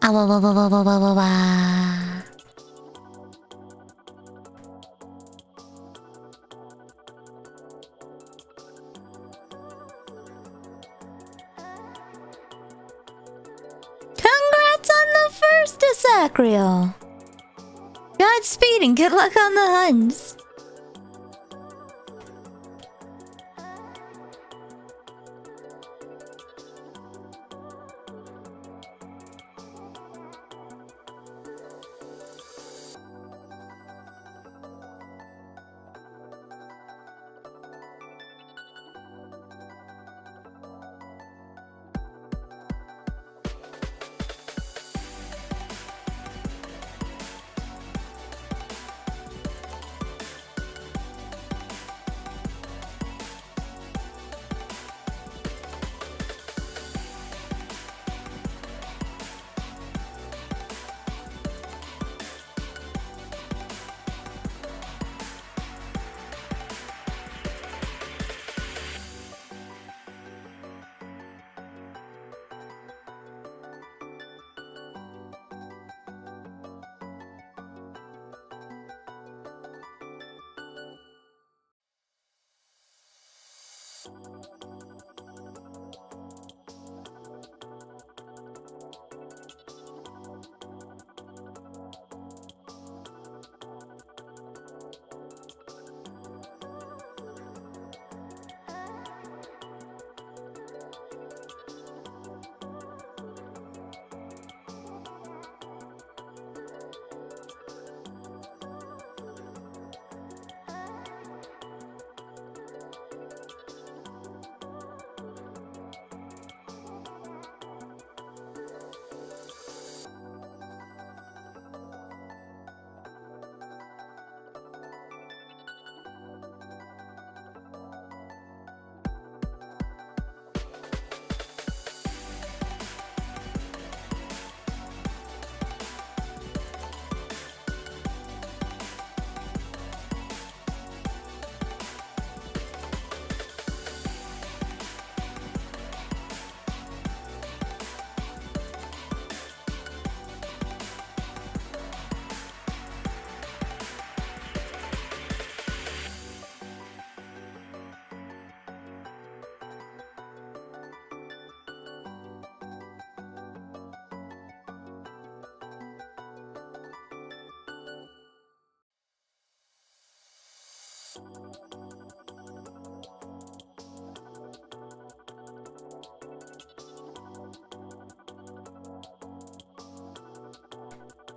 Ah, wah, wah, wah, wah, wah, wah, wah, wah. Congrats on the first Desacrio! Godspeed and good luck on the hunts!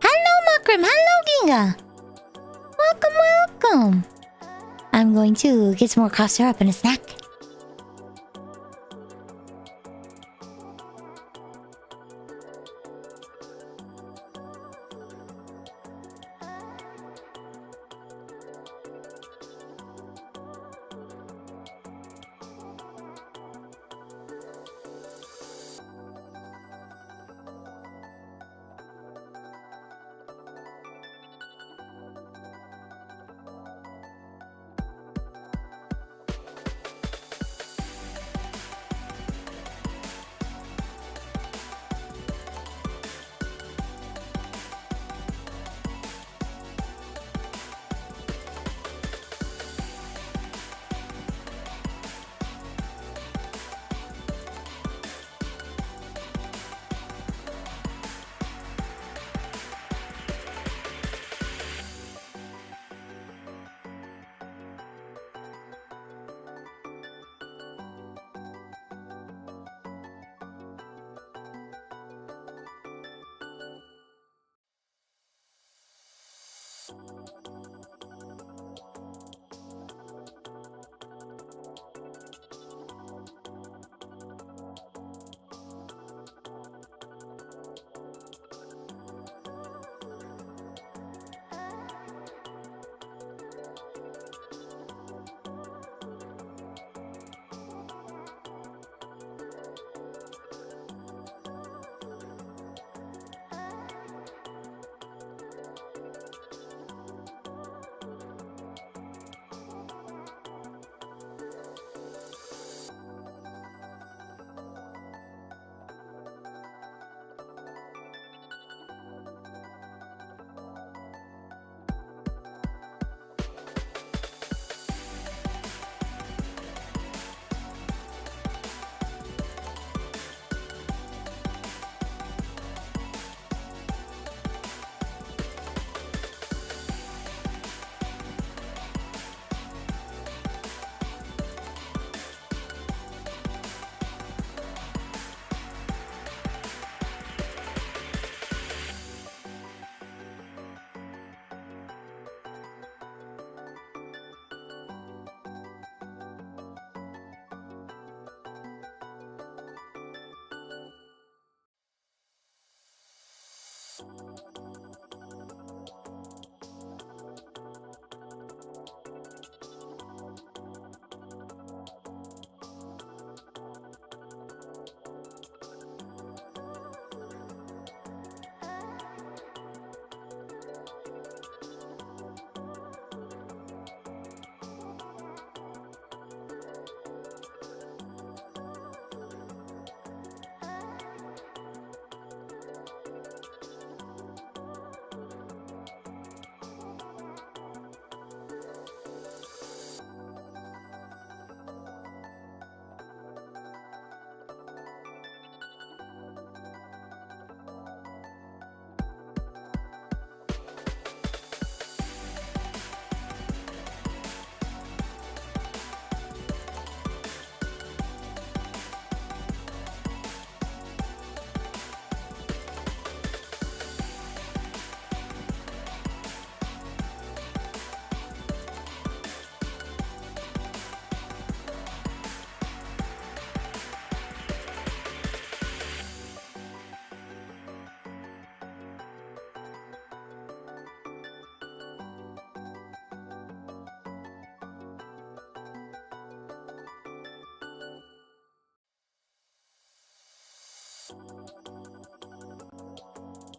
Hello, Makrim. Hello, Ginga. Welcome, welcome. I'm going to get some more cough syrup and a snack.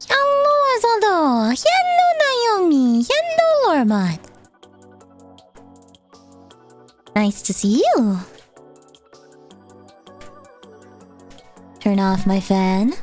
Hello, Azaldo. Hello, Naomi. Hello, Lormat. Nice to see you. Turn off my fan.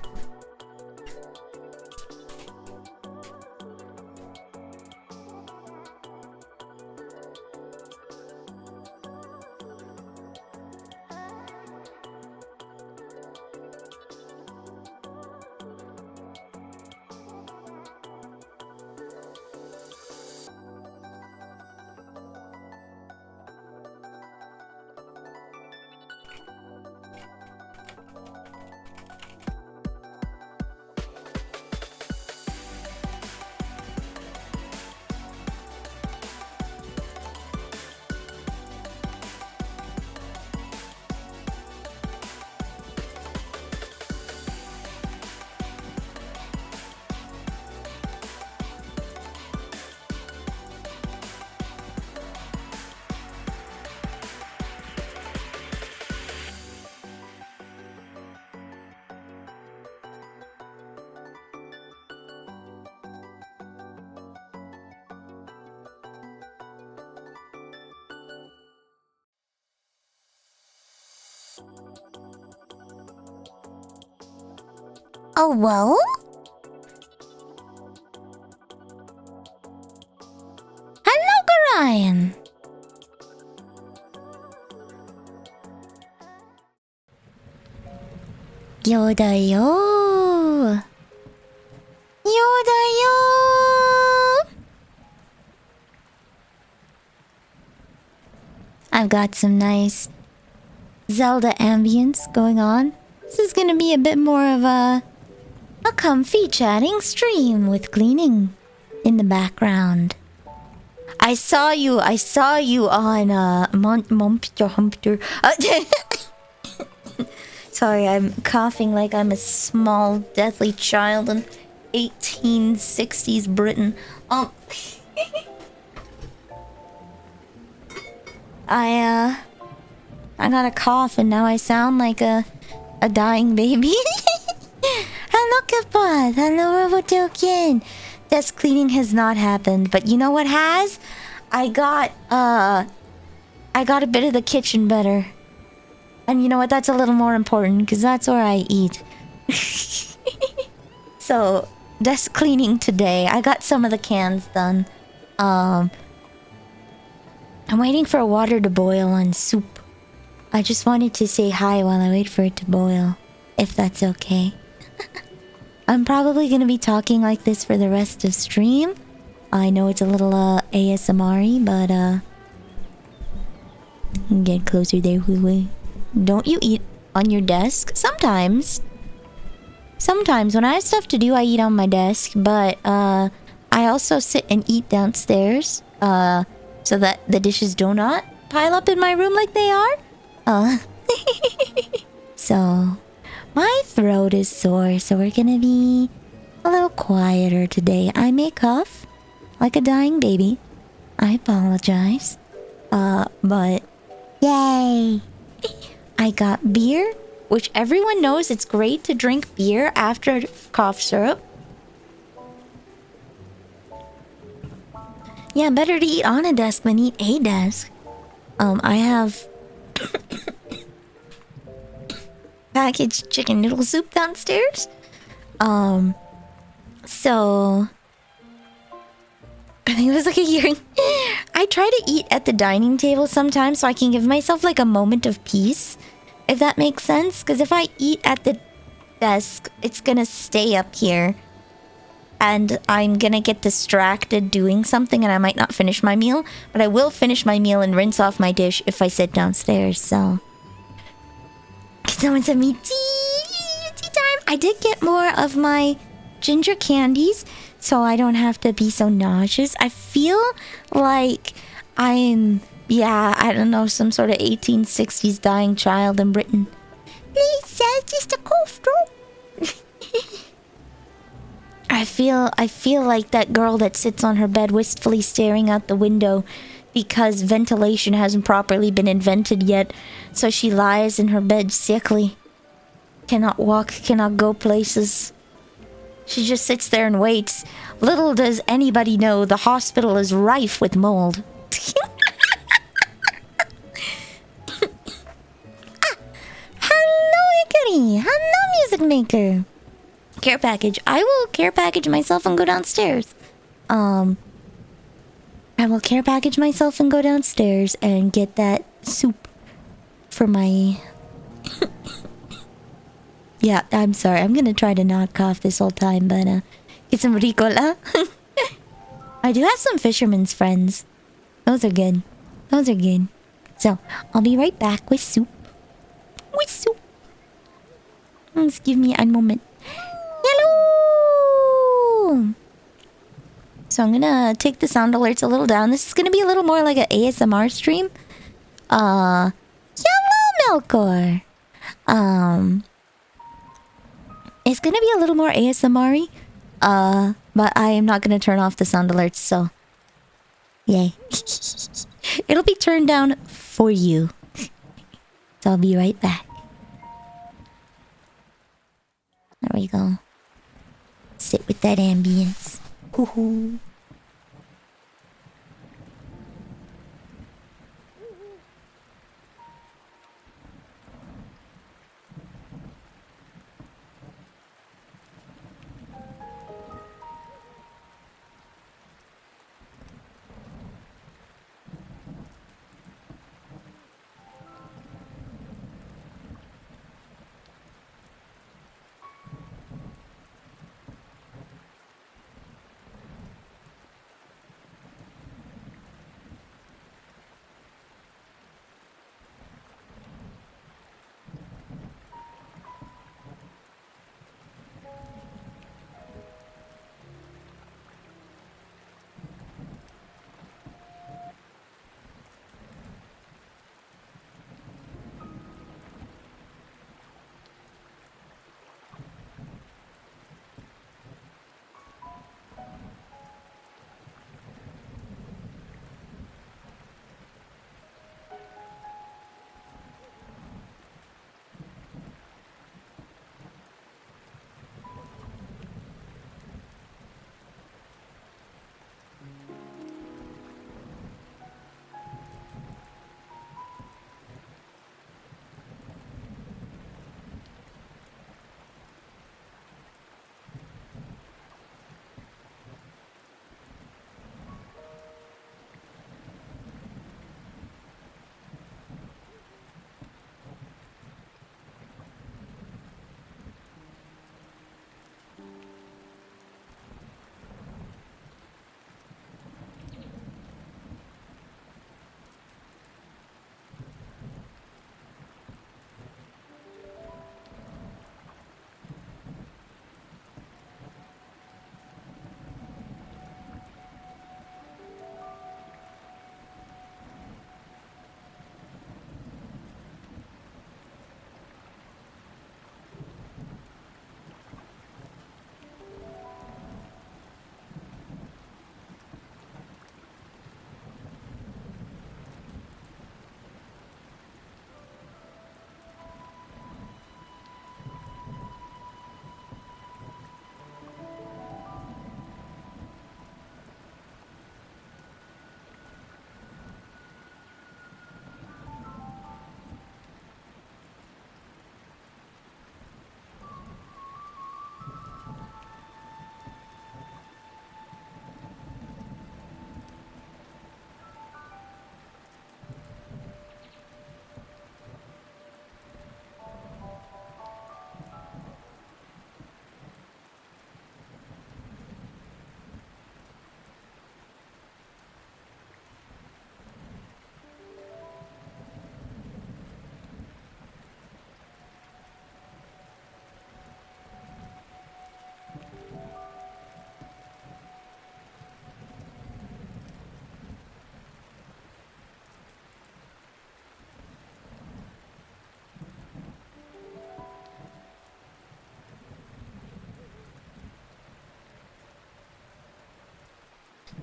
Oh, well? Hello, Gorion. Yoda yo. Yoda yo. I've got some nice Zelda ambience going on. This is gonna be a bit more of a comfy chatting stream with cleaning in the background. I saw you on Monster Hunter. Sorry, I'm coughing like I'm a small deathly child in 1860s Britain. I got a cough and now I sound like a dying baby. Hello, Kapath. Hello, Robotoken. Desk cleaning has not happened, but you know what has? I got a bit of the kitchen better. And you know what? That's a little more important because that's where I eat. So, desk cleaning today. I got some of the cans done. I'm waiting for water to boil on soup. I just wanted to say hi while I wait for it to boil, if that's okay. I'm probably gonna be talking like this for the rest of stream. I know it's a little ASMR-y, but get closer there, Hui. Don't you eat on your desk? Sometimes when I have stuff to do, I eat on my desk, but I also sit and eat downstairs, so that the dishes do not pile up in my room like they are. So my throat is sore, so we're gonna be a little quieter today. I may cough like a dying baby. I apologize. But yay! I got beer, which everyone knows it's great to drink beer after cough syrup. Yeah, better to eat on a desk than eat a desk. I have packaged chicken noodle soup downstairs. So I think it was like a year. I try to eat at the dining table sometimes so I can give myself like a moment of peace, if that makes sense. Because if I eat at the desk, it's gonna stay up here. And I'm gonna get distracted doing something and I might not finish my meal. But I will finish my meal and rinse off my dish if I sit downstairs, so... Someone said me tea time. I did get more of my ginger candies, so I don't have to be so nauseous. I feel like I'm, I don't know, some sort of 1860s dying child in Britain. Lisa, just a cough drop. I feel like that girl that sits on her bed wistfully staring out the window because ventilation hasn't properly been invented yet, so she lies in her bed sickly. Cannot walk, cannot go places. She just sits there and waits. Little does anybody know the hospital is rife with mold. Hello, Hickory. Hello, Music Maker. Care package. I will care package myself and go downstairs. I will care package myself and go downstairs and get that soup for my... Yeah, I'm sorry. I'm gonna try to not cough this whole time, but get some ricola. I do have some fisherman's friends. Those are good. Those are good. So, I'll be right back with soup. With soup. Just give me a moment. Hello! So I'm gonna take the sound alerts a little down. This is gonna be a little more like an ASMR stream. Hello, Melkor. It's gonna be a little more ASMR-y. But I am not gonna turn off the sound alerts, so... Yay. It'll be turned down for you. So I'll be right back. There we go. Sit with that ambience. Hoo-hoo.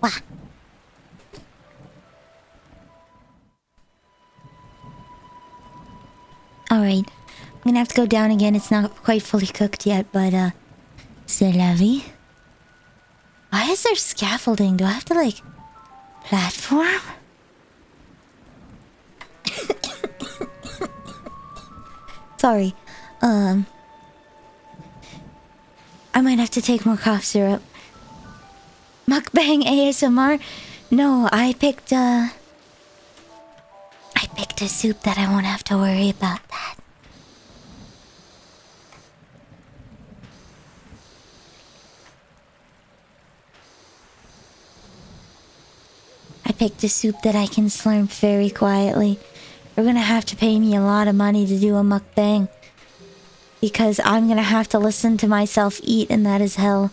Wah. Alright. I'm gonna have to go down again. It's not quite fully cooked yet, but C'est la vie. Why is there scaffolding? Do I have to, like, platform? Sorry. I might have to take more cough syrup. Mukbang ASMR? No, I picked a soup that I won't have to worry about that. I picked a soup that I can slurp very quietly. You're gonna have to pay me a lot of money to do a mukbang. Because I'm gonna have to listen to myself eat, and that is hell.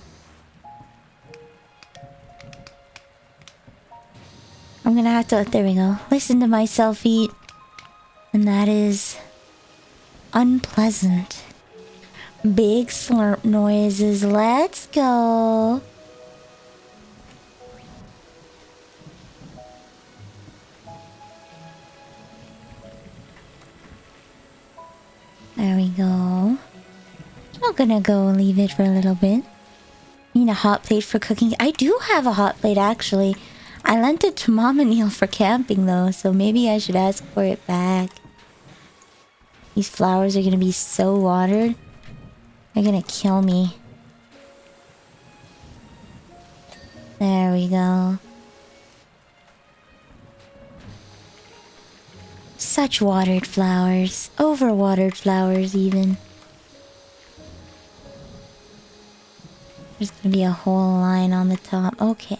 I'm gonna have to... There we go. Listen to myself eat. And that is... unpleasant. Big slurp noises. Let's go. There we go. I'm gonna go leave it for a little bit. Need a hot plate for cooking. I do have a hot plate, actually. I lent it to Mom and Neil for camping, though, so maybe I should ask for it back. These flowers are gonna be so watered. They're gonna kill me. There we go. Such watered flowers. Overwatered flowers, even. There's gonna be a whole line on the top. Okay.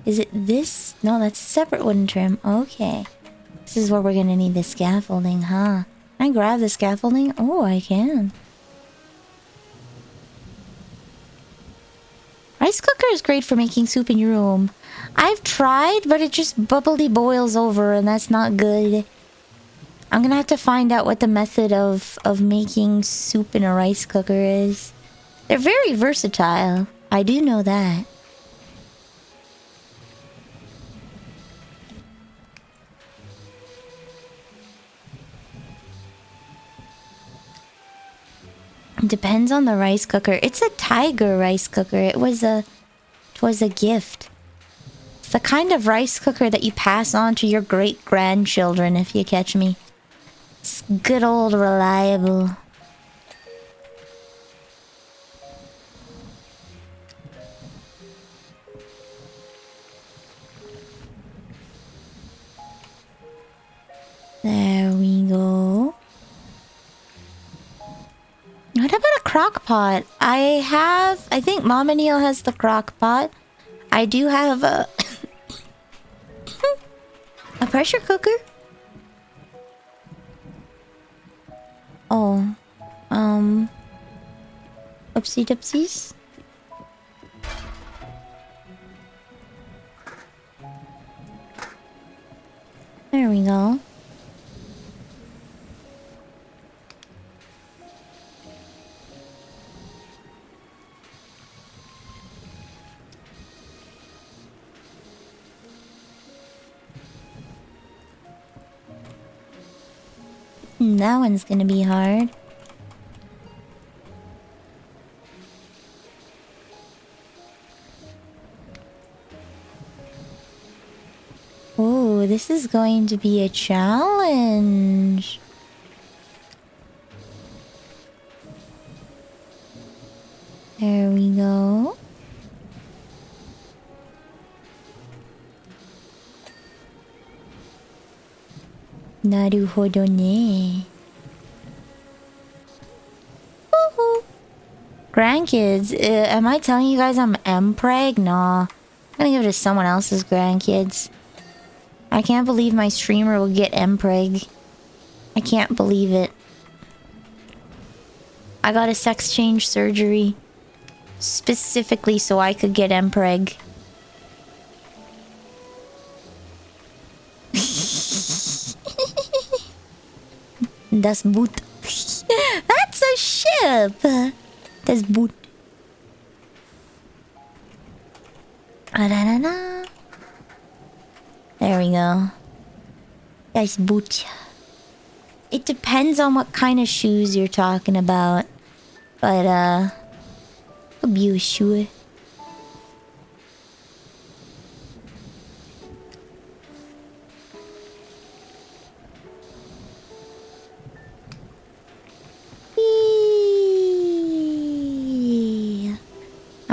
Is it this? No, that's a separate wooden trim. Okay. This is where we're gonna need the scaffolding, huh? Can I grab the scaffolding? Oh, I can. Rice cooker is great for making soup in your room. I've tried, but it just bubbly boils over, and that's not good. I'm gonna have to find out what the method of making soup in a rice cooker is. They're very versatile. I do know that. Depends on the rice cooker. It's a Tiger rice cooker. It was a gift. It's the kind of rice cooker that you pass on to your great-grandchildren, if you catch me. It's good old reliable. There we go. What about a crock pot? I think Mama Neil has the crock pot. I do have a... a pressure cooker. Oh. Oopsie doopsies. There we go. That one's gonna be hard. Oh, this is going to be a challenge. There we go. Naruhodo ne. Woohoo! Grandkids? Am I telling you guys I'm M-preg? Nah. I'm gonna give it to someone else's grandkids. I can't believe my streamer will get M-preg. I can't believe it. I got a sex change surgery specifically so I could get M-preg. Das Boot. That's a ship. Das Boot. Ah-da-da-da. There we go. Das Boot. It depends on what kind of shoes you're talking about. But, Abuse. I'm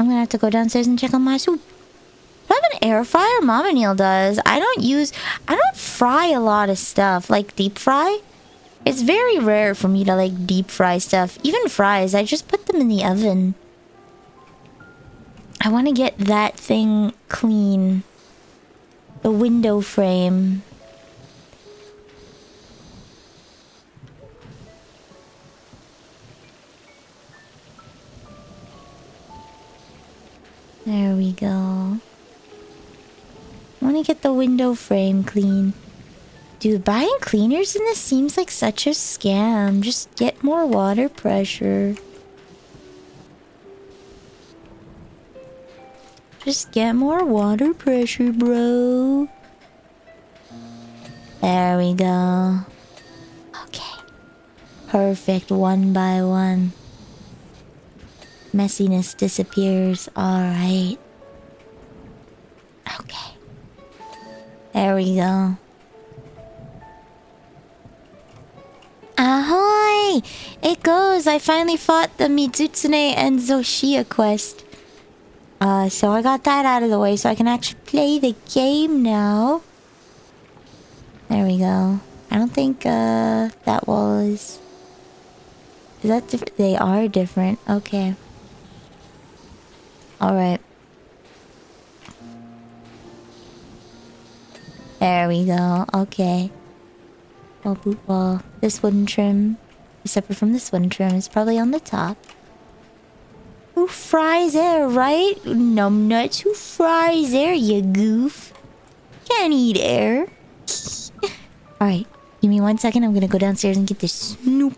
gonna have to go downstairs and check on my soup. Do I have an air fryer? Mama Neil does. I don't fry a lot of stuff. Like deep fry? It's very rare for me to like deep fry stuff. Even fries, I just put them in the oven. I want to get that thing clean. The window frame. There we go. I want to get the window frame clean. Dude, buying cleaners in this seems like such a scam. Just get more water pressure. Just get more water pressure, bro. There we go. Okay. Perfect, one by one. Messiness disappears. Alright. Okay. There we go. Ahoy! It goes! I finally fought the Mizutsune and Zoshia quest. So I got that out of the way so I can actually play the game now. There we go. I don't think, that wall is... Is that different? They are different. Okay. Alright. There we go. Okay. Well, boot wall. This wooden trim is separate from this wooden trim. It's probably on the top. Who fries air, right? Numbnuts. Who fries air, you goof? Can't eat air. Alright. Give me 1 second. I'm gonna go downstairs and get this snoop.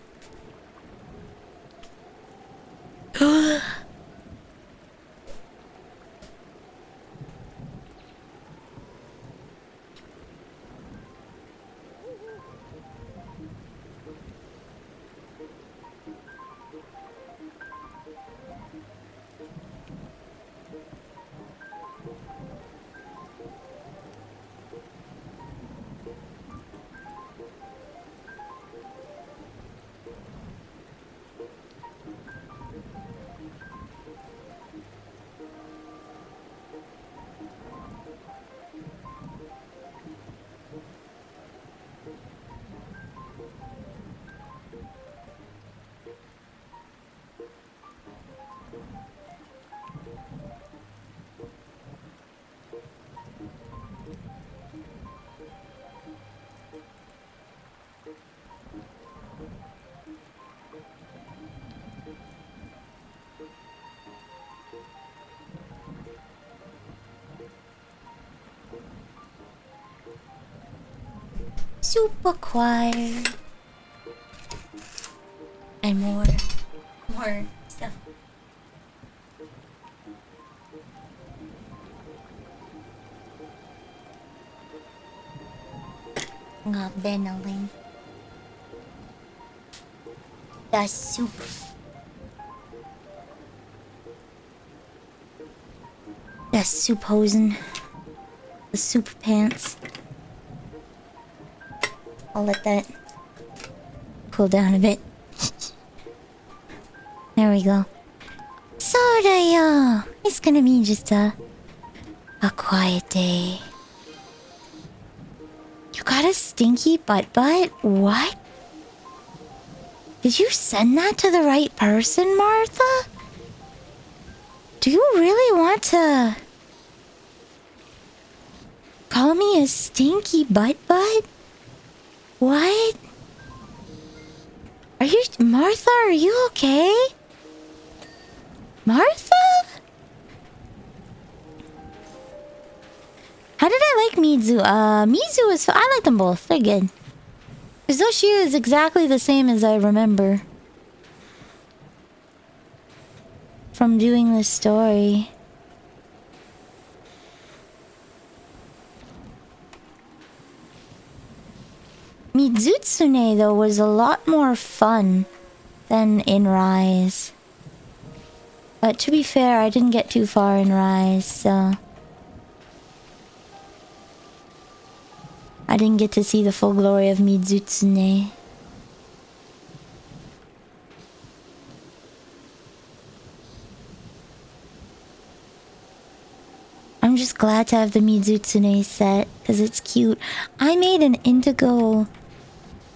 Soup acquired. And more stuff. Nga benaling. The soup. The soup hosen. The soup pants. I'll let that cool down a bit. There we go. Soda-yo! It's gonna be just a quiet day. You got a stinky butt? What? Did you send that to the right person, Martha? Do you really want to call me a stinky butt? What? Are you... Martha, are you okay? Martha? How did I like Mizu? Mizu is... I like them both. They're good. Zoshia is exactly the same as I remember from doing this story. Mizutsune, though, was a lot more fun than in Rise. But to be fair, I didn't get too far in Rise, so... I didn't get to see the full glory of Mizutsune. I'm just glad to have the Mizutsune set, because it's cute. I made an indigo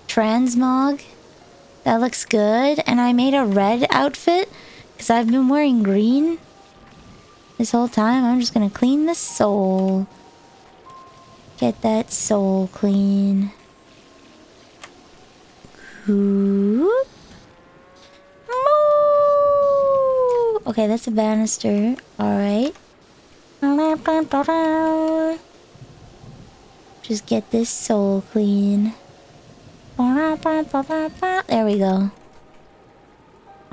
transmog. That looks good. And I made a red outfit, because I've been wearing green this whole time. I'm just gonna clean the soul. Get that soul clean. Whoop. Moo. Okay, that's a banister. Alright. Just get this soul clean. There we go.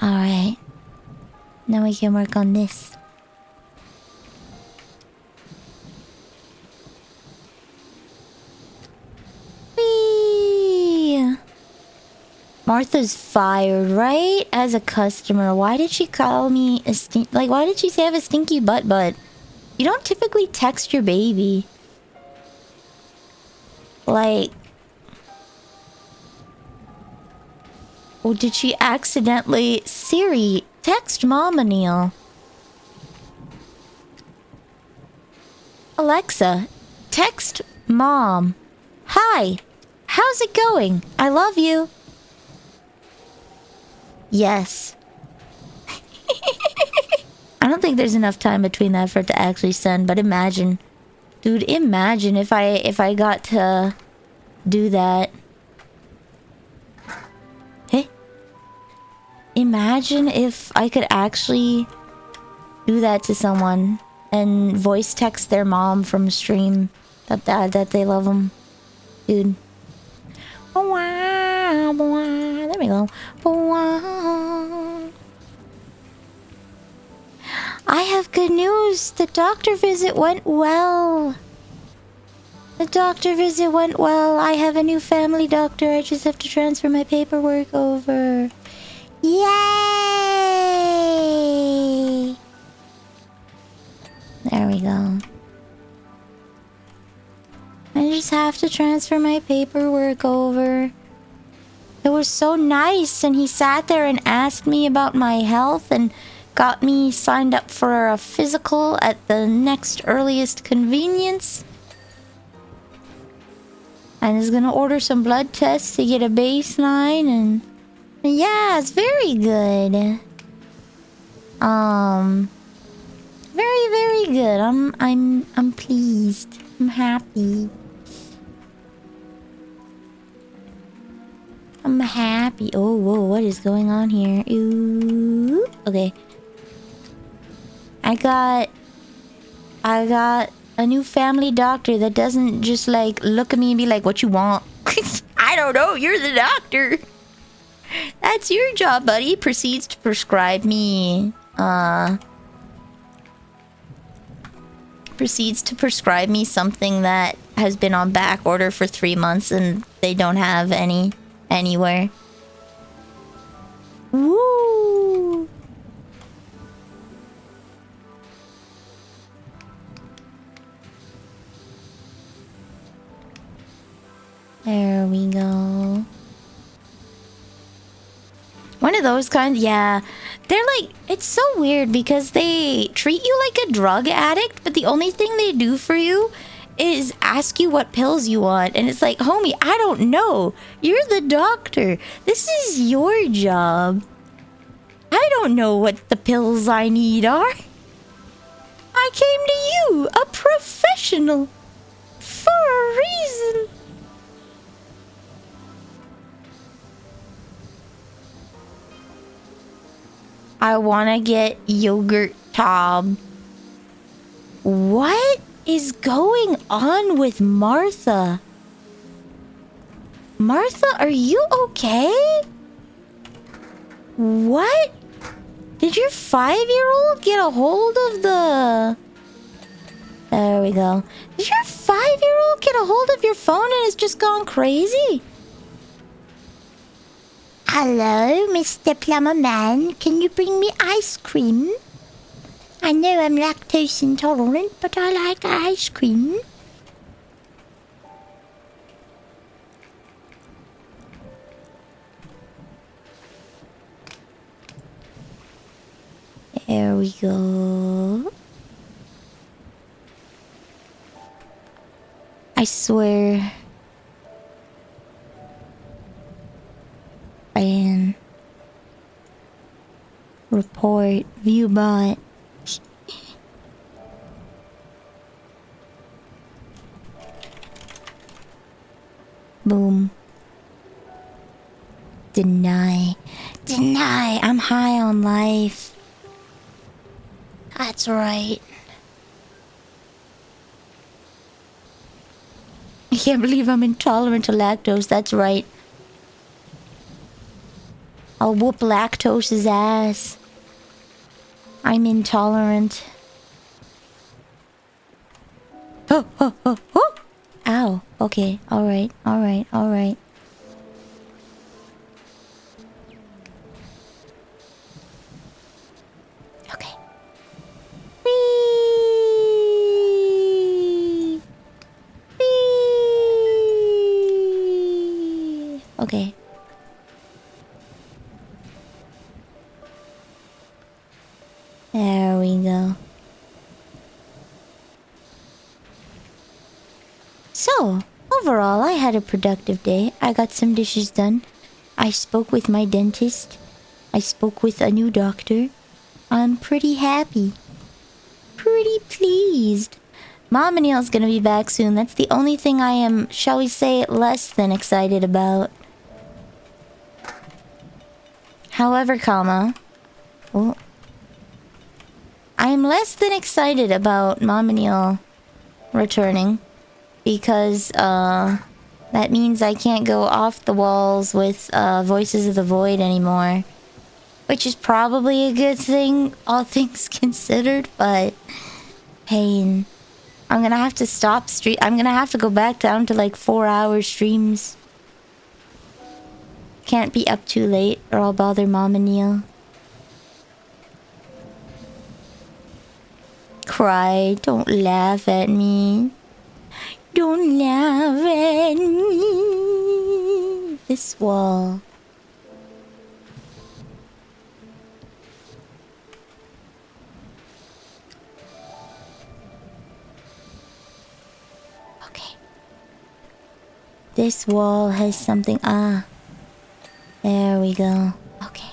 Alright. Now we can work on this. Whee! Martha's fired, right? As a customer. Why did she call me a why did she say I have a stinky butt? You don't typically text your baby. Like... Or did she accidentally... Siri, text Mama Neil. Alexa, text Mom. Hi, how's it going? I love you. Yes. I don't think there's enough time between that for it to actually send, but imagine. Dude, imagine if I got to do that. Hey? Imagine if I could actually do that to someone and voice text their mom from stream that they love them. Dude. There we go. I have good news. The doctor visit went well. The doctor visit went well. I have a new family doctor. I just have to transfer my paperwork over. Yay! There we go. I just have to transfer my paperwork over. It was so nice, and he sat there and asked me about my health and got me signed up for a physical at the next earliest convenience. And is gonna order some blood tests to get a baseline, and yeah, it's very good. Very, very good. I'm pleased. I'm happy. I'm happy. Oh, whoa, what is going on here? Ooh. Okay. I got a new family doctor that doesn't just like look at me and be like, what you want? I don't know, you're the doctor. That's your job, buddy. Proceeds to prescribe me something that has been on back order for 3 months and they don't have any anywhere. Woo! There we go. One of those kinds, yeah. They're like, it's so weird because they treat you like a drug addict, but the only thing they do for you is ask you what pills you want. And it's like, homie, I don't know. You're the doctor. This is your job. I don't know what the pills I need are. I came to you, a professional, for a reason. I wanna get yogurt Tob. What is going on with Martha? Martha, are you okay? What? Did your 5-year-old get a hold of the... There we go. Did your 5-year-old get a hold of your phone and it's just gone crazy? Hello, Mr. Plumber Man. Can you bring me ice cream? I know I'm lactose intolerant, but I like ice cream. There we go. I swear. Ban. Report. View bot. Boom. Deny. Deny. I'm high on life. That's right. I can't believe I'm intolerant to lactose. That's right. I'll whoop lactose's ass. I'm intolerant. Oh, oh, oh, oh! Ow. Okay. Alright. Alright. Alright. Okay. Whee! Whee! Okay. There we go. So, overall, I had a productive day. I got some dishes done. I spoke with my dentist. I spoke with a new doctor. I'm pretty happy. Pretty pleased. Mom and Neil's gonna be back soon. That's the only thing I am, shall we say, less than excited about. However, oh, I am less than excited about Mom and Neil returning. Because, that means I can't go off the walls with, Voices of the Void anymore. Which is probably a good thing, all things considered, but... Pain. I'm gonna have to stop I'm gonna have to go back down to, like, 4-hour streams. Can't be up too late, or I'll bother Mom and Neil. Cry, don't laugh at me. Don't laugh at me. This wall. Okay. This wall has something. Ah. There we go. Okay.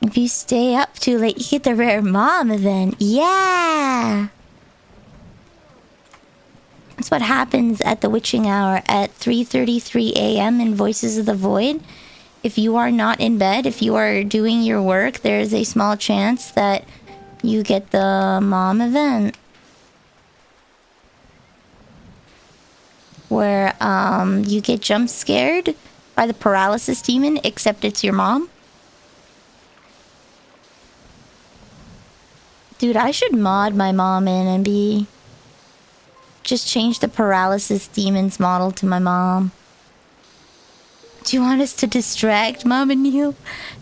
If you stay up too late, you get the rare mom event. Yeah! That's what happens at the witching hour at 3:33 a.m. in Voices of the Void. If you are not in bed, if you are doing your work, there is a small chance that you get the mom event. Where you get jump scared by the paralysis demon, except it's your mom. Dude, I should mod my mom in and be... Just change the paralysis demon's model to my mom. Do you want us to distract Mom and Neil?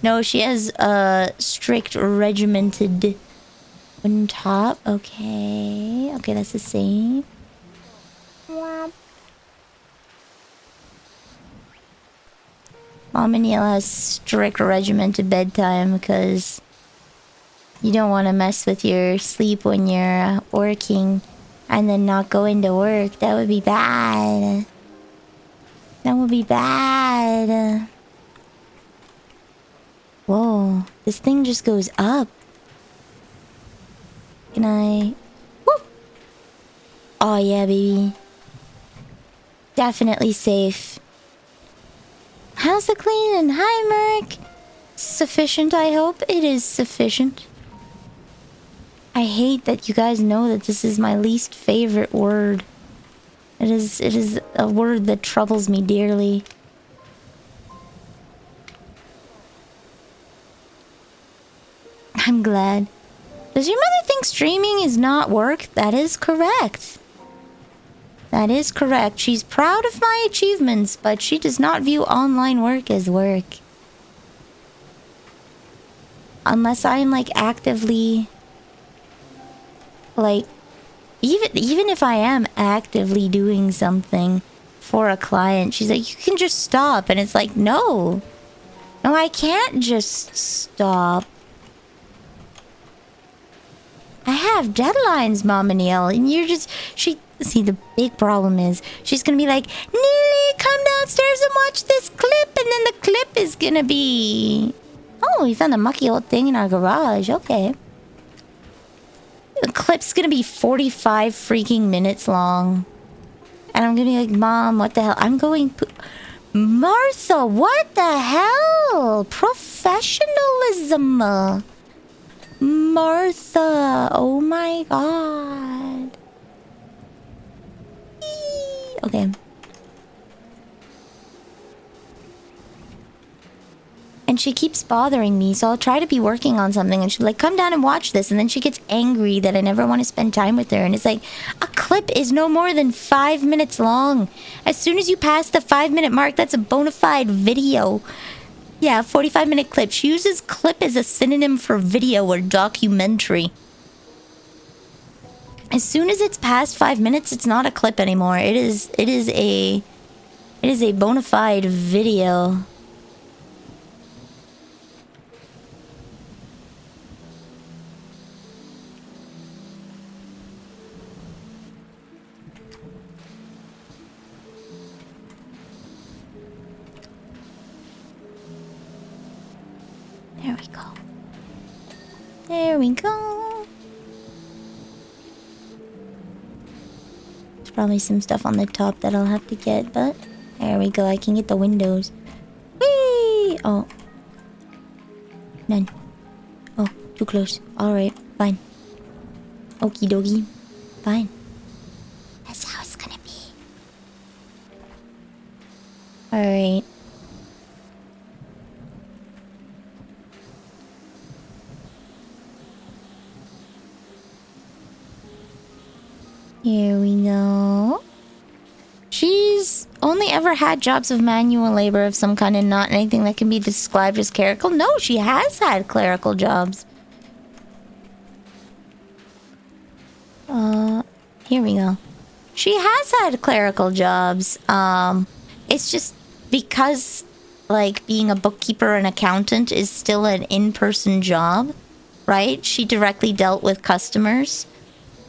No, she has a strict regimented wooden top. Okay. Okay, that's the same. Mom and Neil has strict regimented bedtime because you don't want to mess with your sleep when you're working. And then not go into work. That would be bad. That would be bad. Whoa. This thing just goes up. Can I... Woo! Oh yeah, baby. Definitely safe. How's the cleaning? Hi, Merc. Sufficient, I hope. It is sufficient. I hate that you guys know that this is my least favorite word. It is a word that troubles me dearly. I'm glad. Does your mother think streaming is not work? That is correct. That is correct. She's proud of my achievements, but she does not view online work as work. Unless I'm like actively Like, even if I am actively doing something for a client, she's like, you can just stop. And it's like, no. No, I can't just stop. I have deadlines, Mama Neil, and you're just... See, the big problem is, she's gonna be like, Neely, come downstairs and watch this clip, and then the clip is gonna be... Oh, we found a mucky old thing in our garage, okay. The clip's gonna be 45 freaking minutes long. And I'm gonna be like, Mom, what the hell? I'm going... Martha, what the hell? Professionalism. Martha, oh my god. Okay. And she keeps bothering me, so I'll try to be working on something, and she'll like, come down and watch this, and then she gets angry that I never want to spend time with her, and it's like, a clip is no more than 5 minutes long. As soon as you pass the 5-minute mark, that's a bona fide video. Yeah, 45-minute clip. She uses clip as a synonym for video or documentary. As soon as it's past 5 minutes, it's not a clip anymore. It is a bona fide video. There we go. There we go. There's probably some stuff on the top that I'll have to get, but there we go. I can get the windows. Whee! Oh. None. Oh, too close. Alright, fine. Okie dokie. Fine. That's how it's gonna be. Alright. Here we go. She's only ever had jobs of manual labor of some kind and not anything that can be described as clerical. No, she has had clerical jobs. Here we go. She has had clerical jobs. It's just because, like, being a bookkeeper and accountant is still an in-person job, right? She directly dealt with customers.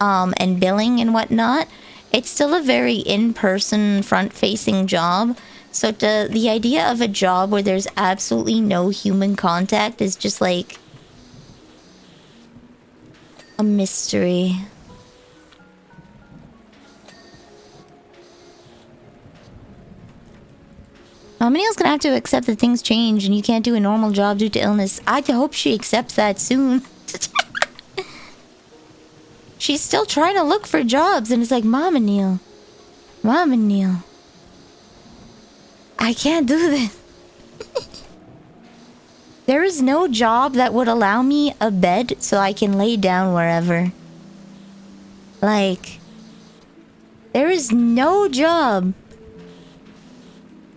And billing and whatnot, it's still a very in-person, front-facing job. So the idea of a job where there's absolutely no human contact is just like a mystery. Neil's gonna have to accept that things change and you can't do a normal job due to illness. I hope she accepts that soon. She's still trying to look for jobs, and it's like, Mama Neil. Mama Neil. I can't do this. There is no job that would allow me a bed so I can lay down wherever. Like, there is no job.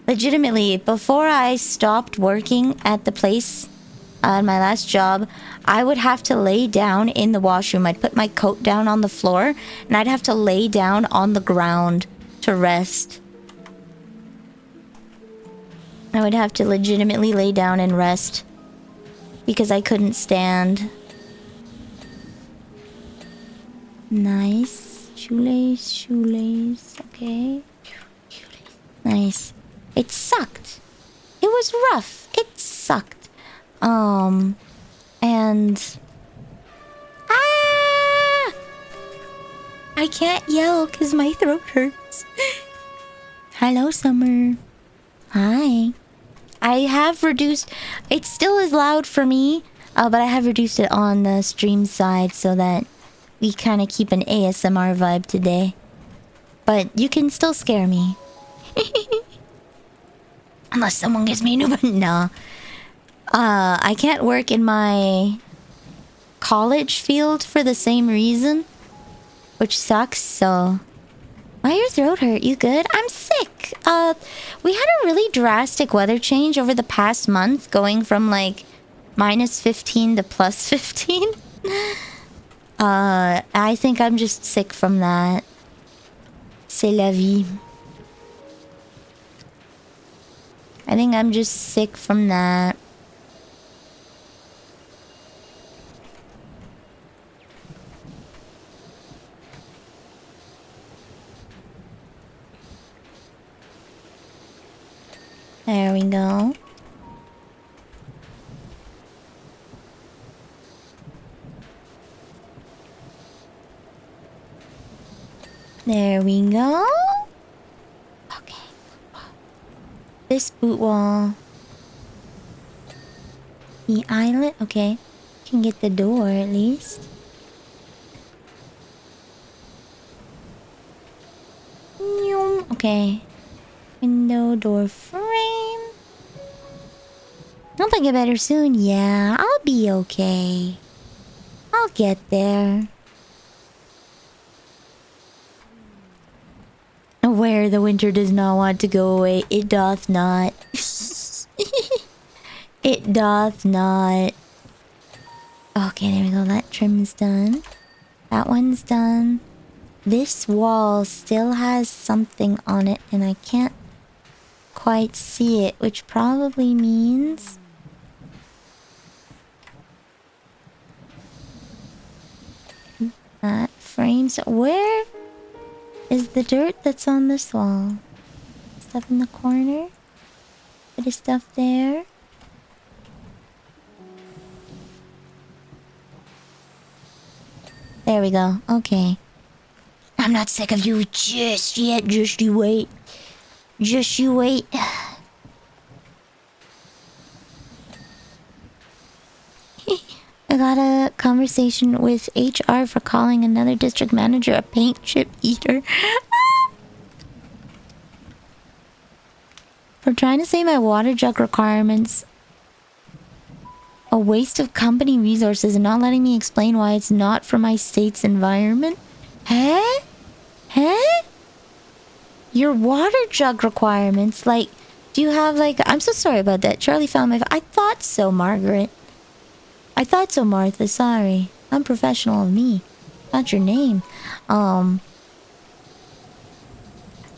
Legitimately, before I stopped working at the place, my last job, I would have to lay down in the washroom. I'd put my coat down on the floor, and I'd have to lay down on the ground to rest. I would have to legitimately lay down and rest because I couldn't stand. Nice. Shoelace, shoelace. Okay. Nice. It sucked. It was rough. It sucked. And... Ah! I can't yell because my throat hurts. Hello, Summer. Hi. I have reduced... It still is loud for me, but I have reduced it on the stream side so that we kind of keep an ASMR vibe today. But you can still scare me. Unless someone gives me a new one. No. I can't work in my college field for the same reason, which sucks, so... Why your throat hurt? You good? I'm sick. We had a really drastic weather change over the past month, going from like -15 to +15. I think I'm just sick from that. C'est la vie. I think I'm just sick from that. There we go. There we go. Okay. This boot wall. The island. Okay. Can get the door at least. Okay. Window, door frame. Hope I get better soon. Yeah, I'll be okay. I'll get there. Where the winter does not want to go away, it doth not. It doth not. Okay, there we go. That trim's done. That one's done. This wall still has something on it, and I can't quite see it, which probably means... that frames... Where is the dirt that's on this wall? Stuff in the corner? Bit of stuff there. There we go. Okay. I'm not sick of you just yet. Just you wait. Just you wait. I got a conversation with HR for calling another district manager a paint chip eater. For trying to say my water jug requirements a waste of company resources and not letting me explain why it's not for my state's environment. Huh? Huh? Your water jug requirements, like, do you have like... I'm so sorry about that. Charlie found my... I thought so, Margaret. I thought so, Martha. Sorry. Unprofessional of me. Not your name.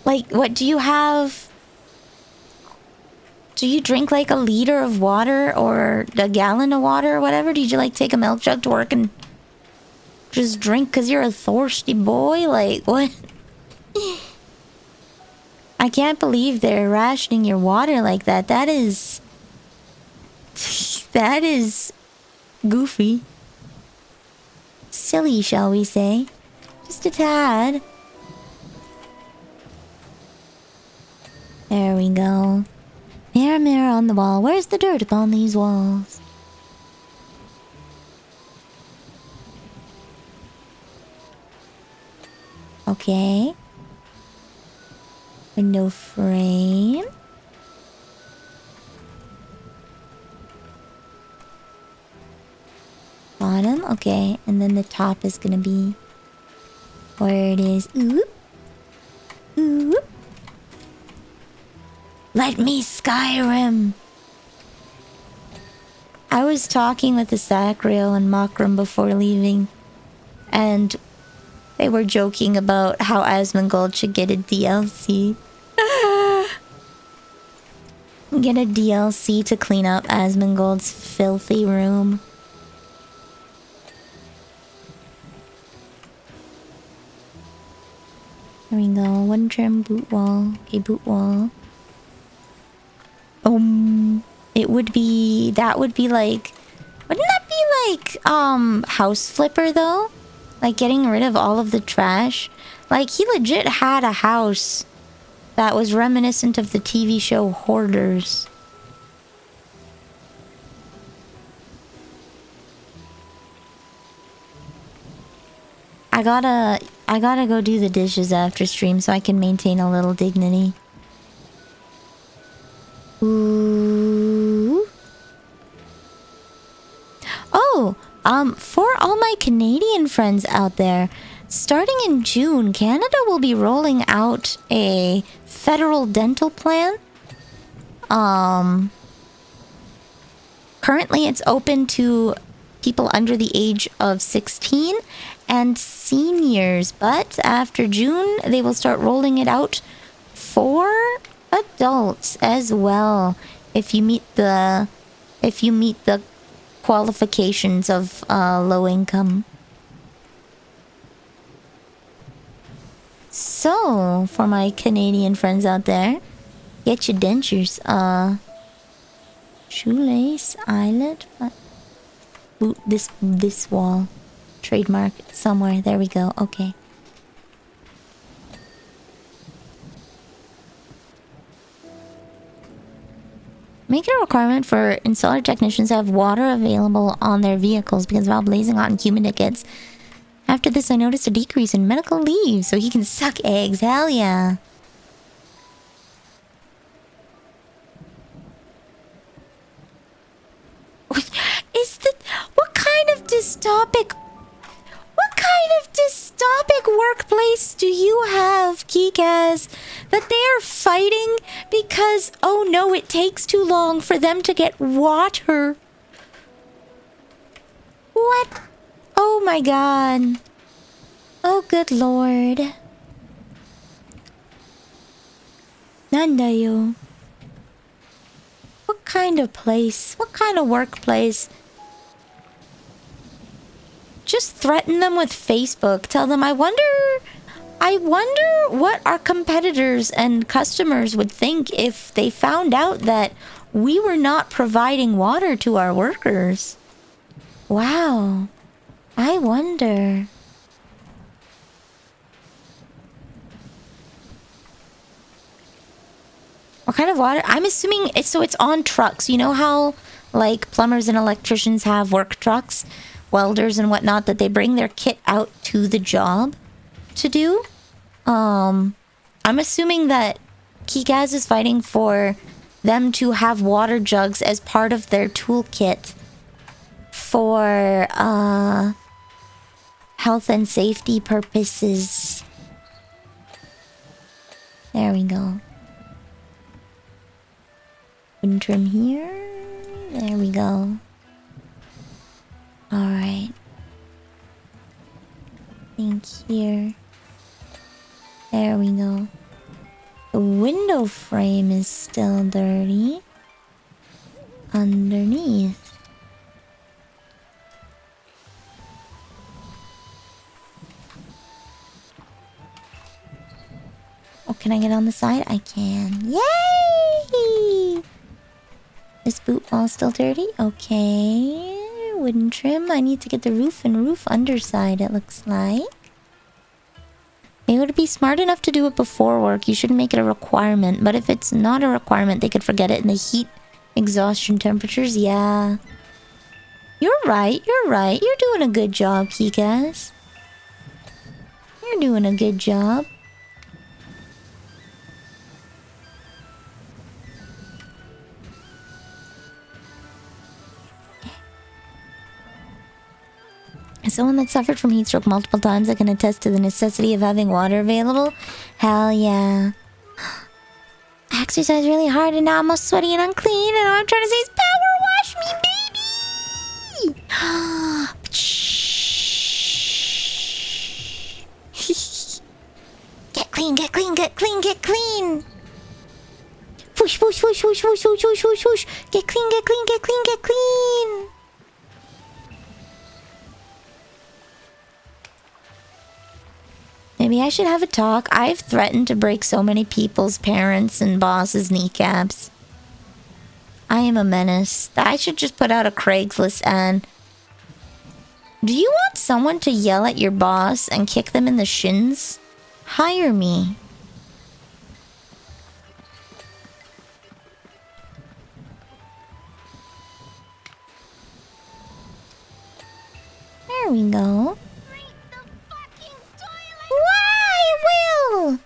Like, what do you have... Do you drink like a liter of water or a gallon of water or whatever? Did you like take a milk jug to work and just drink because you're a thirsty boy? Like, what? I can't believe they're rationing your water like that. That is... that is... goofy. Silly, shall we say. Just a tad. There we go. Mirror, mirror on the wall. Where's the dirt upon these walls? Okay. Window frame. Bottom, okay. And then the top is gonna be where it is. Oop. Oop. Let me Skyrim. I was talking with the Sacrio and Makram before leaving, and they were joking about how Asmongold should get a DLC. Get a DLC to clean up Asmongold's filthy room. There we go. One trim boot wall. Okay, boot wall. It would be... that would be like... wouldn't that be like, house flipper though? Like getting rid of all of the trash? Like, he legit had a house that was reminiscent of the TV show Hoarders. I gotta go do the dishes after stream so I can maintain a little dignity. Ooh. Oh, for all my Canadian friends out there, starting in June, Canada will be rolling out a federal dental plan. Currently it's open to people under the age of 16 and seniors. But after June, they will start rolling it out for adults as well. If you meet the qualifications of low income. So, for my Canadian friends out there, get your dentures. Shoelace, eyelet, boot this wall. Trademark somewhere. There we go. Okay. Make it a requirement for installer technicians to have water available on their vehicles because of how blazing hot and humid it gets. After this, I noticed a decrease in medical leave, so he can suck eggs. Hell yeah. What kind of dystopic workplace do you have, Kikas? That they are fighting because, oh no, it takes too long for them to get water. What? Oh my god. Oh good lord. Nandayo. What kind of place? What kind of workplace? Just threaten them with Facebook. Tell them, I wonder what our competitors and customers would think if they found out that we were not providing water to our workers. Wow. I wonder. What kind of water? I'm assuming it's on trucks. You know how like plumbers and electricians have work trucks, welders and whatnot, that they bring their kit out to the job to do? I'm assuming that Kikaz is fighting for them to have water jugs as part of their toolkit for health and safety purposes. There we go. Wind trim here. There we go. Alright. Think here. There we go. The window frame is still dirty. Underneath. Oh, can I get on the side? I can. Yay! This boot wall's still dirty? Okay. Wooden trim. I need to get the roof and roof underside, it looks like. They would be smart enough to do it before work. You shouldn't make it a requirement. But if it's not a requirement, they could forget it in the heat exhaustion temperatures. Yeah. You're right. You're right. You're doing a good job, Kikas. You're doing a good job. As someone that suffered from heat stroke multiple times, I can attest to the necessity of having water available. Hell yeah. I exercise really hard and now I'm all sweaty and unclean, and all I'm trying to say is power wash me, baby! Get clean, get clean, get clean, get clean! Whoosh, whoosh, whoosh, whoosh, whoosh, whoosh, whoosh, whoosh, whoosh! Get clean, get clean, get clean, get clean! Maybe I should have a talk. I've threatened to break so many people's parents' and bosses' kneecaps. I am a menace. I should just put out a Craigslist ad. Do you want someone to yell at your boss and kick them in the shins? Hire me. There we go. Will!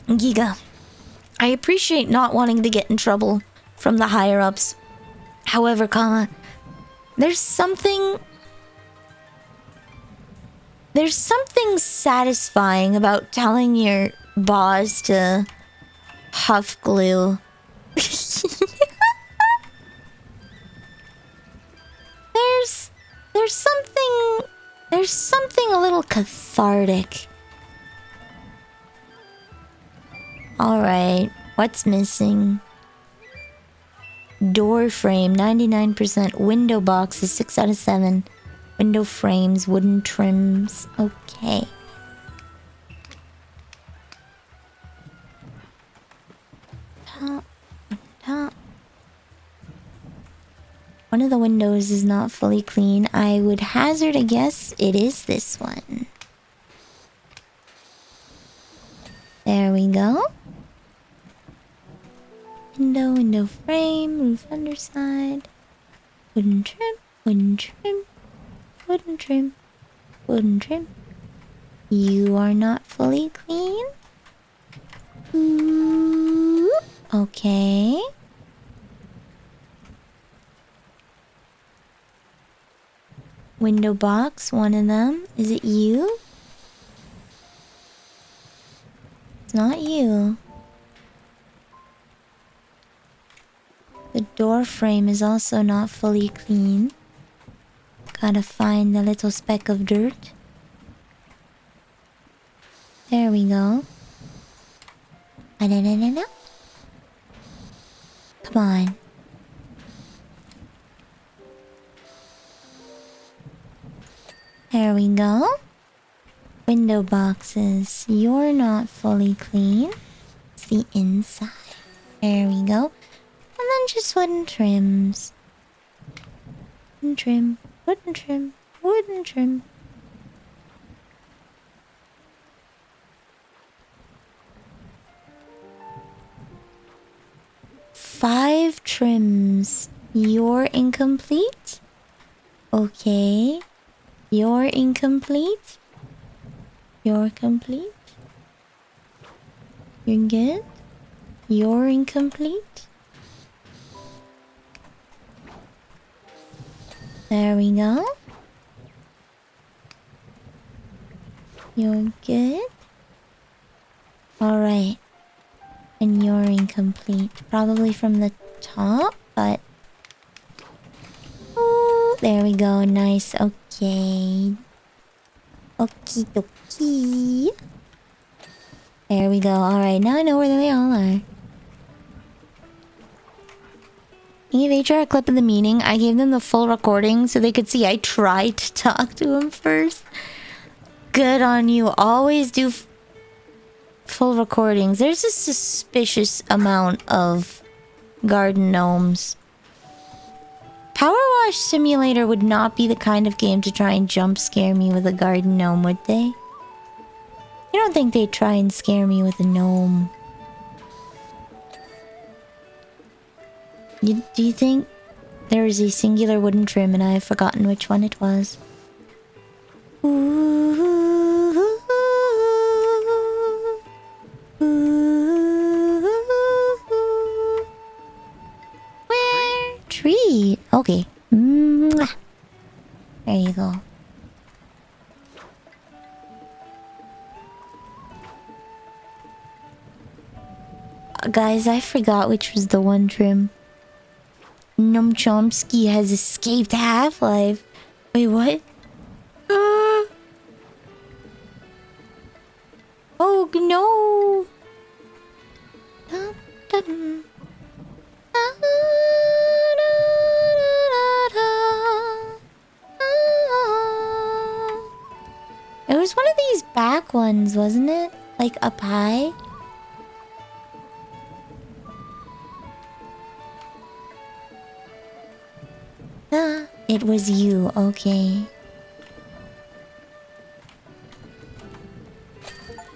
Giga, I appreciate not wanting to get in trouble from the higher-ups. However, there's something satisfying about telling your boss to huff glue there's there's something there's something a little cathartic. All right, what's missing? Door frame 99%, window boxes 6 out of 7, window frames, wooden trims. Okay. Top, top. One of the windows is not fully clean. I would hazard a guess it is this one. There we go. Window frame, roof underside. Wooden trim, wooden trim, wooden trim, wooden trim. You are not fully clean. Ooh, okay. Window box, one of them. Is it you? It's not you. The door frame is also not fully clean. Gotta find the little speck of dirt. There we go. Come on. There we go. Window boxes. You're not fully clean. It's the inside. There we go. And then just wooden trims. Wooden trim. Wooden trim. Wooden trim. Five trims. You're incomplete? Okay. You're incomplete? You're complete? You're good? You're incomplete? There we go. You're good? Alright. And you're incomplete. Probably from the top, but... Oh, there we go. Nice. Okay. Okie dokie. There we go. Alright, now I know where they all are. I gave HR a clip of the meeting. I gave them the full recording so they could see I tried to talk to him first. Good on you. Always do full recordings. There's a suspicious amount of garden gnomes. Powerwash Simulator would not be the kind of game to try and jump scare me with a garden gnome, would they? I don't think they'd try and scare me with a gnome. Do you think there is a singular wooden trim and I have forgotten which one it was? Where? Tree. Okay. Mwah. There you go. Guys, I forgot which was the one trim. Noam Chomsky has escaped Half-Life. Wait, what? Oh, no! It was one of these back ones, wasn't it? Like up high? It was you, okay.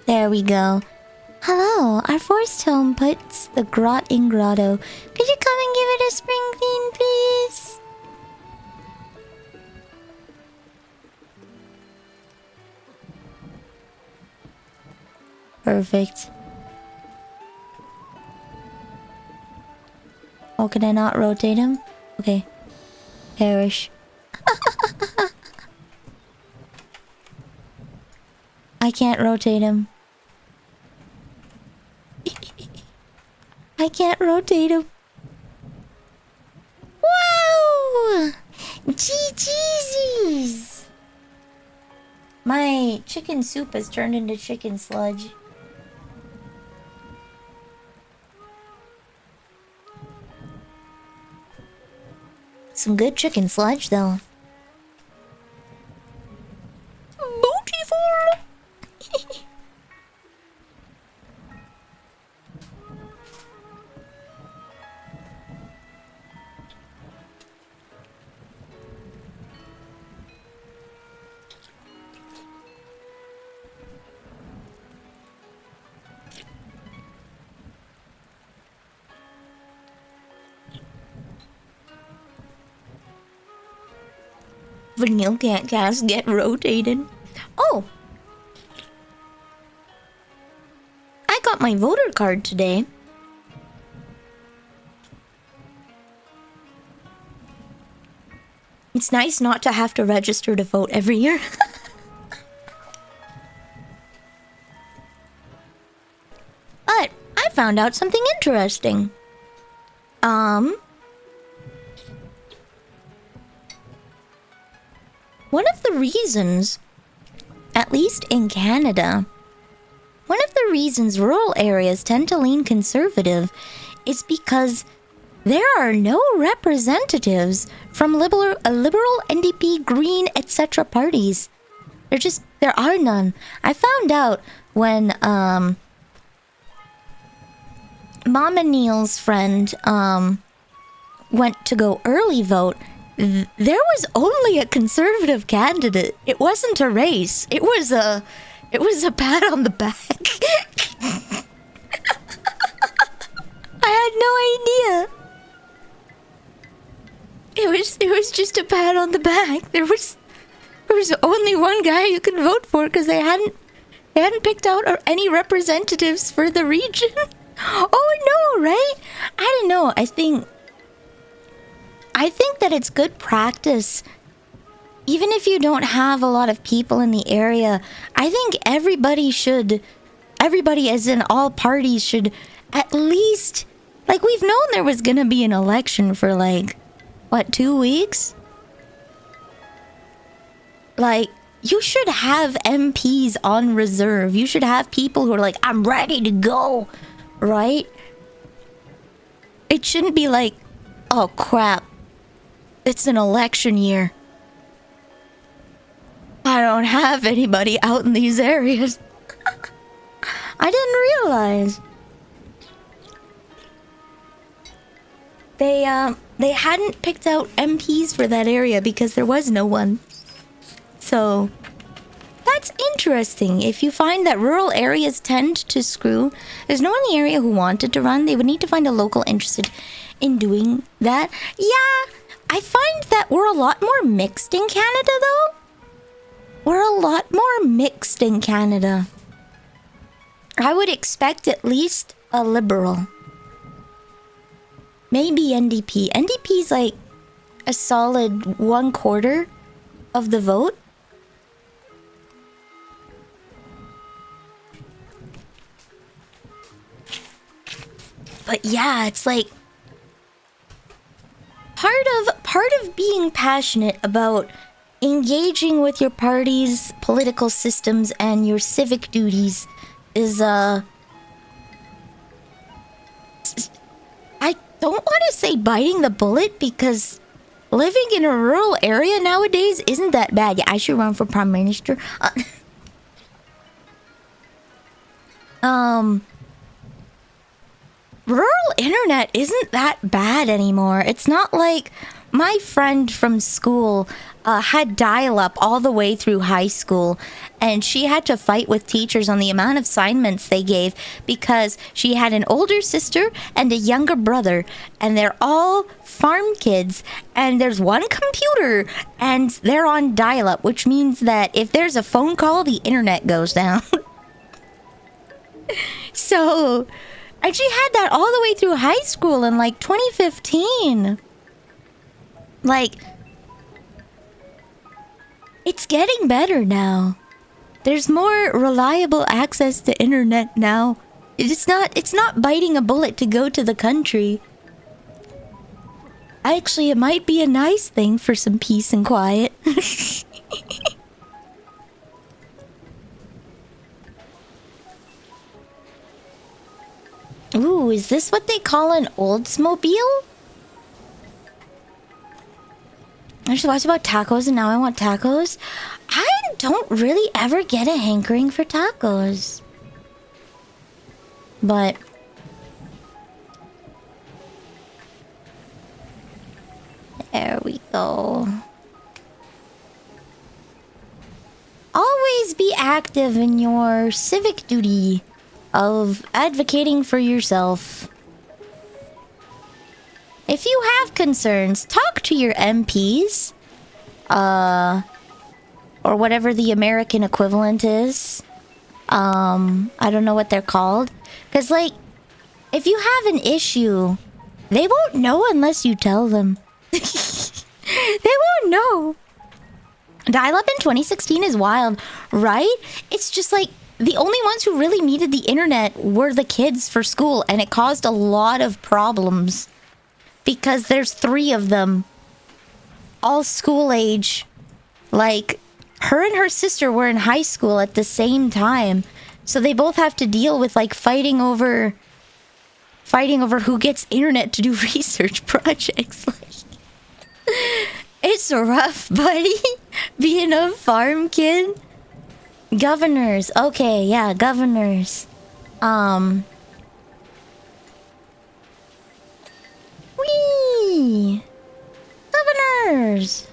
There we go. Hello, our forest home puts the grot in grotto. Could you come and give it a spring clean, please? Perfect. Oh, can I not rotate him? Okay. Perish. I can't rotate him. I can't rotate him. Wow! GG's! My chicken soup has turned into chicken sludge. Some good chicken sludge, though. Beautiful! Vanilla cats get rotated. Oh! I got my voter card today. It's nice not to have to register to vote every year. But I found out something interesting. One of the reasons, at least in Canada, one of the reasons rural areas tend to lean conservative is because there are no representatives from liberal NDP, Green, etc. parties. There are none. I found out when Mom and Neil's friend went to go early vote. There was only a conservative candidate. It wasn't a race. It was a pat on the back. I had no idea. It was just a pat on the back. There was only one guy you could vote for because they hadn't picked out any representatives for the region. Oh no, right? I don't know. I think that it's good practice. Even if you don't have a lot of people in the area, I think everybody as in all parties should at least, like, we've known there was gonna be an election for like, what, 2 weeks? Like, you should have MPs on reserve. You should have people who are like, I'm ready to go, right? It shouldn't be like, oh crap, it's an election year. I don't have anybody out in these areas. I didn't realize. They hadn't picked out MPs for that area because there was no one. So, that's interesting. If you find that rural areas tend to screw, there's no one in the area who wanted to run, they would need to find a local interested in doing that. Yeah, I find that we're a lot more mixed in Canada, though. We're a lot more mixed in Canada. I would expect at least a liberal. Maybe NDP. NDP's like a solid 1/4 of the vote. But yeah, it's like part of being passionate about engaging with your party's political systems and your civic duties is I don't want to say biting the bullet because living in a rural area nowadays isn't that bad. Yeah, I should run for prime minister. Rural internet isn't that bad anymore. It's not like my friend from school had dial-up all the way through high school, and she had to fight with teachers on the amount of assignments they gave because she had an older sister and a younger brother, and they're all farm kids, and there's one computer, and they're on dial-up, which means that if there's a phone call, the internet goes down. So, and she had that all the way through high school in like 2015. Like, it's getting better now. There's more reliable access to internet now. It's not biting a bullet to go to the country. Actually, it might be a nice thing for some peace and quiet. Ooh, is this what they call an Oldsmobile? I just watched about tacos and now I want tacos. I don't really ever get a hankering for tacos. But there we go. Always be active in your civic duty of advocating for yourself. If you have concerns, talk to your MPs. Or whatever the American equivalent is. I don't know what they're called. Because, like, if you have an issue, they won't know unless you tell them. They won't know. Dial-up in 2016 is wild, right? It's just like, the only ones who really needed the internet were the kids for school, and it caused a lot of problems. Because there's 3 of them. All school age. Like, her and her sister were in high school at the same time. So they both have to deal with, like, fighting over who gets internet to do research projects. Like, it's rough, buddy. Being a farm kid. Governors. Okay, yeah, governors. Whee! Governors!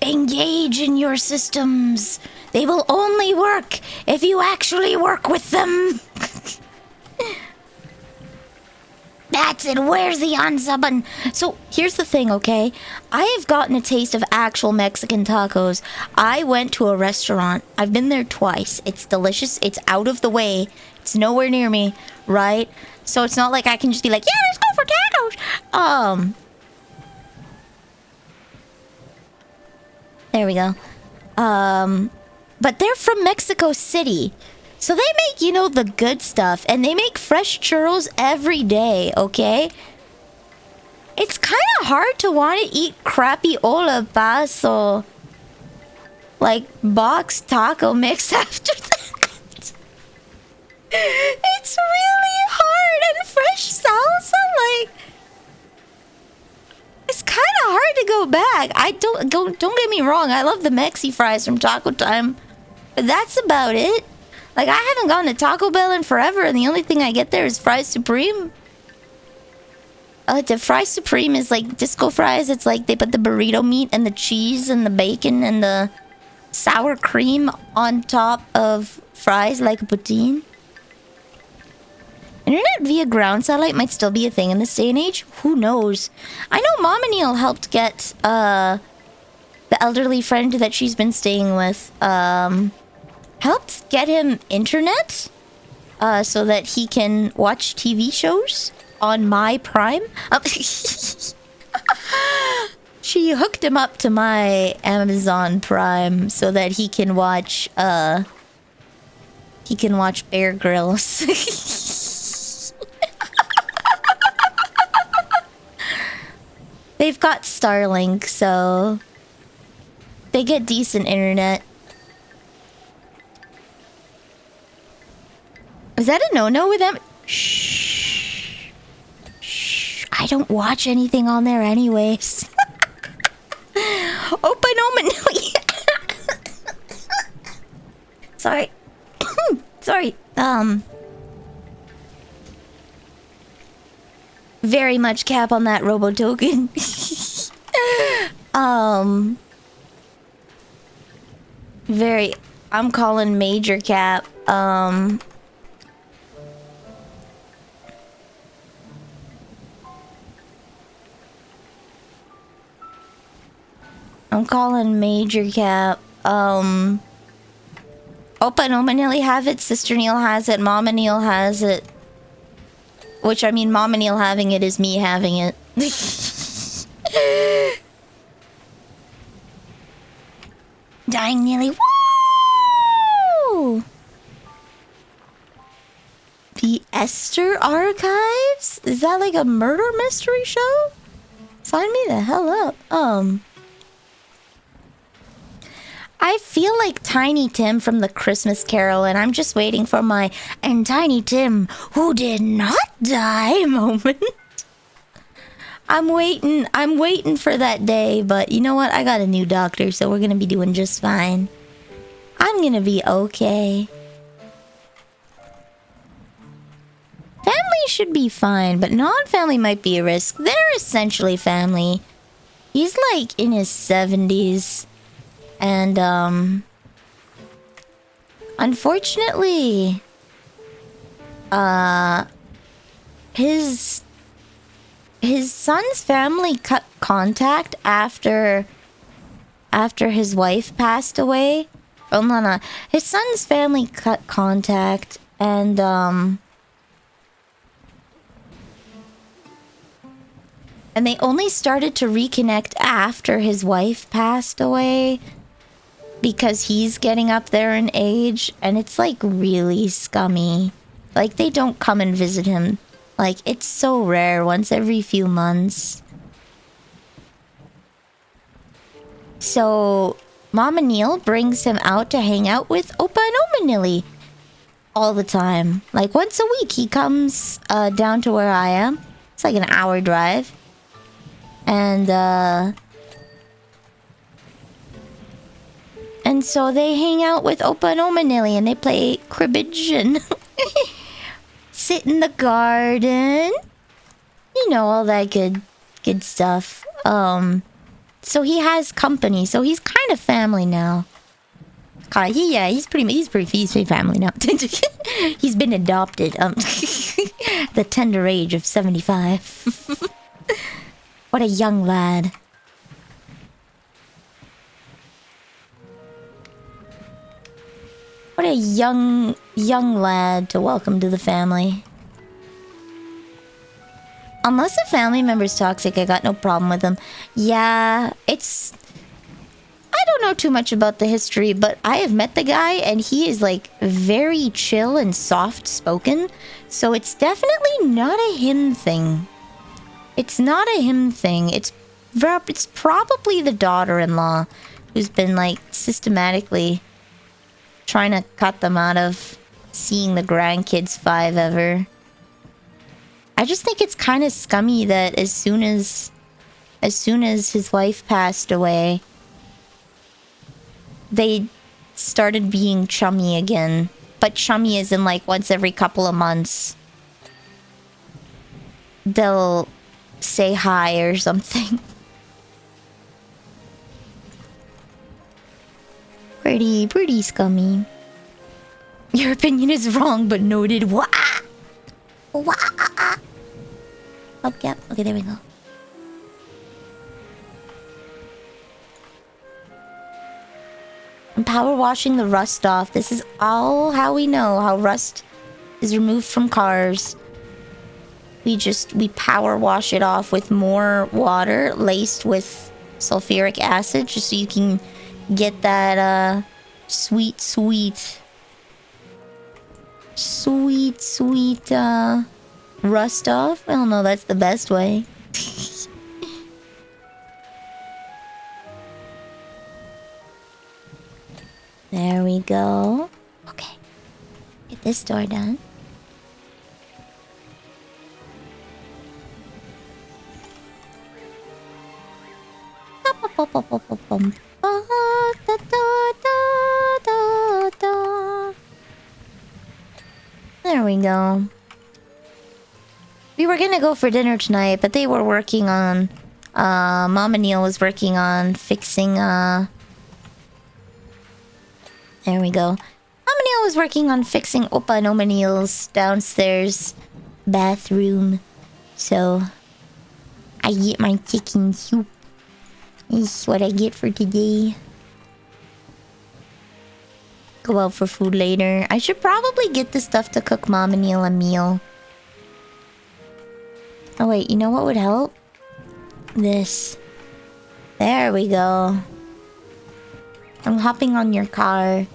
Engage in your systems. They will only work if you actually work with them. That's it. Where's the on button? So here's the thing, okay? I have gotten a taste of actual Mexican tacos. I went to a restaurant. I've been there twice. It's delicious. It's out of the way. It's nowhere near me, right? So it's not like I can just be like, yeah, let's go for tacos. There we go. But they're from Mexico City. So they make, you know, the good stuff. And they make fresh churros every day, okay? It's kind of hard to want to eat crappy Ola Paso, like, box taco mix after that. It's really hard. And fresh salsa, like, it's kind of hard to go back. Don't get me wrong. I love the Mexi fries from Taco Time. But that's about it. Like, I haven't gone to Taco Bell in forever, and the only thing I get there is fries supreme. The fries supreme is like disco fries. It's like they put the burrito meat and the cheese and the bacon and the sour cream on top of fries like a poutine. Internet via ground satellite might still be a thing in this day and age. Who knows? I know Mom and Neil helped get the elderly friend that she's been staying with helped get him internet so that he can watch TV shows on my Prime. She hooked him up to my Amazon Prime so that he can watch Bear Grylls. They've got Starlink, so they get decent internet. Is that a no-no with them? Shh. Shh. I don't watch anything on there anyways. Open Omanili. Sorry. Sorry. Very much cap on that robo token. I'm calling major cap. I'm calling major cap. Opa and Oma Neil have it, Sister Neil has it, Mama Neil has it. Which, I mean, Mama Neil having it is me having it. Dying nearly. Woo! Lester Archives? Is that like a murder mystery show? Sign me the hell up. I feel like Tiny Tim from the Christmas Carol, and I'm just waiting for my "and Tiny Tim, who did not die" moment. I'm waiting for that day, but you know what? I got a new doctor, so we're gonna be doing just fine. I'm gonna be okay. Family should be fine, but non-family might be a risk. They're essentially family. He's like in his 70s. And, unfortunately, his son's family cut contact after his wife passed away. Oh, no. His son's family cut contact, and, they only started to reconnect after his wife passed away because he's getting up there in age, and it's like really scummy. Like, they don't come and visit him. Like, it's so rare, once every few months. So Mama Neil brings him out to hang out with Opa and Oma Nilly all the time. Like, once a week he comes down to where I am. It's like an hour drive. And so they hang out with Opa and Oma Nilly, and they play cribbage and sit in the garden. You know, all that good stuff. So he has company, so he's kind of family now. He's pretty family now. He's been adopted. The tender age of 75. What a young lad. What a young lad to welcome to the family. Unless a family member's toxic, I got no problem with them. Yeah, it's... I don't know too much about the history, but I have met the guy, and he is, like, very chill and soft-spoken. So it's definitely not a him thing. It's not a him thing. It's probably the daughter-in-law who's been, like, systematically trying to cut them out of seeing the grandkids 5 ever. I just think it's kind of scummy that as soon as his wife passed away, they started being chummy again. But chummy is in like once every couple of months. They'll say hi or something. Pretty scummy. Your opinion is wrong, but noted. Wah! Wah! Oh, yeah. Okay, there we go. I'm power washing the rust off. This is all how we know how rust is removed from cars. We power wash it off with more water laced with sulfuric acid, just so you can get that sweet rust off. I don't know, that's the best way. There we go. Okay. Get this door done. There we go. We were gonna go for dinner tonight, but they were working on... Mama Neil was working on fixing... There we go. Mama Neil was working on fixing Opa and Oma Neil's downstairs bathroom. So... I get my chicken soup. This is what I get for today. Go out for food later. I should probably get the stuff to cook Mama Neil a meal. Oh wait, you know what would help? This. There we go. I'm hopping on your car.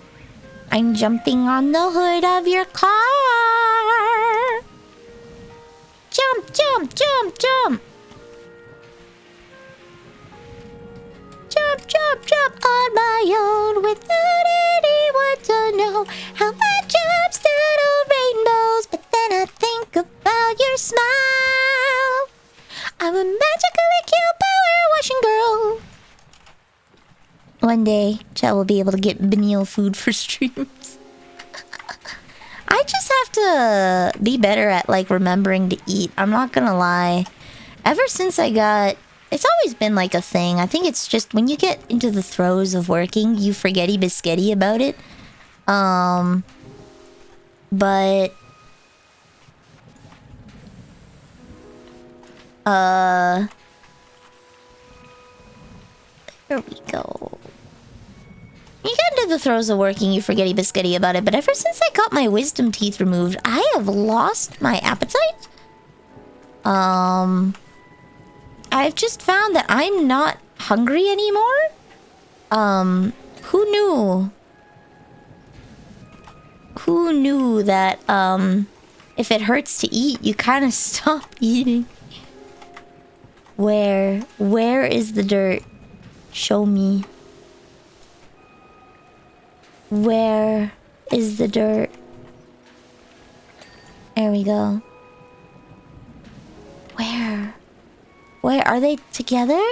I'm jumping on the hood of your car. Jump, jump, jump. Jump, jump, jump on my own without anyone to know how I jumps through rainbows. But then I think about your smile. I'm a magically cute power washing girl. One day, Chad will be able to get Benil food for streams. I just have to be better at, like, remembering to eat. I'm not gonna lie. Ever since I got... It's always been, like, a thing. I think it's just when you get into the throes of working, you forgetty biscuity about it. But... There we go. You get into the throes of working, you forgetty biscuity about it. But ever since I got my wisdom teeth removed, I have lost my appetite. I've just found that I'm not hungry anymore. Who knew? Who knew that, if it hurts to eat, you kind of stop eating? Where is the dirt? Show me. Where is the dirt? There we go. Where? Where are they together?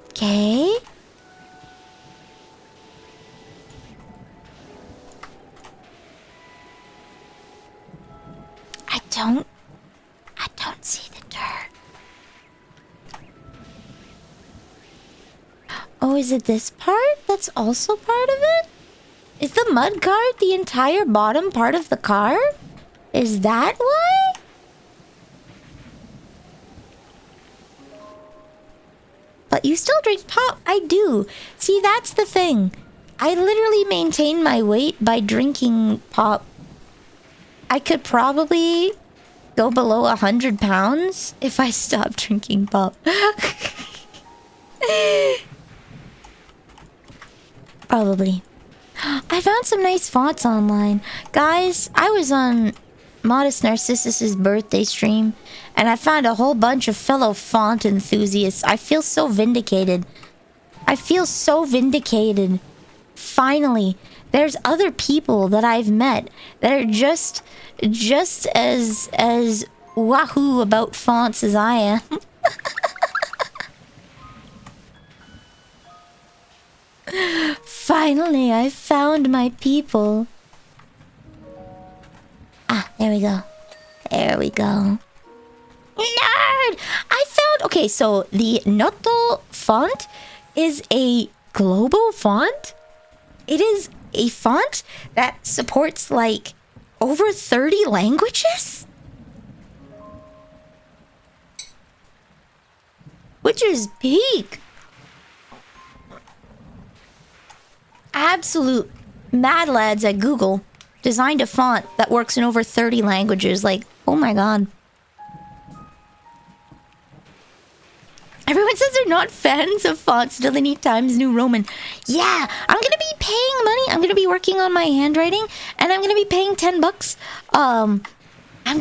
Okay. I don't see the dirt. Oh, is it this part that's also part of it? Is the mud cart the entire bottom part of the car? Is that why? But you still drink pop? I do. See, that's the thing. I literally maintain my weight by drinking pop. I could probably go below 100 pounds if I stop drinking pop. Probably. I found some nice fonts online. Guys, I was on Modest Narcissus's birthday stream, and I found a whole bunch of fellow font enthusiasts. I feel so vindicated. I feel so vindicated. Finally, there's other people that I've met that are just as wahoo about fonts as I am. Finally, I found my people. Ah, there we go. There we go. Nerd! I found... Okay, so the Noto font is a global font. It is a font that supports, like, over 30 languages? Which is peak. Absolute mad lads at Google designed a font that works in over 30 languages. Like, oh my god. Everyone says they're not fans of fonts until they need Times New Roman. Yeah, I'm gonna be paying money. I'm gonna be working on my handwriting, and I'm gonna be paying $10. I'm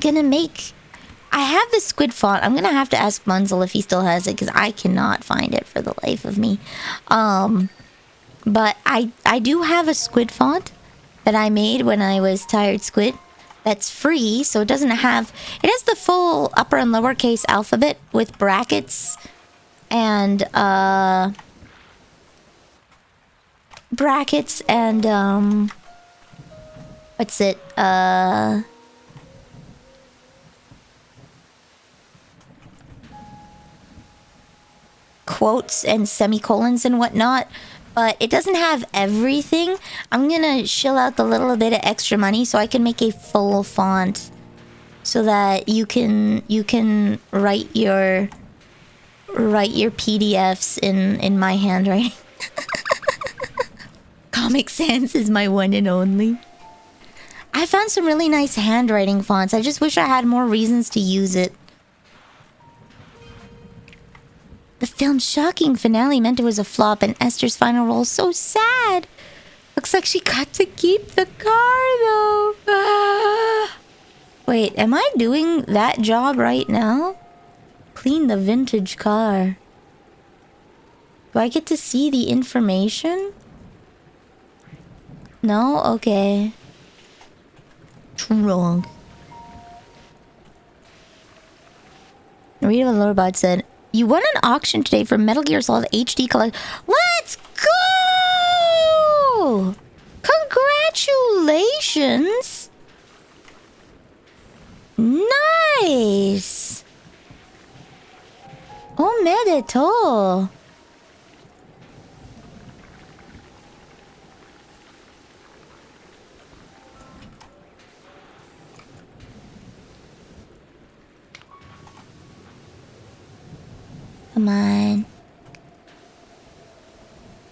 gonna make... I have this squid font. I'm gonna have to ask Munzel if he still has it, because I cannot find it for the life of me. But I do have a squid font that I made when I was Tired Squid. That's free, so it doesn't have... It has the full upper and lowercase alphabet with brackets and, brackets and, what's it? Quotes and semicolons and whatnot. But it doesn't have everything. I'm gonna shill out the little bit of extra money so I can make a full font, so that you can write your PDFs in my handwriting. Comic Sans is my one and only. I found some really nice handwriting fonts. I just wish I had more reasons to use it. The film's shocking finale meant it was a flop, and Esther's final role so sad. Looks like she got to keep the car, though. Wait, am I doing that job right now? Clean the vintage car. Do I get to see the information? No? Okay. Wrong. Rita Lorbot said, you won an auction today for Metal Gear Solid HD Collect. Let's go! Congratulations! Nice! Omedetou! Come on.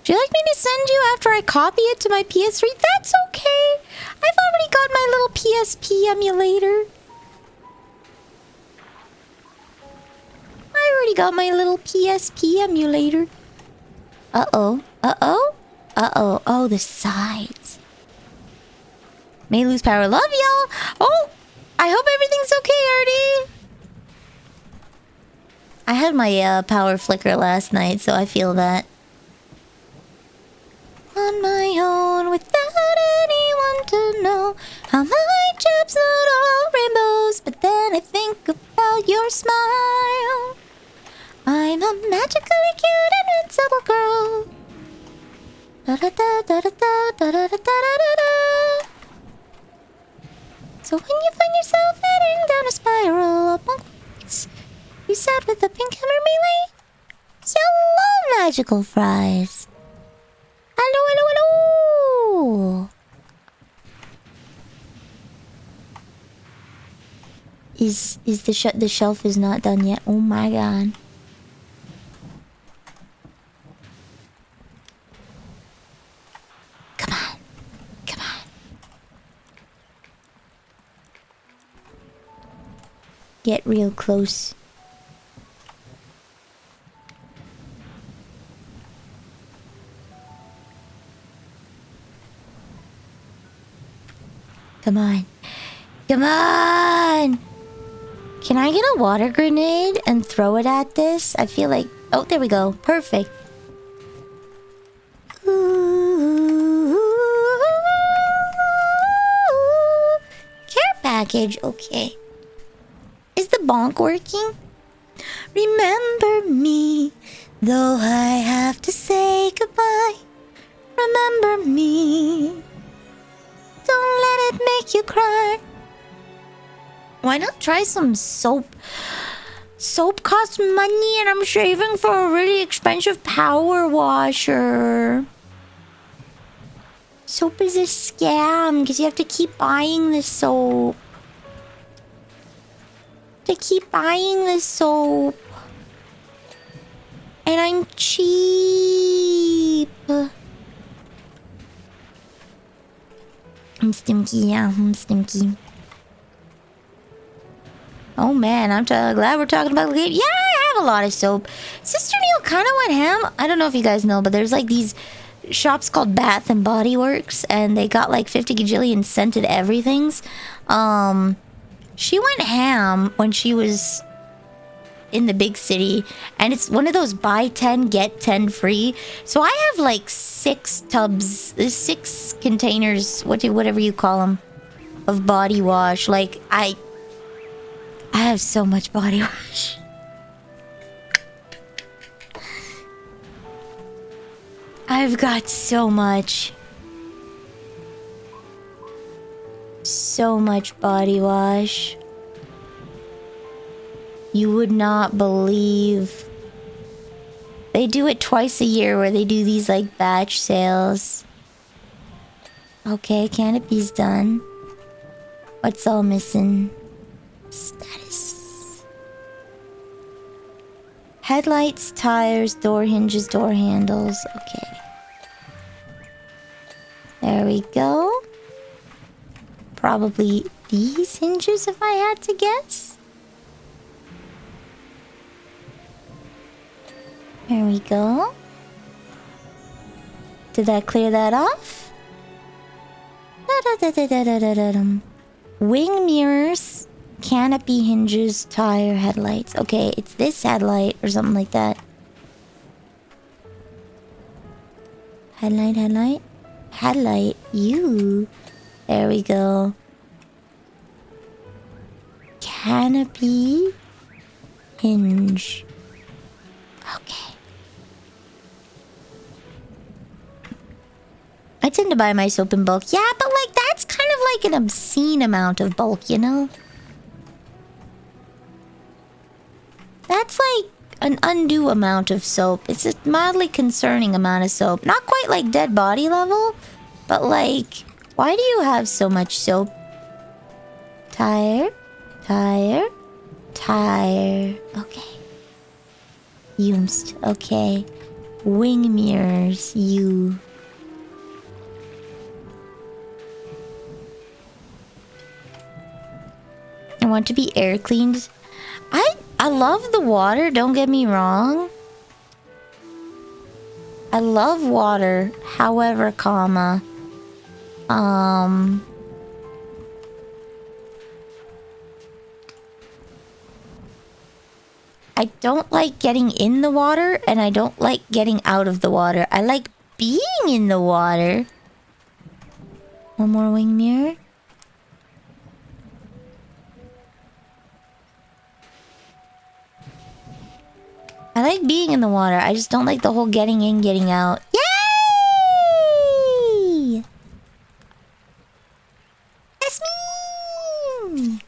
Would you like me to send you after I copy it to my PS3? That's okay. I've already got my little PSP emulator. I already got my little PSP emulator. Uh-oh. Uh-oh. Uh-oh. Oh, the sides. May lose power. Love y'all. Oh, I hope everything's okay, Artie. I had my power flicker last night, so I feel that. On my own, without anyone to know, how my job's not all rainbows, but then I think about your smile. I'm a magically cute invincible girl. Da da da da da da da da da da da. So when you find yourself heading down a spiral of bunks, you sat with the pink hammer melee. Hello, magical fries. Hello, hello, hello. Is the shelf is not done yet? Oh my god. Come on. Come on. Get real close. Come on. Come on! Can I get a water grenade and throw it at this? I feel like... Oh, there we go. Perfect. Ooh. Care package. Okay. Is the bonk working? Remember me, though I have to say goodbye. Remember me. Don't let it make you cry. Why not try some soap? Soap costs money and I'm shaving for a really expensive power washer. Soap is a scam because you have to keep buying the soap. To keep buying the soap. And I'm cheap. I'm stinky, yeah, I'm stinky. Oh man, I'm glad we're talking about the game. Yeah, I have a lot of soap. Sister Neil kind of went ham. I don't know if you guys know, but there's like these shops called Bath and Body Works, and they got like 50 gajillion scented everythings. She went ham when she was in the big city, and it's one of those buy 10 get 10 free. So I have like 6 tubs, 6 containers, whatever you call them, of body wash. Like I have so much body wash. I've got so much. So much body wash. You would not believe. They do it twice a year where they do these like batch sales. Okay, canopy's done. What's all missing? Status. Headlights, tires, door hinges, door handles. Okay. There we go. Probably these hinges if I had to guess. There we go. Did that clear that off? Wing mirrors. canopy, hinges, tire, headlights. Okay, it's this headlight or something like that. Headlight, headlight. Headlight. You. There we go. Canopy. Hinge. Okay. I tend to buy my soap in bulk. Yeah, but like that's kind of like an obscene amount of bulk, you know? That's like an undue amount of soap. It's a mildly concerning amount of soap. Not quite like dead body level, but like, why do you have so much soap? Tire, tire, tire. Okay. Used. Okay. Wing mirrors. You. I want to be air cleaned. I love the water, don't get me wrong. I love water. However, comma. I don't like getting in the water, and I don't like getting out of the water. I like being in the water. One more wing mirror. I like being in the water. I just don't like the whole getting in, getting out. Yay! That's me!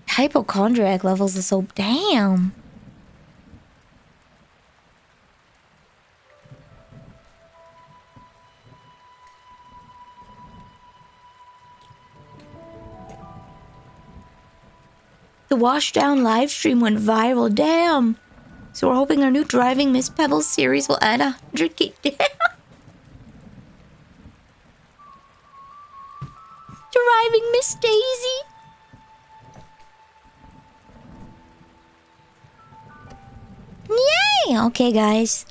Hypochondriac levels of soap. Damn. The Washdown livestream went viral. Damn. So we're hoping our new Driving Miss Pebbles series will add 100k. Driving Miss Daisy. Yay! Okay, guys.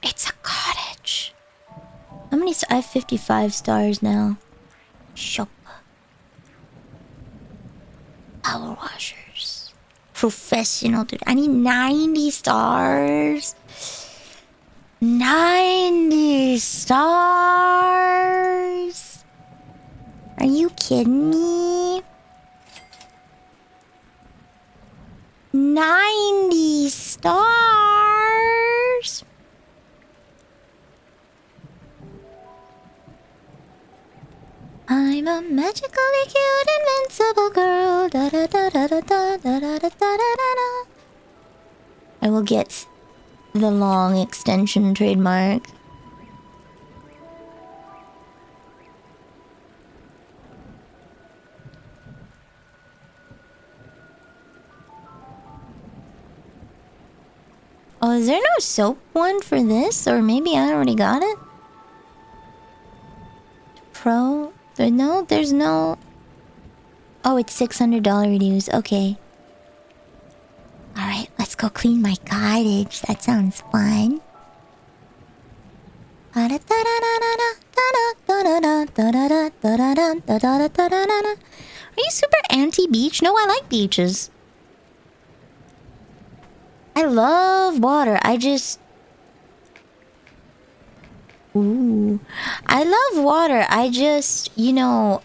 It's a cottage. How many? I have 55 stars now. Shop. Power washers. Professional, dude. I need 90 stars. 90 stars. Are you kidding me? 90 stars. I'm a magically cute, invincible girl. Da da da da da da da da da da da. I will get the long extension trademark. Oh, is there no soap one for this? Or maybe I already got it? Pro? There's no... Oh, it's $600 reduce. Okay. Alright, let's go clean my cottage. That sounds fun. Are you super anti-beach? No, I like beaches. I love water. I just... Ooh. I love water. I just, you know,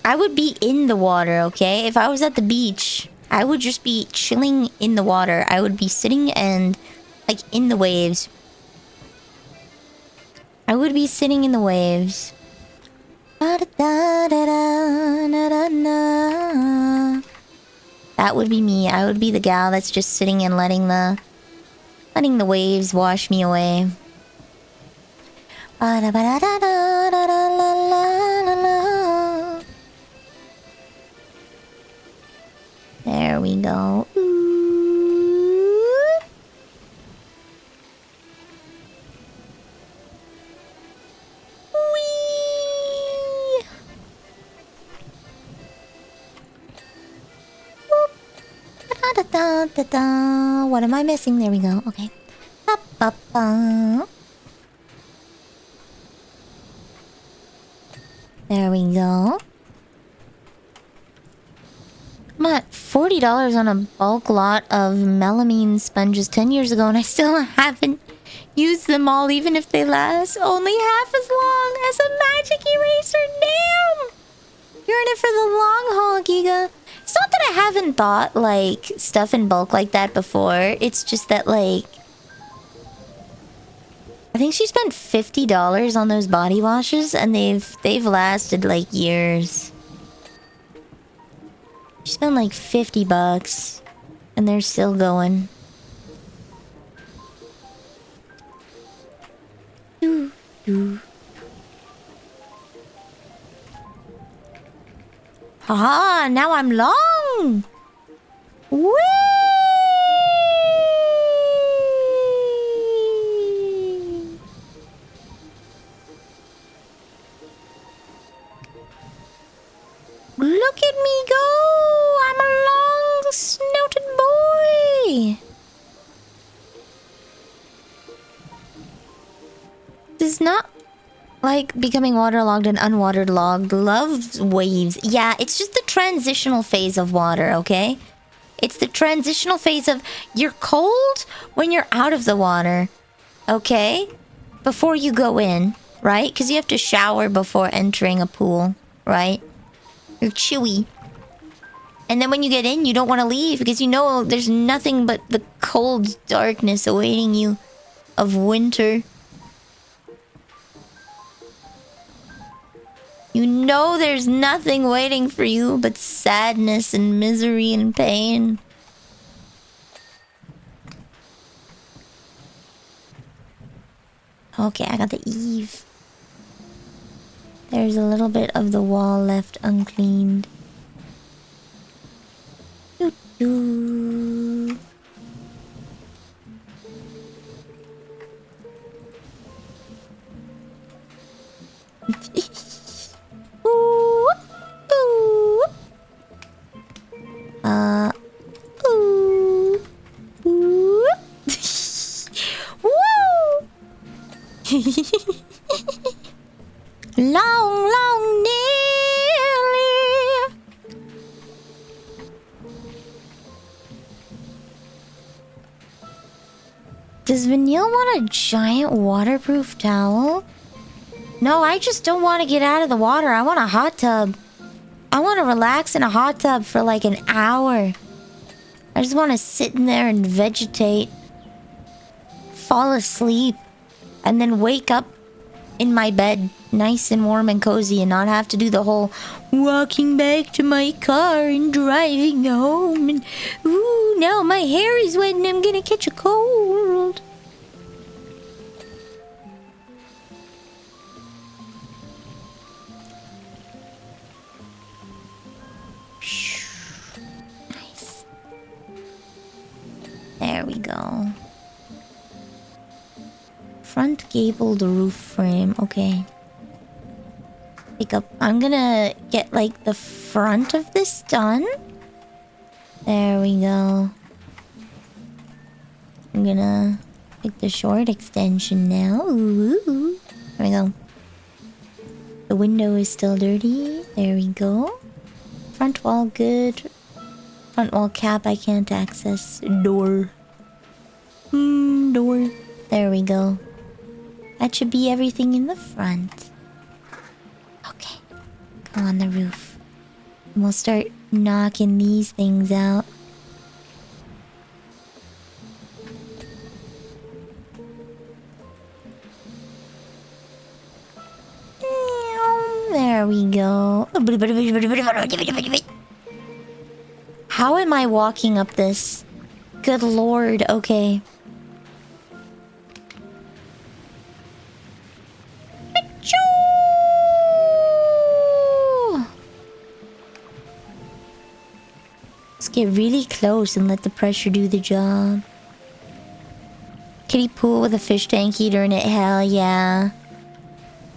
I would be in the water, okay? If I was at the beach, I would just be chilling in the water. I would be sitting and, like, in the waves. I would be sitting in the waves. That would be me. I would be the gal that's just sitting and letting the waves wash me away. There we go. What am I missing? There we go. Okay. There we go. I'm at $40 on a bulk lot of melamine sponges 10 years ago, and I still haven't used them all, even if they last only half as long as a magic eraser. Damn! You're in it for the long haul, Giga. It's not that I haven't bought, like, stuff in bulk like that before. It's just that, like... I think she spent $50 on those body washes, and they've lasted, like, years. She spent, like, $50, and they're still going. Doo, doo. Haha, now I'm long! Whee! Look at me go! I'm a long-snouted boy! This is not like becoming waterlogged and unwaterlogged. Love waves. Yeah, it's just the transitional phase of water, okay? It's the transitional phase of you're cold when you're out of the water, okay? Before you go in, right? Because you have to shower before entering a pool, right? You're chewy. And then when you get in, you don't want to leave because you know there's nothing but the cold darkness awaiting you of winter. You know there's nothing waiting for you but sadness and misery and pain. Okay, I got the eave. There's a little bit of the wall left uncleaned. Doo doo. Ooh, ooh. Ooh. Ooh. Woo! Long, long nearly. Does Vanille want a giant waterproof towel? No, I just don't want to get out of the water. I want a hot tub. I want to relax in a hot tub for like an hour. I just want to sit in there and vegetate. Fall asleep. And then wake up in my bed, nice and warm and cozy, and not have to do the whole walking back to my car and driving home. And ooh, now my hair is wet and I'm gonna catch a cold. Nice. There we go. Front gabled roof frame. Okay. Pick up. I'm gonna get like the front of this done. There we go. I'm gonna pick the short extension now. Ooh. There we go. The window is still dirty. There we go. Front wall good. Front wall cap I can't access. Door. Door. There we go. That should be everything in the front. Okay. Go on the roof. And we'll start knocking these things out. There we go. How am I walking up this? Good lord, okay. Let's get really close and let the pressure do the job. Kiddie pool with a fish tank heater in it, hell yeah.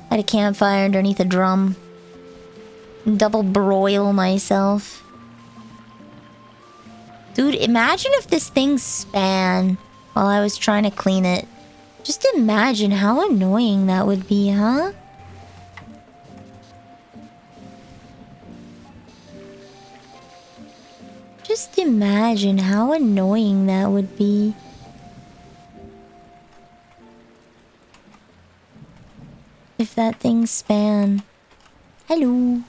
Had a campfire underneath a drum. Double broil myself. Dude, imagine if this thing span while I was trying to clean it. Just imagine how annoying that would be, huh? just imagine how annoying that would be. If that thing span. Hello.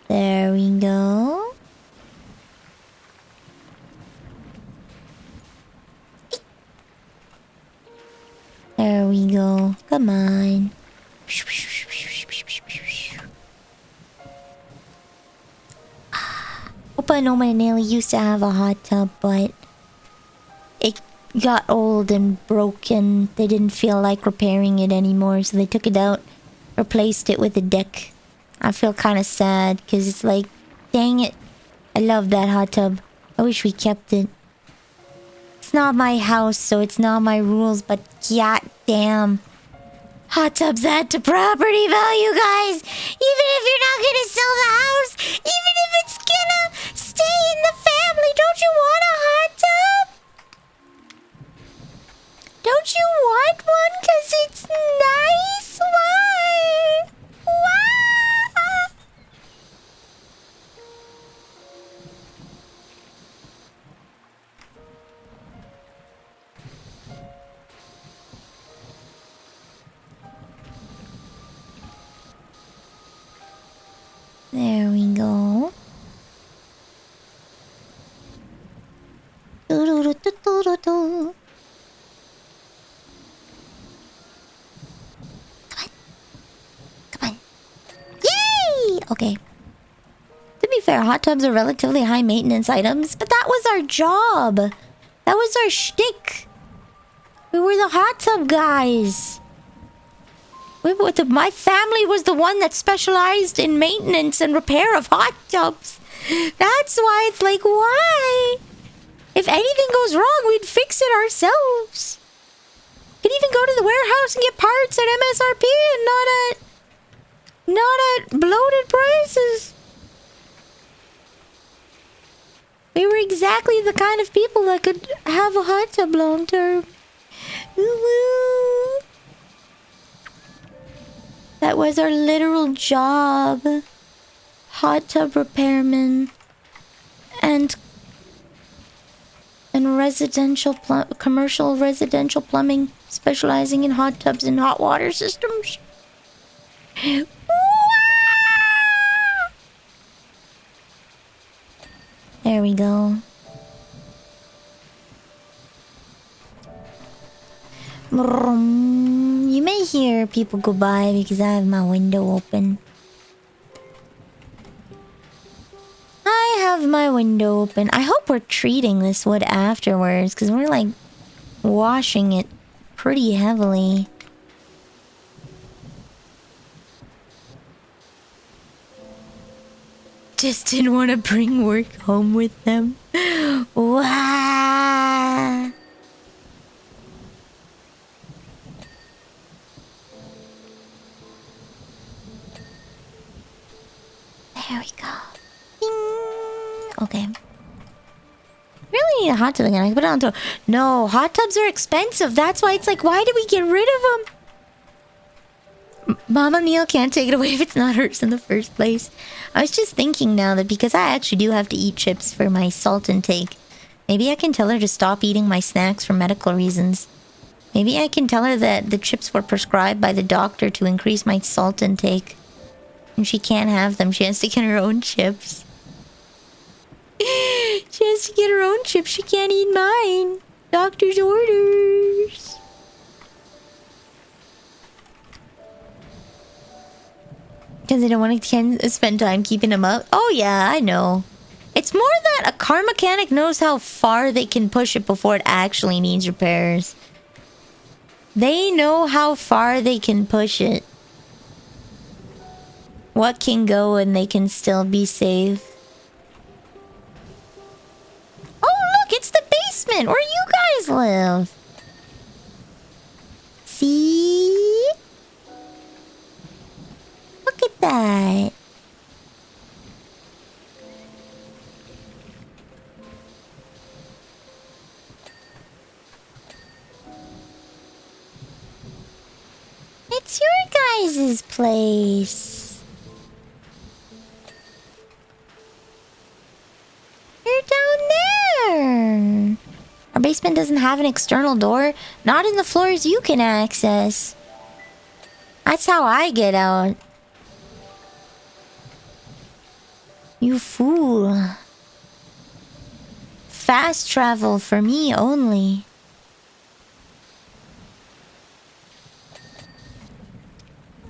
There we go. There we go. Come on. Opa and Oma and Nelly used to have a hot tub, but it got old and broken. They didn't feel like repairing it anymore, so they took it out, replaced it with a deck. I feel kind of sad, because it's like, dang it. I love that hot tub. I wish we kept it. It's not my house, so it's not my rules, but god damn. Hot tubs add to property value, guys! Even if you're not gonna sell the house, even if it's gonna stay in the family, don't you want a hot tub? Don't you want one? 'Cause it's nice? Why? Why? There we go. Do-do-do-do-do-do. Come on. Yay! Okay. To be fair, hot tubs are relatively high maintenance items, but that was our job. That was our shtick. We were the hot tub guys. My family was the one that specialized in maintenance and repair of hot tubs. That's why it's like, why? If anything goes wrong, we'd fix it ourselves. Could even go to the warehouse and get parts at MSRP and not at bloated prices. We were exactly the kind of people that could have a hot tub long term. Woo-woo. That was our literal job. Hot tub repairman. And commercial residential plumbing, specializing in hot tubs and hot water systems. There we go. You may hear people go by because I have my window open. I have my window open. I hope we're treating this wood afterwards, because we're like washing it pretty heavily. Just didn't want to bring work home with them. Wow. There we go. Ding. Okay. Really need a hot tub again. I can put it on to... No, hot tubs are expensive. That's why it's like, why did we get rid of them? Mama Neil can't take it away if it's not hers in the first place. I was just thinking now that because I actually do have to eat chips for my salt intake, maybe I can tell her to stop eating my snacks for medical reasons. Maybe I can tell her that the chips were prescribed by the doctor to increase my salt intake. And she can't have them. She has to get her own chips. She has to get her own chips. She can't eat mine. Doctor's orders. Because they don't want to spend time keeping them up. Oh yeah, I know. It's more that a car mechanic knows how far they can push it before it actually needs repairs. They know how far they can push it. What can go and they can still be safe. Oh look, it's the basement where you guys live. See? Look at that. It's What's your guys' place? You're down there. Our basement doesn't have an external door. Not in the floors you can access. That's how I get out. You fool. Fast travel for me only.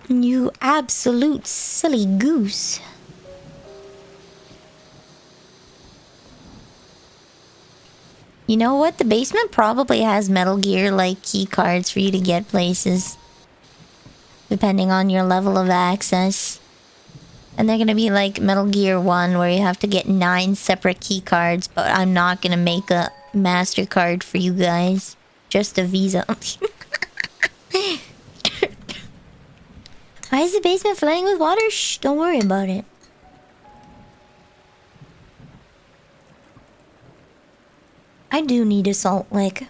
You absolute silly goose. You know what? The basement probably has Metal Gear like key cards for you to get places. Depending on your level of access. And they're gonna be like Metal Gear 1 where you have to get 9 separate key cards, but I'm not gonna make a MasterCard for you guys. Just a Visa. Why is the basement flooding with water? Shh, don't worry about it. I do need a salt lick.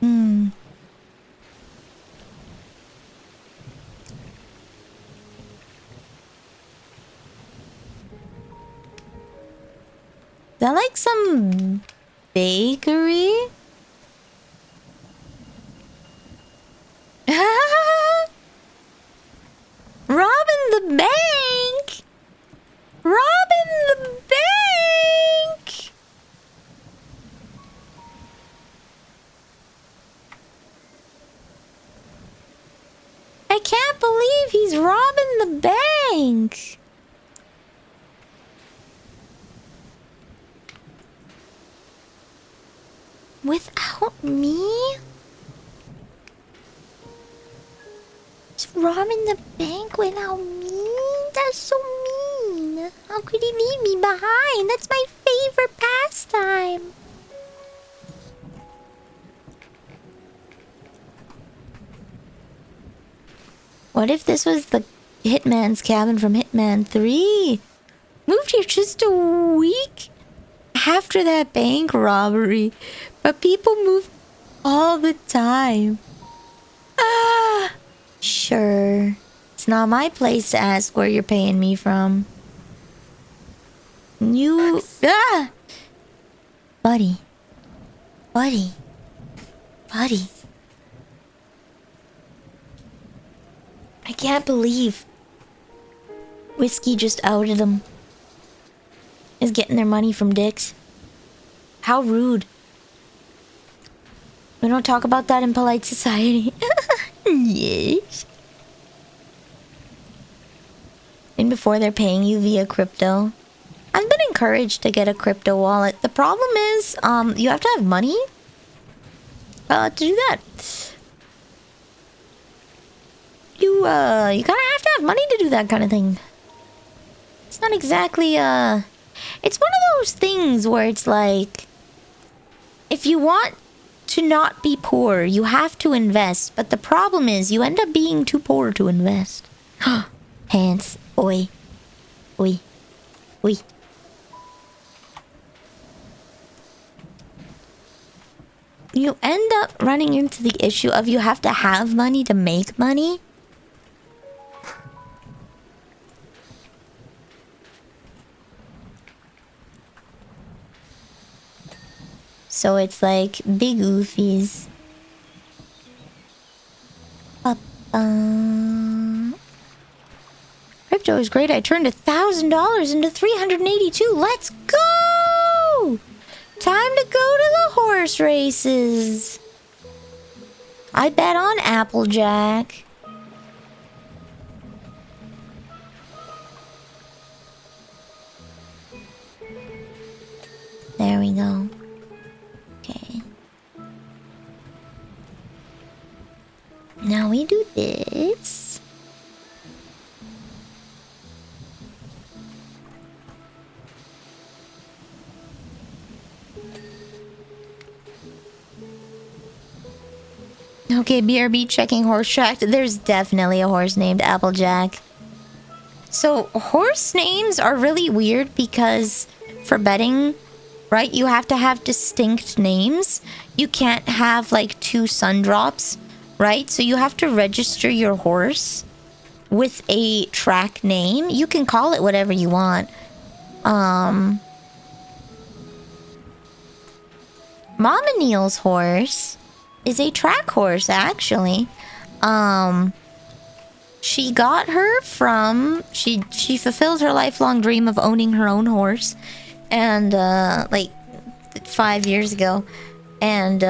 Is that like some bakery? Robbing the bank! Robbing the bank! I can't believe he's robbing the bank! Without me? He's robbing the bank without me? That's so mean. How could he leave me behind? That's my favorite pastime. What if this was the Hitman's cabin from Hitman 3? Moved here just a week after that bank robbery. But people move all the time. Ah, sure. It's not my place to ask where you're paying me from. You... Ah! Buddy. Buddy. Buddy. I can't believe Whiskey just outed him. Is getting their money from dicks. How rude. We don't talk about that in polite society. Yes. And before they're paying you via crypto. I've been encouraged to get a crypto wallet. The problem is, you have to have money to do that. You kind of have to have money to do that kind of thing. It's not exactly, it's one of those things where it's like, if you want to not be poor, you have to invest. But the problem is, you end up being too poor to invest. Hands. Oi. Oi. Oi. You end up running into the issue of you have to have money to make money. So it's like big oofies. Crypto is great. I turned $1,000 into 382. Let's go! Time to go to the horse races. I bet on Applejack. There we go. Okay. Now we do this. Okay, BRB checking horse track. There's definitely a horse named Applejack. So, horse names are really weird because for betting, right? You have to have distinct names. You can't have like two sun drops, right? So you have to register your horse with a track name. You can call it whatever you want. Mama Neil's horse is a track horse, actually. She got her from... She fulfilled her lifelong dream of owning her own horse. And, like, 5 years ago. And,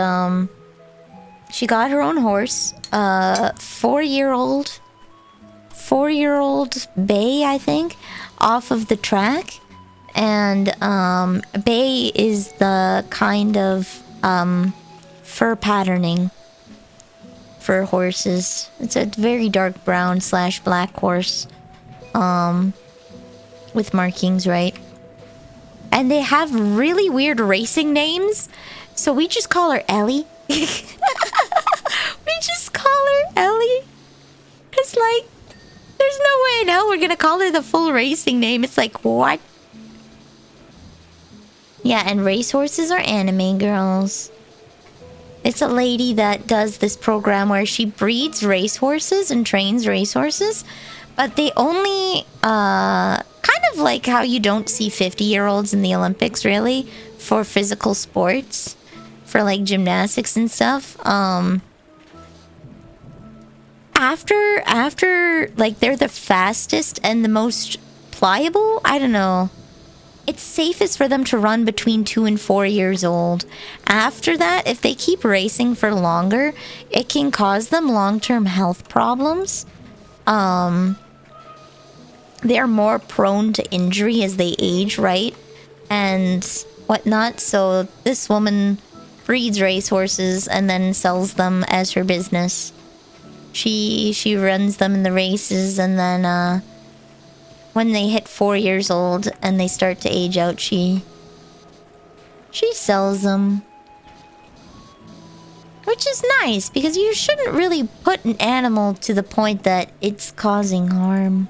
she got her own horse. 4-year-old bay, I think, off of the track. And bay is the kind of fur patterning for horses. It's a very dark brown / black horse with markings, right? And they have really weird racing names, so we just call her Ellie. We just call her Ellie. It's like, there's no way in hell we're gonna call her the full racing name. It's like, what? Yeah, and racehorses are anime girls. It's a lady that does this program where she breeds racehorses and trains racehorses, but they only, kind of like how you don't see 50-year-olds in the Olympics, really, for physical sports, for like gymnastics and stuff. After, like, they're the fastest and the most pliable, I don't know. It's safest for them to run between 2 and 4 years old. After that, if they keep racing for longer, it can cause them long-term health problems. They're more prone to injury as they age, right? And whatnot. So this woman breeds racehorses and then sells them as her business. She runs them in the races, and then when they hit 4 years old and they start to age out, she sells them. Which is nice, because you shouldn't really put an animal to the point that it's causing harm.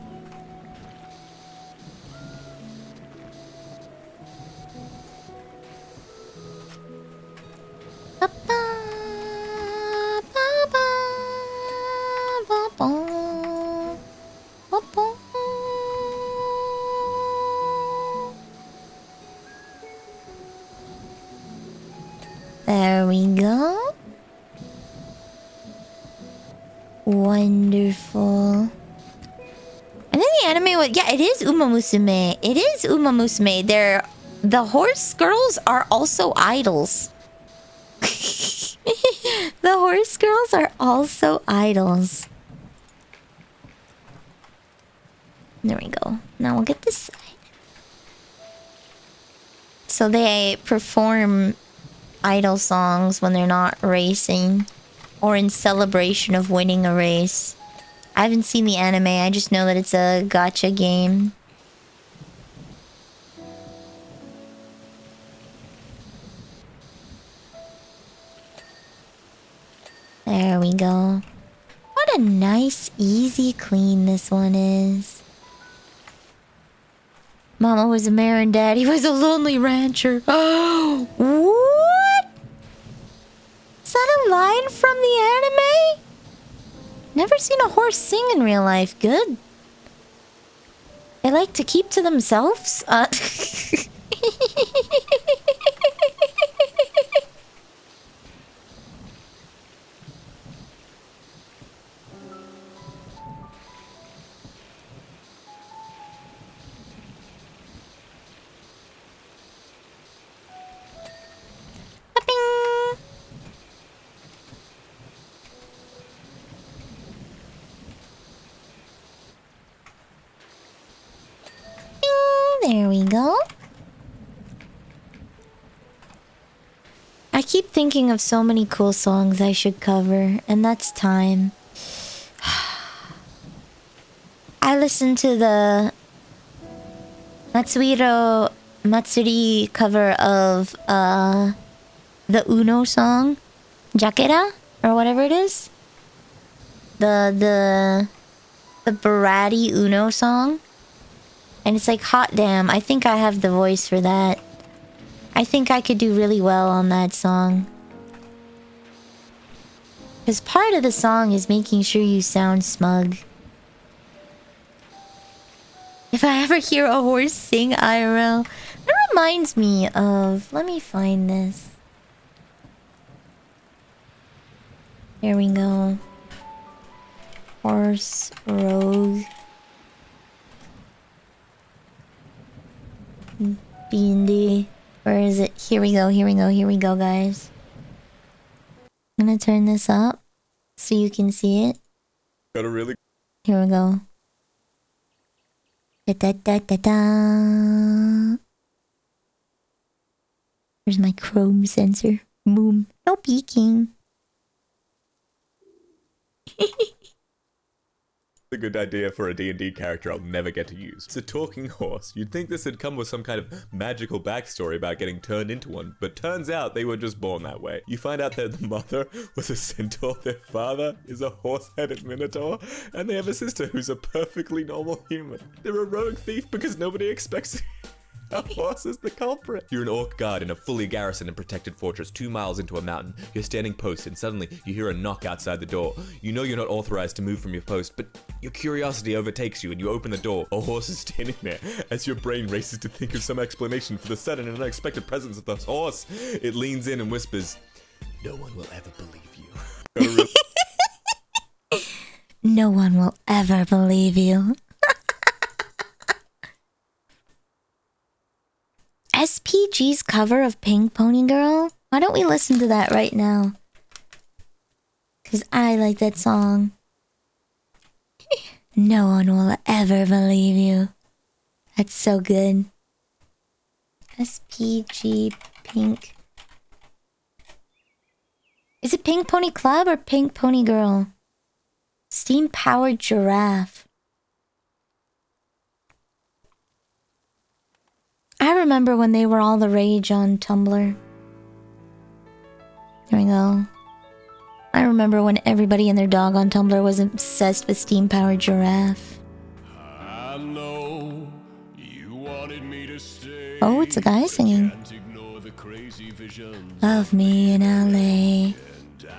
There we go. Wonderful. I think the anime was... Yeah, it is Uma Musume. It is Uma Musume. The horse girls are also idols. The horse girls are also idols. There we go. Now we'll get this side. So they perform idol songs when they're not racing, or in celebration of winning a race. I haven't seen the anime, I just know that it's a gacha game. There we go. What a nice, easy clean this one is. Mama was a mare and Daddy was a lonely rancher. Oh, what? Is that a line from the anime? Never seen a horse sing in real life. Good. They like to keep to themselves? There we go. I keep thinking of so many cool songs I should cover, and that's time. I listened to the Matsuhiro Matsuri cover of the Uno song, Jakera, or whatever it is. The Barati Uno song. And it's like, hot damn, I think I have the voice for that. I think I could do really well on that song. Because part of the song is making sure you sound smug. If I ever hear a horse sing IRL, that reminds me of... Let me find this. Here we go. Horse Rogue. B&D. Where is it? Here we go, here we go, here we go, guys. I'm gonna turn this up so you can see it. Got a really... Here we go. Da da da da da. There's my chrome sensor. Boom. No peeking. A good idea for a D&D character I'll never get to use. It's a talking horse. You'd think this had come with some kind of magical backstory about getting turned into one, but turns out they were just born that way. You find out that the mother was a centaur, their father is a horse-headed minotaur, and they have a sister who's a perfectly normal human. They're a rogue thief because nobody expects a horse is the culprit. You're an orc guard in a fully garrisoned and protected fortress 2 miles into a mountain. You're standing post and suddenly you hear a knock outside the door. You know you're not authorized to move from your post, but your curiosity overtakes you and you open the door. A horse is standing there. As your brain races to think of some explanation for the sudden and unexpected presence of the horse, it leans in and whispers, "No one will ever believe you." No one will ever believe you. SPG's cover of Pink Pony Girl? Why don't we listen to that right now? Because I like that song. No one will ever believe you. That's so good. SPG Pink. Is it Pink Pony Club or Pink Pony Girl? Steam Powered Giraffe. I remember when they were all the rage on Tumblr. There we go. I remember when everybody and their dog on Tumblr was obsessed with Steam Powered Giraffe. I know you wanted me to stay. Oh, it's a guy singing. Love me in LA.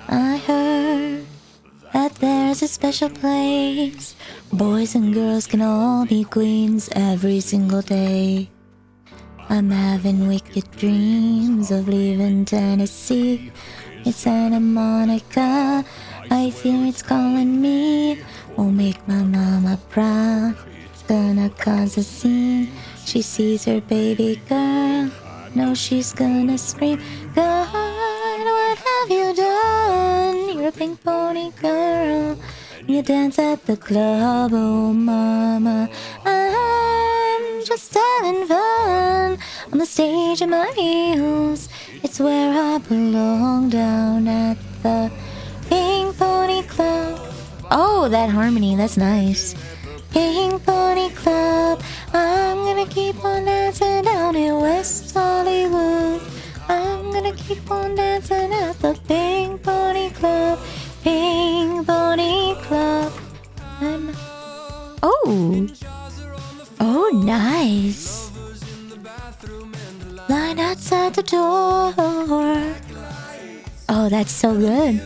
I heard that there's a special place. Boys and girls can all be queens every single day. I'm having wicked dreams of leaving Tennessee. It's Santa Monica, I hear it's calling me. Won't make my mama proud, gonna cause a scene. She sees her baby girl, knows she's gonna scream. God, what have you done? You're a pink pony girl. You dance at the club, oh mama. I'm just having fun on the stage of my heels. It's where I belong, down at the Pink Pony Club. Oh, that harmony, that's nice. Pink Pony Club. I'm gonna keep on dancing down in West Hollywood. I'm gonna keep on dancing at the Pink Pony Club. Pink Pony Club. Oh. Oh, nice. Line outside the door. Oh, that's so good.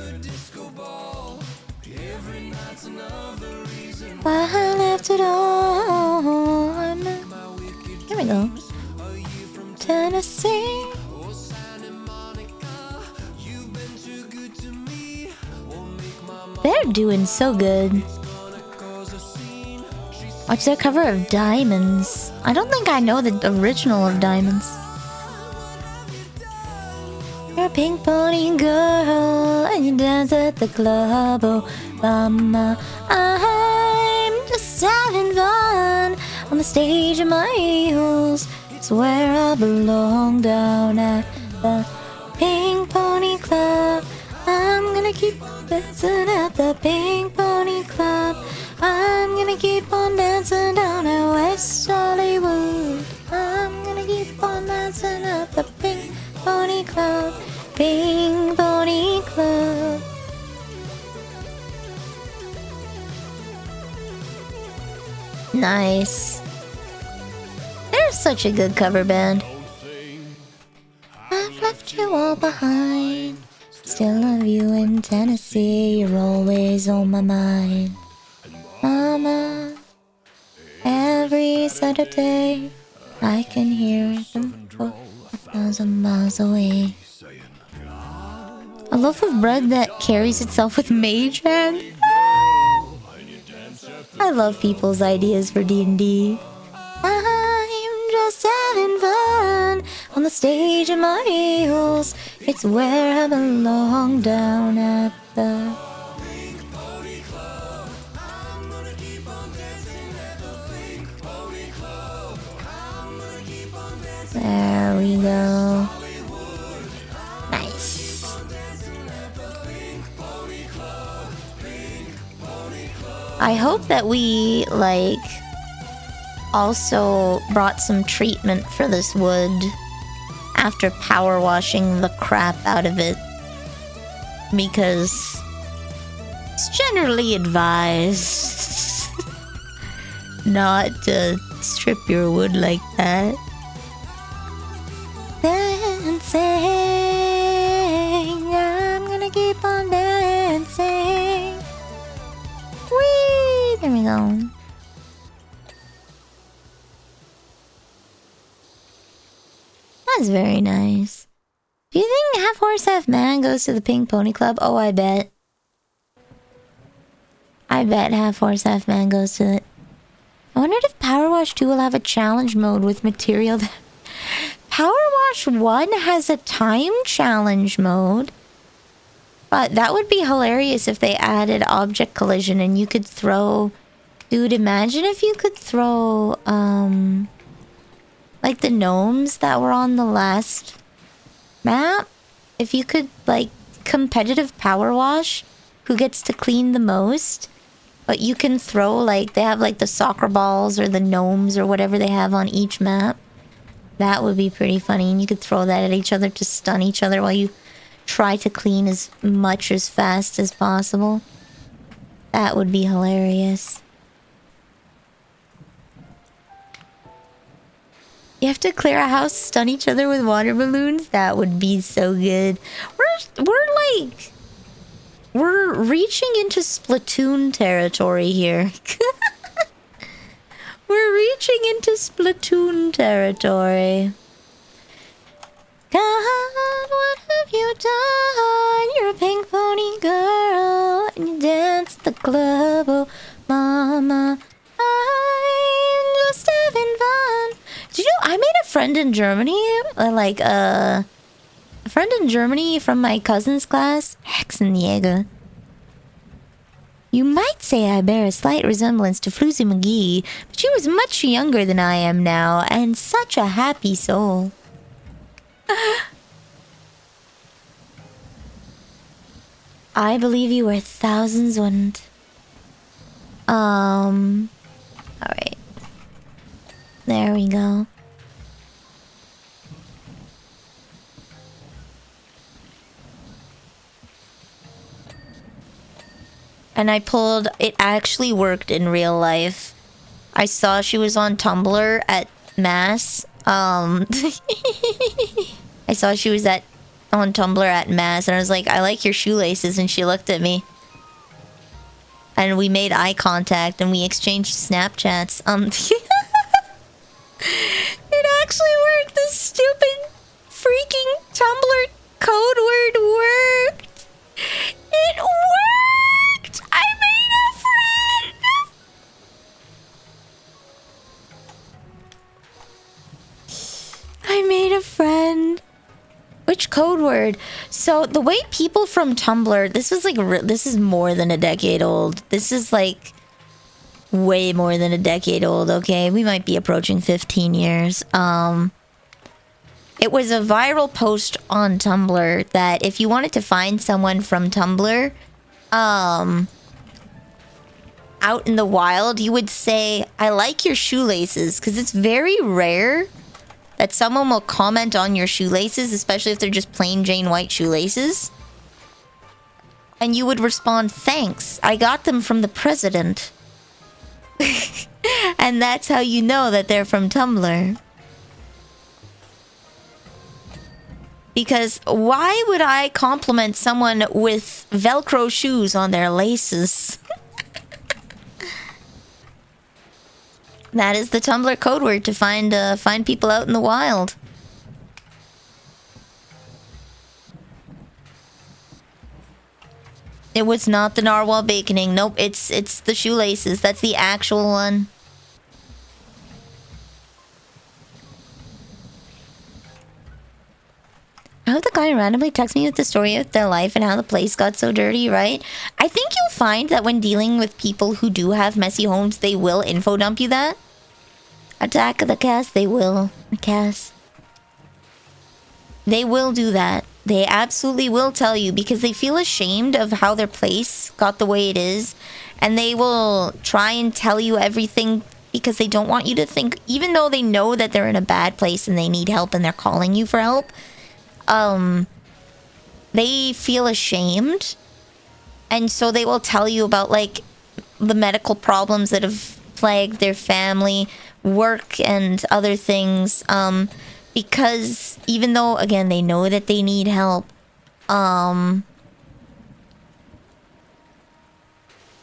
Why I left it all. Here we go. Tennessee. They're doing so good. Watch their cover of Diamonds. I don't think I know the original of Diamonds. You're a pink pony girl and you dance at the club, oh mama. I'm just having fun on the stage of my heels. It's where I belong, down at the Pink Pony Club. I'm gonna keep dancing at the Pink Pony Club. I'm gonna keep on dancing down at West Hollywood. I'm gonna keep on dancing at the Pink Pony Club. Pink Pony Club. Nice. They're such a good cover band. you in Tennessee. You're always on my mind. Mama, every Saturday I can hear them from 1,000 miles away. A loaf of bread that carries itself with mage hand. I love people's ideas for D&D. I'm just having fun on the stage of my heels. It's where I belong down at the... There we go. Nice. I hope that we, like, also brought some treatment for this wood after power washing the crap out of it. Because it's generally advised not to strip your wood like that. Dancing, I'm gonna keep on dancing. Whee! There we go. That's very nice. Do you think half horse, half man goes to the Pink Pony Club? Oh, I bet. I bet half horse, half man goes to it. I wondered if Power Wash 2 will have a challenge mode with material that... Power Wash 1 has a time challenge mode. But that would be hilarious if they added object collision and you could throw... Dude, imagine if you could throw, like the gnomes that were on the last map. If you could, like, competitive Power Wash, who gets to clean the most. But you can throw, like, they have, like, the soccer balls or the gnomes or whatever they have on each map. That would be pretty funny. And you could throw that at each other to stun each other while you try to clean as much as fast as possible. That would be hilarious. You have to clear a house, stun each other with water balloons? That would be so good. We're reaching into Splatoon territory here. We're reaching into Splatoon territory. God, what have you done? You're a pink pony girl, and you dance at the club. Oh, mama, I'm just having fun. Do you know, I made a friend in Germany, a friend in Germany from my cousin's class, Hexenjäger. You might say I bear a slight resemblance to Floozy McGee, but she was much younger than I am now, and such a happy soul. I believe you were thousands when... Alright. There we go. And I pulled... It actually worked in real life. I saw she was on Tumblr at Mass. I saw she was on Tumblr at Mass, and I was like, I like your shoelaces, and she looked at me. And we made eye contact, and we exchanged Snapchats. It actually worked! This stupid freaking Tumblr code word worked! It worked! I made a friend! I made a friend. Which code word? So the way people from Tumblr, this was like, this is more than a decade old. This is like way more than a decade old, okay? We might be approaching 15 years. It was a viral post on Tumblr that if you wanted to find someone from Tumblr, out in the wild, you would say, I like your shoelaces, because it's very rare that someone will comment on your shoelaces, especially if they're just plain Jane white shoelaces. And you would respond, thanks, I got them from the president. And that's how you know that they're from Tumblr. Because why would I compliment someone with Velcro shoes on their laces? That is the Tumblr code word to find people out in the wild. It was not the narwhal baconing. Nope, it's the shoelaces. That's the actual one. I hope the guy randomly texts me with the story of their life and how the place got so dirty, right? I think you'll find that when dealing with people who do have messy homes, they will info dump you that. Attack of the Cast, they will. The Cast. They will do that. They absolutely will tell you because they feel ashamed of how their place got the way it is. And they will try and tell you everything because they don't want you to think, even though they know that they're in a bad place and they need help and they're calling you for help. They feel ashamed, and so they will tell you about like the medical problems that have plagued their family, work, and other things. Because even though, again, they know that they need help,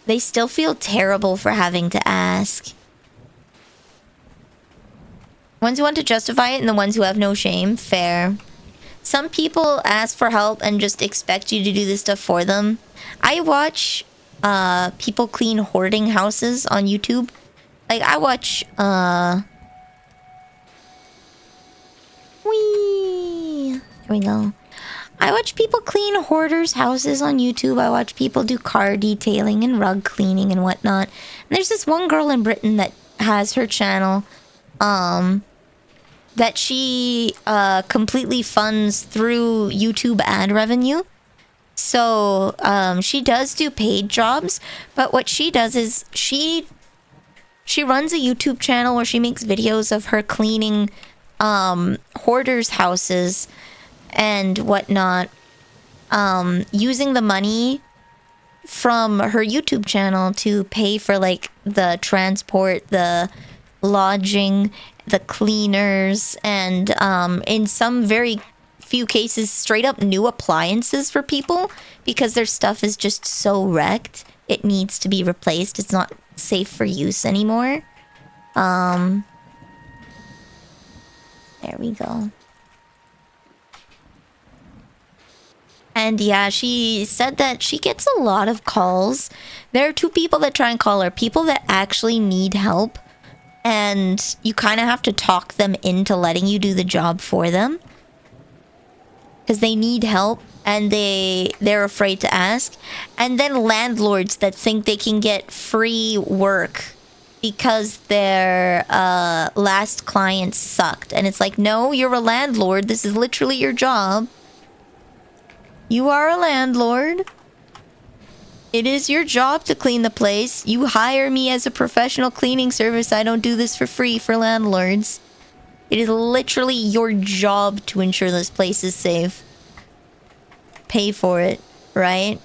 they still feel terrible for having to ask. Ones who want to justify it and the ones who have no shame, fair. Some people ask for help and just expect you to do this stuff for them. I watch people clean hoarding houses on YouTube. Like, I watch... Whee! There we go. I watch people clean hoarders' houses on YouTube. I watch people do car detailing and rug cleaning and whatnot. And there's this one girl in Britain that has her channel... that she completely funds through YouTube ad revenue. So she does do paid jobs, but what she does is she runs a YouTube channel where she makes videos of her cleaning hoarders' houses and whatnot, using the money from her YouTube channel to pay for like the transport, the lodging, the cleaners, and in some very few cases straight up new appliances for people because their stuff is just so wrecked it needs to be replaced. It's not safe for use anymore. There we go. And yeah, she said that she gets a lot of calls. There are two people that try and call her, people that actually need help. And you kind of have to talk them into letting you do the job for them. Because they need help and they're afraid to ask. And then landlords that think they can get free work because their last client sucked. And it's like, no, you're a landlord. This is literally your job. You are a landlord. It is your job to clean the place. You hire me as a professional cleaning service. I don't do this for free for landlords. It is literally your job to ensure this place is safe. Pay for it, right?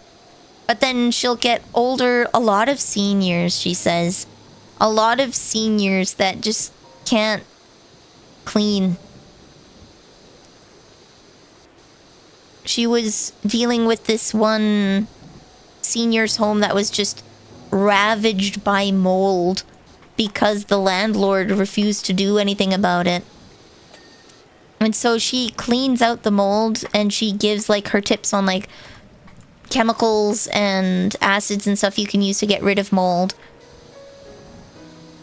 But then she'll get older, a lot of seniors, she says. A lot of seniors that just can't clean. She was dealing with this one senior's home that was just ravaged by mold because the landlord refused to do anything about it. And so she cleans out the mold and she gives like her tips on like chemicals and acids and stuff you can use to get rid of mold.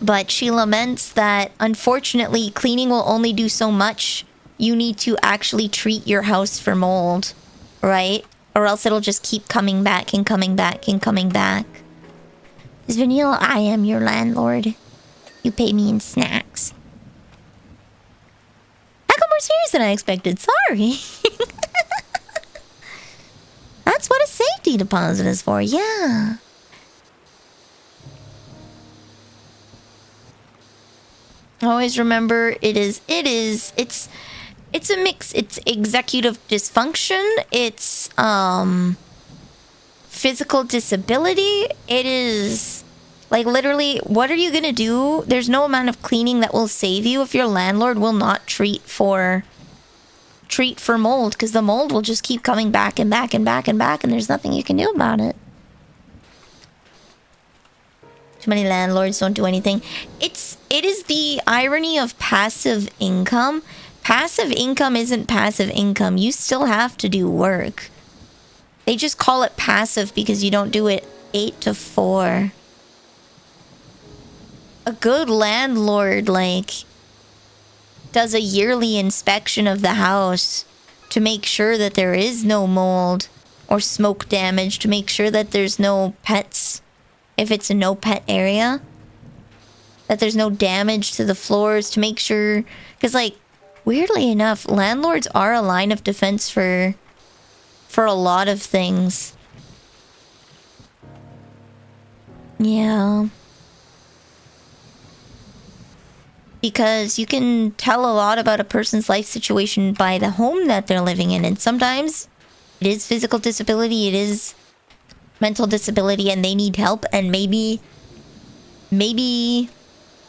But she laments that unfortunately cleaning will only do so much. You need to actually treat your house for mold, right? Or else it'll just keep coming back and coming back and coming back. Miss Vanilla, I am your landlord. You pay me in snacks. How come more serious than I expected? Sorry. That's what a safety deposit is for, yeah. Always remember, it's a mix. It's executive dysfunction. It's physical disability. It is like literally, what are you gonna do? There's no amount of cleaning that will save you if your landlord will not treat for treat for mold, because the mold will just keep coming back and back and back and back, and there's nothing you can do about it. Too many landlords don't do anything. It is the irony of passive income. Passive income isn't passive income. You still have to do work. They just call it passive because you don't do it 8 to 4. A good landlord, like, does a yearly inspection of the house to make sure that there is no mold or smoke damage, to make sure that there's no pets. If it's a no pet area, that there's no damage to the floors, to make sure, because, like, weirdly enough, landlords are a line of defense for a lot of things. Yeah. Because you can tell a lot about a person's life situation by the home that they're living in, and sometimes it is physical disability, it is mental disability, and they need help, and maybe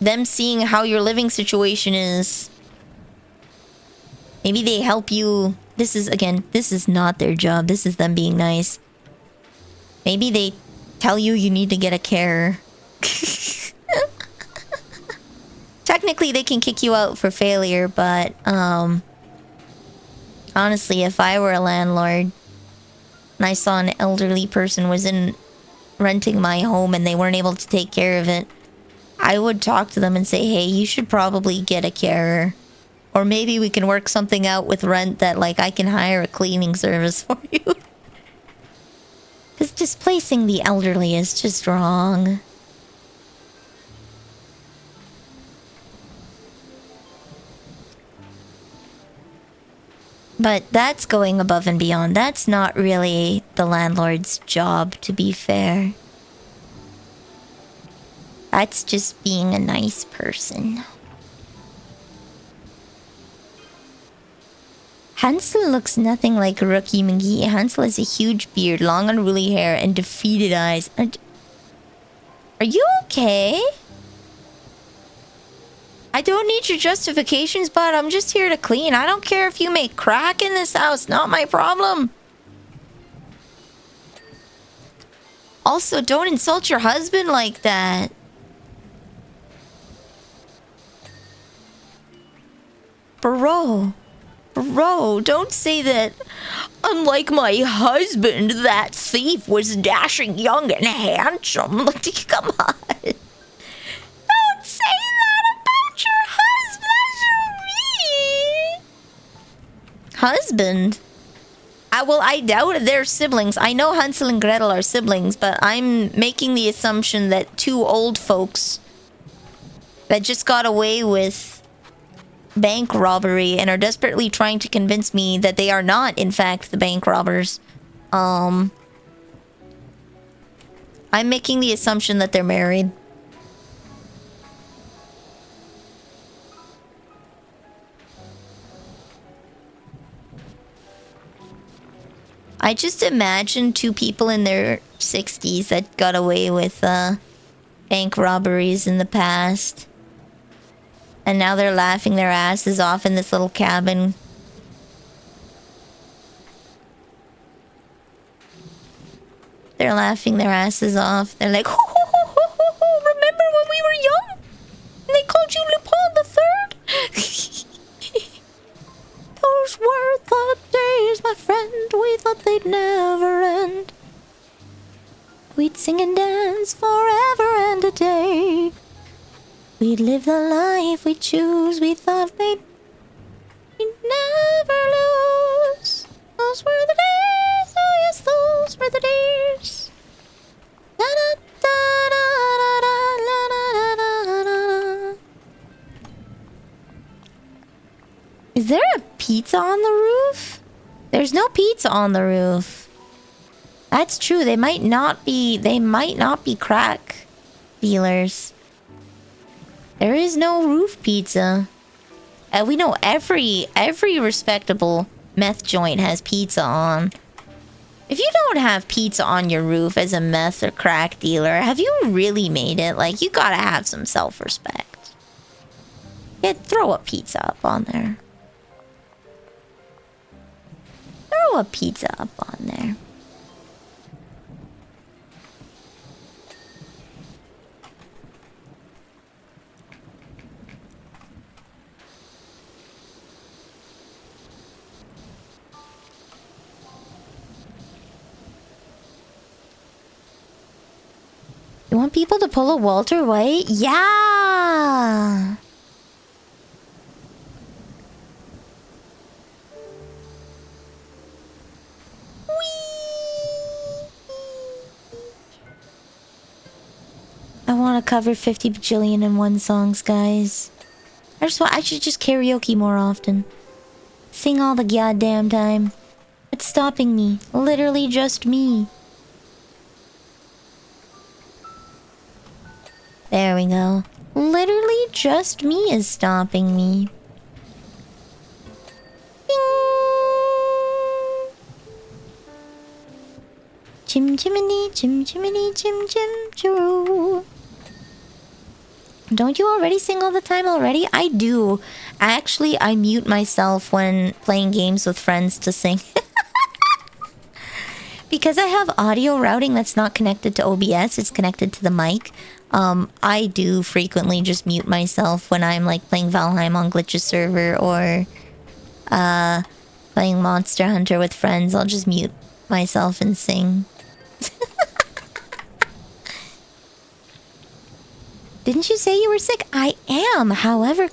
them seeing how your living situation is, maybe they help you. This is not their job, this is them being nice. Maybe they tell you need to get a carer. Technically they can kick you out for failure, but honestly, if I were a landlord and I saw an elderly person was renting my home and they weren't able to take care of it, I would talk to them and say, hey, you should probably get a carer. Or maybe we can work something out with rent that, like, I can hire a cleaning service for you. Because displacing the elderly is just wrong. But that's going above and beyond. That's not really the landlord's job, to be fair. That's just being a nice person. Hansel looks nothing like Rookie McGee. Hansel has a huge beard, long unruly hair, and defeated eyes. Are you okay? I don't need your justifications, but I'm just here to clean. I don't care if you make crack in this house. Not my problem. Also, don't insult your husband like that. Bro, don't say that. Unlike my husband, that thief was dashing, young, and handsome. Come on. Don't say that about your husband. I doubt they're siblings. I know Hansel and Gretel are siblings, but I'm making the assumption that two old folks that just got away with bank robbery and are desperately trying to convince me that they are not, in fact, the bank robbers. I'm making the assumption that they're married. I just imagine two people in their 60s that got away with bank robberies in the past. And now they're laughing their asses off in this little cabin. They're laughing their asses off. They're like, ho, ho, ho, ho, ho, ho. Remember when we were young? And they called you Lupin the Third? Those were the days, my friend. We thought they'd never end. We'd sing and dance forever and a day. We'd live the life we choose. We thought we'd never lose. Those were the days. Oh yes, those were the days. Da da da da da da da da. Is there a pizza on the roof? There's no pizza on the roof. That's true. They might not be crack dealers. There is no roof pizza. We know every respectable meth joint has pizza on. If you don't have pizza on your roof as a meth or crack dealer, have you really made it? Like, you gotta have some self-respect. Yeah, throw a pizza up on there. throw a pizza up on there. You want people to pull a Walter White? Yeah! I want to cover 50 bajillion and one songs, guys. I should just karaoke more often. Sing all the goddamn time. What's stopping me? Literally just me. There we go. Literally just me is stopping me. Chim chimney, chim chimney, chim chim choo. Don't you already sing all the time already? I do. I mute myself when playing games with friends to sing. Because I have audio routing that's not connected to OBS, it's connected to the mic. I do frequently just mute myself when I'm like playing Valheim on Glitch's server or playing Monster Hunter with friends. I'll just mute myself and sing. Didn't you say you were sick? I am. However,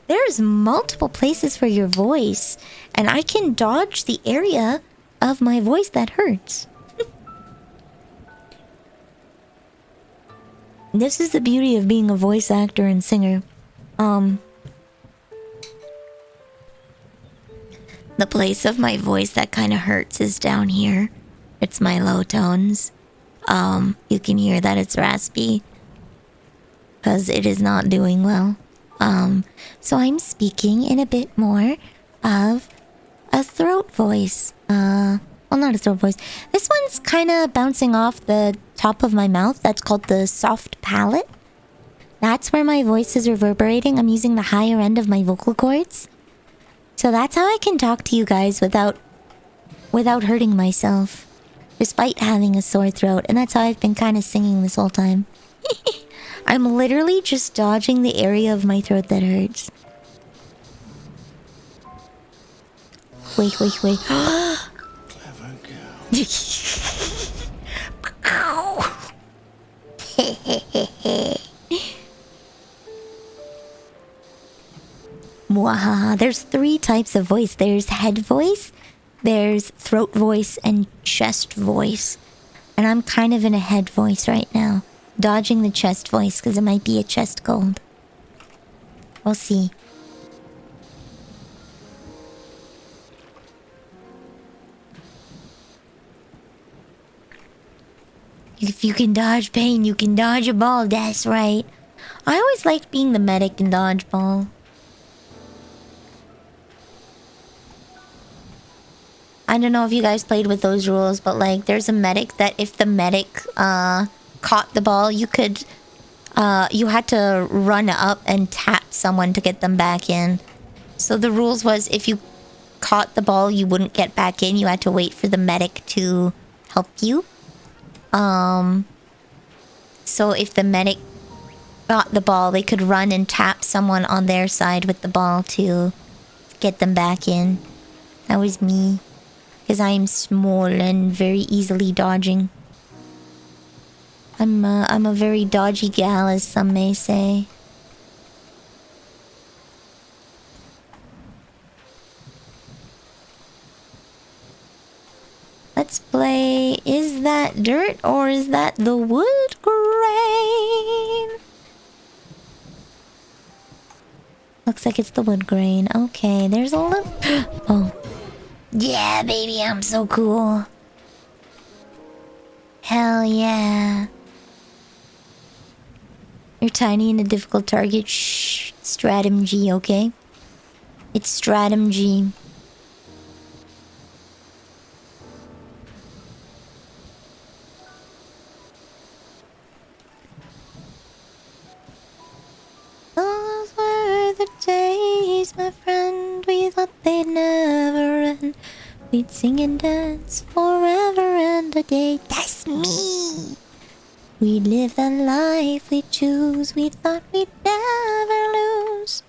there's multiple places for your voice, and I can dodge the area of my voice that hurts. This is the beauty of being a voice actor and singer. The place of my voice that kind of hurts is down here. It's my low tones. You can hear that it's raspy because it is not doing well. So I'm speaking in a bit more of a throat voice. Well, not a throat voice. This one's kind of bouncing off the top of my mouth. That's called the soft palate. That's where my voice is reverberating. I'm using the higher end of my vocal cords. So that's how I can talk to you guys without hurting myself. Despite having a sore throat. And that's how I've been kind of singing this whole time. I'm literally just dodging the area of my throat that hurts. Wait. Clever girl. Mwahaha. There's 3 types of voice. There's head voice, there's throat voice, and chest voice. And I'm kind of in a head voice right now. Dodging the chest voice because it might be a chest cold. We'll see. If you can dodge pain, you can dodge a ball. That's right. I always liked being the medic in dodgeball. I don't know if you guys played with those rules, but like there's a medic that if the medic caught the ball, you had to run up and tap someone to get them back in. So the rules was if you caught the ball, you wouldn't get back in. You had to wait for the medic to help you. So if the medic got the ball, they could run and tap someone on their side with the ball to get them back in. That was me. Because I'm small and very easily dodging. I'm a very dodgy gal, as some may say. Let's play... Is that dirt or is that the wood grain? Looks like it's the wood grain. Okay, there's a little... Oh. Yeah, baby, I'm so cool. Hell yeah. You're tiny and a difficult target. Shh. Stratum G, okay? It's Stratum G. Those were the days, my friend. We thought they'd never end. We We'd sing and dance forever and a day. That's me! We'd live the life we choose. We thought we'd never lose.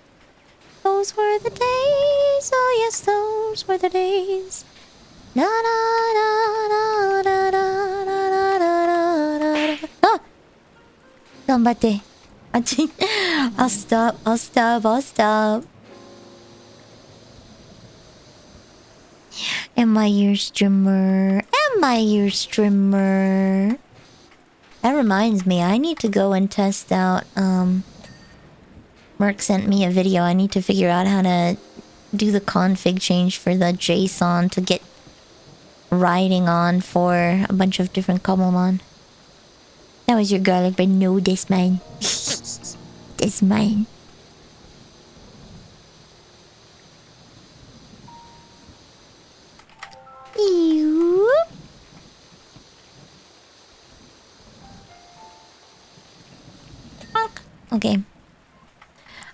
Those were the days. Oh yes, those were the days. Na na na na na na na na na. Ah! Ganbatte. I'll stop. I'll stop. I'll stop. Am I your streamer? Am I your streamer? That reminds me, I need to go and test out, Merc sent me a video. I need to figure out how to do the config change for the JSON to get riding on for a bunch of different Cobblemon. That was your garlic, but no, this mine. This mine. Ew. Okay.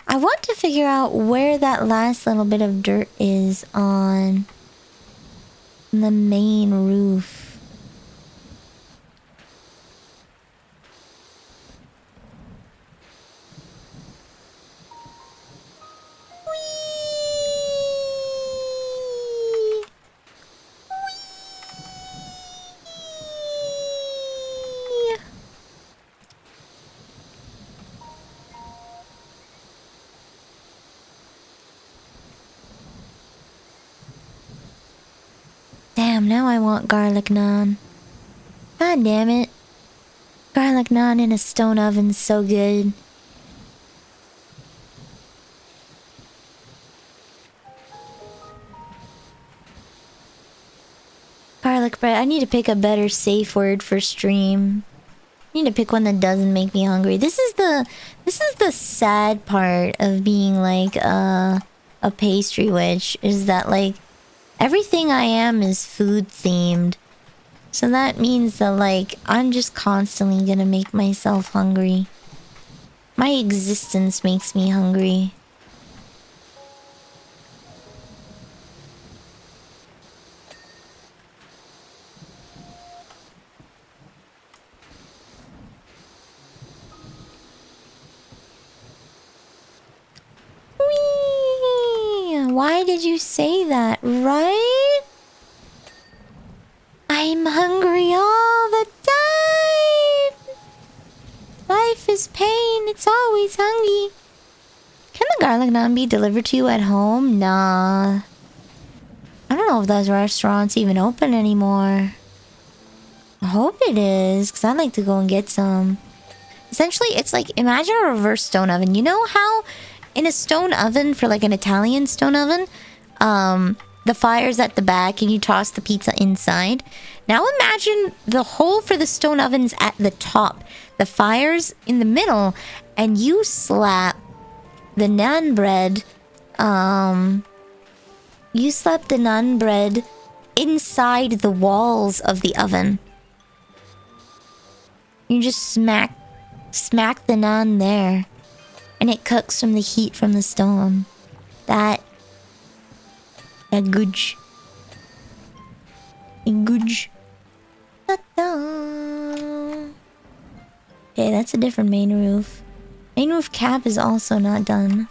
I want to figure out where that last little bit of dirt is on the main roof. Damn, now I want garlic naan. God damn it. Garlic naan in a stone oven's so good. Garlic bread. I need to pick a better safe word for stream. I need to pick one that doesn't make me hungry. This is the sad part of being like a pastry witch, is that like everything I am is food themed. So that means that like I'm just constantly gonna make myself hungry. My existence makes me hungry. Whee! Why did you say that, right? I'm hungry all the time. Life is pain, it's always hungry. Can the garlic naan be delivered to you at home? Nah. I don't know if those restaurants even open anymore. I hope it is, because I'd like to go and get some. Essentially, it's like, imagine a reverse stone oven. You know how in a stone oven, for like an Italian stone oven, the fire's at the back and you toss the pizza inside. Now imagine the hole for the stone oven's at the top. The fire's in the middle and you slap the naan bread, you slap the naan bread inside the walls of the oven. You just smack the naan there. And it cooks from the heat from the stone. That gooch. Gooch. Ta-da. Okay, that's a different main roof. Main roof cap is also not done.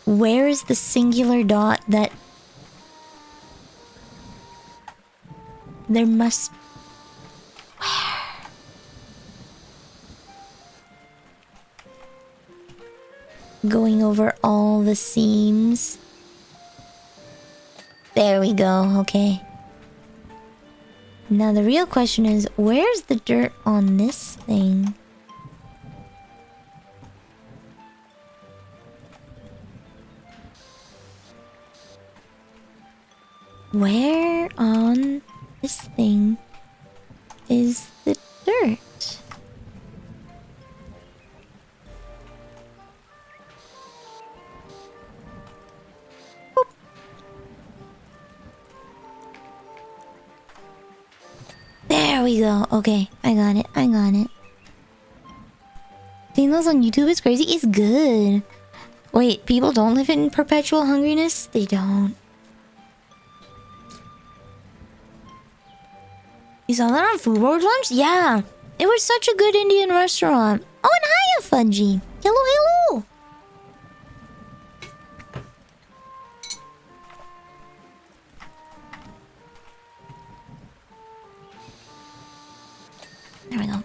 Where is the singular dot that... There must... Where? Going over all the seams. There we go, okay. Now the real question is, where's the dirt on this thing? Where on this thing is the dirt? There we go. Okay, I got it. I got it. Seeing those on YouTube is crazy. It's good. Wait, people don't live in perpetual hungriness? They don't. You saw that on Food Wars once? Yeah. It was such a good Indian restaurant. Oh, and hiya, Fungi. Hello, hello. There we go.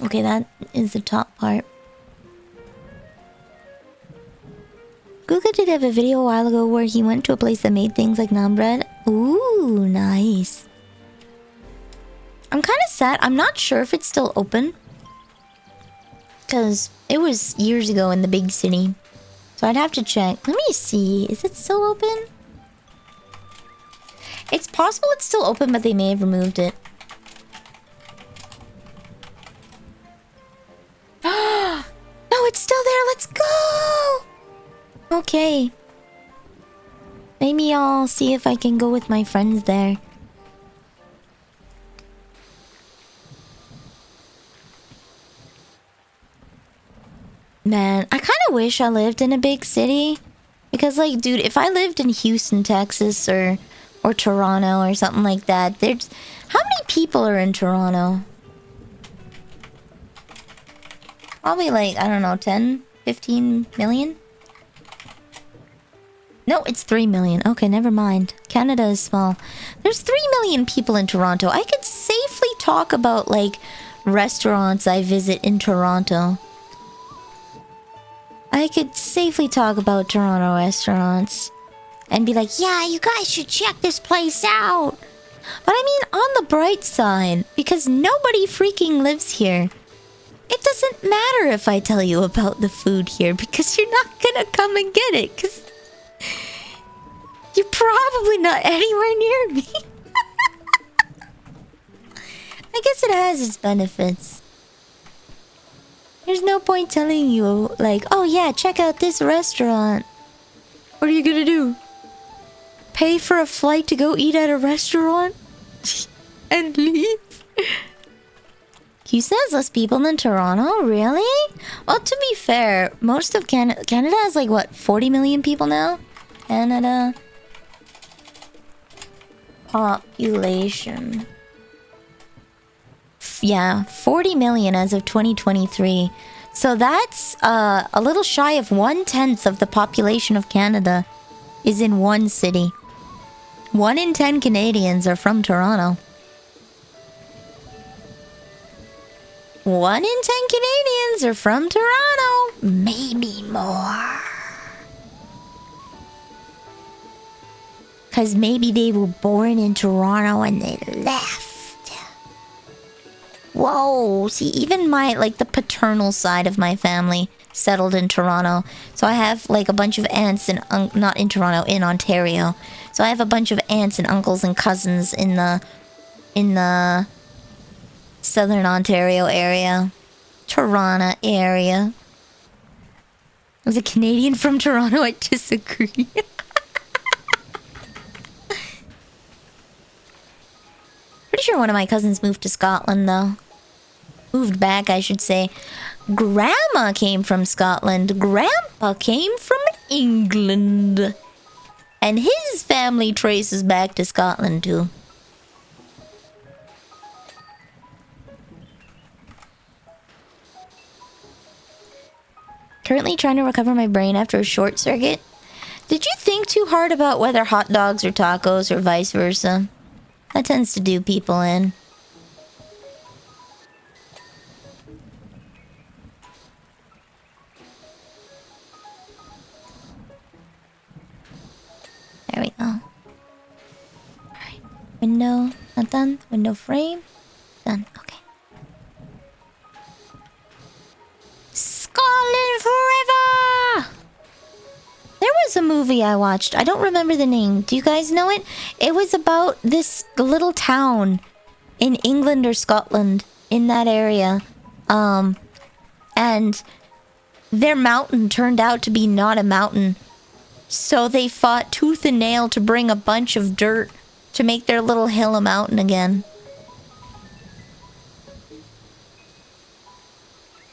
Okay, that is the top part. Guga did have a video a while ago where he went to a place that made things like naan bread. Ooh, nice. I'm kind of sad. I'm not sure if it's still open. Because it was years ago in the big city. So I'd have to check. Let me see. Is it still open? It's possible it's still open, but they may have removed it. No, it's still there. Let's go. Okay. Maybe I'll see if I can go with my friends there. Man, I kind of wish I lived in a big city. Because, like, dude, if I lived in Houston, Texas, or Toronto, or something like that, there's... How many people are in Toronto? Probably, like, I don't know, 10, 15 million? No, it's 3 million. Okay, never mind. Canada is small. There's 3 million people in Toronto. I could safely talk about, like, restaurants I visit in Toronto. I could safely talk about Toronto restaurants and be like, yeah, you guys should check this place out. But I mean, on the bright side, because nobody freaking lives here, it doesn't matter if I tell you about the food here because you're not gonna come and get it because you're probably not anywhere near me. I guess it has its benefits. There's no point telling you, like, oh yeah, check out this restaurant. What are you gonna do? Pay for a flight to go eat at a restaurant? And leave? Houston has less people than Toronto? Really? Well, to be fair, most of Canada has like, what, 40 million people now? Canada... population... Yeah, 40 million as of 2023. So that's a little shy of 1/10 of the population of Canada is in one city. 1 in 10 Canadians are from Toronto. 1 in 10 Canadians are from Toronto. Maybe more. Because maybe they were born in Toronto and they left. Whoa, see, even my, like, the paternal side of my family settled in Toronto. So I have, like, a bunch of aunts in, not in Toronto, in Ontario. So I have a bunch of aunts and uncles and cousins in the Southern Ontario area. Toronto area. As a Canadian from Toronto, I disagree. Pretty sure one of my cousins moved to Scotland, though. Moved back, I should say. Grandma came from Scotland. Grandpa came from England. And his family traces back to Scotland, too. Currently trying to recover my brain after a short circuit. Did you think too hard about whether hot dogs or tacos or vice versa? That tends to do people in. There we go. Alright. Window, not done. Window frame, done. Okay. Scotland forever! There was a movie I watched. I don't remember the name. Do you guys know it? It was about this little town in England or Scotland, in that area. And their mountain turned out to be not a mountain. So they fought tooth and nail to bring a bunch of dirt to make their little hill a mountain again.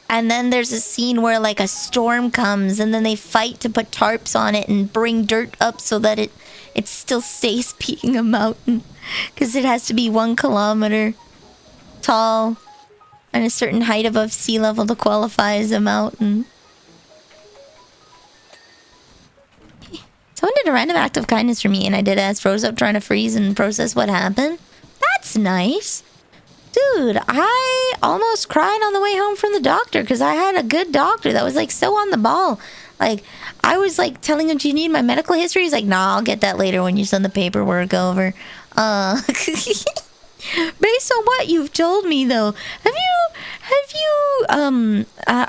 And then there's a scene where, like, a storm comes and then they fight to put tarps on it and bring dirt up so that it still stays being a mountain. Because it has to be 1 kilometer tall and a certain height above sea level to qualify as a mountain. Someone did a random act of kindness for me, and I did as froze up trying to freeze and process what happened. That's nice. Dude, I almost cried on the way home from the doctor because I had a good doctor that was like so on the ball. Like, I was like telling him, do you need my medical history? He's like, nah, I'll get that later when you send the paperwork over. Based on what you've told me though,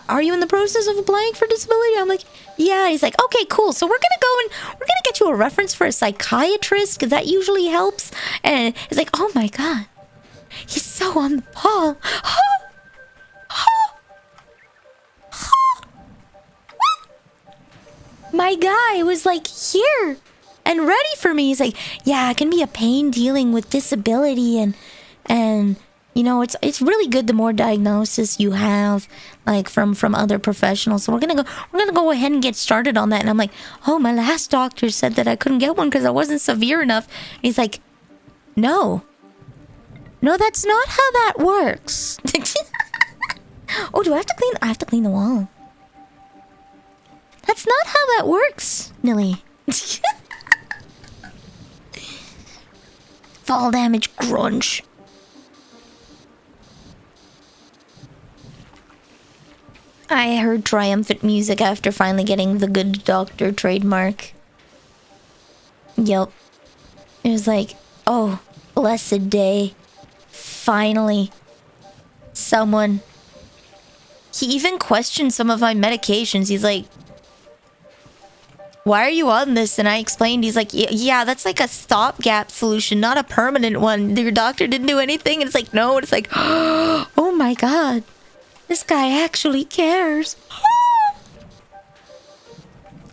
are you in the process of applying for disability? I'm like, yeah. He's like, okay, cool. So we're gonna go and we're gonna get you a reference for a psychiatrist because that usually helps. And it's like, oh my god, he's so on the ball. My guy was like here and ready for me. He's like, yeah, it can be a pain dealing with disability and you know, it's really good the more diagnosis you have, like from other professionals. So we're gonna go ahead and get started on that. And I'm like, oh, my last doctor said that I couldn't get one because I wasn't severe enough. And he's like, no, that's not how that works. Oh, do I have to clean? I have to clean the wall. That's not how that works, Nilly. Fall damage grunge. I heard triumphant music after finally getting the good doctor trademark. Yup. It was like, oh, blessed day. Finally. Someone. He even questioned some of my medications. He's like, why are you on this? And I explained, he's like, yeah, that's like a stopgap solution, not a permanent one. Your doctor didn't do anything. And it's like, no. And it's like, oh my god. This guy actually cares.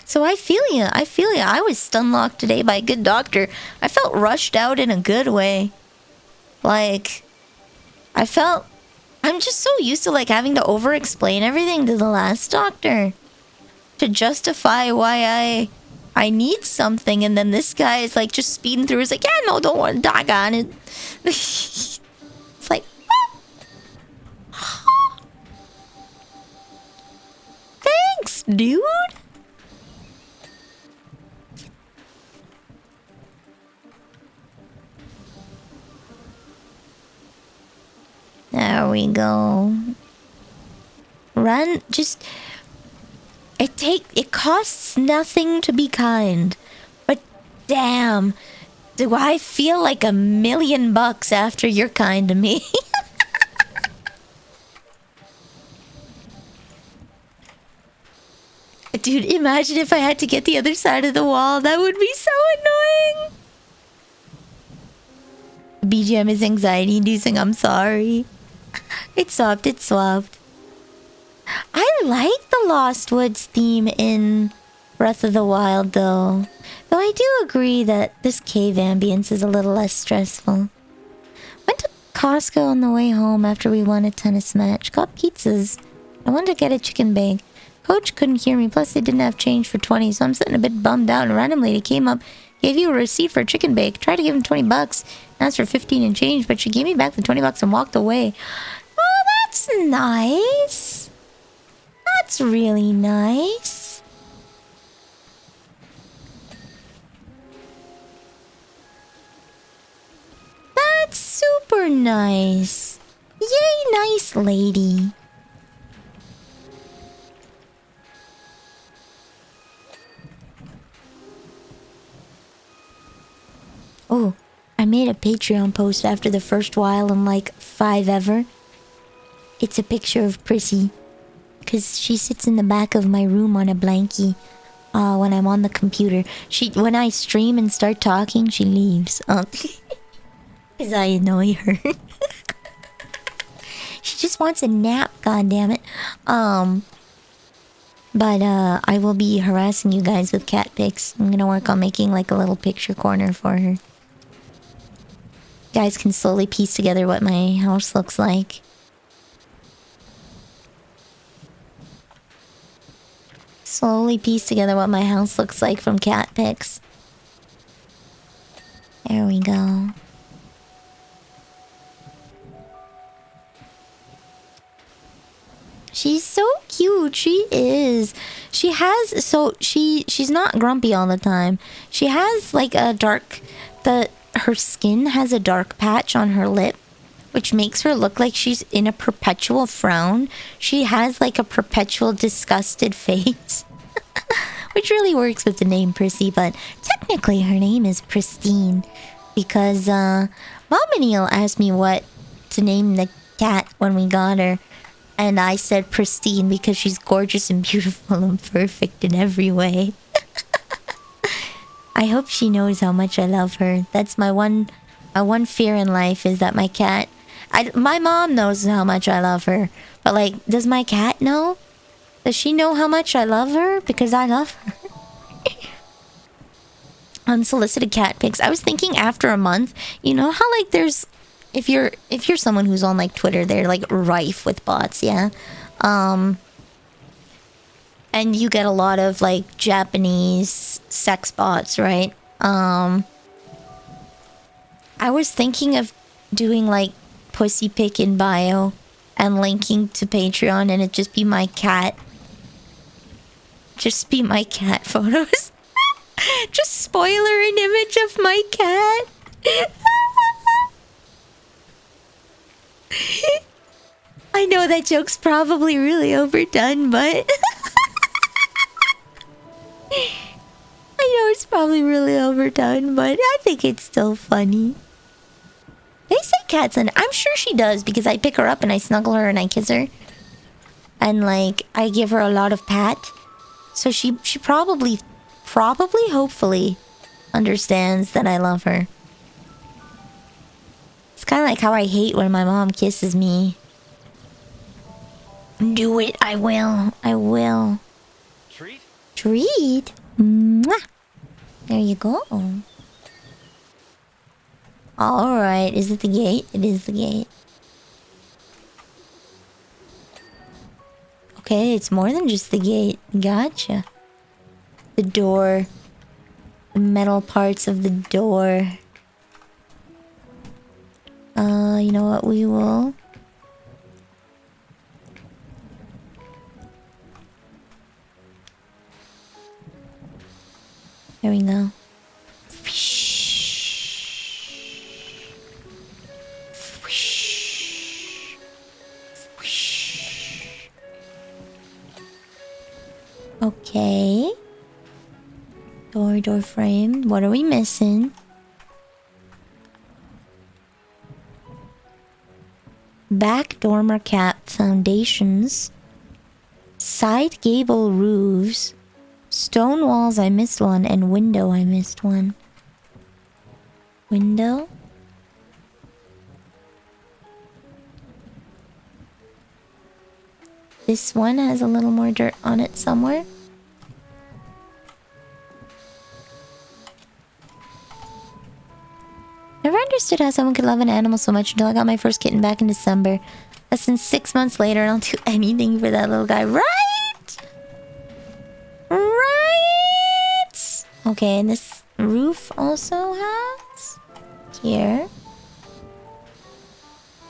So I feel ya. I was stunlocked today by a good doctor. I felt rushed out in a good way. Like, I'm just so used to like having to over-explain everything to the last doctor. To justify why I need something, and then this guy is like just speeding through. He's like, yeah, no, don't worry, dog on it. It's like, thanks, dude. There we go. Run, just... It costs nothing to be kind. But damn, do I feel like $1,000,000 after you're kind to me. Dude, imagine if I had to get the other side of the wall. That would be so annoying. BGM is anxiety inducing. I'm sorry. It swapped. I like the Lost Woods theme in Breath of the Wild, though. Though I do agree that this cave ambience is a little less stressful. Went to Costco on the way home after we won a tennis match. Got pizzas. I wanted to get a chicken bake. Coach couldn't hear me, plus they didn't have change for 20, so I'm sitting a bit bummed out. And a random lady came up, gave you a receipt for a chicken bake. Tried to give him $20, asked for 15 and change, but she gave me back the $20 and walked away. Oh, that's nice. That's really nice. That's super nice. Yay, nice lady. Oh, I made a Patreon post after the first while in like 5 ever. It's a picture of Prissy. Because she sits in the back of my room on a blankie when I'm on the computer. When I stream and start talking, she leaves. Because I annoy her. She just wants a nap, goddammit. But I will be harassing you guys with cat pics. I'm gonna work on making like a little picture corner for her. You guys can slowly piece together what my house looks like. Slowly piece together what my house looks like from cat pics. There we go. She's so cute. She is. She has she's not grumpy all the time. She has like a dark her skin has a dark patch on her lip, which makes her look like she's in a perpetual frown. She has like a perpetual disgusted face. Which really works with the name Prissy, but technically her name is Pristine because Mom and Neil asked me what to name the cat when we got her. And I said pristine because she's gorgeous and beautiful and perfect in every way. I hope she knows how much I love her. That's my one fear in life is that my cat... my mom knows how much I love her. But like, does my cat know? Does she know how much I love her? Because I love her. Unsolicited cat pics. I was thinking after a month, you know how like there's... If you're someone who's on like Twitter, they're like rife with bots, yeah. And you get a lot of like Japanese sex bots, right? I was thinking of doing like pussy pic in bio and linking to Patreon, and it just be my cat. Just be my cat photos. Just spoiler an image of my cat. I know that joke's probably really overdone, but... I know it's probably really overdone, but I think it's still funny. They say cats, and I'm sure she does, because I pick her up and I snuggle her and I kiss her. And, like, I give her a lot of pat. So she probably, hopefully, understands that I love her. It's kind of like how I hate when my mom kisses me. Do it. I will. I will. Treat? Treat? Mwah. There you go. Alright. Is it the gate? It is the gate. Okay, it's more than just the gate. Gotcha. The door. The metal parts of the door. You know what? We will... There we go. Okay. Door frame. What are we missing? Back dormer cap foundations. Side gable roofs. Stone walls, I missed one. And window, I missed one. Window? This one has a little more dirt on it somewhere. Never understood how someone could love an animal so much until I got my first kitten back in December. Less than 6 months later, and I'll do anything for that little guy. Right? Right? Okay, and this roof also has... Here.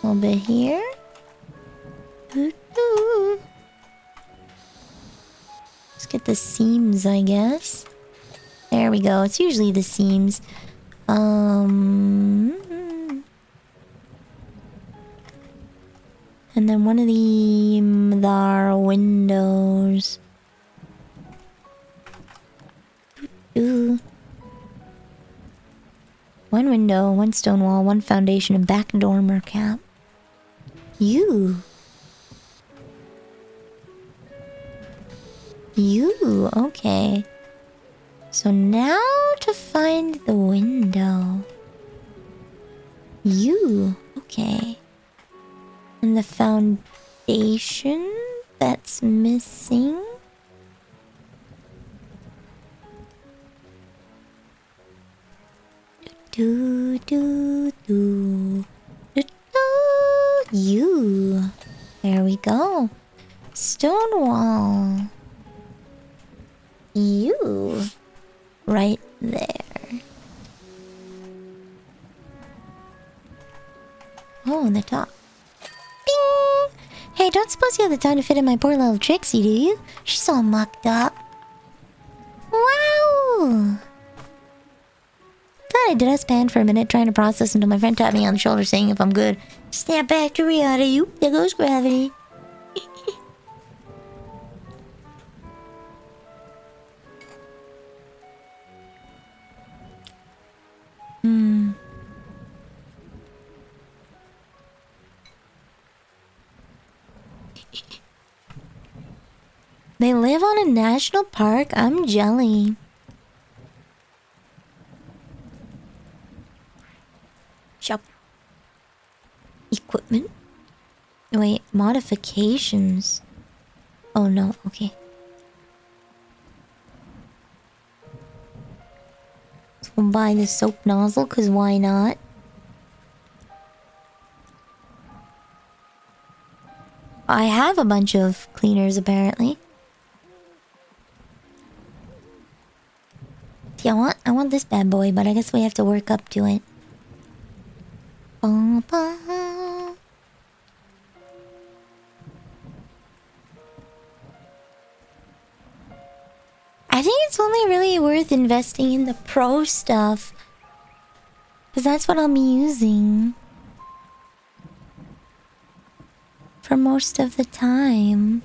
A little bit here. Ooh. Let's get the seams, I guess. There we go. It's usually the seams. And then one of the are windows. Ooh. One window, one stone wall, one foundation, and back dormer cap. You, okay. So now to find the window. Okay. And the foundation that's missing. Do. You. There we go. Stone wall. You. Right there. Oh, the top. Bing! Hey, don't suppose you have the time to fit in my poor little Trixie, do you? She's all mucked up. Wow! Thought I did a span for a minute trying to process until my friend tapped me on the shoulder saying if I'm good. Snap back to reality. Oop, there goes gravity. They live on a national park? I'm jelly. Shop. Equipment? Wait, modifications. Oh no, okay. So we'll buy the soap nozzle, cause why not? I have a bunch of cleaners apparently. Yeah, I want this bad boy, but I guess we have to work up to it. Ba, ba. I think it's only really worth investing in the pro stuff, because that's what I'll be using for most of the time.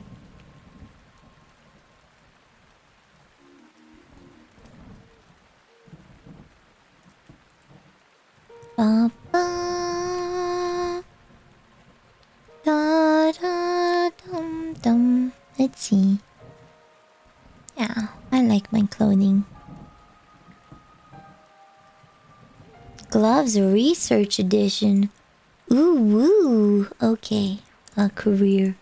Ba, ba. Da, da, dum, dum. Let's see. Yeah, I like my clothing. Gloves Research Edition. Ooh, woo. Okay, a career.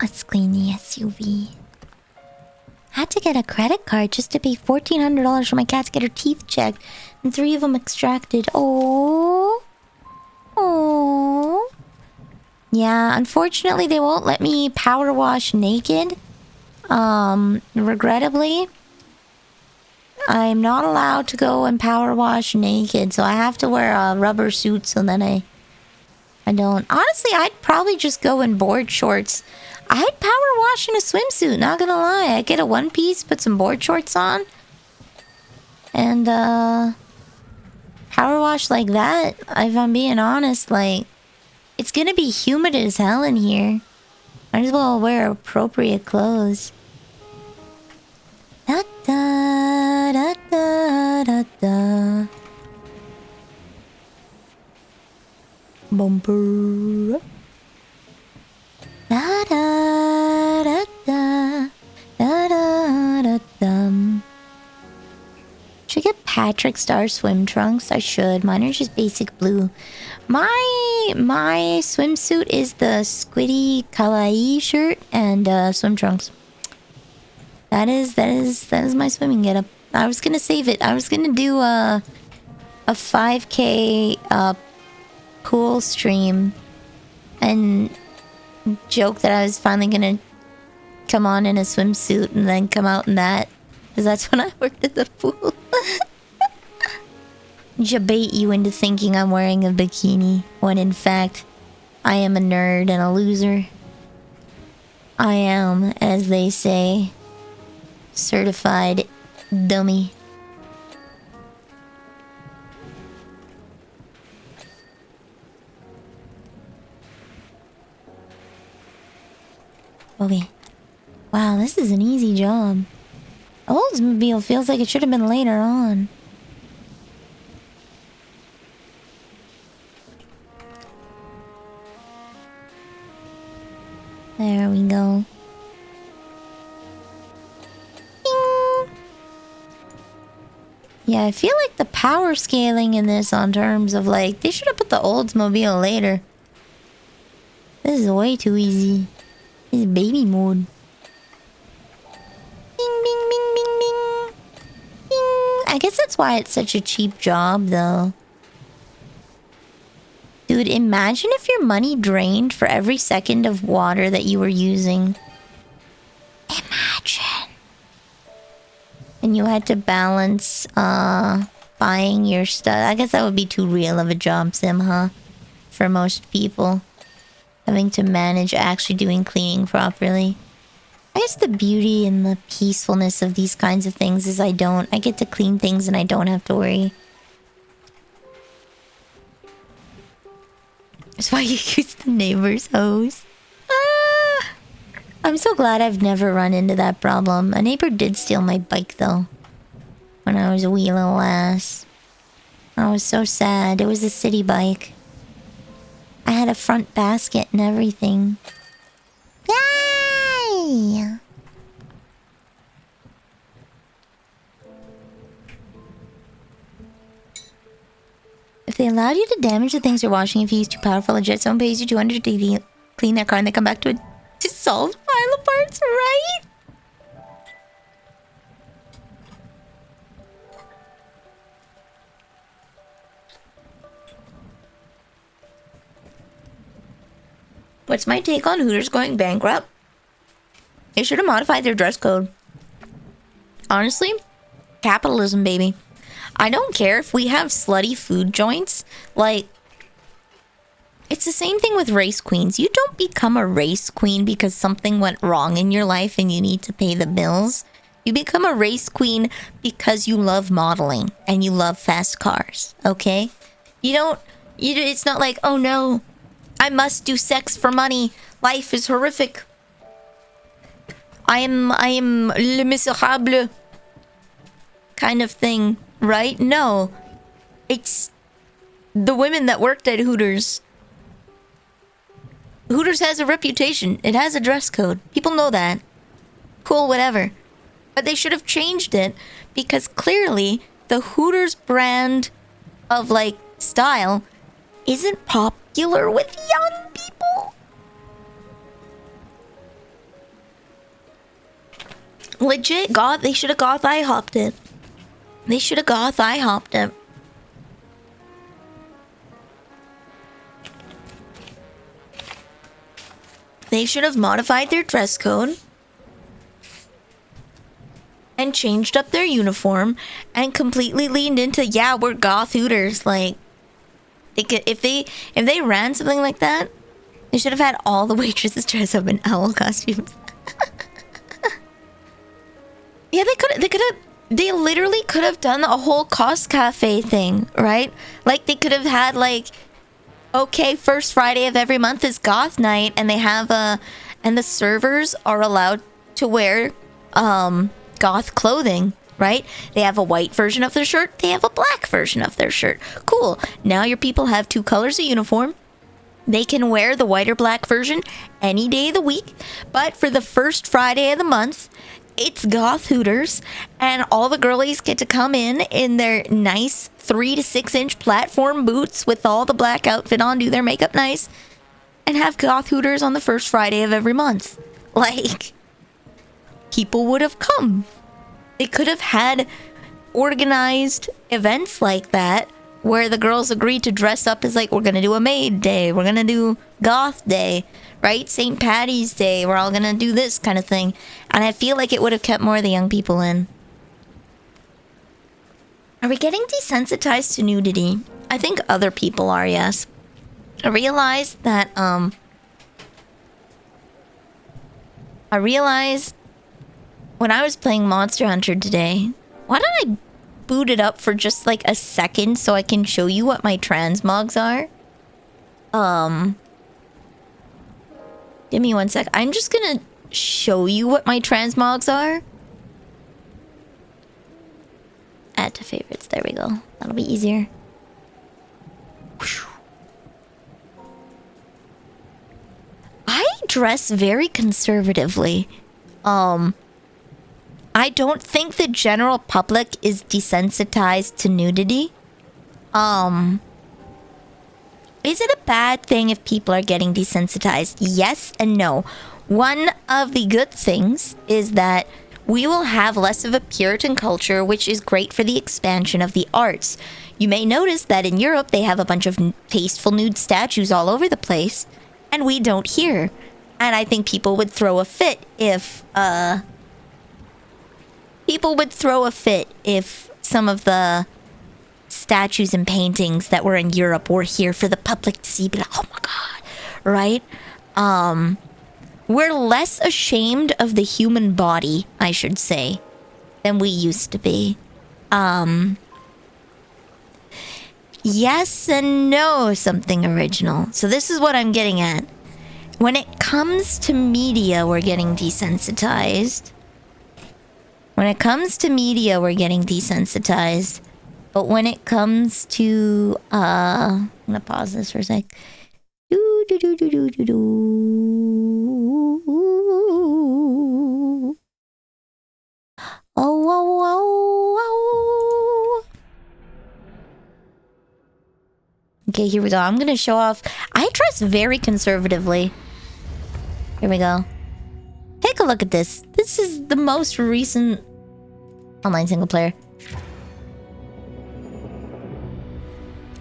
Let's clean the SUV. Had to get a credit card just to pay $1,400 for my cat to get her teeth checked and 3 of them extracted. Oh, oh. Yeah, unfortunately they won't let me power wash naked. Regrettably, I'm not allowed to go and power wash naked, so I have to wear a rubber suit. So then I don't. Honestly, I'd probably just go in board shorts. I'd power wash in a swimsuit, not gonna lie. I'd get a one piece, put some board shorts on, and power wash like that. If I'm being honest, like, it's gonna be humid as hell in here. Might as well wear appropriate clothes. Da da da da da da. Bumper. Da da da da da da da dum. Should I get Patrick Star swim trunks? I should. Mine are just basic blue. My swimsuit is the Squiddy Kawaii shirt and swim trunks. That is my swimming getup. I was gonna save it. I was gonna do a 5K pool stream and joke that I was finally gonna come on in a swimsuit and then come out in that, because that's when I worked at the pool. Bait you into thinking I'm wearing a bikini when in fact I am a nerd and a loser. I am, as they say, certified dummy. Okay. Wow, this is an easy job. Oldsmobile feels like it should have been later on. There we go. Bing. Yeah, I feel like the power scaling in this on terms of like, they should have put the Oldsmobile later. This is way too easy. This is baby mode. Bing, bing, bing, bing, bing. Bing. I guess that's why it's such a cheap job, though. Dude, imagine if your money drained for every second of water that you were using. Imagine. and you had to balance buying your stuff. I guess that would be too real of a job sim, huh? For most people. Having to manage actually doing cleaning properly. I guess the beauty and the peacefulness of these kinds of things is I get to clean things and I don't have to worry. That's why you use the neighbor's hose. Ah! I'm so glad I've never run into that problem. A neighbor did steal my bike though. When I was a wee little lass. I was so sad. It was a city bike. I had a front basket and everything. Yay! If they allowed you to damage the things you're washing if you use too powerful, legit, someone pays you 200 to clean their car and they come back to a dissolved pile of parts, right? What's my take on Hooters going bankrupt? They should have modified their dress code. Honestly, capitalism, baby. I don't care if we have slutty food joints. Like, it's the same thing with race queens. You don't become a race queen because something went wrong in your life and you need to pay the bills. You become a race queen because you love modeling and you love fast cars, okay? It's not like, oh no, I must do sex for money. Life is horrific. I am le miserable kind of thing, right? No. It's the women that worked at Hooters. Hooters has a reputation. It has a dress code. People know that. Cool, whatever. But they should have changed it because clearly the Hooters brand of, like, style isn't popular with young people. Legit, they should have goth IHOP'd it. They should have goth IHOP'd it. They should have modified their dress code and changed up their uniform and completely leaned into, yeah, we're goth Hooters. Like, they could, if they ran something like that, they should have had all the waitresses dress up in owl costumes. Yeah, they literally could have done a whole Cost Cafe thing, right? Like, they could have had, like, okay, first Friday of every month is goth night, and and the servers are allowed to wear, goth clothing, right? They have a white version of their shirt, they have a black version of their shirt. Cool. Now your people have 2 colors of uniform. They can wear the white or black version any day of the week, but for the first Friday of the month, it's goth Hooters, and all the girlies get to come in their nice 3 to 6 inch platform boots with all the black outfit on, do their makeup nice, and have goth Hooters on the first Friday of every month. Like, people would have come. They could have had organized events like that where the girls agreed to dress up as, like, we're gonna do a maid day, we're gonna do goth day, right? St. Patty's Day, we're all gonna do this kind of thing. And I feel like it would have kept more of the young people in. Are we getting desensitized to nudity? I think other people are, yes. I realized when I was playing Monster Hunter today, why don't I boot it up for just like a second so I can show you what my transmogs are? Give me 1 sec. I'm just gonna show you what my transmogs are. Add to favorites. There we go. That'll be easier. I dress very conservatively. I don't think the general public is desensitized to nudity. Is it a bad thing if people are getting desensitized? Yes and no. One of the good things is that we will have less of a Puritan culture, which is great for the expansion of the arts. You may notice that in Europe, they have a bunch of tasteful nude statues all over the place, and we don't here. And I think people would throw a fit if people would throw a fit if some of the statues and paintings that were in Europe were here for the public to see. Be like, oh my god, right? We're less ashamed of the human body, I should say, than we used to be. Yes and no, something original. So this is what I'm getting at. When it comes to media, we're getting desensitized. When it comes to media, we're getting desensitized. But when it comes to, I'm gonna pause this for a sec. Do, do, do, do, do, do, do. Oh, oh, oh, oh. Okay, here we go. I'm gonna show off. I dress very conservatively. Here we go. Take a look at this. This is the most recent online single player.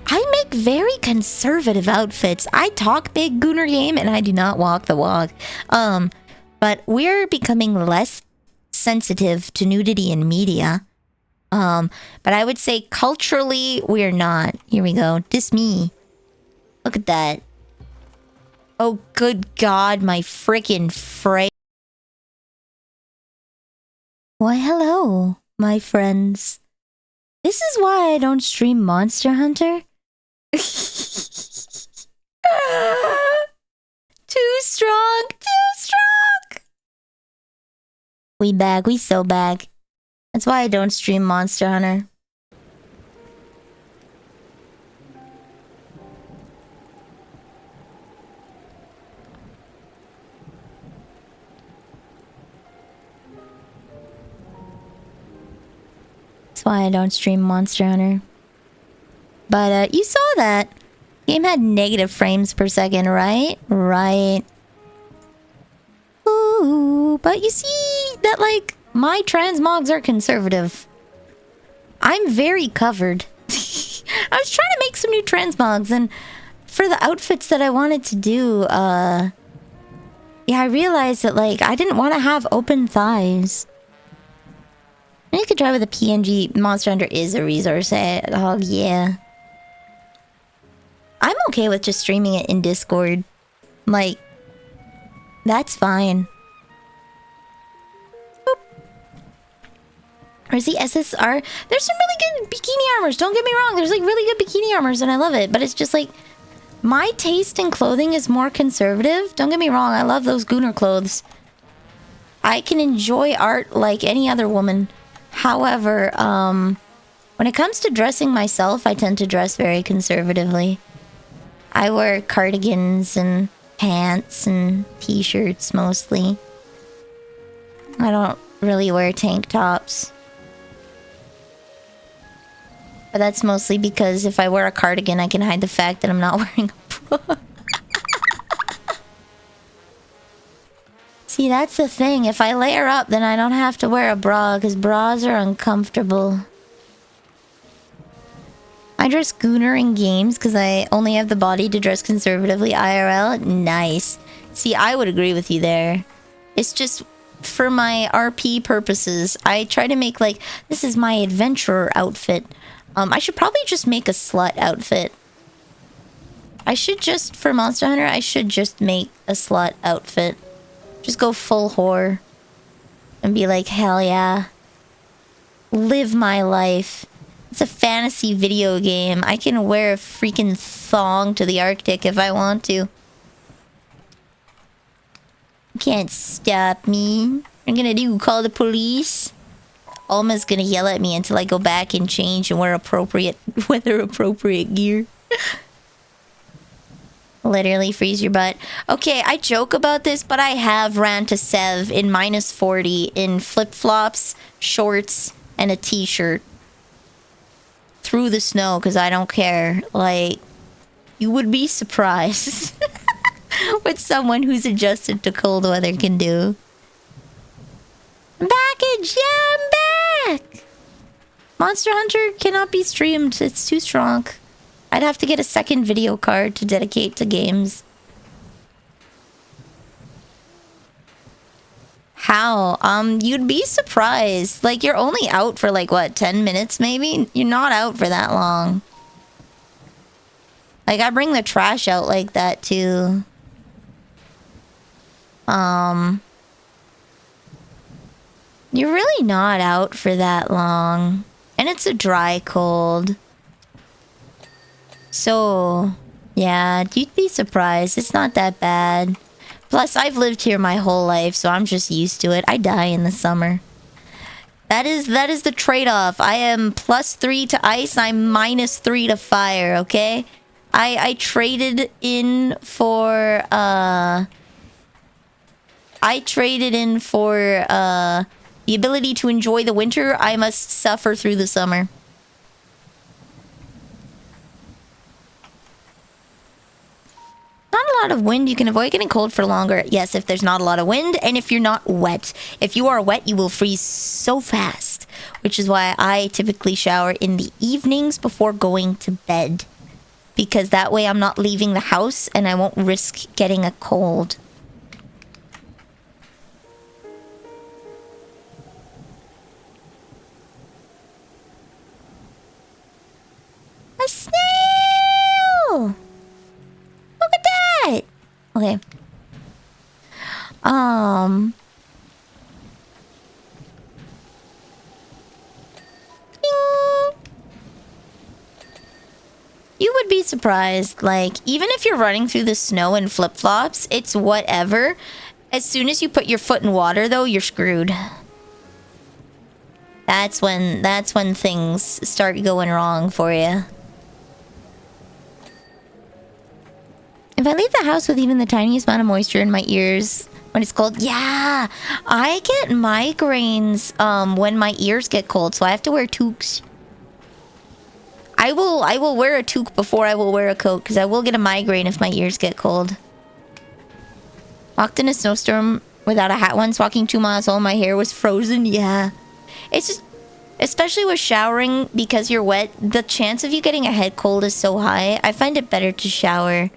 I make very conservative outfits. I talk big Gooner game and I do not walk the walk. But we're becoming less sensitive to nudity in media. But I would say culturally we're not. Here we go. This me. Look at that. Oh good god, my frickin' Frey. Why hello, my friends. This is why I don't stream Monster Hunter. Too strong, too strong. We bag, we so bag. That's why I don't stream Monster Hunter. That's why I don't stream Monster Hunter. But, you saw that. Game had negative frames per second, right? Right. Ooh, but you see that, like, my transmogs are conservative. I'm very covered. I was trying to make some new transmogs, and for the outfits that I wanted to do, yeah, I realized that, like, I didn't want to have open thighs. You could try with a PNG. Monster Hunter is a resource. Oh, yeah. I'm okay with just streaming it in Discord. Like, that's fine. Boop. Where's the SSR? There's some really good bikini armors. Don't get me wrong. There's like really good bikini armors and I love it. But it's just like, my taste in clothing is more conservative. Don't get me wrong. I love those Gooner clothes. I can enjoy art like any other woman. However, when it comes to dressing myself, I tend to dress very conservatively. I wear cardigans and pants and t-shirts mostly. I don't really wear tank tops. But that's mostly because if I wear a cardigan, I can hide the fact that I'm not wearing a bra. See, that's the thing. If I layer up, then I don't have to wear a bra, because bras are uncomfortable. I dress Gooner in games because I only have the body to dress conservatively IRL. Nice. See, I would agree with you there. It's just for my RP purposes. I try to make like, this is my adventurer outfit. I should probably just make a slut outfit. I should just, for Monster Hunter, I should just make a slut outfit. Just go full whore. And be like, hell yeah. Live my life. It's a fantasy video game. I can wear a freaking thong to the Arctic if I want to. You can't stop me. I'm gonna do call the police. Alma's gonna yell at me until I go back and change and wear appropriate, weather appropriate gear. Literally freeze your butt. Okay, I joke about this, but I have ran to Sev in -40 in flip-flops, shorts, and a t-shirt. Through the snow, because I don't care. Like, you would be surprised what someone who's adjusted to cold weather can do. I'm back, yeah, I'm back! Monster Hunter cannot be streamed. It's too strong. I'd have to get a second video card to dedicate to games. How? You'd be surprised. Like, you're only out for like, what, 10 minutes maybe? You're not out for that long. Like, I bring the trash out like that too. You're really not out for that long. And it's a dry cold. So, yeah, you'd be surprised. It's not that bad. Plus, I've lived here my whole life, so I'm just used to it. I die in the summer. That is the trade-off. I am +3 to ice. I'm -3 to fire, okay? I traded in for, the ability to enjoy the winter. I must suffer through the summer. Not a lot of wind. You can avoid getting cold for longer. Yes, if there's not a lot of wind and if you're not wet. If you are wet, you will freeze so fast. Which is why I typically shower in the evenings before going to bed. Because that way I'm not leaving the house and I won't risk getting a cold. A snail! Look at that! Okay. Ding. You would be surprised. Like, even if you're running through the snow in flip-flops, it's whatever. As soon as you put your foot in water, though, you're screwed. That's when things start going wrong for you. If I leave the house with even the tiniest amount of moisture in my ears when it's cold, yeah, I get migraines when my ears get cold, so I have to wear toques. I will wear a toque before I will wear a coat because I will get a migraine if my ears get cold. Walked in a snowstorm without a hat once, walking 2 miles home, my hair was frozen. Yeah, it's just, especially with showering because you're wet, the chance of you getting a head cold is so high. I find it better to shower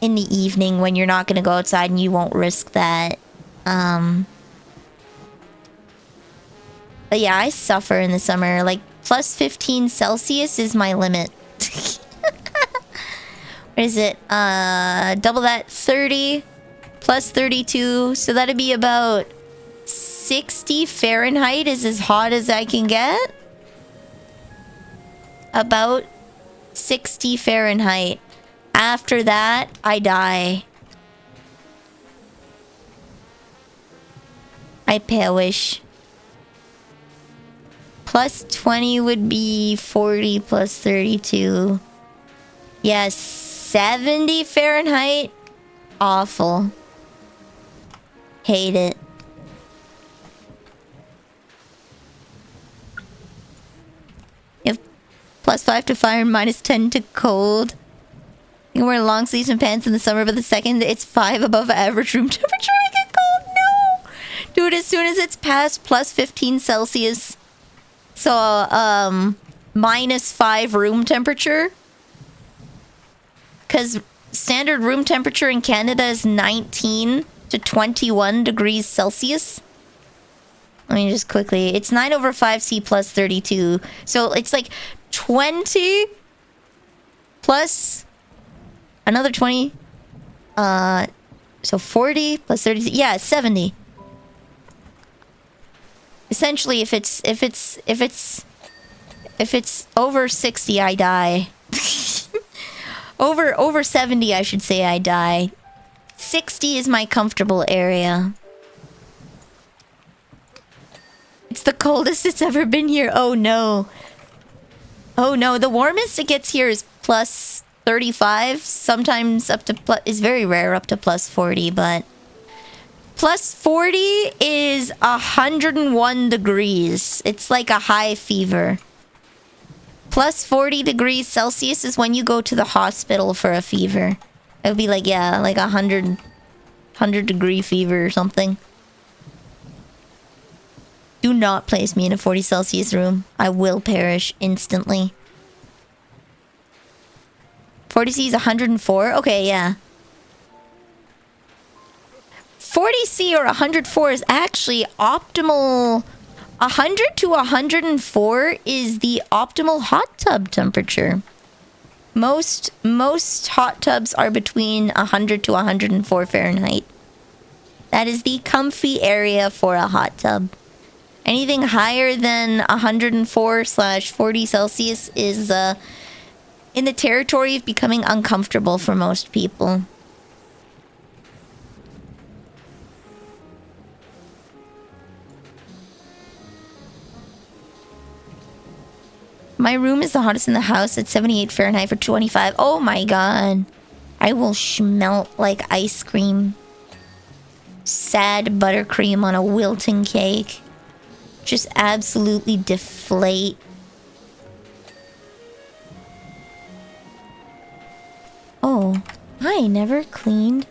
in the evening when you're not gonna go outside and you won't risk that. But yeah, I suffer in the summer. Like, +15 Celsius is my limit. What is it? Double that, 30 plus 32. So that'd be about 60 Fahrenheit is as hot as I can get. About 60 Fahrenheit. After that, I die. I perish. +20 would be 40 plus 32. Yes, 70 Fahrenheit. Awful. Hate it. You have +5 to fire and -10 to cold. You can wear long sleeves and pants in the summer, but the second it's 5 above average room temperature, I get cold. No! Dude, as soon as it's past +15 Celsius, so, -5 room temperature, because standard room temperature in Canada is 19 to 21 degrees Celsius. Let me just quickly... It's 9/5C plus 32. So it's like 20 plus another 20. So 40 plus 30. Yeah, 70. Essentially, if it's over 60, I die. over 70, I should say, I die. 60 is my comfortable area. It's the coldest it's ever been here. Oh no. Oh no, the warmest it gets here is +35. Sometimes up to is very rare up to +40, but +40 is 101 degrees. It's like a high fever. +40 degrees Celsius is when you go to the hospital for a fever. It would be like, yeah, like 100 degree fever or something. Do not place me in a 40 Celsius room. I will perish instantly. 40 C is 104? Okay, yeah. 40C or 104 is actually optimal. 100 to 104 is the optimal hot tub temperature. Most hot tubs are between 100 to 104 Fahrenheit. That is the comfy area for a hot tub. Anything higher than 104/40 Celsius is in the territory of becoming uncomfortable for most people. My room is the hottest in the house at 78 Fahrenheit for 25. Oh my god. I will smelt like ice cream. Sad buttercream on a wilting cake. Just absolutely deflate. Oh, I never cleaned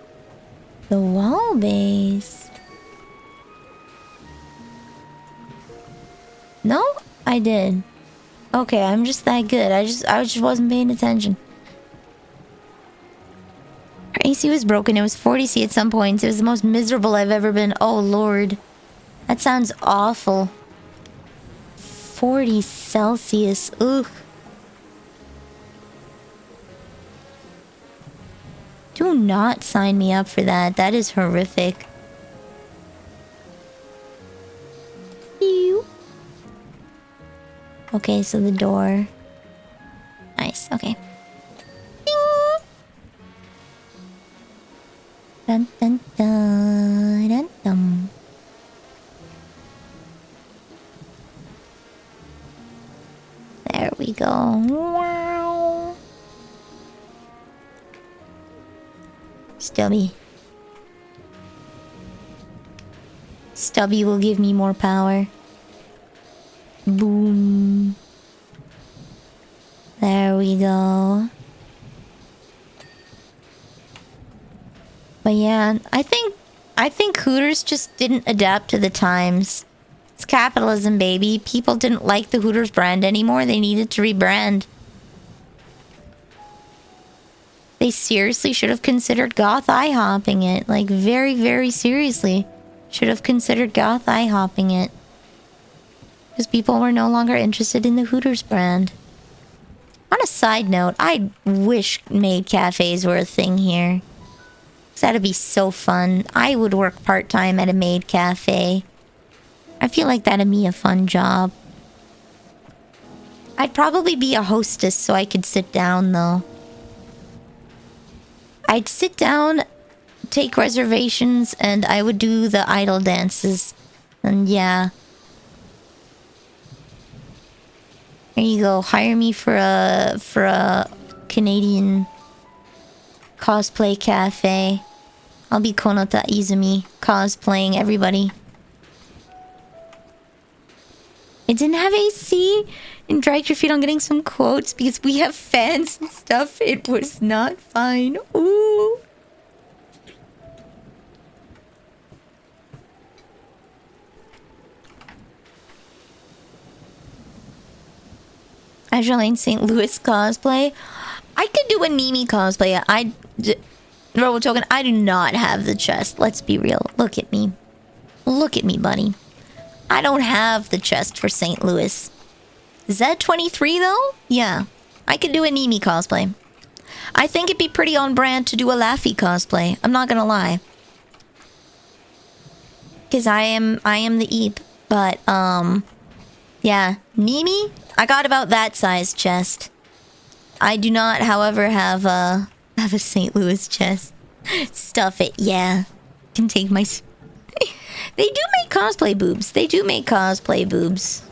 the wall base. No, I did. Okay, I'm just that good. I just wasn't paying attention. Our AC was broken. It was 40C at some points. It was the most miserable I've ever been. Oh, Lord. That sounds awful. 40 Celsius. Ugh. Do not sign me up for that. That is horrific. Ew. Okay, so the door. Nice, okay. Ding! Dun dun dun dun dun. There we go. Wow. Stubby. Stubby will give me more power. Boom. There we go. But yeah, I think Hooters just didn't adapt to the times. It's capitalism, baby. People didn't like the Hooters brand anymore. They needed to rebrand. They seriously should have considered goth IHOpping it. Like, very, very seriously. Should have considered goth IHOpping it. Because people were no longer interested in the Hooters brand. On a side note, I wish maid cafes were a thing here. Because that'd be so fun. I would work part-time at a maid cafe. I feel like that'd be a fun job. I'd probably be a hostess so I could sit down, though. I'd sit down, take reservations, and I would do the idol dances. And yeah. There you go. Hire me for a Canadian cosplay cafe. I'll be Konota Izumi, cosplaying everybody. It didn't have AC and dragged your feet on getting some quotes because we have fans and stuff. It was not fine. Ooh. Azure Lane St. Louis cosplay. I could do a Nimi cosplay. Robo Token, I do not have the chest. Let's be real. Look at me. Look at me, buddy. I don't have the chest for St. Louis. Z23 though? Yeah. I could do a Nimi cosplay. I think it'd be pretty on brand to do a Laffy cosplay. I'm not gonna lie. Cause I am the Eep. But yeah. Nimi? I got about that size chest. I do not, however, have a St. Louis chest. Stuff it, yeah. Can take my... They do make cosplay boobs. They do make cosplay boobs.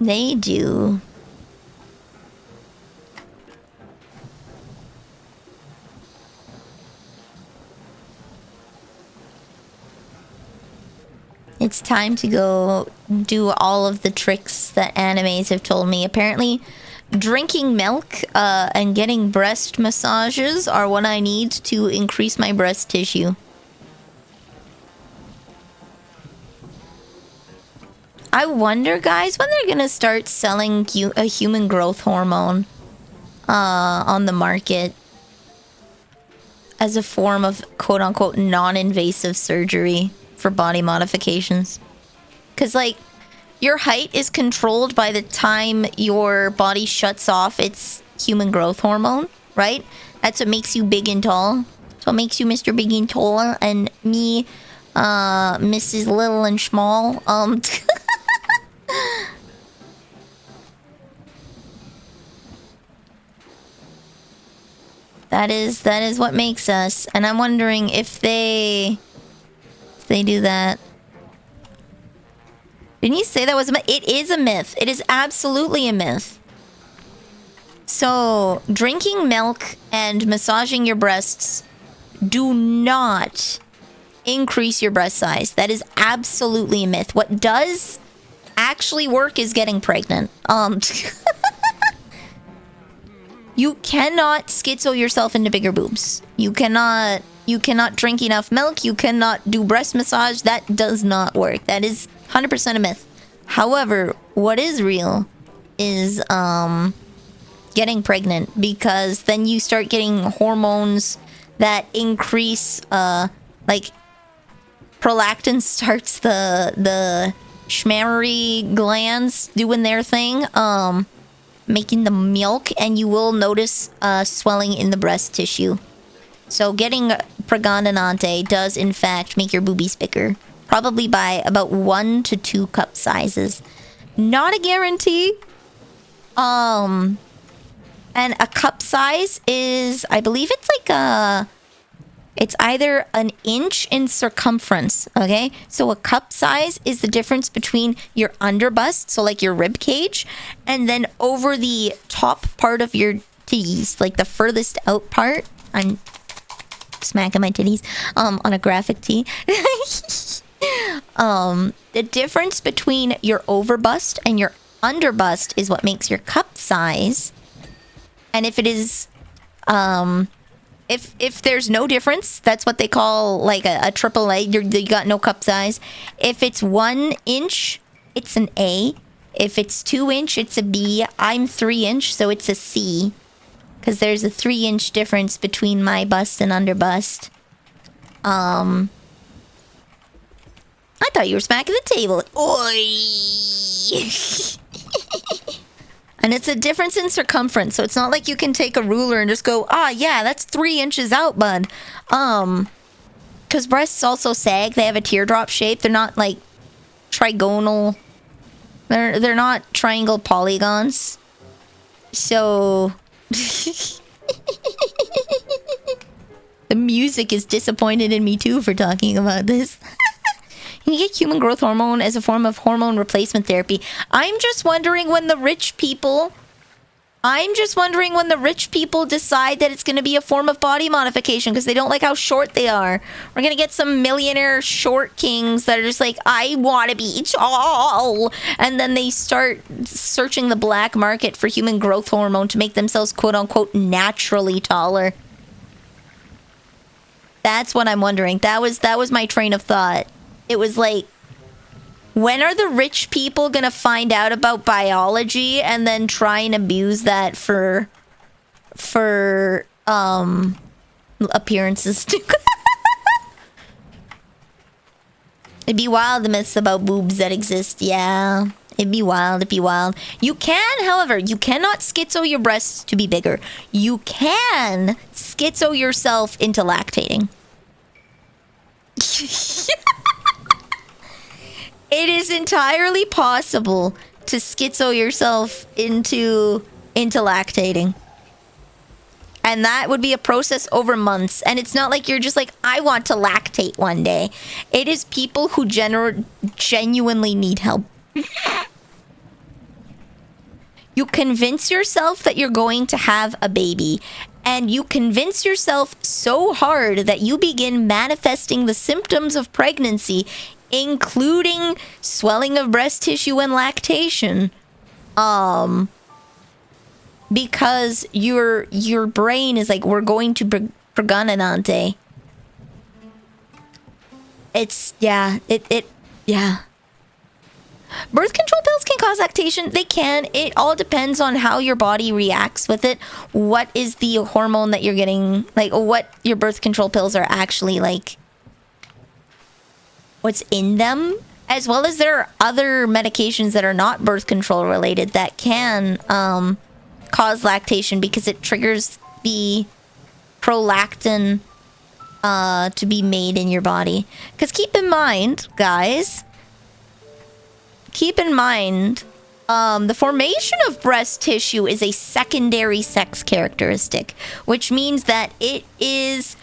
They do. It's time to go do all of the tricks that animes have told me. Apparently, drinking milk and getting breast massages are what I need to increase my breast tissue. I wonder, guys, when they're gonna start selling a human growth hormone. on the market as a form of quote-unquote non-invasive surgery for body modifications. Because, like, your height is controlled by the time your body shuts off its human growth hormone, right? That's what makes you big and tall. So it makes you Mr. Big and Tall, and me, Mrs. Little and Small. That is what makes us. And I'm wondering if they do that. Didn't you say that was a myth? It is a myth. It is absolutely a myth. So, drinking milk and massaging your breasts do not increase your breast size. That is absolutely a myth. What does actually work is getting pregnant. You cannot schizo yourself into bigger boobs. You cannot drink enough milk. You cannot do breast massage. That does not work. That is 100% a myth. However, what is real is getting pregnant, because then you start getting hormones that increase, like prolactin starts the schmammery glands doing their thing, making the milk, and you will notice swelling in the breast tissue. So getting pregnante does in fact make your boobies bigger, probably by about 1 to 2 cup sizes. Not a guarantee. And a cup size is, I believe it's like it's either an inch in circumference, okay? So a cup size is the difference between your underbust, so like your rib cage, and then over the top part of your titties, like the furthest out part. I'm smacking my titties on a graphic tee. The difference between your overbust and your underbust is what makes your cup size. And if it is, if there's no difference, that's what they call like a triple A. You got no cup size. If it's 1 inch, it's an A. If it's 2 inch, it's a B. I'm 3 inch, so it's a C. Because there's a 3 inch difference between my bust and underbust. I thought you were smacking the table. Oi! And it's a difference in circumference, so it's not like you can take a ruler and just go, yeah, that's 3 inches out, bud. Because breasts also sag. They have a teardrop shape. They're not like trigonal. They're not triangle polygons. So the music is disappointed in me too for talking about this. You get human growth hormone as a form of hormone replacement therapy. I'm just wondering when the rich people decide that it's going to be a form of body modification because they don't like how short they are. We're going to get some millionaire short kings that are just like, I want to be tall. And then they start searching the black market for human growth hormone to make themselves quote unquote naturally taller. That's what I'm wondering. That was my train of thought. It was like, when are the rich people gonna find out about biology and then try and abuse that for appearances? It'd be wild, the myths about boobs that exist. Yeah, it'd be wild. You can, however, you cannot schizo your breasts to be bigger. You can schizo yourself into lactating. It is entirely possible to schizo yourself into lactating. And that would be a process over months. And it's not like you're just like, I want to lactate one day. It is people who genuinely need help. You convince yourself that you're going to have a baby. And you convince yourself so hard that you begin manifesting the symptoms of pregnancy, including swelling of breast tissue and lactation, because your brain is like, we're going to pregnante. It's yeah. Birth control pills can cause lactation. They can. It all depends on how your body reacts with it. What is the hormone that you're getting, like what your birth control pills are actually like, what's in them, as well as there are other medications that are not birth control related that can cause lactation because it triggers the prolactin to be made in your body. Because keep in mind, guys, the formation of breast tissue is a secondary sex characteristic, which means that it is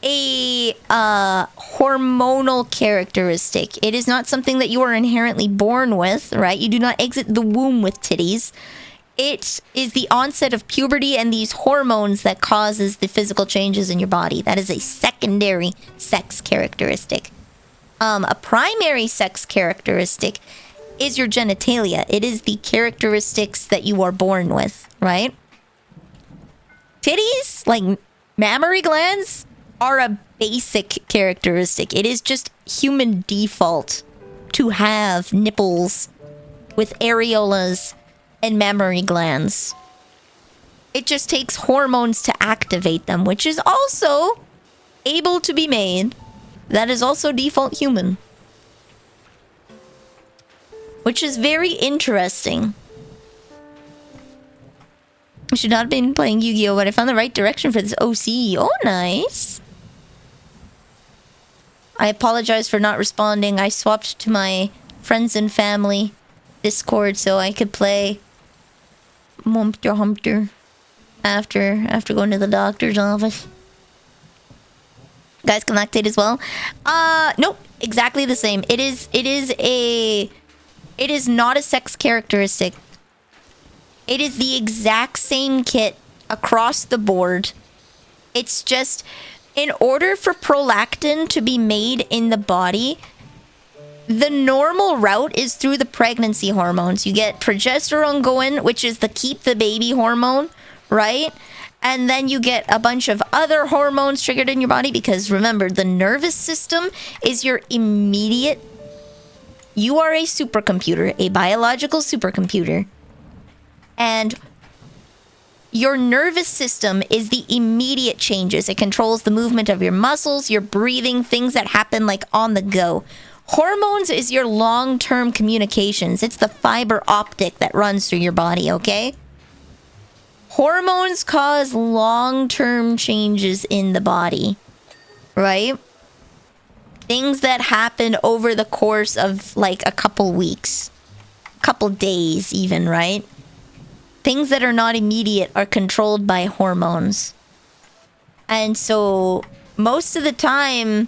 a hormonal characteristic. It is not something that you are inherently born with, right? You do not exit the womb with titties. It is the onset of puberty and these hormones that causes the physical changes in your body. That is a secondary sex characteristic. A primary sex characteristic is your genitalia. It is the characteristics that you are born with, right? Titties, like mammary glands, are a basic characteristic. It is just human default to have nipples with areolas and mammary glands. It just takes hormones to activate them, which is also able to be made. That is also default human. Which is very interesting. I should not have been playing Yu-Gi-Oh, but I found the right direction for this OC. Oh, nice. I apologize for not responding. I swapped to my friends and family Discord so I could play Monster Hunter after going to the doctor's office. Guys can lactate as well. Nope, exactly the same. It is not a sex characteristic. It is the exact same kit across the board. It's just, in order for prolactin to be made in the body, the normal route is through the pregnancy hormones. You get progesterone going, which is the keep the baby hormone, right? And then you get a bunch of other hormones triggered in your body because remember, the nervous system is your immediate... You are a supercomputer, a biological supercomputer. And your nervous system is the immediate changes. It controls the movement of your muscles, your breathing, things that happen like on the go. Hormones is your long-term communications. It's the fiber optic that runs through your body, okay? Hormones cause long-term changes in the body, right? Things that happen over the course of like a couple weeks, couple days even, right? Things that are not immediate are controlled by hormones. And so most of the time,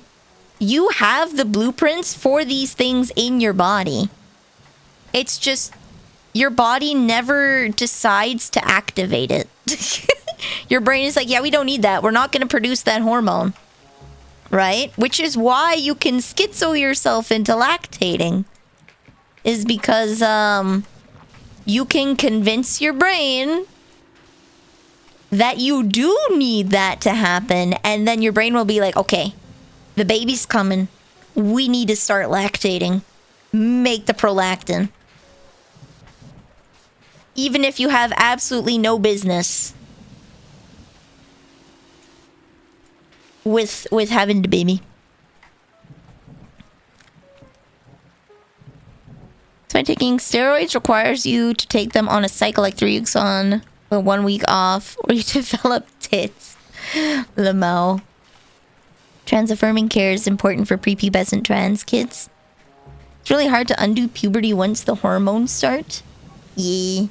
you have the blueprints for these things in your body. It's just your body never decides to activate it. Your brain is like, yeah, we don't need that. We're not going to produce that hormone. Right? Which is why you can schizo yourself into lactating. Is because you can convince your brain that you do need that to happen. And then your brain will be like, okay, the baby's coming. We need to start lactating. Make the prolactin. Even if you have absolutely no business with having the baby. So taking steroids requires you to take them on a cycle, like 3 weeks on, or 1 week off, or you develop tits. Lamau. Trans-affirming care is important for prepubescent trans kids. It's really hard to undo puberty once the hormones start. Yeah.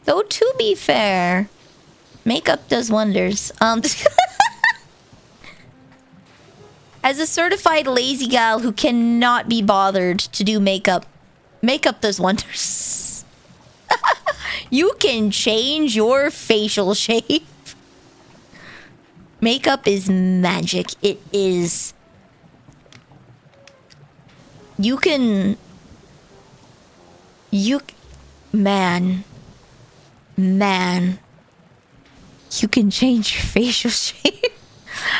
Though, to be fair, makeup does wonders. As a certified lazy gal who cannot be bothered to do makeup, makeup does wonders. You can change your facial shape. Makeup is magic. It is. You can... Man. You can change your facial shape.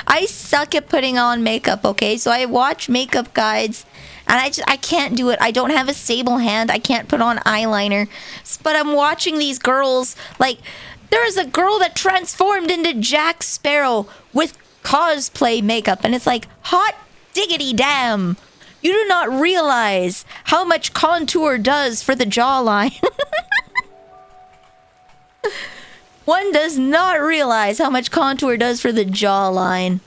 I suck at putting on makeup, okay? So I watch makeup guides and I can't do it. I don't have a stable hand. I can't put on eyeliner. But I'm watching these girls, like, there is a girl that transformed into Jack Sparrow with cosplay makeup, and it's like, hot diggity damn. You do not realize how much contour does for the jawline. One does not realize how much contour does for the jawline.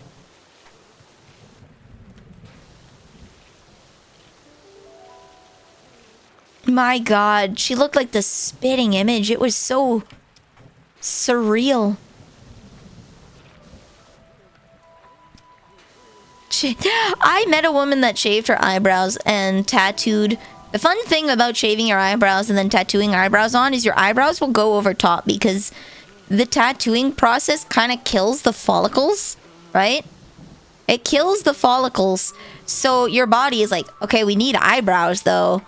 My God, she looked like the spitting image. It was so surreal. I met a woman that shaved her eyebrows and tattooed. The fun thing about shaving your eyebrows and then tattooing eyebrows on is your eyebrows will go over top because the tattooing process kind of kills the follicles, right? It kills the follicles. So your body is like, okay, we need eyebrows though.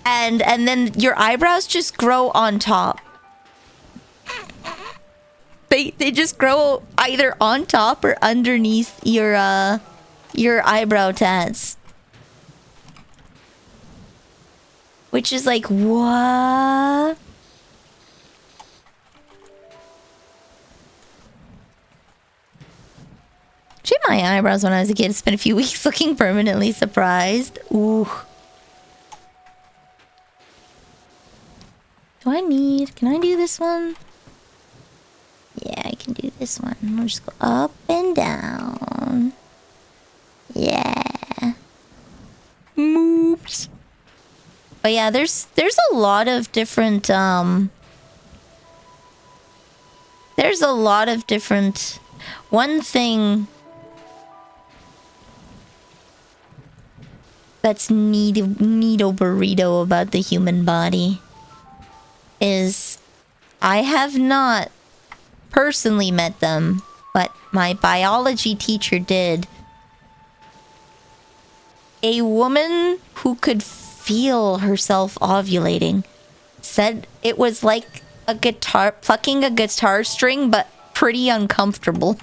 And then your eyebrows just grow on top. They just grow either on top or underneath your eyebrow tats. Which is like, what? Shaved my eyebrows when I was a kid. Spent a few weeks looking permanently surprised. Ooh. Can I do this one? Yeah, I can do this one. We'll just go up and down. Yeah. Moops. But yeah, there's a lot of different one thing that's neato burrito about the human body is I have not personally met them, but my biology teacher did. A woman who could feel herself ovulating said it was like plucking a guitar string, but pretty uncomfortable.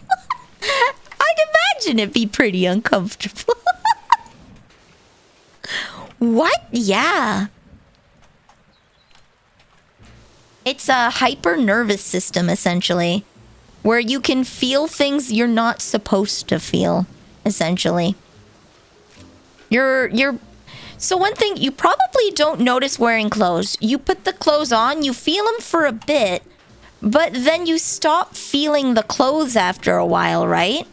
I'd imagine it'd be pretty uncomfortable. What? Yeah. It's a hyper nervous system, essentially, where you can feel things you're not supposed to feel, essentially. So one thing, you probably don't notice wearing clothes. You put the clothes on, you feel them for a bit, but then you stop feeling the clothes after a while, right?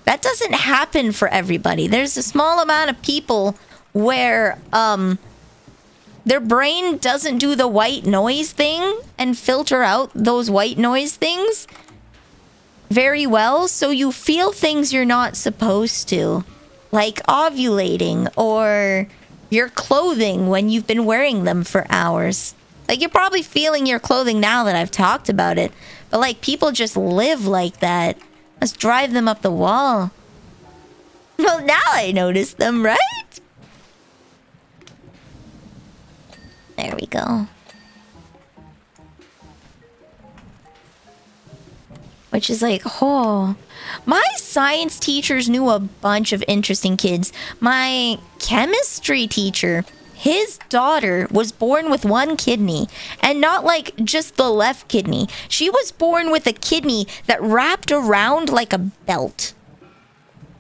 That doesn't happen for everybody. There's a small amount of people where, their brain doesn't do the white noise thing and filter out those white noise things very well, so you feel things you're not supposed to, like ovulating or your clothing when you've been wearing them for hours. Like, you're probably feeling your clothing now that I've talked about it, but like, people just live like that. Let's drive them up the wall. Well, now I notice them, right? There we go. Which is like, oh, my science teachers knew a bunch of interesting kids. My chemistry teacher, his daughter was born with one kidney, and not like just the left kidney. She was born with a kidney that wrapped around like a belt.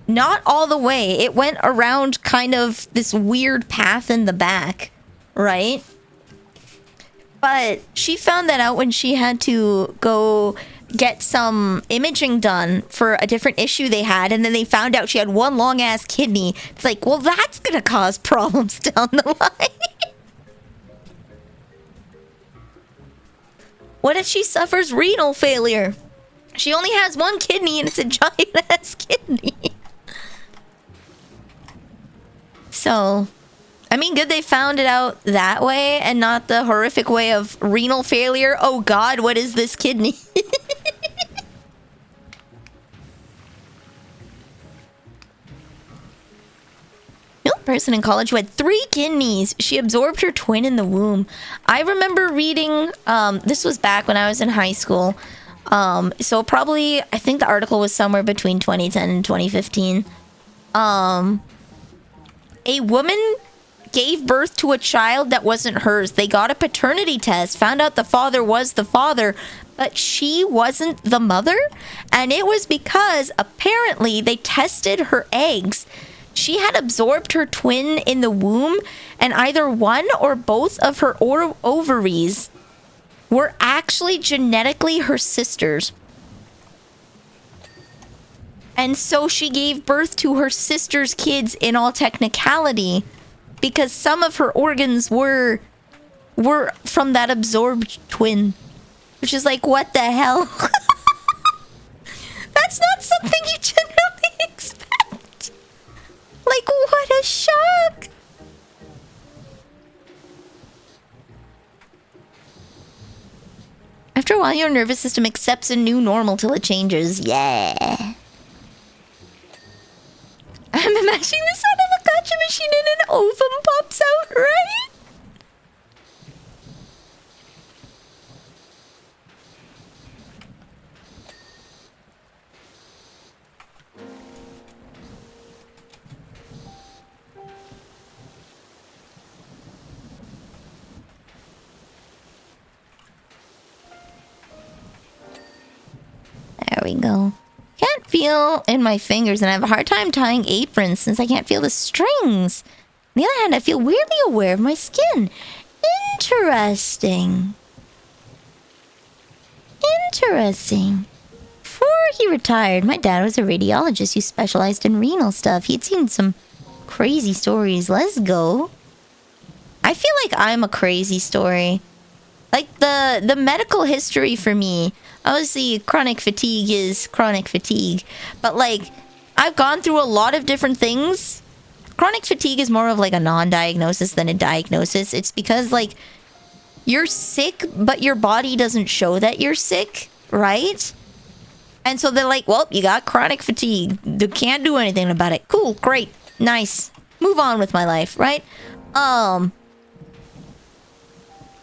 Not all the way. It went around kind of this weird path in the back, right? But she found that out when she had to go get some imaging done for a different issue they had, and then they found out she had one long-ass kidney. It's like, well, that's gonna cause problems down the line. What if she suffers renal failure? She only has one kidney, and it's a giant-ass kidney. So, I mean, good they found it out that way and not the horrific way of renal failure. Oh God, what is this kidney? The only person in college who had 3 kidneys. She absorbed her twin in the womb. I remember reading, this was back when I was in high school. So probably, I think the article was somewhere between 2010 and 2015. A woman gave birth to a child that wasn't hers. They got a paternity test, found out the father was the father, but she wasn't the mother. And it was because apparently they tested her eggs. She had absorbed her twin in the womb, and either one or both of her ovaries were actually genetically her sisters. And so she gave birth to her sister's kids in all technicality, because some of her organs were from that absorbed twin. Which is like, what the hell? That's not something you generally expect. Like, what a shock. After a while, your nervous system accepts a new normal till it changes. Yeah. I'm imagining the sound of a gotcha machine and an ovum pops out, right? There we go. Can't feel in my fingers, and I have a hard time tying aprons since I can't feel the strings. On the other hand, I feel weirdly aware of my skin. Interesting. Interesting. Before he retired, my dad was a radiologist who specialized in renal stuff. He'd seen some crazy stories. Let's go. I feel like I'm a crazy story. Like, the medical history for me, obviously chronic fatigue is chronic fatigue, but like, I've gone through a lot of different things. Chronic fatigue is more of like a non-diagnosis than a diagnosis. It's because like, you're sick, but your body doesn't show that you're sick, right? And so they're like, well, you got chronic fatigue. You can't do anything about it. Cool, great, nice. Move on with my life, right?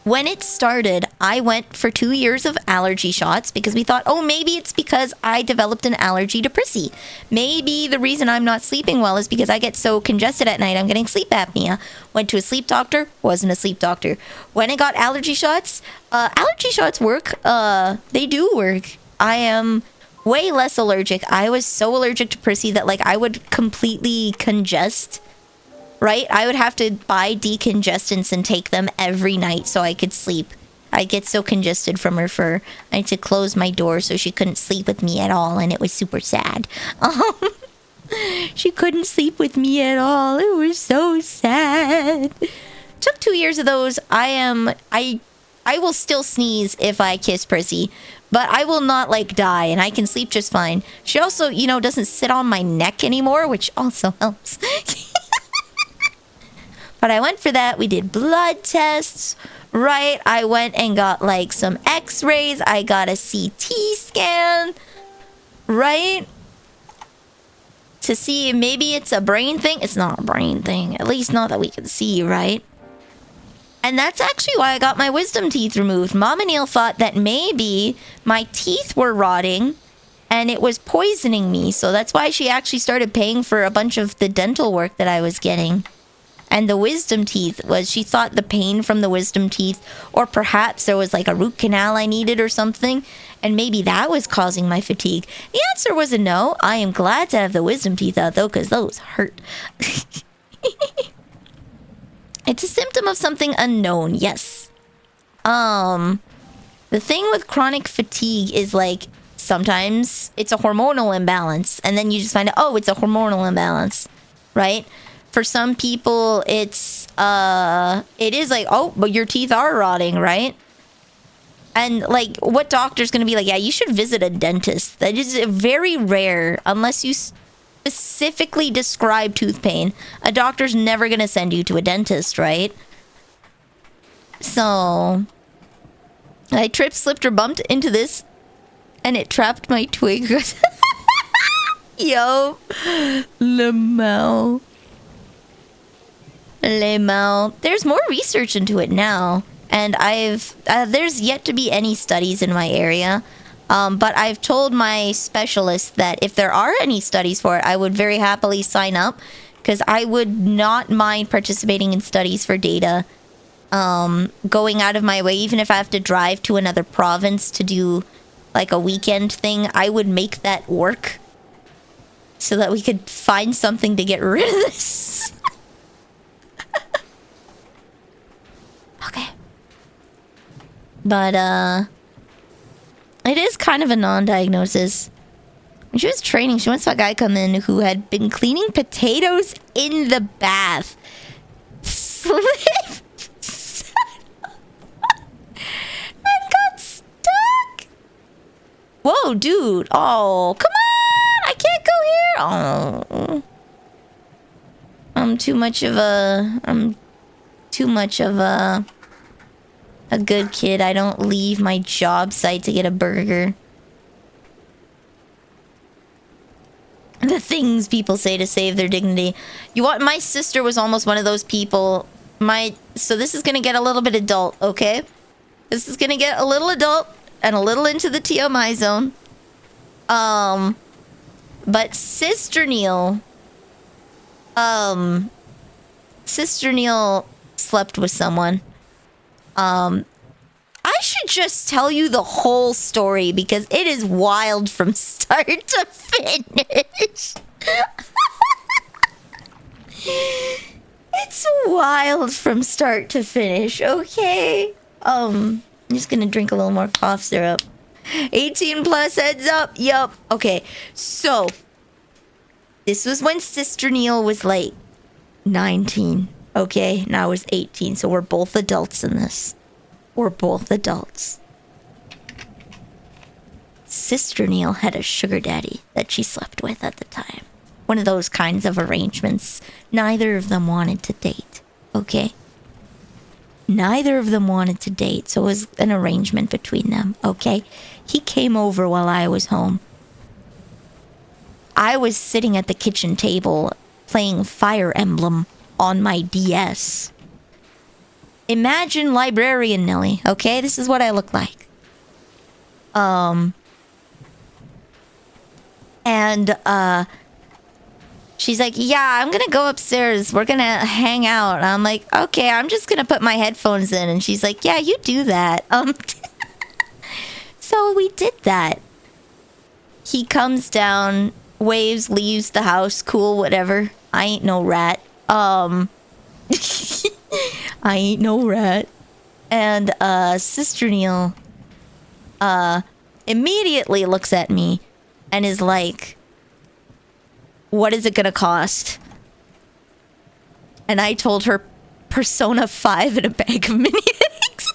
When it started, I went for 2 years of allergy shots because we thought, oh, maybe it's because I developed an allergy to prissy. Maybe the reason I'm not sleeping well is because I get so congested at night, I'm getting sleep apnea. Went to a sleep doctor, wasn't a sleep doctor. When I got allergy shots work. They do work. I am way less allergic. I was so allergic to prissy that like I would completely congest. Right? I would have to buy decongestants and take them every night so I could sleep. I get so congested from her fur. I had to close my door so she couldn't sleep with me at all, and it was super sad. She couldn't sleep with me at all. It was so sad. Took 2 years of those. I will still sneeze if I kiss Prissy, but I will not like die, and I can sleep just fine. She also, doesn't sit on my neck anymore, which also helps. But I went for that. We did blood tests, right? I went and got like some x-rays. I got a CT scan, right? To see maybe it's a brain thing. It's not a brain thing. At least not that we can see, right? And that's actually why I got my wisdom teeth removed. Mom and Neil thought that maybe my teeth were rotting and it was poisoning me. So that's why she actually started paying for a bunch of the dental work that I was getting. And the wisdom teeth was, she thought the pain from the wisdom teeth, or perhaps there was like a root canal I needed or something, and maybe that was causing my fatigue. The answer was a no. I am glad to have the wisdom teeth out though, because those hurt. It's a symptom of something unknown, yes. The thing with chronic fatigue is like, sometimes it's a hormonal imbalance, and then you just find out, oh, it's a hormonal imbalance, right? For some people, it is like, oh, but your teeth are rotting, right? And like, what doctor's gonna be like, yeah, you should visit a dentist. That is very rare, unless you specifically describe tooth pain. A doctor's never gonna send you to a dentist, right? So, I tripped, slipped, or bumped into this, and it trapped my twig. Yo, Lamau. There's more research into it now, and there's yet to be any studies in my area. But I've told my specialist that if there are any studies for it, I would very happily sign up, because I would not mind participating in studies for data. Going out of my way, even if I have to drive to another province to do like a weekend thing, I would make that work so that we could find something to get rid of this. Okay. But, it is kind of a non-diagnosis. When she was training, she once saw a guy come in who had been cleaning potatoes in the bath. Slipped and got stuck. Whoa, dude. Oh, come on. I can't go here. Oh. I'm too much of a good kid. I don't leave my job site to get a burger. The things people say to save their dignity. You want? My sister was almost one of those people. So this is gonna get a little bit adult, okay? This is gonna get a little adult and a little into the TMI zone. But Sister Neil slept with someone. I should just tell you the whole story because it is wild from start to finish. It's wild from start to finish, okay? I'm just gonna drink a little more cough syrup. 18 plus, heads up. Yup. Okay, so this was when Sister Neil was like 19. Okay, now I was 18, so we're both adults in this. We're both adults. Sister Neil had a sugar daddy that she slept with at the time. One of those kinds of arrangements. Neither of them wanted to date, okay? Neither of them wanted to date, so it was an arrangement between them, okay? He came over while I was home. I was sitting at the kitchen table playing Fire Emblem on my DS. Imagine Librarian Nelly, okay? This is what I look like. She's like, yeah, I'm gonna go upstairs. We're gonna hang out. And I'm like, okay, I'm just gonna put my headphones in. And she's like, yeah, you do that. So we did that. He comes down, waves, leaves the house, cool, whatever. I ain't no rat. I ain't no rat. And Sister Neil immediately looks at me and is like, what is it gonna cost? And I told her Persona 5 and a bag of mini eggs.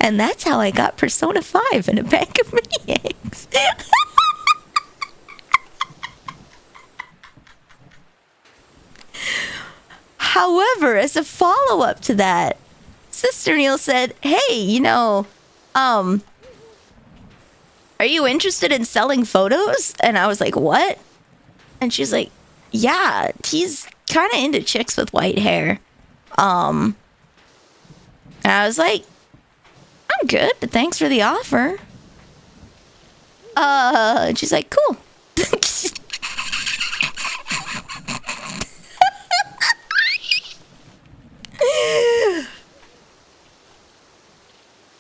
And that's how I got Persona 5 and a bag of mini eggs. However, as a follow-up to that, Sister Neil said, hey, you know, are you interested in selling photos? And I was like, what? And she's like, yeah, he's kind of into chicks with white hair. And I was like, I'm good, but thanks for the offer. And she's like, cool.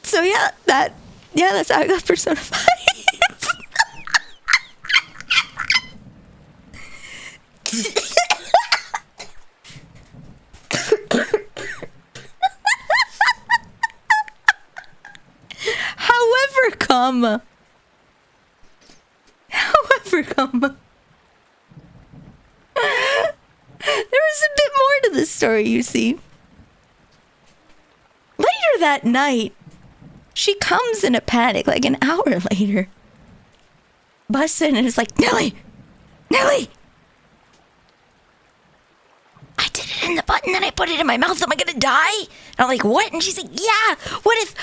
So that's how I got Persona 5. However, there was a bit more to this story, you see. Later that night, she comes in a panic, like an hour later. Busts in and is like, Nelly! I did it in the butt and then I put it in my mouth. Am I gonna die? And I'm like, what? And she's like, yeah. What if,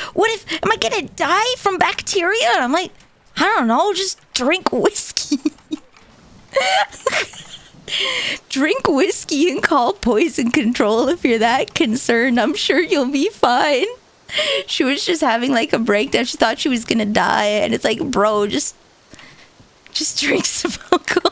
am I gonna die from bacteria? And I'm like, I don't know, just drink whiskey. Drink whiskey and call poison control if you're that concerned. I'm sure you'll be fine. She was just having like a breakdown. She thought she was gonna die, and it's like, bro, just drink some alcohol.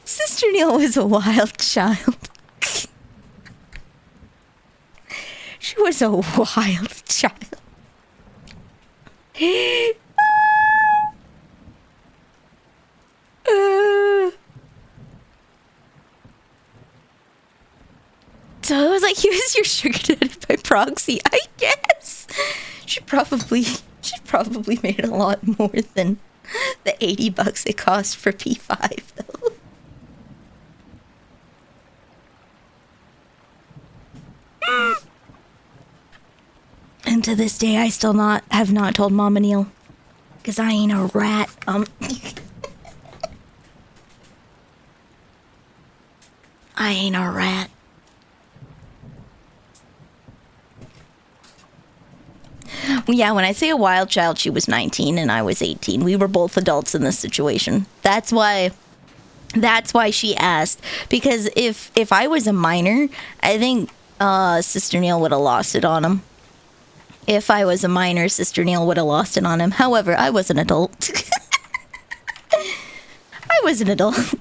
Sister Neil was a wild child. She was a wild child. So it was like he was your sugar daddy by proxy, I guess. She probably made a lot more than the $80 it cost for P5 though. And to this day, I still have not told Mama Neil, cause I ain't a rat. I ain't a rat. Yeah, when I say a wild child, she was 19 and I was 18. We were both adults in this situation. That's why she asked. Because if I was a minor, I think Sister Neil would have lost it on him. If I was a minor, Sister Neil would have lost it on him. However, I was an adult. I was an adult.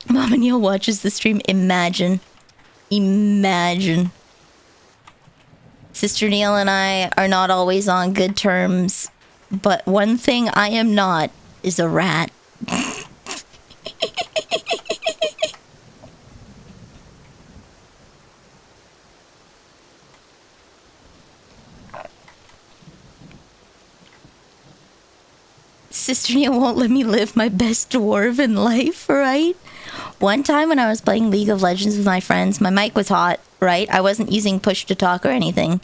Mama Neil watches the stream. Imagine. Sister Neil and I are not always on good terms, but one thing I am not is a rat. Sister Neil won't let me live my best dwarven life, right? One time when I was playing League of Legends with my friends, my mic was hot, right? I wasn't using push to talk or anything,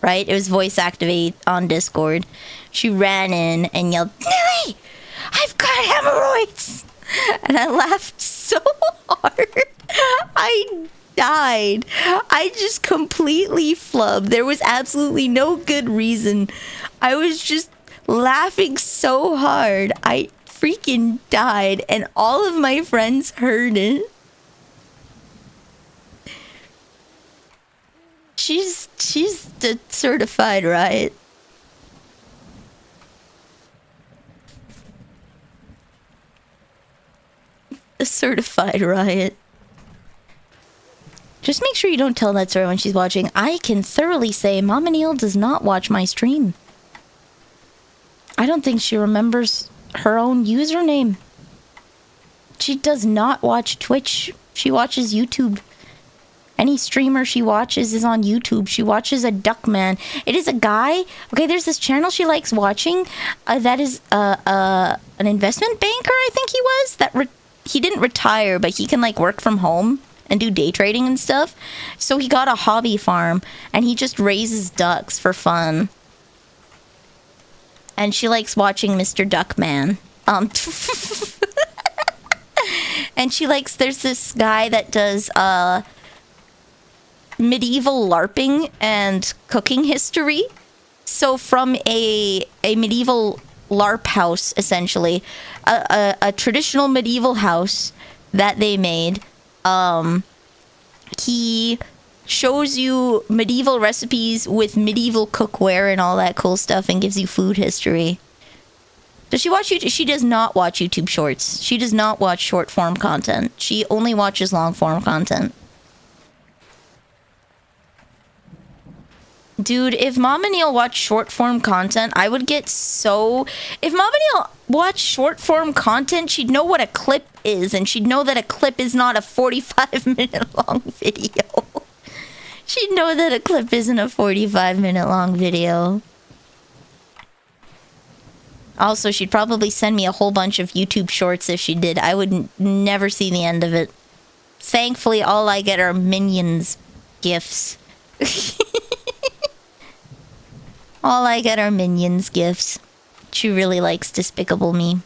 right? It was voice activate on Discord. She ran in and yelled, "Lily, I've got hemorrhoids!" And I laughed so hard. I died. I just completely flubbed. There was absolutely no good reason. I was just laughing so hard. I freaking died, and all of my friends heard it. She's the certified riot. The certified riot. Just make sure you don't tell that story when she's watching. I can thoroughly say Mama Neil does not watch my stream. I don't think she remembers her own username. She does not watch Twitch. She watches YouTube. Any streamer she watches is on YouTube. She watches a Duckman. It is a guy. Okay, there's this channel she likes watching. That is an investment banker, I think he was. He didn't retire, but he can like work from home and do day trading and stuff. So he got a hobby farm and he just raises ducks for fun. And she likes watching Mr. Duckman. And she likes, there's this guy that does medieval LARPing and cooking history. So from a medieval LARP house, essentially, a traditional medieval house that they made, he shows you medieval recipes with medieval cookware and all that cool stuff and gives you food history. Does she watch YouTube? She does not watch YouTube shorts. She does not watch short form content. She only watches long form content. Dude, if Mama Neil watched short form content, I would get so... If Mama Neil watched short form content, she'd know what a clip is, and she'd know that a clip is not a 45-minute long video. She'd know that a clip isn't a 45-minute long video. Also, she'd probably send me a whole bunch of YouTube shorts if she did. I would never see the end of it. Thankfully, all I get are Minions gifts. All I get are Minions gifts. She really likes Despicable Me.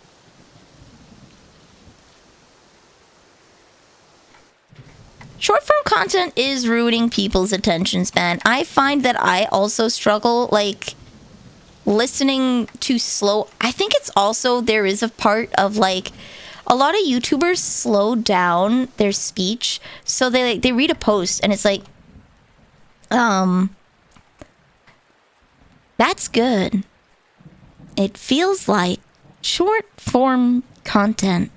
Short form content is ruining people's attention span. I find that I also struggle, like, listening to slow. I think it's also, there is a part of, like, a lot of YouTubers slow down their speech. So they read a post and it's like, that's good. It feels like short form content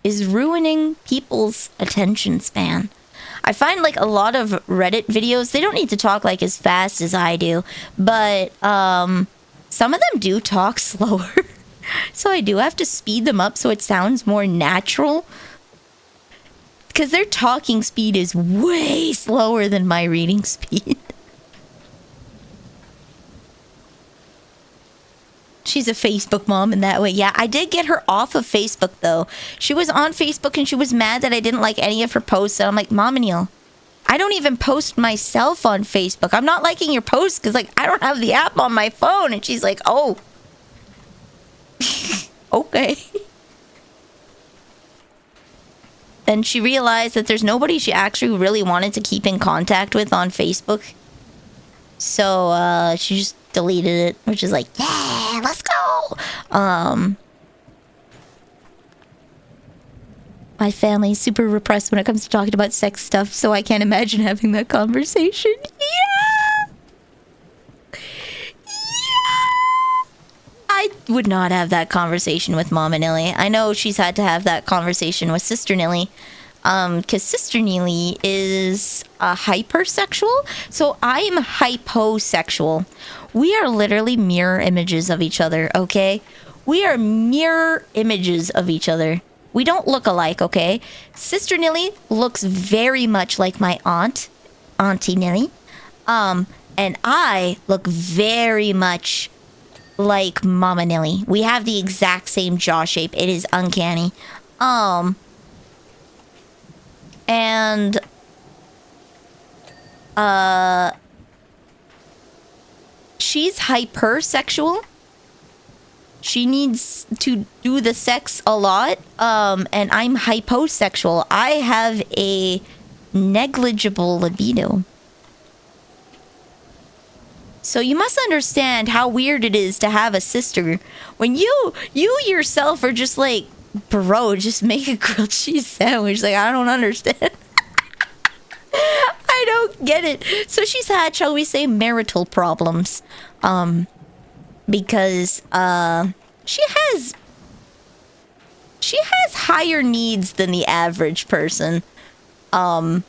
is ruining people's attention span. I find like a lot of Reddit videos, they don't need to talk like as fast as I do, but some of them do talk slower. So I do have to speed them up so it sounds more natural. Because their talking speed is way slower than my reading speed. She's a Facebook mom in that way. Yeah, I did get her off of Facebook, though. She was on Facebook and she was mad that I didn't like any of her posts. And I'm like, Mom and Neil, I don't even post myself on Facebook. I'm not liking your posts because, like, I don't have the app on my phone. And she's like, oh. Okay. Then she realized that there's nobody she actually really wanted to keep in contact with on Facebook. So, she just deleted it, which is like, yeah, let's go. My family's super repressed when it comes to talking about sex stuff, so I can't imagine having that conversation. Yeah. I would not have that conversation with Mama Nilly. I know she's had to have that conversation with Sister Nilly. Because Sister Neely is hypersexual, so I am hyposexual. We are literally mirror images of each other, okay? We are mirror images of each other. We don't look alike, okay? Sister Nilly looks very much like my aunt, Auntie Nilly. And I look very much like Mama Nilly. We have the exact same jaw shape. It is uncanny. And she's hypersexual. She needs to do the sex a lot. And I'm hyposexual. I have a negligible libido. So you must understand how weird it is to have a sister when you yourself are just like, bro, just make a grilled cheese sandwich. Like, I don't understand. I don't get it. So she's had, shall we say, marital problems. Because she has higher needs than the average person. And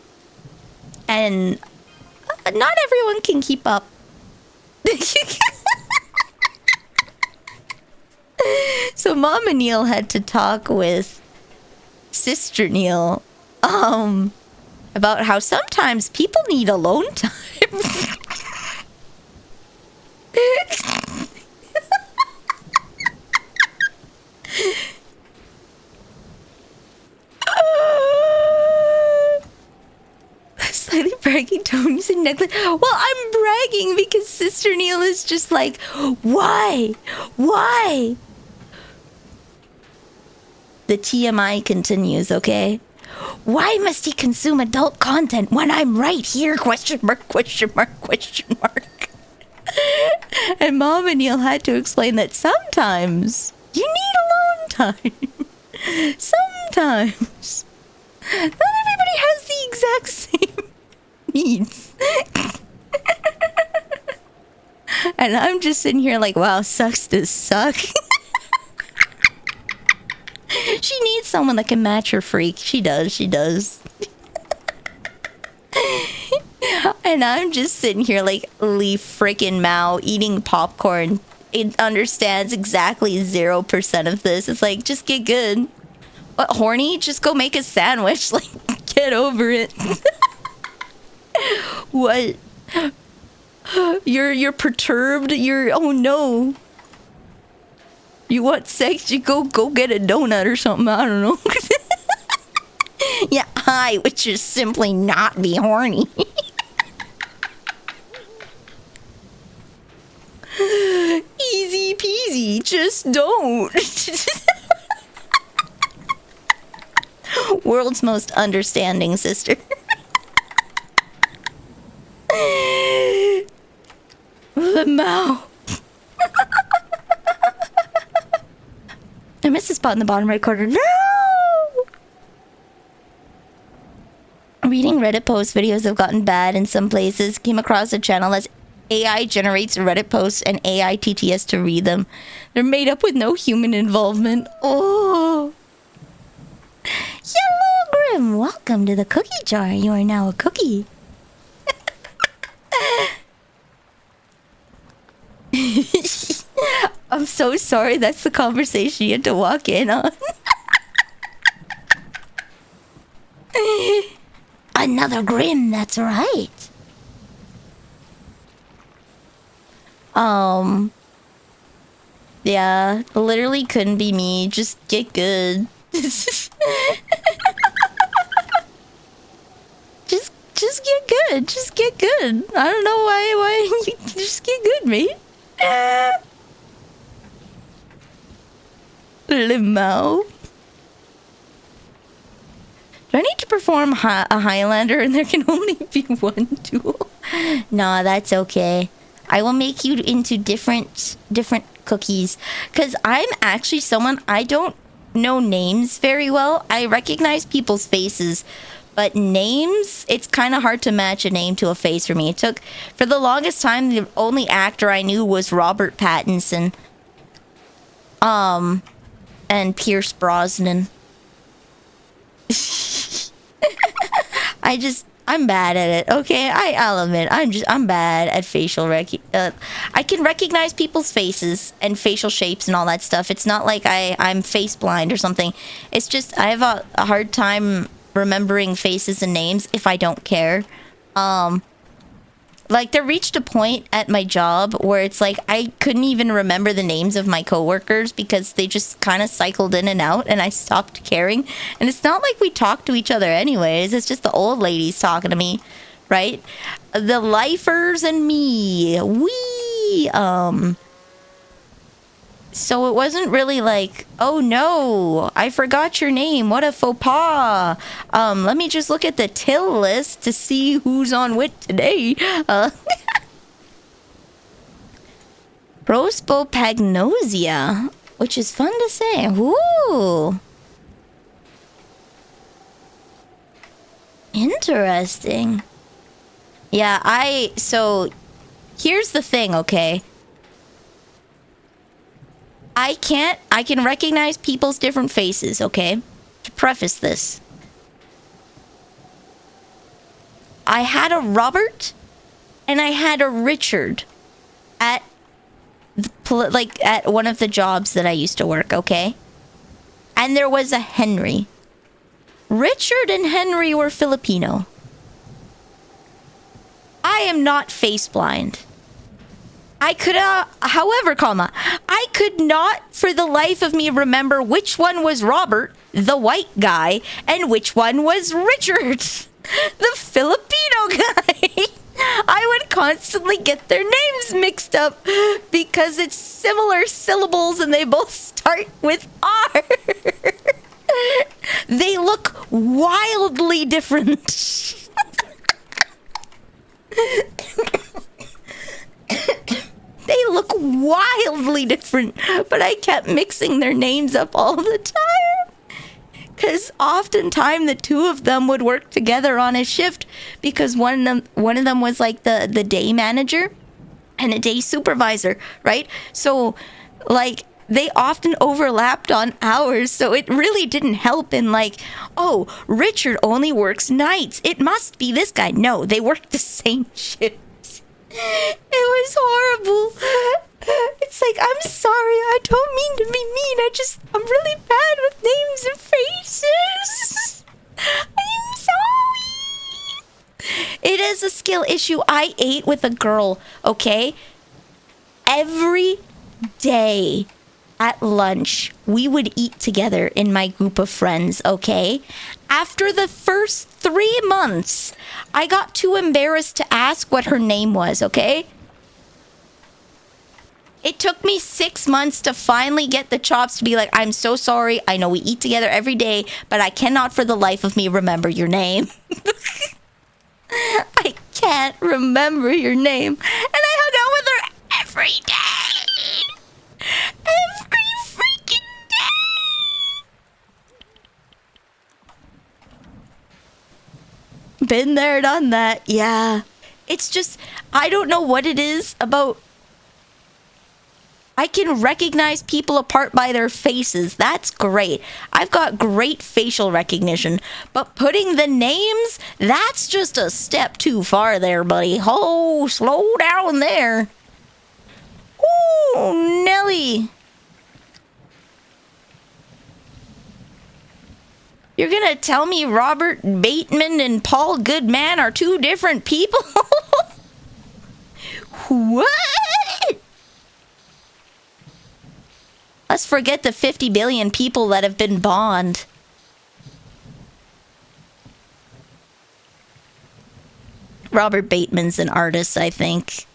not everyone can keep up. So Mama Neil had to talk with Sister Neil about how sometimes people need alone time. Slightly bragging tones and necklace. Well, I'm bragging because Sister Neil is just like, why? Why? The TMI continues, okay? Why must he consume adult content when I'm right here? Question mark, question mark, question mark. And Mom and Neil had to explain that sometimes you need alone time. Sometimes. Not everybody has the exact same needs. And I'm just sitting here like, wow, sucks to suck. She needs someone that can match her freak. She does, she does. And I'm just sitting here like Lee frickin' Mao eating popcorn. It understands exactly 0% of this. It's like, just get good. What, horny? Just go make a sandwich. Like, get over it. What? You're perturbed? Oh no. You want sex? You go get a donut or something. I don't know. Yeah, I would just simply not be horny. just don't. World's most understanding sister. Lamau. I missed a spot in the bottom right corner. No! Reading Reddit post videos have gotten bad in some places. Came across a channel as AI generates Reddit posts and AI TTS to read them. They're made up with no human involvement. Oh. Hello, Grim. Welcome to the cookie jar. You are now a cookie. I'm so sorry. That's the conversation you had to walk in on. Another Grim, that's right. Yeah, literally couldn't be me. Just get good. just get good. Just get good. I don't know why you just get good, mate. Limo. Do I need to perform a Highlander and there can only be one duel? Nah, that's okay. I will make you into different cookies. Because I'm actually someone, I don't know names very well. I recognize people's faces. But names, it's kind of hard to match a name to a face for me. It took, for the longest time, the only actor I knew was Robert Pattinson. And Pierce Brosnan. I'm bad at it, okay? I'll admit, I'm bad at facial I can recognize people's faces and facial shapes and all that stuff. It's not like I'm face blind or something. It's just, I have a hard time remembering faces and names if I don't care. Like, there reached a point at my job where it's like I couldn't even remember the names of my coworkers because they just kind of cycled in and out, and I stopped caring. And it's not like we talk to each other anyways. It's just the old ladies talking to me, right? The lifers and me. So it wasn't really like, oh no, I forgot your name. What a faux pas. Let me just look at the till list to see who's on wit today. Prospopagnosia, which is fun to say. Ooh. Interesting. Yeah, so here's the thing, okay? I can recognize people's different faces, okay? To preface this. I had a Robert and I had a Richard at one of the jobs that I used to work, okay? And there was a Henry. Richard and Henry were Filipino. I am not face blind. I could, however, I could not for the life of me remember which one was Robert, the white guy, and which one was Richard, the Filipino guy. I would constantly get their names mixed up because it's similar syllables and they both start with R. They look wildly different. They look wildly different, but I kept mixing their names up all the time. Because oftentimes the two of them would work together on a shift because one of them was like the day manager and a day supervisor, right? So, like, they often overlapped on hours, so it really didn't help in like, oh, Richard only works nights. It must be this guy. No, they worked the same shift. It was horrible. It's like, I'm sorry, I don't mean to be mean. I'm really bad with names and faces. I'm sorry. It is a skill issue. I ate with a girl, okay? Every day at lunch, we would eat together in my group of friends, okay? After the first 3 months, I got too embarrassed to ask what her name was, okay? It took me 6 months to finally get the chops to be like, I'm so sorry. I know we eat together every day, but I cannot for the life of me remember your name. I can't remember your name. And I hung out with her every day. Every freaking day. Been there, done that. Yeah. It's just, I don't know what it is about. I can recognize people apart by their faces. That's great. I've got great facial recognition. But putting the names, that's just a step too far there, buddy. Oh, slow down there. Ooh, Nelly. You're gonna tell me Robert Bateman and Paul Goodman are two different people? What? Let's forget the 50 billion people that have been Bond. Robert Bateman's an artist, I think.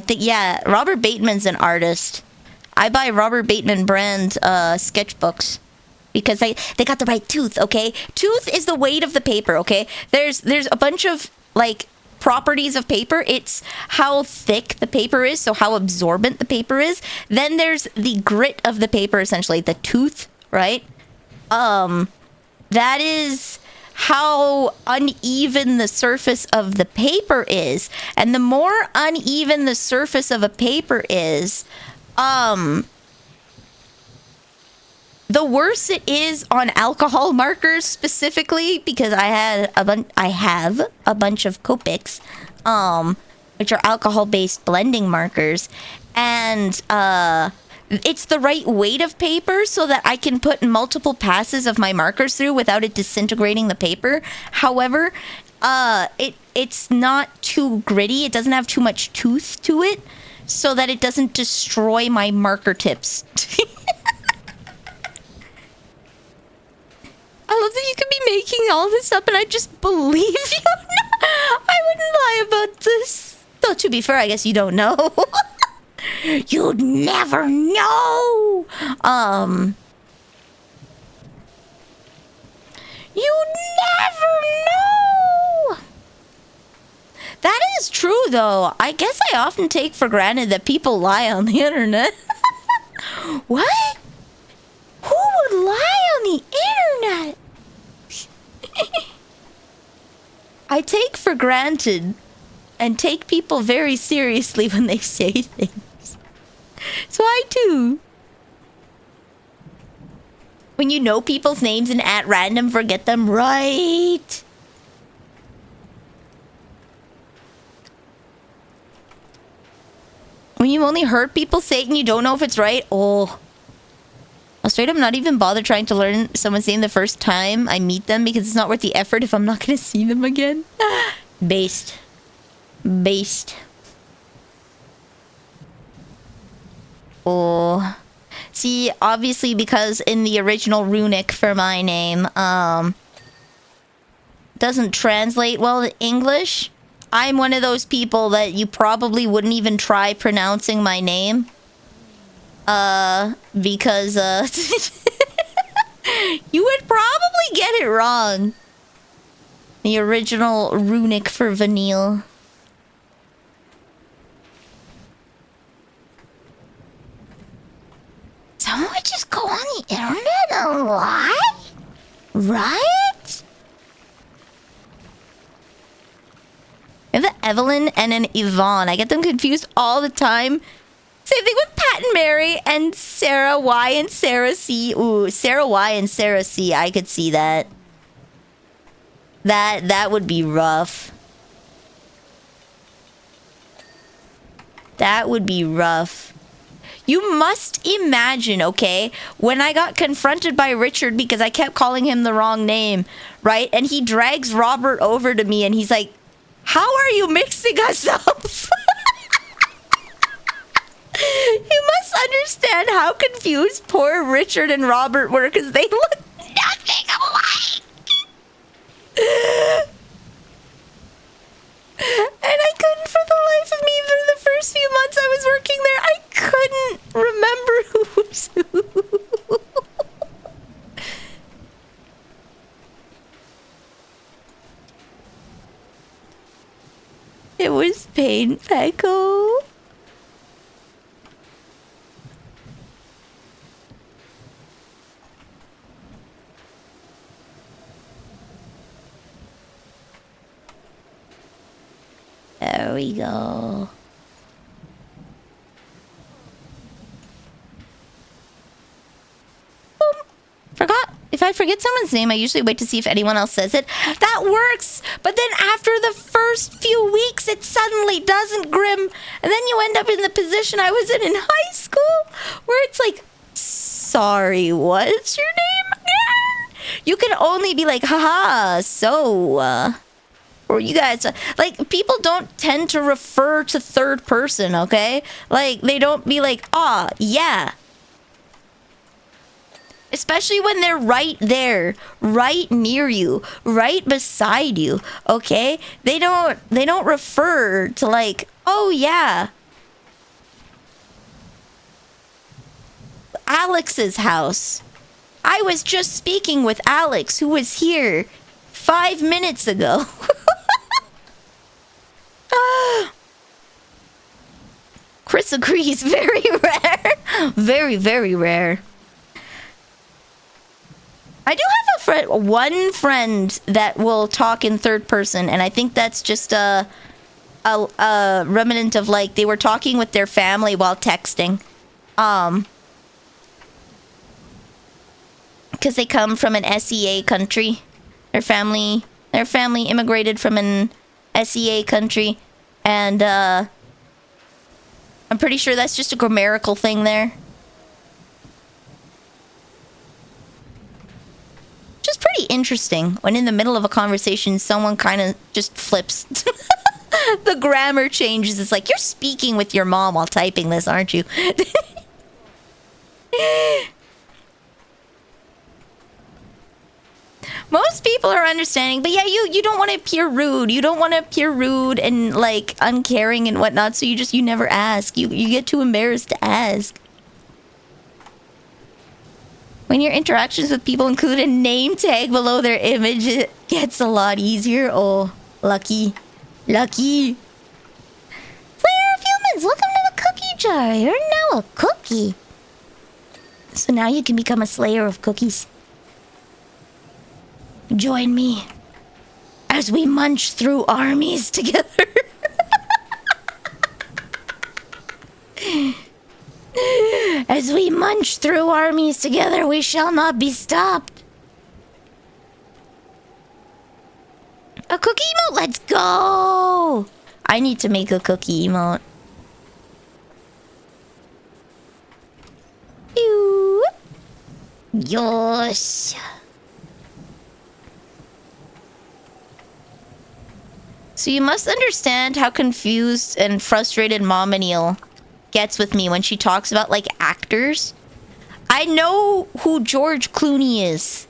Yeah, Robert Bateman's an artist. I buy Robert Bateman brand sketchbooks because they got the right tooth, okay? Tooth is the weight of the paper, okay? There's a bunch of, like, properties of paper. It's how thick the paper is, so how absorbent the paper is. Then there's the grit of the paper, essentially, the tooth, right? That is how uneven the surface of the paper is. And the more uneven the surface of a paper is, the worse it is on alcohol markers specifically, because I have a bunch of Copics, which are alcohol-based blending markers, and it's the right weight of paper so that I can put multiple passes of my markers through without it disintegrating the paper. However, it's not too gritty. It doesn't have too much tooth to it, so that it doesn't destroy my marker tips. I love that you could be making all this up and I just believe you. I wouldn't lie about this. Though, to be fair, I guess you don't know. You'd never know. You'd never know. That is true, though. I guess I often take for granted that people lie on the internet. What? Who would lie on the internet? I take for granted and take people very seriously when they say things. So I do. When you know people's names and at random forget them, right? When you only heard people say it and you don't know if it's right, oh. I'll straight up not even bother trying to learn someone's name the first time I meet them because it's not worth the effort if I'm not going to see them again. Based. Oh. See, obviously because in the original runic for my name, doesn't translate well to English. I'm one of those people that you probably wouldn't even try pronouncing my name. Because, you would probably get it wrong. The original runic for Vanille. Someone would just go on the internet a lot? Right? I have an Evelyn and an Yvonne. I get them confused all the time. Same thing with Pat and Mary and Sarah Y and Sarah C. Ooh, Sarah Y and Sarah C. I could see that. That would be rough. That would be rough. You must imagine, okay, when I got confronted by Richard because I kept calling him the wrong name, right? And he drags Robert over to me and he's like, how are you mixing us up? You must understand how confused poor Richard and Robert were because they look nothing alike. And I couldn't for the life of me, for the first few months I was working there, I couldn't It was painful. There we go. Boom. Forgot. If I forget someone's name, I usually wait to see if anyone else says it. That works! But then after the first few weeks, it suddenly doesn't, Grim. And then you end up in the position I was in high school, where it's like, sorry, what's your name again? You can only be like, haha, so, or you guys, like, people don't tend to refer to third person, okay? Like, they don't be like, ah, yeah. Especially when they're right there, right near you, right beside you, okay? They don't refer to like, oh yeah. Alex's house. I was just speaking with Alex, who was here 5 minutes ago. Chris agrees, very rare. Very, very rare. I do have one friend that will talk in third person, and I think that's just a remnant of like they were talking with their family while texting, because they come from an SEA country. Their family immigrated from an SEA country, and I'm pretty sure that's just a grammatical thing there. Just pretty interesting when in the middle of a conversation someone kind of just flips. The grammar changes. It's like, you're speaking with your mom while typing this, aren't you? Most people are understanding, but yeah, you don't want to appear rude. You don't want to appear rude and like uncaring and whatnot, so you never ask. You get too embarrassed to ask. When your interactions with people include a name tag below their image, it gets a lot easier. Oh, lucky. Lucky. Slayer of Humans, welcome to the cookie jar. You're now a cookie. So now you can become a slayer of cookies. Join me as we munch through armies together. As we munch through armies together, we shall not be stopped. A cookie emote, let's go! I need to make a cookie emote. Ew. Yes. So you must understand how confused and frustrated Mom Anil gets with me when she talks about like actors. I know who George Clooney is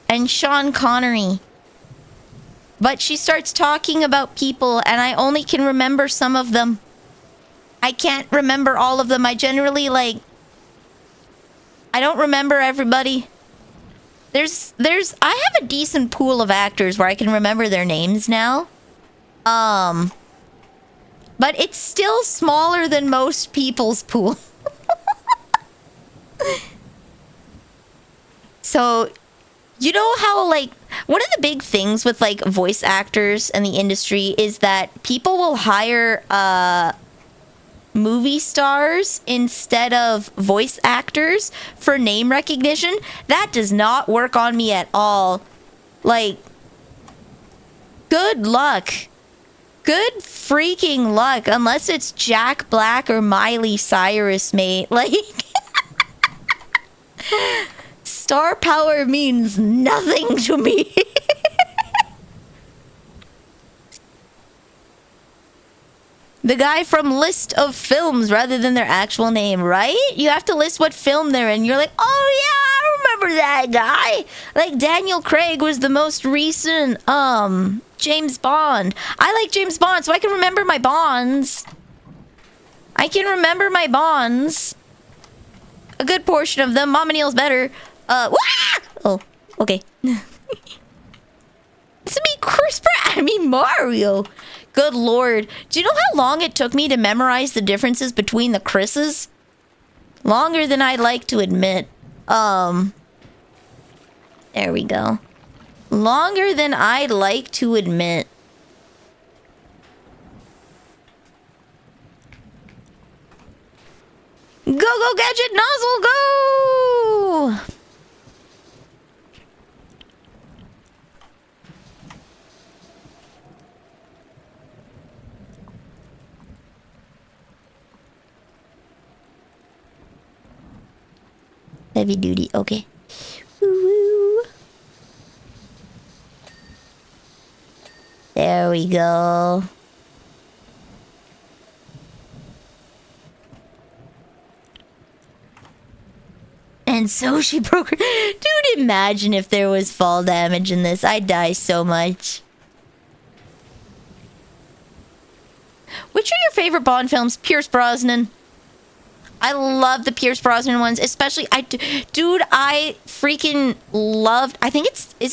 and Sean Connery, but she starts talking about people and I only can remember some of them. I can't remember all of them. I generally I don't remember everybody. I have a decent pool of actors where I can remember their names now. But it's still smaller than most people's pool. So, you know how, like, one of the big things with, like, voice actors and the industry is that people will hire, movie stars instead of voice actors for name recognition. That does not work on me at all. Like, good luck. Good freaking luck, unless it's Jack Black or Miley Cyrus, mate. Like, star power means nothing to me. The guy from list of films rather than their actual name, right? You have to list what film they're in. You're like, oh yeah, I remember that guy. Like, Daniel Craig was the most recent, James Bond. I like James Bond, so I can remember my Bonds. I can remember my Bonds. A good portion of them. Mama Neil's better. Wah! Oh, okay. This would be Chris Pratt. I mean, Mario. Good lord. Do you know how long it took me to memorize the differences between the Chris's? Longer than I'd like to admit. There we go. Longer than I'd like to admit. Go, go, gadget nozzle, go! Heavy duty, okay. Woo-woo. There we go. And so she broke her. Dude, imagine if there was fall damage in this. I'd die so much. Which are your favorite Bond films? Pierce Brosnan. I love the Pierce Brosnan ones, especially dude, I freaking loved. I think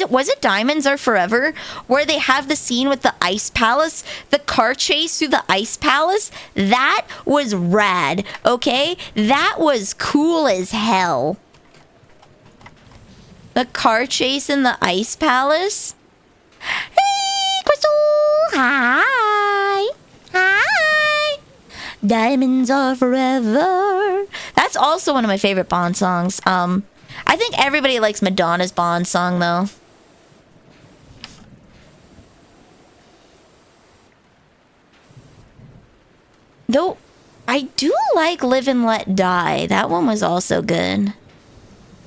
was it Diamonds Are Forever, where they have the scene with the ice palace, the car chase through the ice palace. That was rad. Okay, that was cool as hell. The car chase in the ice palace. Hey, Crystal. Hi. Hi. Diamonds are forever. That's also one of my favorite Bond songs. I think everybody likes Madonna's Bond song, though. Though, I do like Live and Let Die. That one was also good.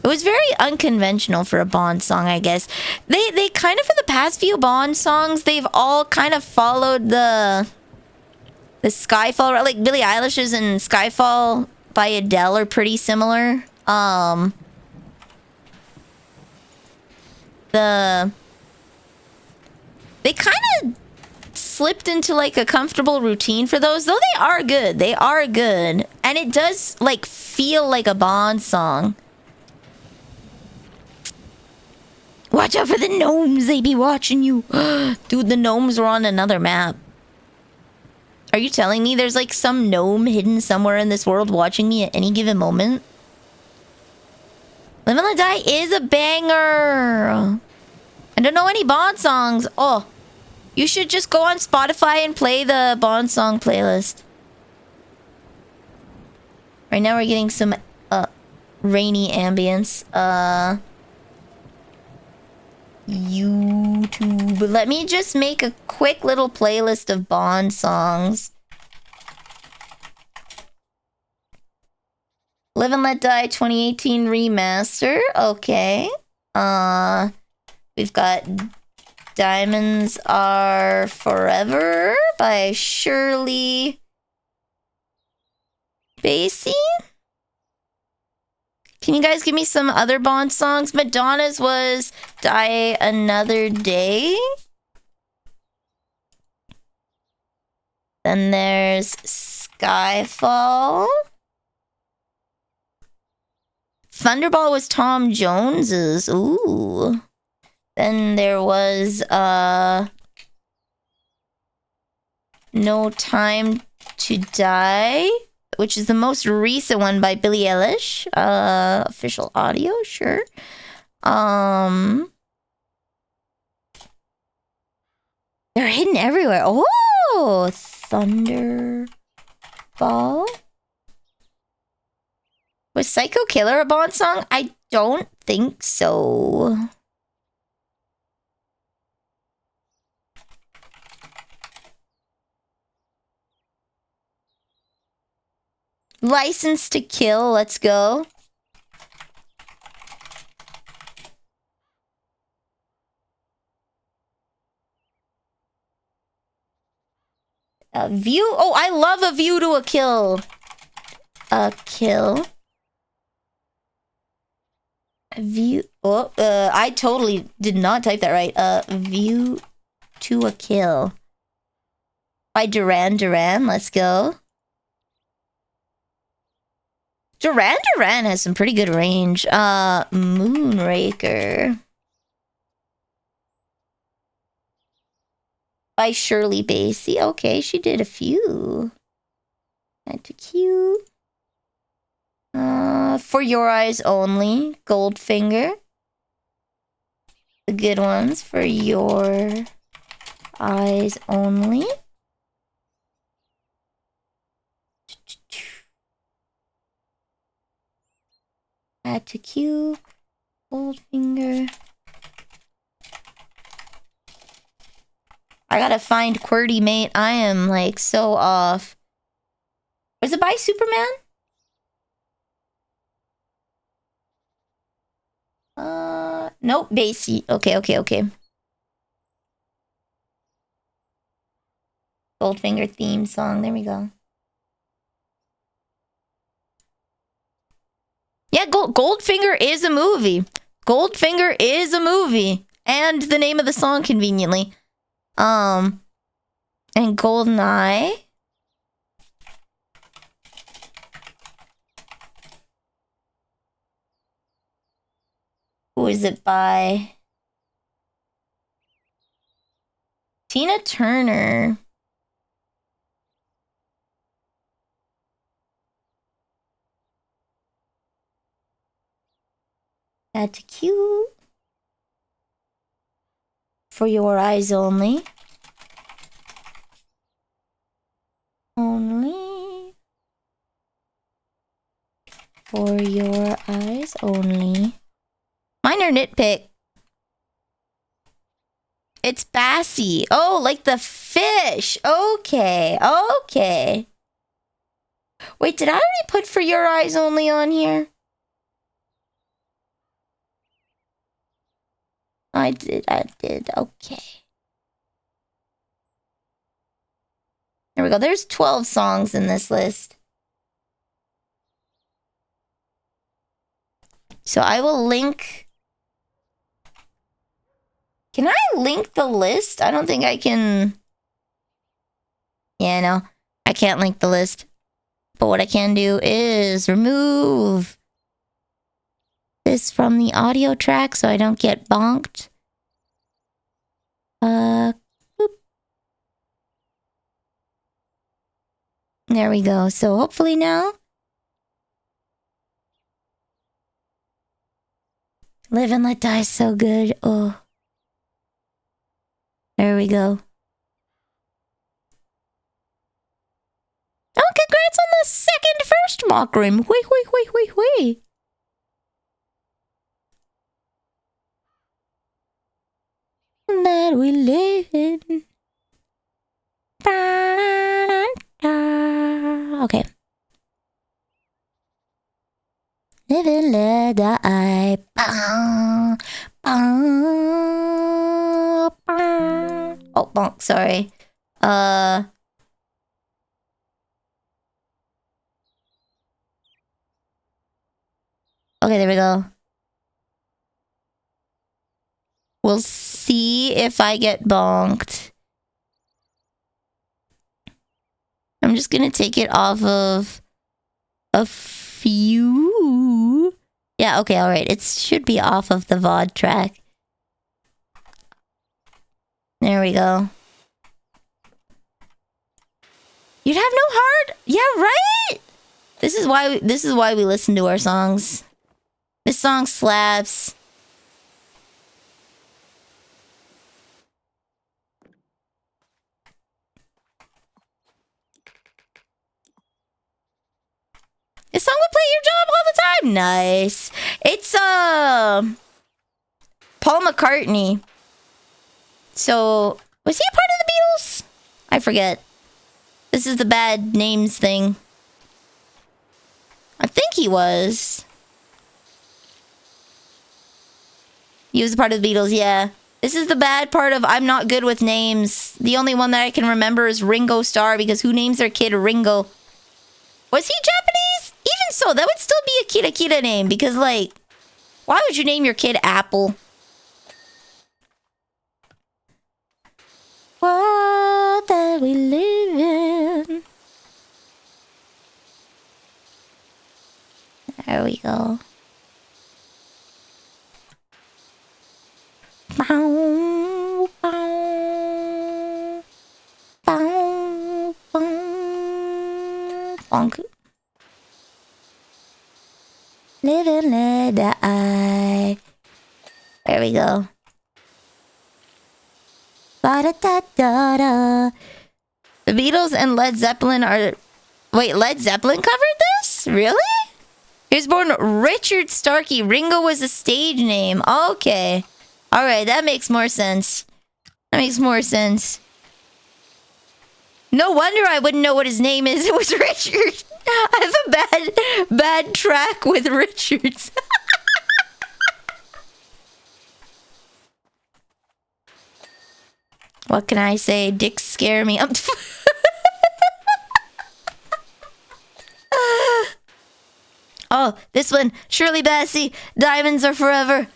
It was very unconventional for a Bond song, I guess. They kind of, for the past few Bond songs, they've all kind of followed the Skyfall, like Billie Eilish's and Skyfall by Adele are pretty similar. They kind of slipped into like a comfortable routine for those, though they are good. They are good. And it does like feel like a Bond song. Watch out for the gnomes, they be watching you. Dude, the gnomes were on another map. Are you telling me there's like some gnome hidden somewhere in this world watching me at any given moment? Live and Let Die is a banger. I don't know any Bond songs. Oh, you should just go on Spotify and play the Bond song playlist. Right now we're getting some rainy ambience. YouTube. Let me just make a quick little playlist of Bond songs. Live and Let Die 2018 remaster. Okay. We've got Diamonds Are Forever by Shirley Bassey. Can you guys give me some other Bond songs? Madonna's was Die Another Day. Then there's Skyfall. Thunderball was Tom Jones's. Ooh. Then there was No Time to Die, which is the most recent one by Billie Eilish. Official audio, sure. They're hidden everywhere. Oh, Thunderball. Was Psycho Killer a Bond song? I don't think so. License to Kill, let's go. A View. Oh, I love A View to a Kill. A Kill. A View. Oh, I totally did not type that right. A View to a Kill. By Duran Duran, let's go. Duran Duran has some pretty good range. Moonraker. by Shirley Bassey. Okay, she did a few. Add to queue. For Your Eyes Only, Goldfinger. The good ones, For Your Eyes Only. Add to queue. Goldfinger. I gotta find QWERTY, mate. I am like so off. Was it by Superman? Nope, Basie. Okay. Goldfinger theme song. There we go. Yeah, Goldfinger is a movie. Goldfinger is a movie. And the name of the song, conveniently. And GoldenEye. Who is it by? Tina Turner. Add to queue. For Your Eyes Only. Only. For Your Eyes Only. Minor nitpick. It's Bassie. Oh, like the fish. Okay. Wait, did I already put For Your Eyes Only on here? I did. Okay. There we go. There's 12 songs in this list. So I will link... Can I link the list? I don't think I can... Yeah, no. I can't link the list. But what I can do is remove this from the audio track so I don't get bonked. Boop. There we go. So hopefully now... Live and Let Die is so good. Oh. There we go. Oh, congrats on the first mock room. Wait. That we live in. Okay. Live and let die. Oh, bonk, sorry. Okay, there we go. We'll see if I get bonked. I'm just gonna take it off of a few. Yeah, okay, alright. It should be off of the VOD track. There we go. You'd have no heart? Yeah, right? This is why we listen to our songs. This song slaps. This song would play your job all the time. Nice. It's Paul McCartney. So, was he a part of the Beatles? I forget. This is the bad names thing. I think he was. He was a part of the Beatles, yeah. This is the bad part of I'm not good with names. The only one that I can remember is Ringo Starr, because who names their kid Ringo? Was he Japanese? Even so, that would still be a Kira Kira name, because, like, why would you name your kid Apple? World that we live in. There we go. Bow, bow. Bonk. Live and let die. There we go. Ba-da-da-da-da. The Beatles and Led Zeppelin are... Wait, Led Zeppelin covered this? Really? He was born Richard Starkey. Ringo was a stage name. Okay. Alright, that makes more sense. That makes more sense. No wonder I wouldn't know what his name is. It was Richard. I have a bad track with Richards. What can I say? Dicks scare me. Oh, this one. Shirley Bassey. Diamonds Are Forever.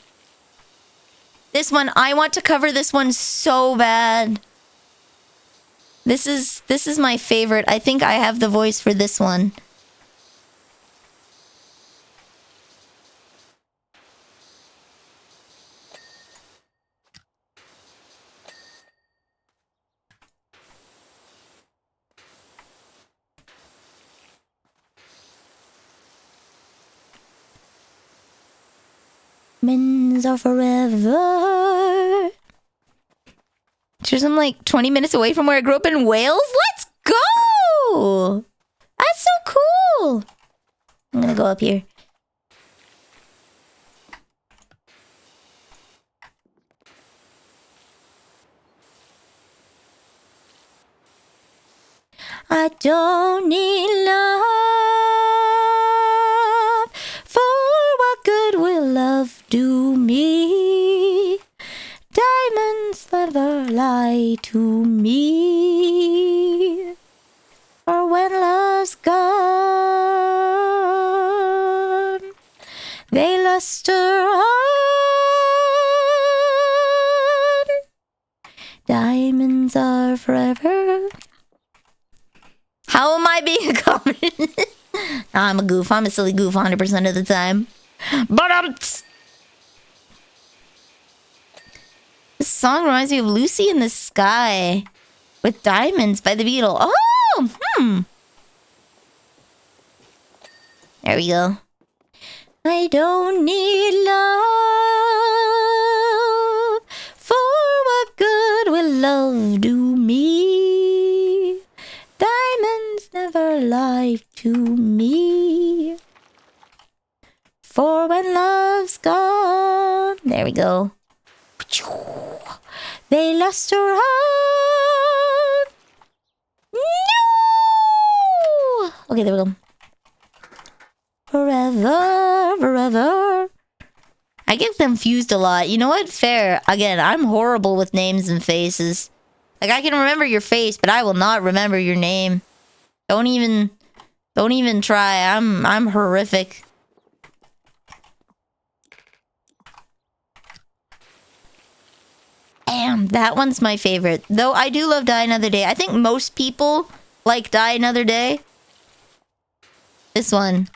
This one. I want to cover this one so bad. This is my favorite. I think I have the voice for this one. Diamonds are forever. She's I'm like 20 minutes away from where I grew up in Wales. Let's go! That's so cool. I'm gonna go up here. I don't need love. For what good will love do me? Diamonds never lie to me. For when love's gone, they luster on. Diamonds are forever. How am I being a comedy? I'm a goof. I'm a silly goof 100% of the time. But this song reminds me of Lucy in the Sky with Diamonds by the Beatles. Oh, There we go. I don't need love. For what good will love do me? Diamonds never lie to me. For when love's gone. There we go. They luster on. No! Okay, there we go. Forever, forever. I get confused a lot. You know what? Fair. Again, I'm horrible with names and faces. Like, I can remember your face, but I will not remember your name. Don't even try. I'm horrific. Damn, that one's my favorite. Though I do love Die Another Day. I think most people like Die Another Day. This one.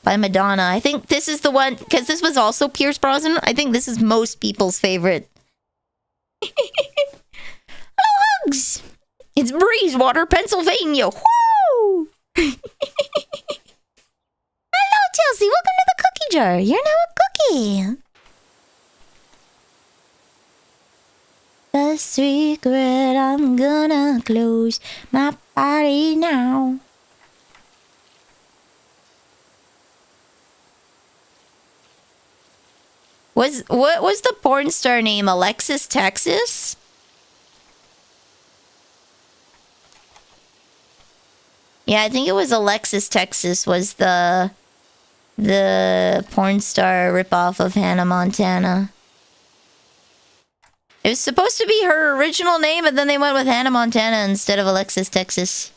By Madonna. I think this is the one, because this was also Pierce Brosnan. I think this is most people's favorite. Hello, Hugs! It's Breezewater, Pennsylvania. Woo! Hello, Chelsea. Welcome to the cookie jar. You're now a cookie. The secret, I'm gonna close my body now. What was the porn star name? Alexis Texas? Yeah, I think it was Alexis Texas was the porn star ripoff of Hannah Montana. It was supposed to be her original name, but then they went with Hannah Montana instead of Alexis Texas.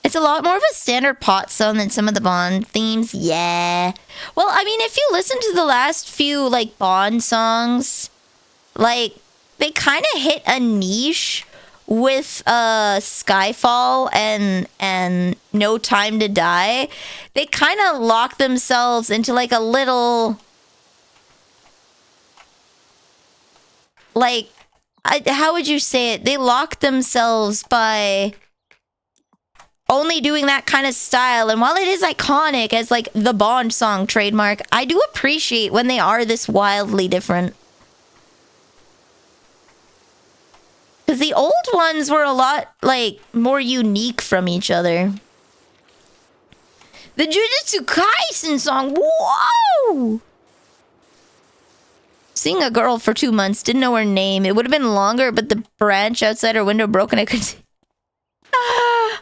It's a lot more of a standard pot song than some of the Bond themes. Yeah. Well, I mean, if you listen to the last few, like, Bond songs, like, they kind of hit a niche with Skyfall and No Time to Die. They kind of lock themselves into, like, a little... like, how would you say it? They locked themselves by only doing that kind of style. And while it is iconic as like the Bond song trademark, I do appreciate when they are this wildly different. Because the old ones were a lot like more unique from each other. The Jujutsu Kaisen song, whoa! Seeing a girl for 2 months, didn't know her name. It would have been longer, but the branch outside her window broke and I could see. Ah!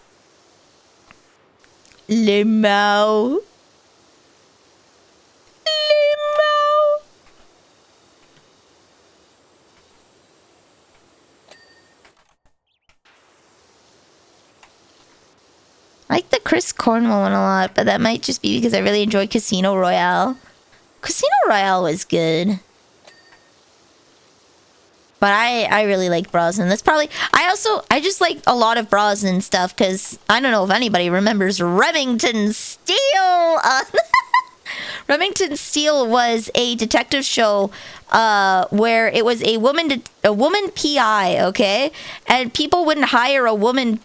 Limau. Limau. I like the Chris Cornwell one a lot, but that might just be because I really enjoyed Casino Royale. Casino Royale was good. But I really like Brosnan. That's probably... I just like a lot of Brosnan stuff because I don't know if anybody remembers Remington Steele. Remington Steele was a detective show where it was a woman PI, okay? And people wouldn't hire a woman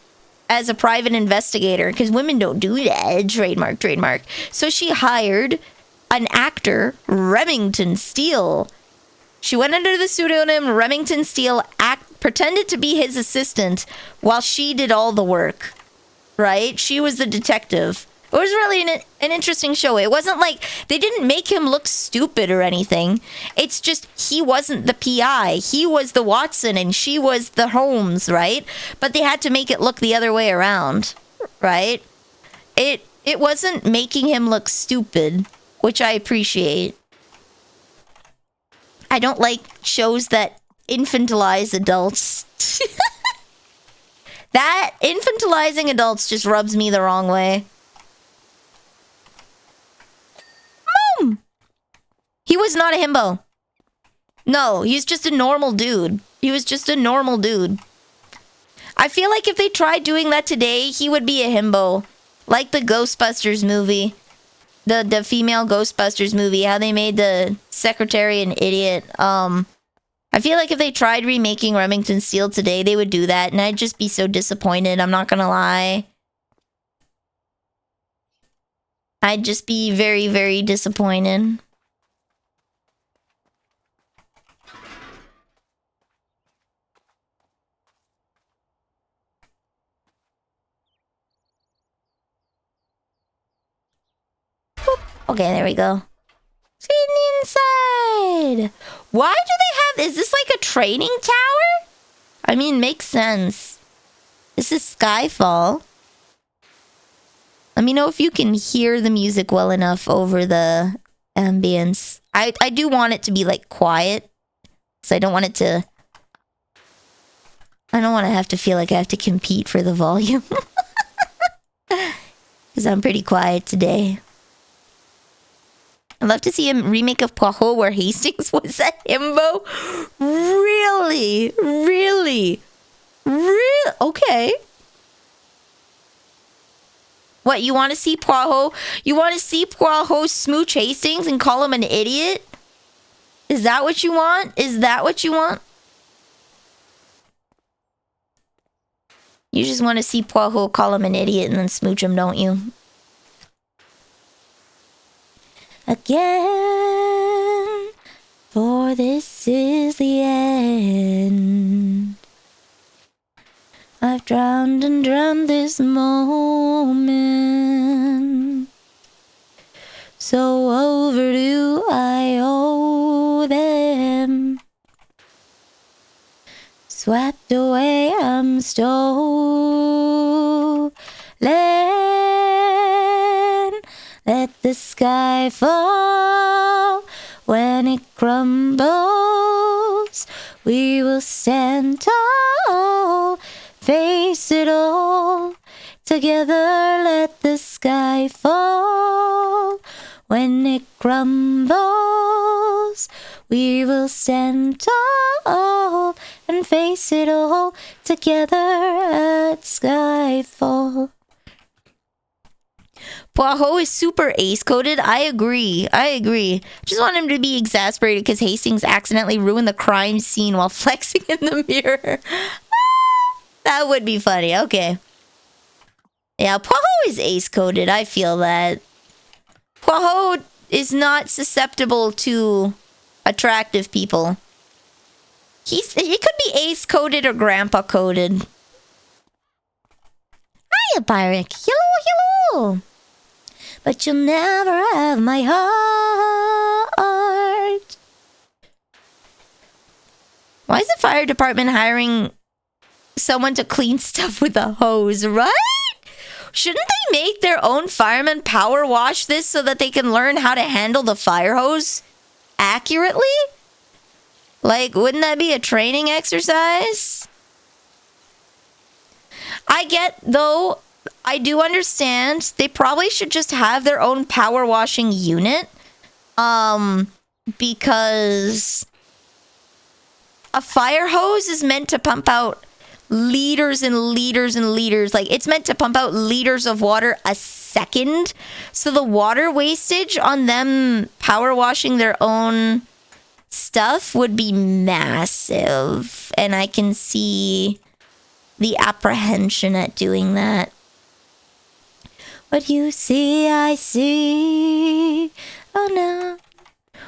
as a private investigator because women don't do that. Trademark. So she hired an actor, Remington Steele. She went under the pseudonym Remington Steele, pretended to be his assistant while she did all the work, right? She was the detective. It was really an interesting show. It wasn't like, they didn't make him look stupid or anything. It's just, he wasn't the PI. He was the Watson and she was the Holmes, right? But they had to make it look the other way around, right? It wasn't making him look stupid, which I appreciate. I don't like shows that infantilize adults. That infantilizing adults just rubs me the wrong way. Mom! He was not a himbo. No, he's just a normal dude. He was just a normal dude. I feel like if they tried doing that today, he would be a himbo. Like the Ghostbusters movie. The female Ghostbusters movie, how they made the secretary an idiot. I feel like if they tried remaking Remington Steele today, they would do that, and I'd just be so disappointed, I'm not gonna lie. I'd just be very, very disappointed. Okay, there we go. Let's get inside. Why do they have... Is this like a training tower? I mean, makes sense. This is Skyfall. Let me know if you can hear the music well enough over the ambience. I do want it to be like quiet. So I don't want it to... I don't want to have to feel like I have to compete for the volume. Because I'm pretty quiet today. I'd love to see a remake of Poirot where Hastings was a himbo. Really? Okay. What, you want to see Poirot? You want to see Poirot smooch Hastings and call him an idiot? Is that what you want? Is that what you want? You just want to see Poirot call him an idiot and then smooch him, don't you? Again, for this is the end. I've drowned and drowned this moment. So overdue I owe them. Swept away I'm stolen. Let the sky fall. When it crumbles, we will stand tall. Face it all. Together let the sky fall. When it crumbles, we will stand tall and face it all together at skyfall. Poirot is super ace-coded. I agree. Just want him to be exasperated because Hastings accidentally ruined the crime scene while flexing in the mirror. That would be funny. Okay. Yeah, Poirot is ace-coded. I feel that. Poirot is not susceptible to attractive people. He could be ace-coded or grandpa-coded. Hiya, Byrick. Hello. But you'll never have my heart. Why is the fire department hiring someone to clean stuff with a hose, right? Shouldn't they make their own firemen power wash this so that they can learn how to handle the fire hose accurately? Like, wouldn't that be a training exercise? I get, though, I do understand they probably should just have their own power washing unit. Because a fire hose is meant to pump out liters and liters and liters. Like, it's meant to pump out liters of water a second. So the water wastage on them power washing their own stuff would be massive. And I can see the apprehension at doing that. What you see, I see. Oh no.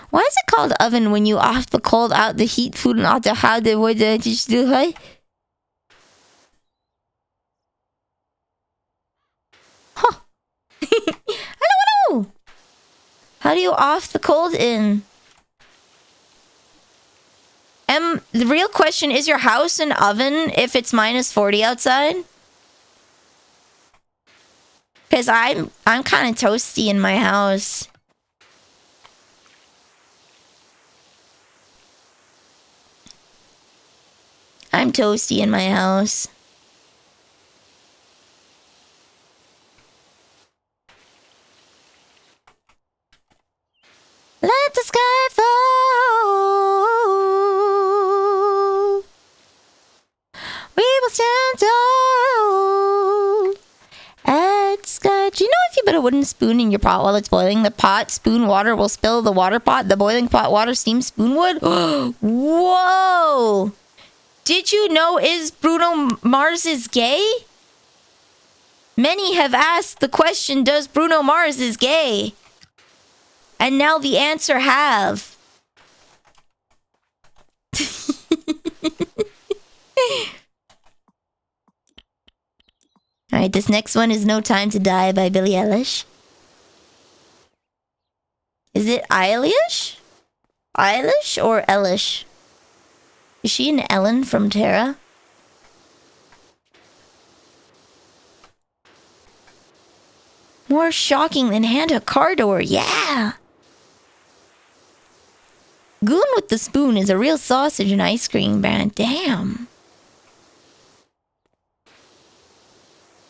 Why is it called oven when you off the cold, out the heat, food, and out the how the wood just do, hey? Huh. I don't know. How do you off the cold in? The real question is your house an oven if it's minus 40 outside? Because I'm kind of toasty in my house. I'm toasty in my house. Let the sky fall. We will stand tall at sky. Do you know if you put a wooden spoon in your pot while it's boiling, the pot spoon water will spill the water pot, the boiling pot water steam spoon would? Whoa! Did you know is Bruno Mars is gay? Many have asked the question, does Bruno Mars is gay? And now the answer have. Alright, this next one is No Time to Die by Billie Eilish. Is it Eilish? Eilish or Elish? Is she an Ellen from Terra? More shocking than hand a car door, yeah! Goon with the Spoon is a real sausage and ice cream brand, damn.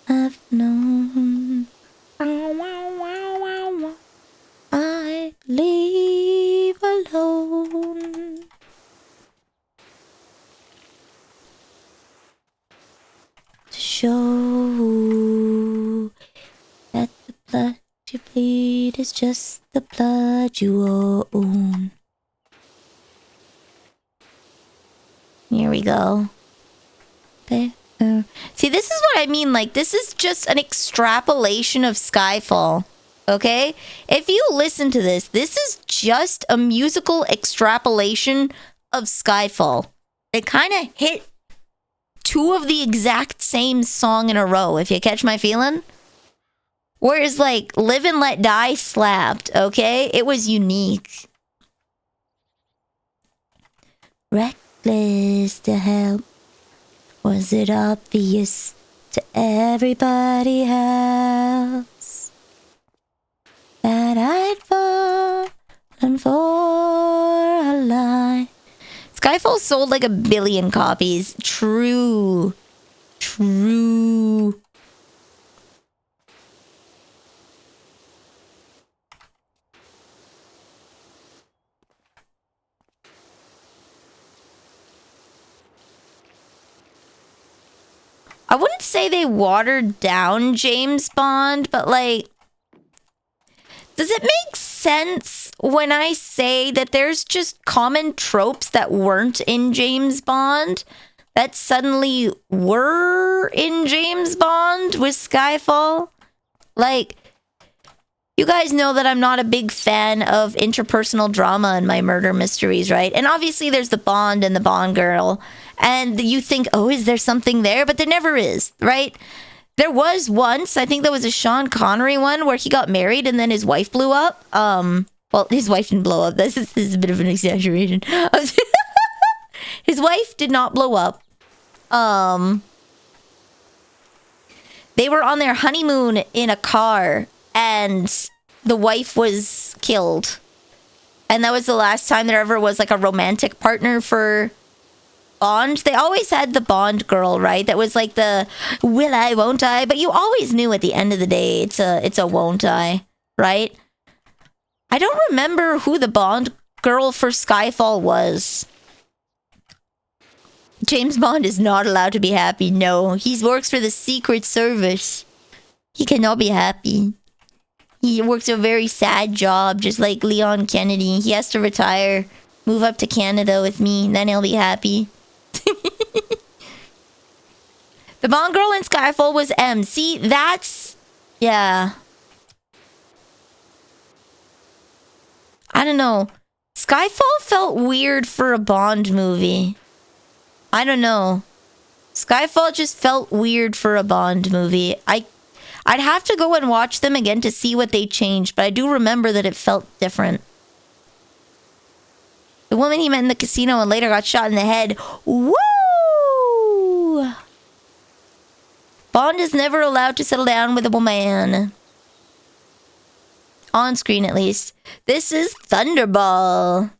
I've known I leave alone. To show that the blood you bleed is just the blood you own. Here we go. See, this is what I mean. Like, this is just an extrapolation of Skyfall. Okay? If you listen to this, this is just a musical extrapolation of Skyfall. They kind of hit two of the exact same song in a row, if you catch my feeling. Whereas, like, Live and Let Die slapped, okay? It was unique. Reckless to help. Was it obvious to everybody else that I'd fallen for a lie? Skyfall sold like 1 billion copies. True. True. I wouldn't say they watered down James Bond, but like, Does it make sense when I say that there's just common tropes that weren't in James Bond that suddenly were in James Bond with Skyfall? Like, you guys know that I'm not a big fan of interpersonal drama in my murder mysteries, right? And obviously there's the Bond and the Bond girl. And you think, oh, is there something there? But there never is, right? There was once, I think there was a Sean Connery one where he got married and then his wife blew up. Well, his wife didn't blow up. This is a bit of an exaggeration. His wife did not blow up. They were on their honeymoon in a car and the wife was killed. And that was the last time there ever was like a romantic partner for Bond. They always had the Bond girl, right? That was like the will I, won't I? But you always knew at the end of the day it's a won't I, right? I don't remember who the Bond girl for Skyfall was. James Bond is not allowed to be happy. No, he works for the Secret Service. He cannot be happy. He works a very sad job, just like Leon Kennedy. He has to retire, move up to Canada with me, then he'll be happy. The Bond girl in Skyfall was M. See, that's... yeah. I don't know. Skyfall felt weird for a Bond movie. I don't know. Skyfall just felt weird for a Bond movie. I'd have to go and watch them again to see what they changed, but I do remember that it felt different. The woman he met in the casino and later got shot in the head. Woo! Bond is never allowed to settle down with a woman. On screen, at least. This is Thunderball.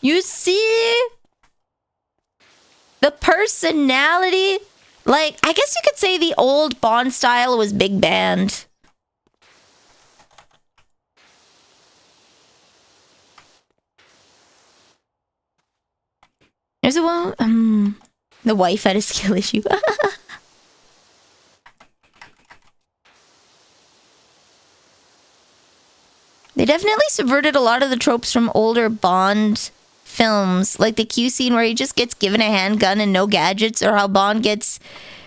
You see? The personality? Like, I guess you could say the old Bond style was big band. There's a one. The wife had a skill issue. They definitely subverted a lot of the tropes from older Bond films, like the Q scene where he just gets given a handgun and no gadgets, or how Bond gets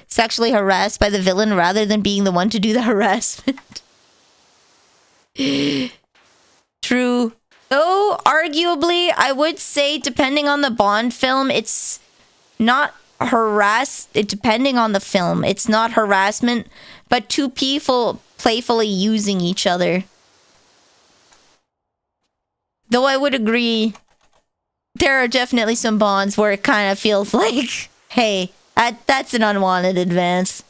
sexually harassed by the villain rather than being the one to do the harassment. True. Though, arguably, I would say, depending on the Bond film, it's not depending on the film, it's not harassment, but two people playfully using each other. Though I would agree, there are definitely some Bonds where it kind of feels like, hey, that's an unwanted advance.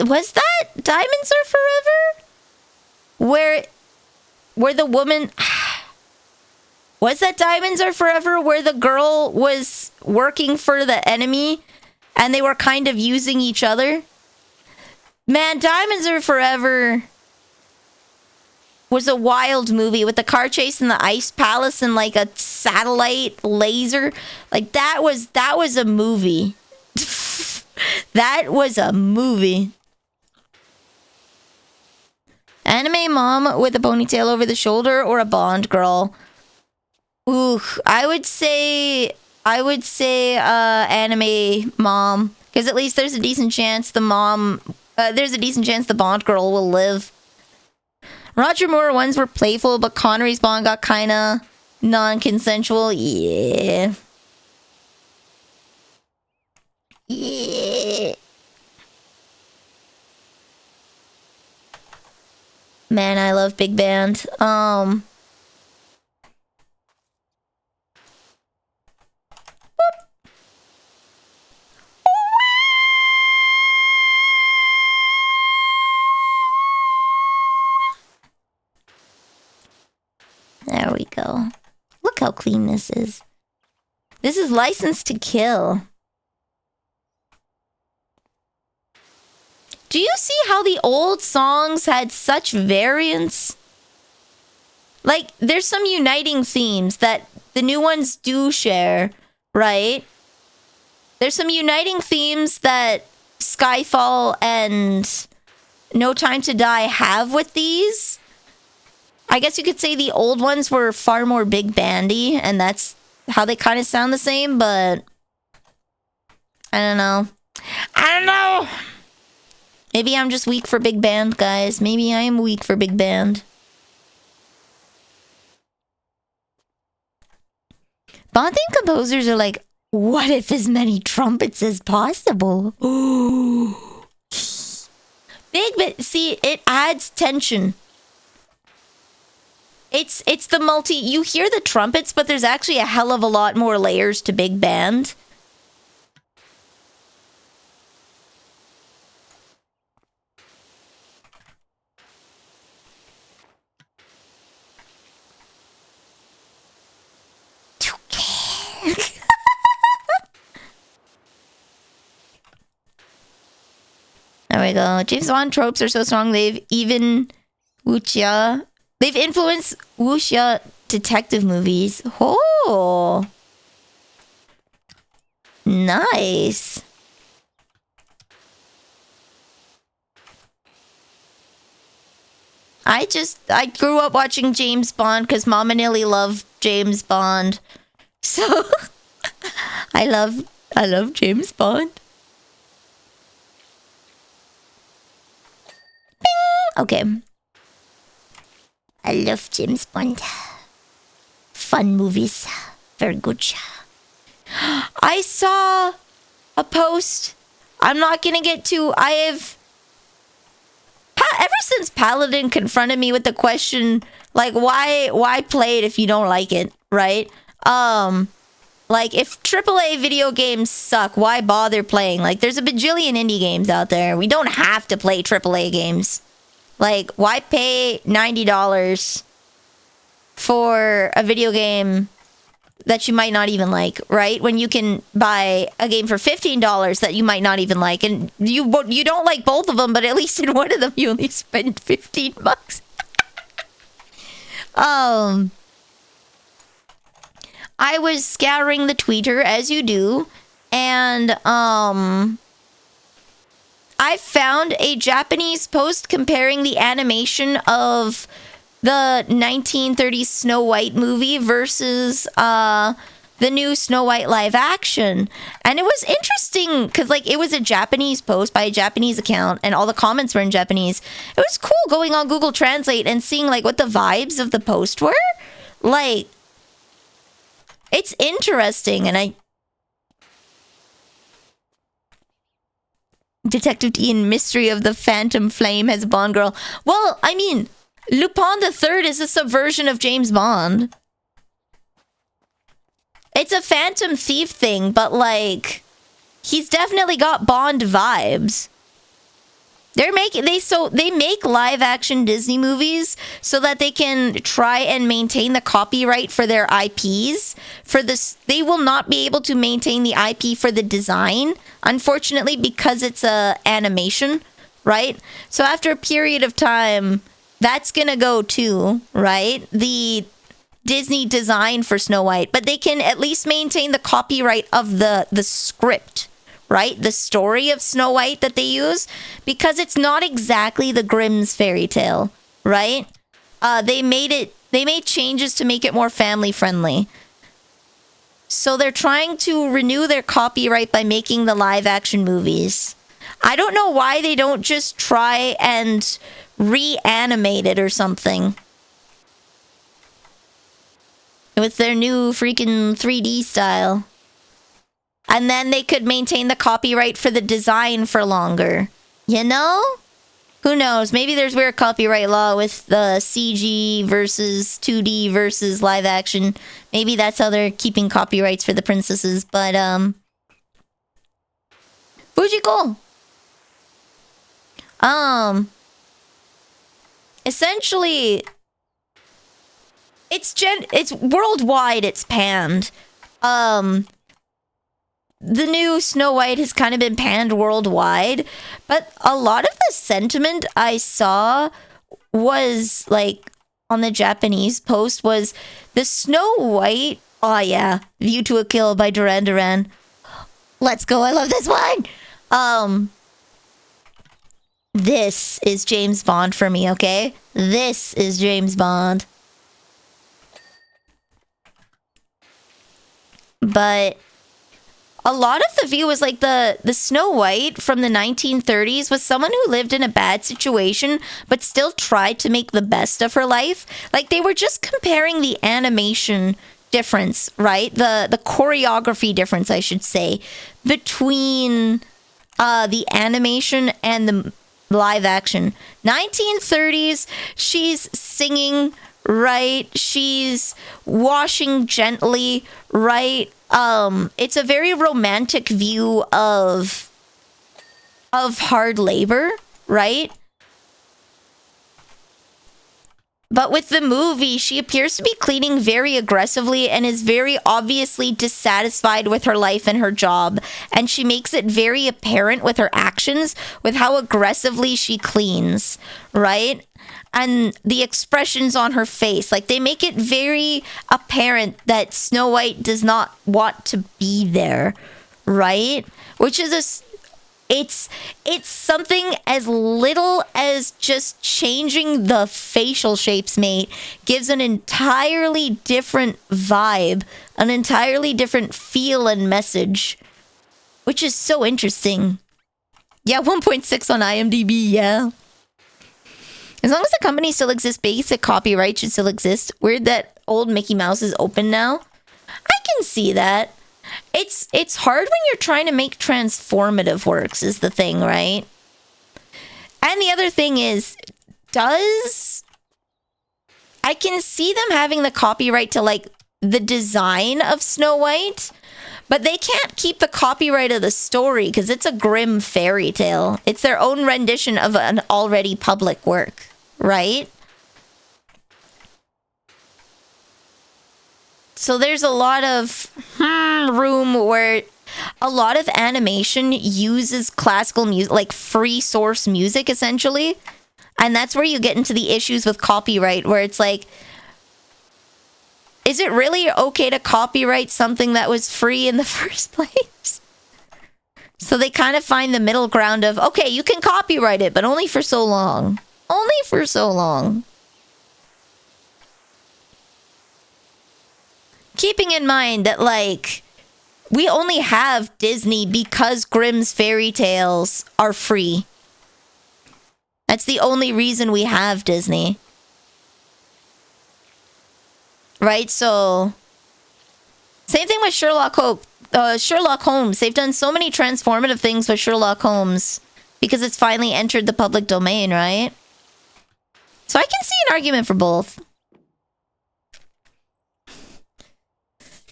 Was that Diamonds Are Forever? Where the woman... Was that Diamonds Are Forever where the girl was working for the enemy and they were kind of using each other? Man, Diamonds Are Forever was a wild movie with the car chase in the ice palace and like a satellite laser. Like that was a movie. That was a movie. Anime mom with a ponytail over the shoulder or a Bond girl? Ooh, I would say anime mom, because at least there's a decent chance the Bond girl will live. Roger Moore ones were playful, but Connery's Bond got kinda non-consensual. Yeah. Yeah. Man, I love Big Band. There we go. Look how clean this is. This is License to Kill. Do you see how the old songs had such variance? Like, there's some uniting themes that the new ones do share, right? There's some uniting themes that Skyfall and No Time to Die have with these. I guess you could say the old ones were far more big bandy, and that's how they kind of sound the same, but I don't know. I don't know. Maybe I'm just weak for big band, guys. Maybe I am weak for big band. Bonding composers are like, what if as many trumpets as possible? Big, but see, it adds tension. It's the multi... You hear the trumpets, but there's actually a hell of a lot more layers to big band. There we go. James Bond tropes are so strong they've even they've influenced wuxia detective movies. Oh, nice. I grew up watching James Bond because Mom and Illy love James Bond, so I love James Bond. Okay. I love James Bond. Fun movies. Very good. I saw a post. I'm not gonna get to... Ever since Paladin confronted me with the question, like, why play it if you don't like it, right? Like, if AAA video games suck, why bother playing? Like, there's a bajillion indie games out there. We don't have to play AAA games. Like, why pay $90 for a video game that you might not even like, right? When you can buy a game for $15 that you might not even like, and you don't like both of them, but at least in one of them you only spend $15. I was scouring the Twitter as you do, and I found a Japanese post comparing the animation of the 1930s Snow White movie versus the new Snow White live action. And it was interesting because, like, it was a Japanese post by a Japanese account and all the comments were in Japanese. It was cool going on Google Translate and seeing, like, what the vibes of the post were. Like, it's interesting, and Detective Ian, Mystery of the Phantom Flame has Bond girl. Well, I mean, Lupin the Third is a subversion of James Bond. It's a Phantom Thief thing, but, like, he's definitely got Bond vibes. They make live action Disney movies so that they can try and maintain the copyright for their IPs. They will not be able to maintain the IP for the design, unfortunately, because it's a animation, right? So after a period of time, that's gonna go too, right? The Disney design for Snow White, but they can at least maintain the copyright of the script, right? The story of Snow White that they use, because it's not exactly the Grimm's fairy tale, right? They made changes to make it more family friendly. So they're trying to renew their copyright by making the live action movies. I don't know why they don't just try and reanimate it or something with their new freaking 3D style. And then they could maintain the copyright for the design for longer. You know? Who knows? Maybe there's weird copyright law with the CG versus 2D versus live action. Maybe that's how they're keeping copyrights for the princesses. But, Fujiko! Essentially, it's worldwide, it's panned. the new Snow White has kind of been panned worldwide, but a lot of the sentiment I saw was like on the Japanese post was the Snow White. Oh yeah, View to a Kill by Duran Duran. Let's go! I love this one. This is James Bond for me. Okay, this is James Bond. But a lot of the view was like the Snow White from the 1930s was someone who lived in a bad situation but still tried to make the best of her life. Like they were just comparing the animation difference, right? The choreography difference, I should say, between the animation and the live action. 1930s, she's singing, right? She's washing gently, right? It's a very romantic view of hard labor, right? But with the movie, she appears to be cleaning very aggressively and is very obviously dissatisfied with her life and her job. And she makes it very apparent with her actions, with how aggressively she cleans, right? And the expressions on her face, like they make it very apparent that Snow White does not want to be there, right? Which is it's something as little as just changing the facial shapes, mate, gives an entirely different vibe, an entirely different feel and message, which is so interesting. Yeah, 1.6 on IMDb, yeah. As long as the company still exists, basic copyright should still exist. Weird that old Mickey Mouse is open now. I can see that. It's hard when you're trying to make transformative works is the thing, right? And the other thing is, I can see them having the copyright to like the design of Snow White, but they can't keep the copyright of the story because it's a grim fairy tale. It's their own rendition of an already public work, right? So there's a lot of room where a lot of animation uses classical music, like free source music, essentially. And that's where you get into the issues with copyright, where it's like, is it really okay to copyright something that was free in the first place? So they kind of find the middle ground of, okay, you can copyright it, but only for so long. Only for so long. Keeping in mind that, like, we only have Disney because Grimm's fairy tales are free. That's the only reason we have Disney. Right? So, same thing with Sherlock Holmes. They've done so many transformative things with Sherlock Holmes because it's finally entered the public domain, right? So I can see an argument for both.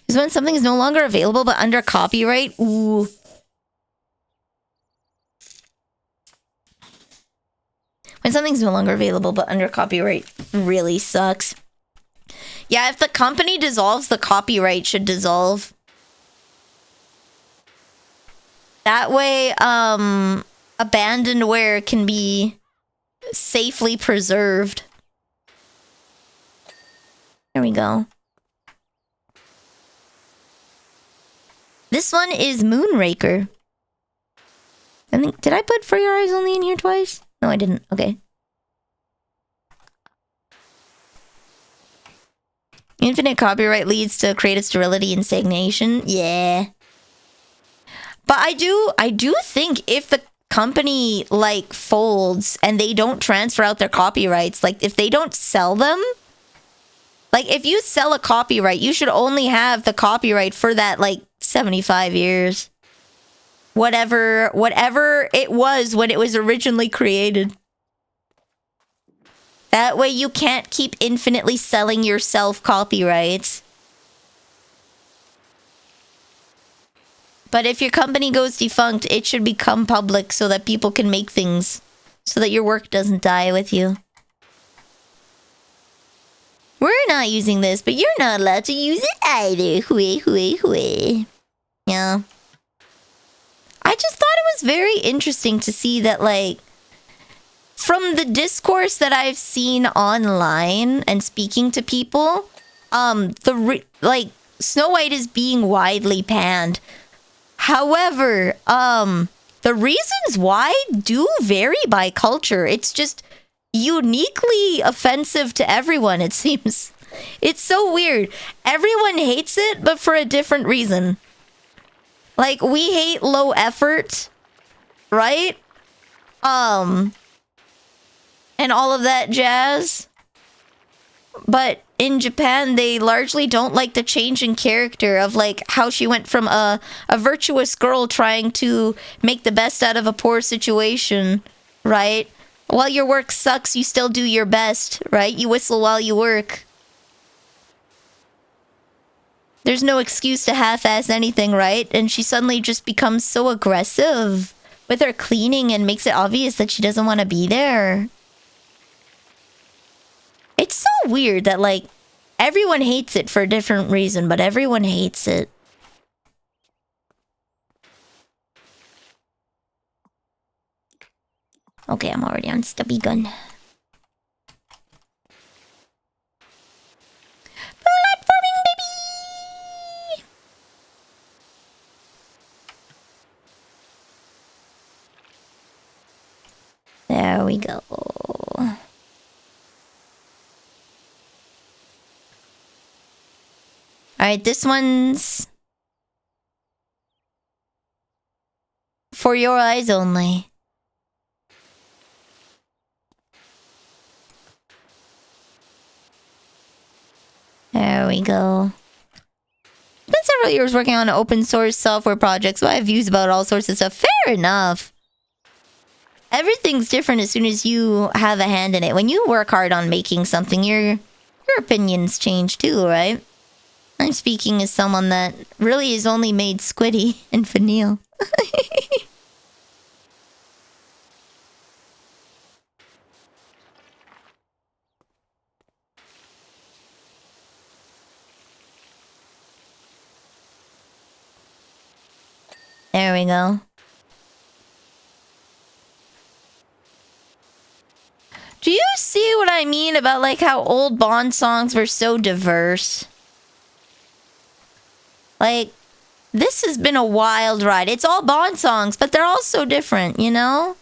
Is when something is no longer available but under copyright. Ooh. When something's no longer available but under copyright really sucks. Yeah, if the company dissolves, the copyright should dissolve. That way, abandonware can be safely preserved. There we go. This one is Moonraker. I think, did I put For Your Eyes Only in here twice? No, I didn't. Okay. Infinite copyright leads to creative sterility and stagnation. Yeah. But I do think if the company like folds and they don't transfer out their copyrights, like if they don't sell them, like if you sell a copyright, you should only have the copyright for that like 75 years. Whatever it was when it was originally created. That way you can't keep infinitely selling yourself copyrights. But if your company goes defunct, it should become public so that people can make things. So that your work doesn't die with you. We're not using this, but you're not allowed to use it either. Hooey, hooey, hooey. Yeah. was very interesting to see that, like, from the discourse that I've seen online and speaking to people, like, Snow White is being widely panned. However, the reasons why do vary by culture. It's just uniquely offensive to everyone, it seems. It's so weird. Everyone hates it, but for a different reason. Like, we hate low effort, right? And all of that jazz. But in Japan, they largely don't like the change in character of, like, how she went from a virtuous girl trying to make the best out of a poor situation, right? While your work sucks, you still do your best, right? You whistle while you work. There's no excuse to half-ass anything, right? And she suddenly just becomes so aggressive with her cleaning and makes it obvious that she doesn't want to be there. It's so weird that, like, everyone hates it for a different reason, but everyone hates it. Okay, I'm already on Stubby Gun. Platforming, baby! There we go. Alright, this one's for your eyes only. There we go. Been several years working on open source software projects, so I have views about all sorts of stuff. Fair enough. Everything's different as soon as you have a hand in it. When you work hard on making something, your opinions change too, right? I'm speaking as someone that really has only made Squiddy and Vanille. There we go. Do you see what I mean about, like, how old Bond songs were so diverse? Like, this has been a wild ride. It's all Bond songs, but they're all so different, you know?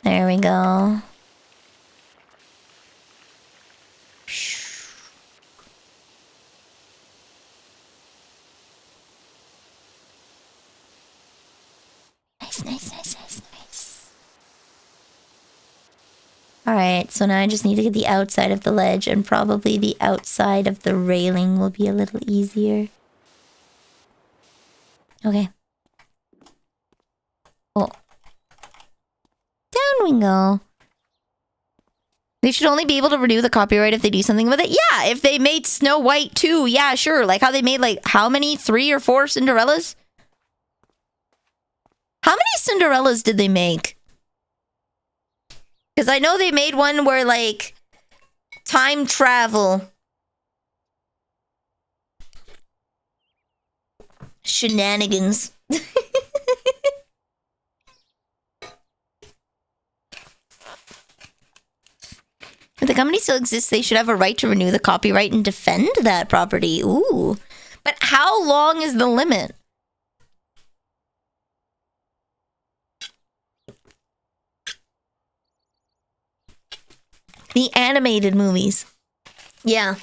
There we go. Nice. Alright, so now I just need to get the outside of the ledge, and probably the outside of the railing will be a little easier. Okay. Oh. Down we go. They should only be able to renew the copyright if they do something with it. Yeah, if they made Snow White too, yeah, sure. Like how they made, like, how many? 3 or 4 Cinderellas? How many Cinderellas did they make? Because I know they made one where, like, time travel. Shenanigans. If the company still exists, they should have a right to renew the copyright and defend that property. Ooh. But how long is the limit? The animated movies. Yeah.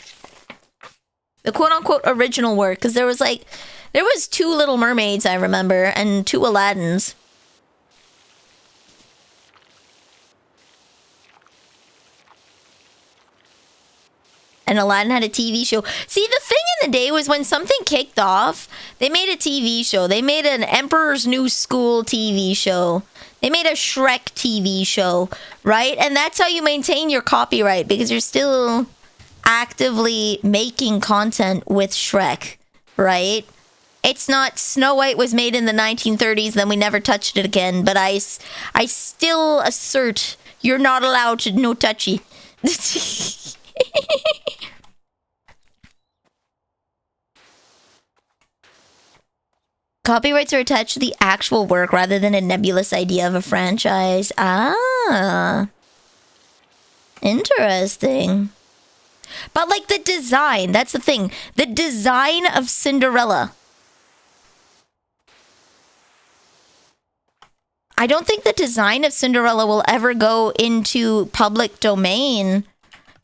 The quote-unquote original work. Because there was, like... There was 2 Little Mermaids, I remember. And 2 Aladdins. And Aladdin had a TV show. See, the thing in the day was when something kicked off, they made a TV show. They made an Emperor's New School TV show. They made a Shrek TV show, right? And that's how you maintain your copyright, because you're still actively making content with Shrek, right? It's not Snow White was made in the 1930s, then we never touched it again. But I still assert You're not allowed to no touchy. Copyrights are attached to the actual work rather than a nebulous idea of a franchise. Ah. Interesting. But like the design, that's the thing. The design of Cinderella. I don't think the design of Cinderella will ever go into public domain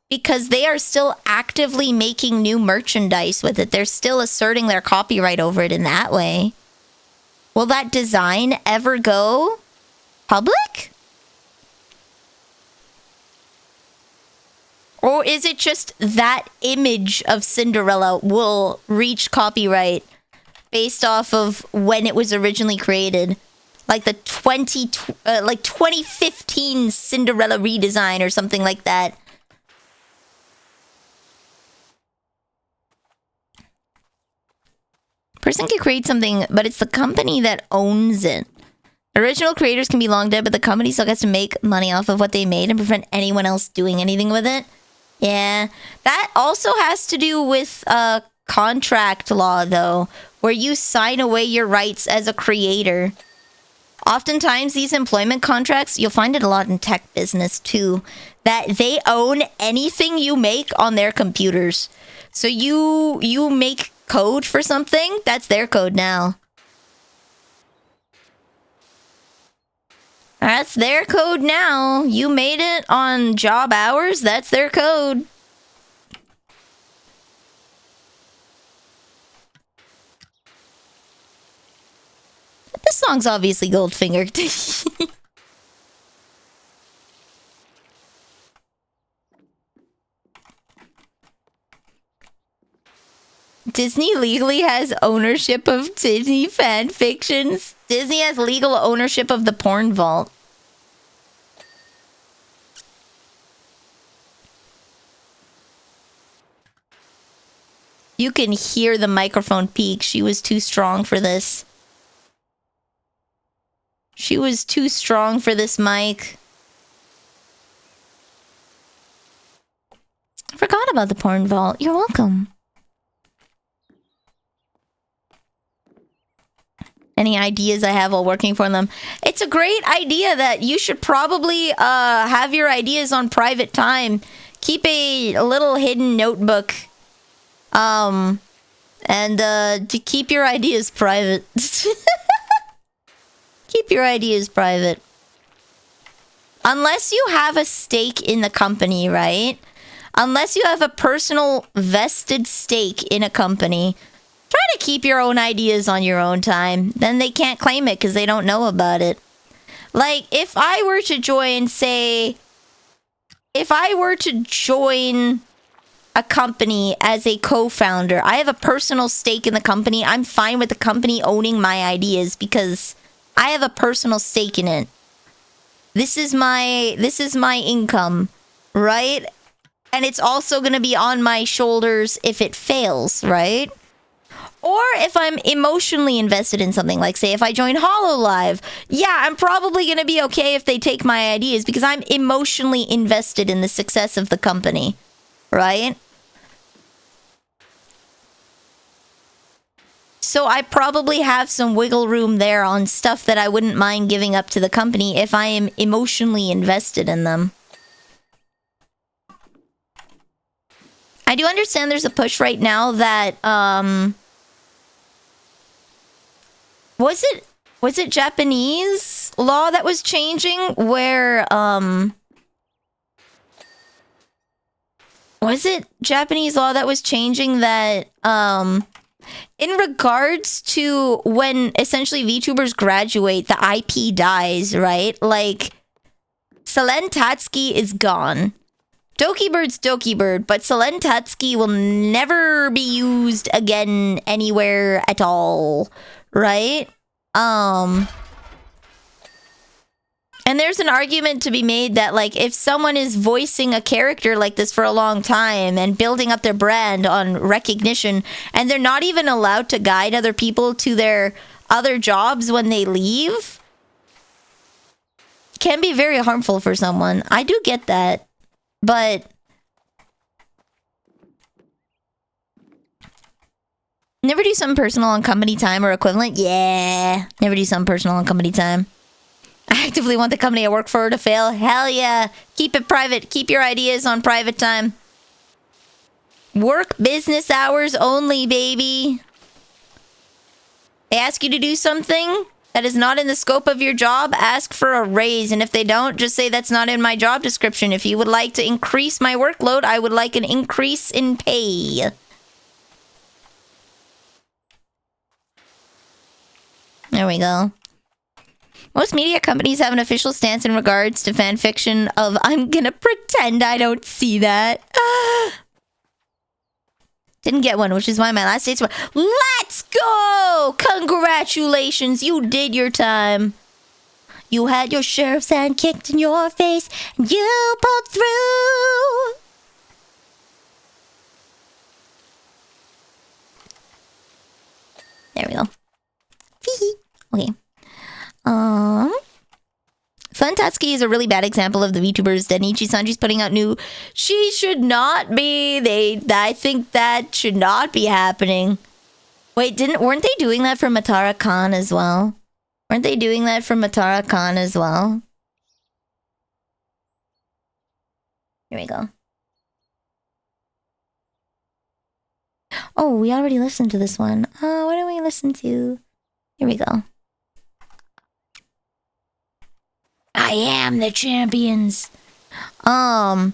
because they are still actively making new merchandise with it. They're still asserting their copyright over it in that way. Will that design ever go public? Or is it just that image of Cinderella will reach copyright based off of when it was originally created? Like the 2015 Cinderella redesign or something like that. Person can create something, but it's the company that owns it. Original creators can be long dead, but the company still gets to make money off of what they made and prevent anyone else doing anything with it. Yeah. That also has to do with contract law, though, where you sign away your rights as a creator. Oftentimes, these employment contracts, you'll find it a lot in tech business, too, that they own anything you make on their computers. So you make code for something, that's their code now. That's their code now. You made it on job hours, that's their code. This song's obviously Goldfinger. Disney legally has ownership of Disney fan fictions. Disney has legal ownership of the porn vault. You can hear the microphone peak. She was too strong for this. She was too strong for this mic. I forgot about the porn vault. You're welcome. Any ideas I have while working for them? It's a great idea that you should probably have your ideas on private time. Keep a little hidden notebook. And to keep your ideas private. Keep your ideas private. Unless you have a stake in the company, right? Unless you have a personal vested stake in a company, try to keep your own ideas on your own time. Then they can't claim it because they don't know about it. Like, if I were to join, say... If I were to join a company as a co-founder, I have a personal stake in the company. I'm fine with the company owning my ideas because I have a personal stake in it. This is my income, right? And it's also going to be on my shoulders if it fails, right? Or if I'm emotionally invested in something, like say if I join HoloLive, yeah, I'm probably going to be okay if they take my ideas because I'm emotionally invested in the success of the company, right? So I probably have some wiggle room there on stuff that I wouldn't mind giving up to the company if I am emotionally invested in them. I do understand there's a push right now that, was it Japanese law that was changing where, was it Japanese law that was changing that, in regards to when essentially VTubers graduate, the IP dies, right? Like, Selen Tatsuki is gone. Doki Bird's Doki Bird, but Selen Tatsuki will never be used again anywhere at all, right? And there's an argument to be made that, like, if someone is voicing a character like this for a long time and building up their brand on recognition, and they're not even allowed to guide other people to their other jobs when they leave, can be very harmful for someone. I do get that. But never do something personal on company time or equivalent. Yeah. Never do something personal on company time. I actively want the company I work for to fail. Hell yeah. Keep it private. Keep your ideas on private time. Work business hours only, baby. They ask you to do something that is not in the scope of your job, ask for a raise. And if they don't, just say that's not in my job description. If you would like to increase my workload, I would like an increase in pay. There we go. Most media companies have an official stance in regards to fan fiction of I'm gonna pretend I don't see that. Didn't get one, which is why my last date's... Let's go! Congratulations, you did your time. You had your share of sand kicked in your face, and you pulled through. There we go. Okay. Suntatsuki is a really bad example of the VTubers. Denichi Sanji's putting out new... She should not be. I think that should not be happening. Wait, weren't they doing that for Matara Khan as well? Weren't they doing that for Matara Khan as well? Here we go. Oh, we already listened to this one. What did we listen to? Here we go. I am the champions. They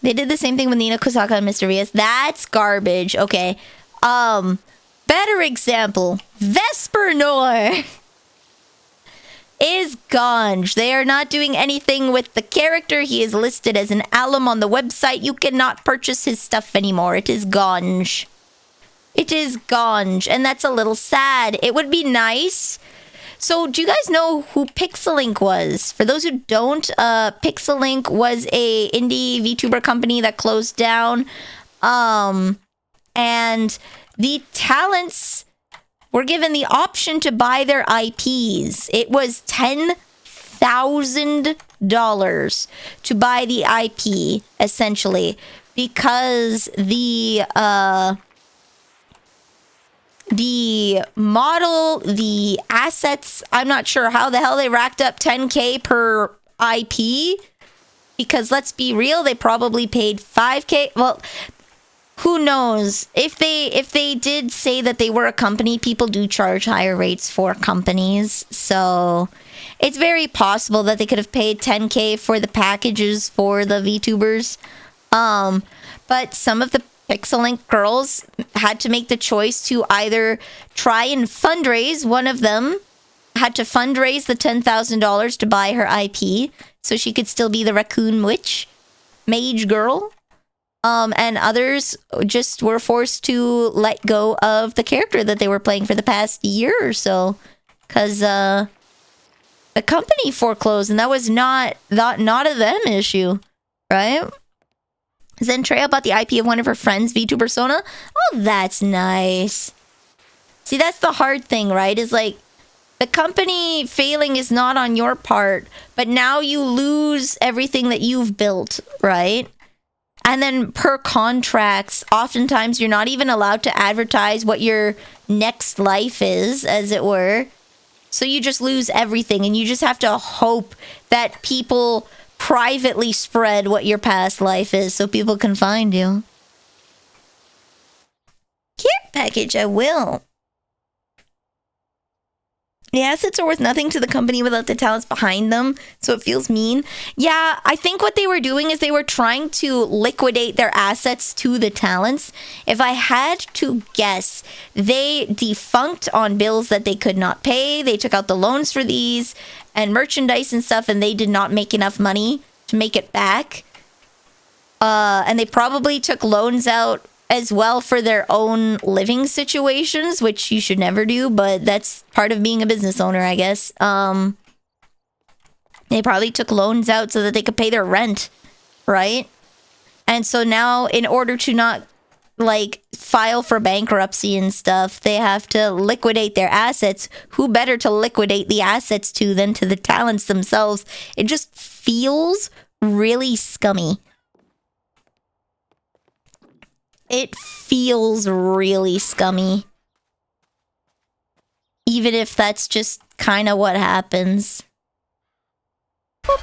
did the same thing with Nina Kusaka and Mr. Rias. That's garbage. Okay. Better example. Vesper Noir is Ganj. They are not doing anything with the character. He is listed as an alum on the website. You cannot purchase his stuff anymore. It is Ganj. It is Ganj. And that's a little sad. It would be nice. So, do you guys know who Pixelink was? For those who don't, Pixelink was a indie VTuber company that closed down. And the talents were given the option to buy their IPs. It was $10,000 to buy the IP, essentially, because the model, the assets, I'm not sure how the hell they racked up 10K per IP, because let's be real, they probably paid 5K. Well, who knows? If they did say that they were a company, people do charge higher rates for companies, so it's very possible that they could have paid 10K for the packages for the VTubers. But some of the Pixelink girls had to make the choice to either try and fundraise. One of them had to fundraise the $10,000 to buy her IP so she could still be the raccoon witch mage girl. And others just were forced to let go of the character that they were playing for the past year or so, because the company foreclosed, and that was not a them issue, right? Zentrea bought the IP of one of her friends, VTuber Persona. Oh, that's nice. See, that's the hard thing, right? Is like, the company failing is not on your part, but now you lose everything that you've built, right? And then per contracts, oftentimes you're not even allowed to advertise what your next life is, as it were. So you just lose everything, and you just have to hope that people privately spread what your past life is so people can find you. Care package, I will. The assets are worth nothing to the company without the talents behind them, so it feels mean. Yeah, I think what they were doing is they were trying to liquidate their assets to the talents. If I had to guess, they defunct on bills that they could not pay. They took out the loans for these and merchandise and stuff, and they did not make enough money to make it back. And they probably took loans out as well for their own living situations, which you should never do, but that's part of being a business owner, I guess. They probably took loans out so that they could pay their rent, right? And so now, in order to not like file for bankruptcy and stuff. They have to liquidate their assets. Who better to liquidate the assets to than to the talents themselves? It just feels really scummy. It feels really scummy. Even if that's just kind of what happens. Boop.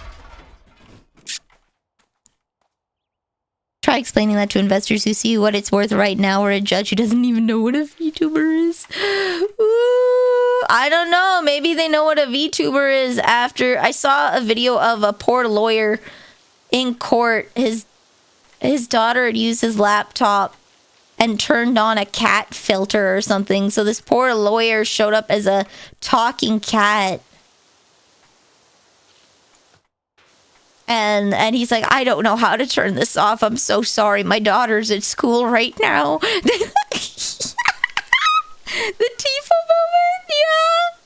Try explaining that to investors who see what it's worth right now, or a judge who doesn't even know what a VTuber is. Ooh, I don't know. Maybe they know what a VTuber is after. I saw a video of a poor lawyer in court. His daughter had used his laptop and turned on a cat filter or something. So this poor lawyer showed up as a talking cat. And he's like, I don't know how to turn this off. I'm so sorry. My daughter's at school right now. The Tifa moment, yeah.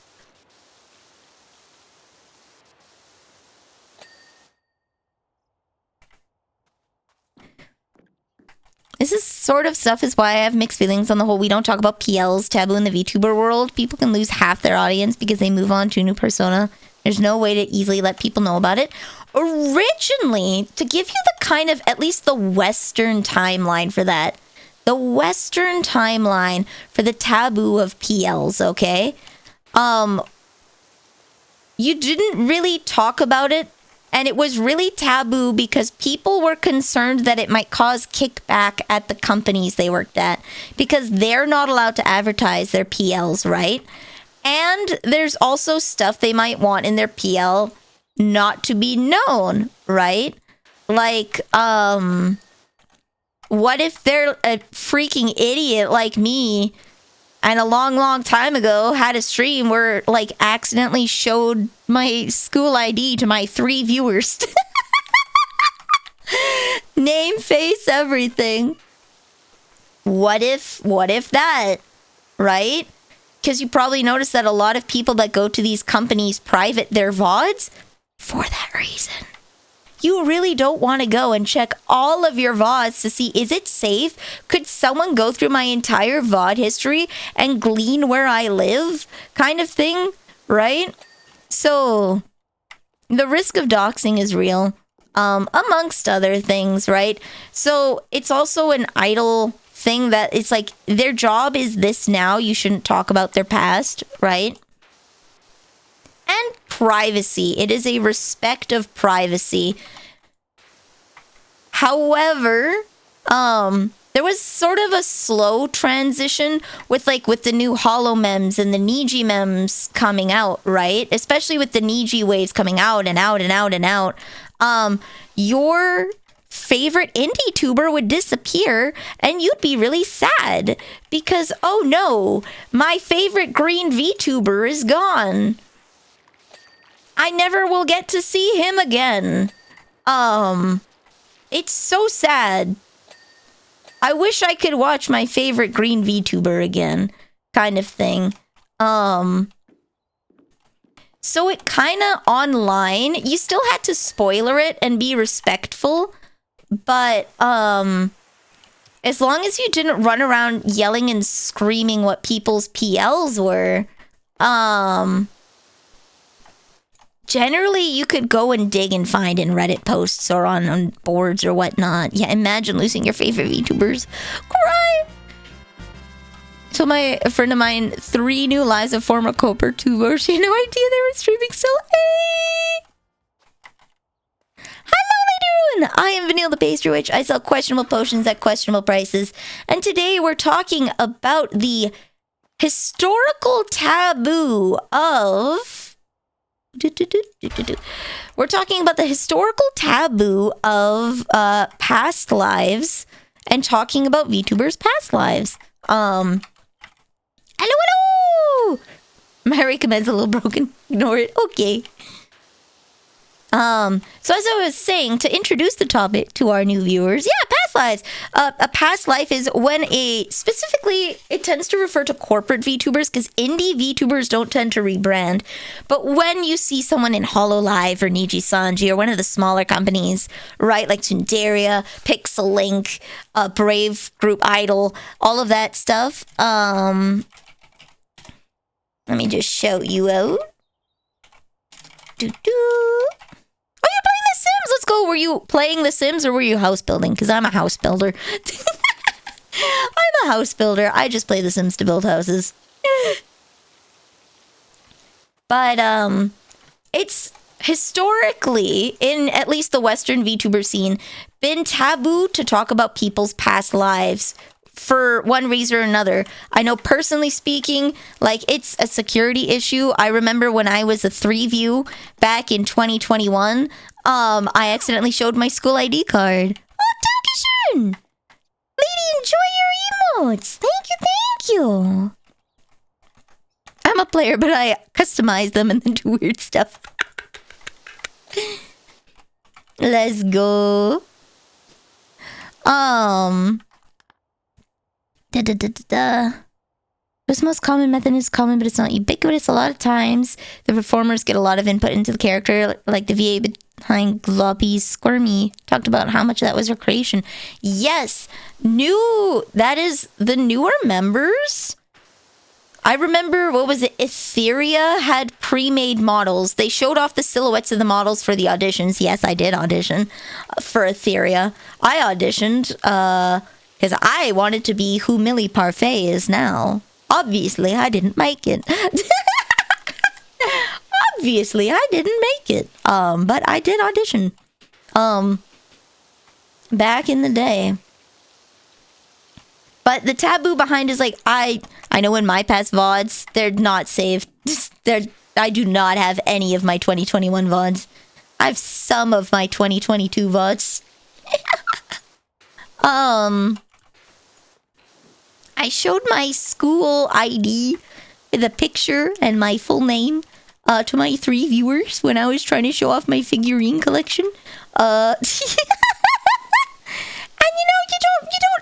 This is sort of stuff is why I have mixed feelings on the whole we don't talk about PLs taboo in the VTuber world. People can lose half their audience because they move on to a new persona. There's no way to easily let people know about it. Originally, to give you the kind of, at least the Western timeline for that. The Western timeline for the taboo of PLs, okay? You didn't really talk about it. And it was really taboo because people were concerned that it might cause kickback at the companies they worked at. Because they're not allowed to advertise their PLs, right? And there's also stuff they might want in their PL not to be known, right? Like, what if they're a freaking idiot like me and a long, long time ago had a stream where, like, accidentally showed my school ID to my 3 viewers. Name, face, everything. What if that, right? Because you probably noticed that a lot of people that go to these companies private their VODs for that reason. You really don't want to go and check all of your VODs to see, is it safe? Could someone go through my entire VOD history and glean where I live? Kind of thing, right? So, the risk of doxing is real, amongst other things, right? So, it's also an idle thing that it's like, their job is this now, you shouldn't talk about their past, right? And privacy. It is a respect of privacy. However, there was sort of a slow transition with the new Holo memes and the Niji memes coming out, right? Especially with the Niji waves coming out and out and out and out. Your favorite indie tuber would disappear and you'd be really sad because, oh no, my favorite green VTuber is gone. I never will get to see him again. It's so sad. I wish I could watch my favorite green VTuber again, kind of thing. So it kind of online, you still had to spoiler it and be respectful, but as long as you didn't run around yelling and screaming what people's PLs were, generally, you could go and dig and find in Reddit posts or on boards or whatnot. Yeah, imagine losing your favorite VTubers. Cry! So a friend of mine, 3 new lives of former Cooper tubers. She had no idea they were streaming still. Hey! Hello, Lady Ruin! I am Vanilla the Pastry Witch. I sell questionable potions at questionable prices. And today we're talking about the historical taboo of... We're talking about the historical taboo of past lives and talking about VTubers' past lives. Hello! My recommend's a little broken. Ignore it. Okay. So as I was saying, to introduce the topic to our new viewers, yeah, past lives. A past life is when specifically, it tends to refer to corporate VTubers because indie VTubers don't tend to rebrand. But when you see someone in HoloLive or Niji Sanji or one of the smaller companies, right, like Sundaria, Pixel Link, Brave Group Idol, all of that stuff, let me just show you out. Oh, you're playing The Sims. Let's go. Were you playing The Sims or were you house building? Because I'm a house builder. I'm a house builder. I just play The Sims to build houses. But it's historically, in at least the Western VTuber scene, been taboo to talk about people's past lives for one reason or another. I know personally speaking, like, it's a security issue. I remember when I was a 3view back in 2021, I accidentally showed my school ID card. Oh, Dankeschön! Lady, enjoy your emotes! Thank you! I'm a player, but I customize them and then do weird stuff. Let's go. This most common method is common, but it's not ubiquitous. A lot of times, the performers get a lot of input into the character, like the VA behind Gloppy Squirmy talked about how much of that was her creation. Yes, that is the newer members. I remember, what was it? Etheria had pre-made models. They showed off the silhouettes of the models for the auditions. Yes, I did audition for Etheria. I auditioned, because I wanted to be who Millie Parfait is now. Obviously, I didn't make it. Obviously, I didn't make it. But I did audition. Back in the day. But the taboo behind is like, I know in my past VODs, they're not saved. I do not have any of my 2021 VODs. I have some of my 2022 VODs. I showed my school ID with a picture and my full name to my 3 viewers when I was trying to show off my figurine collection. And you don't,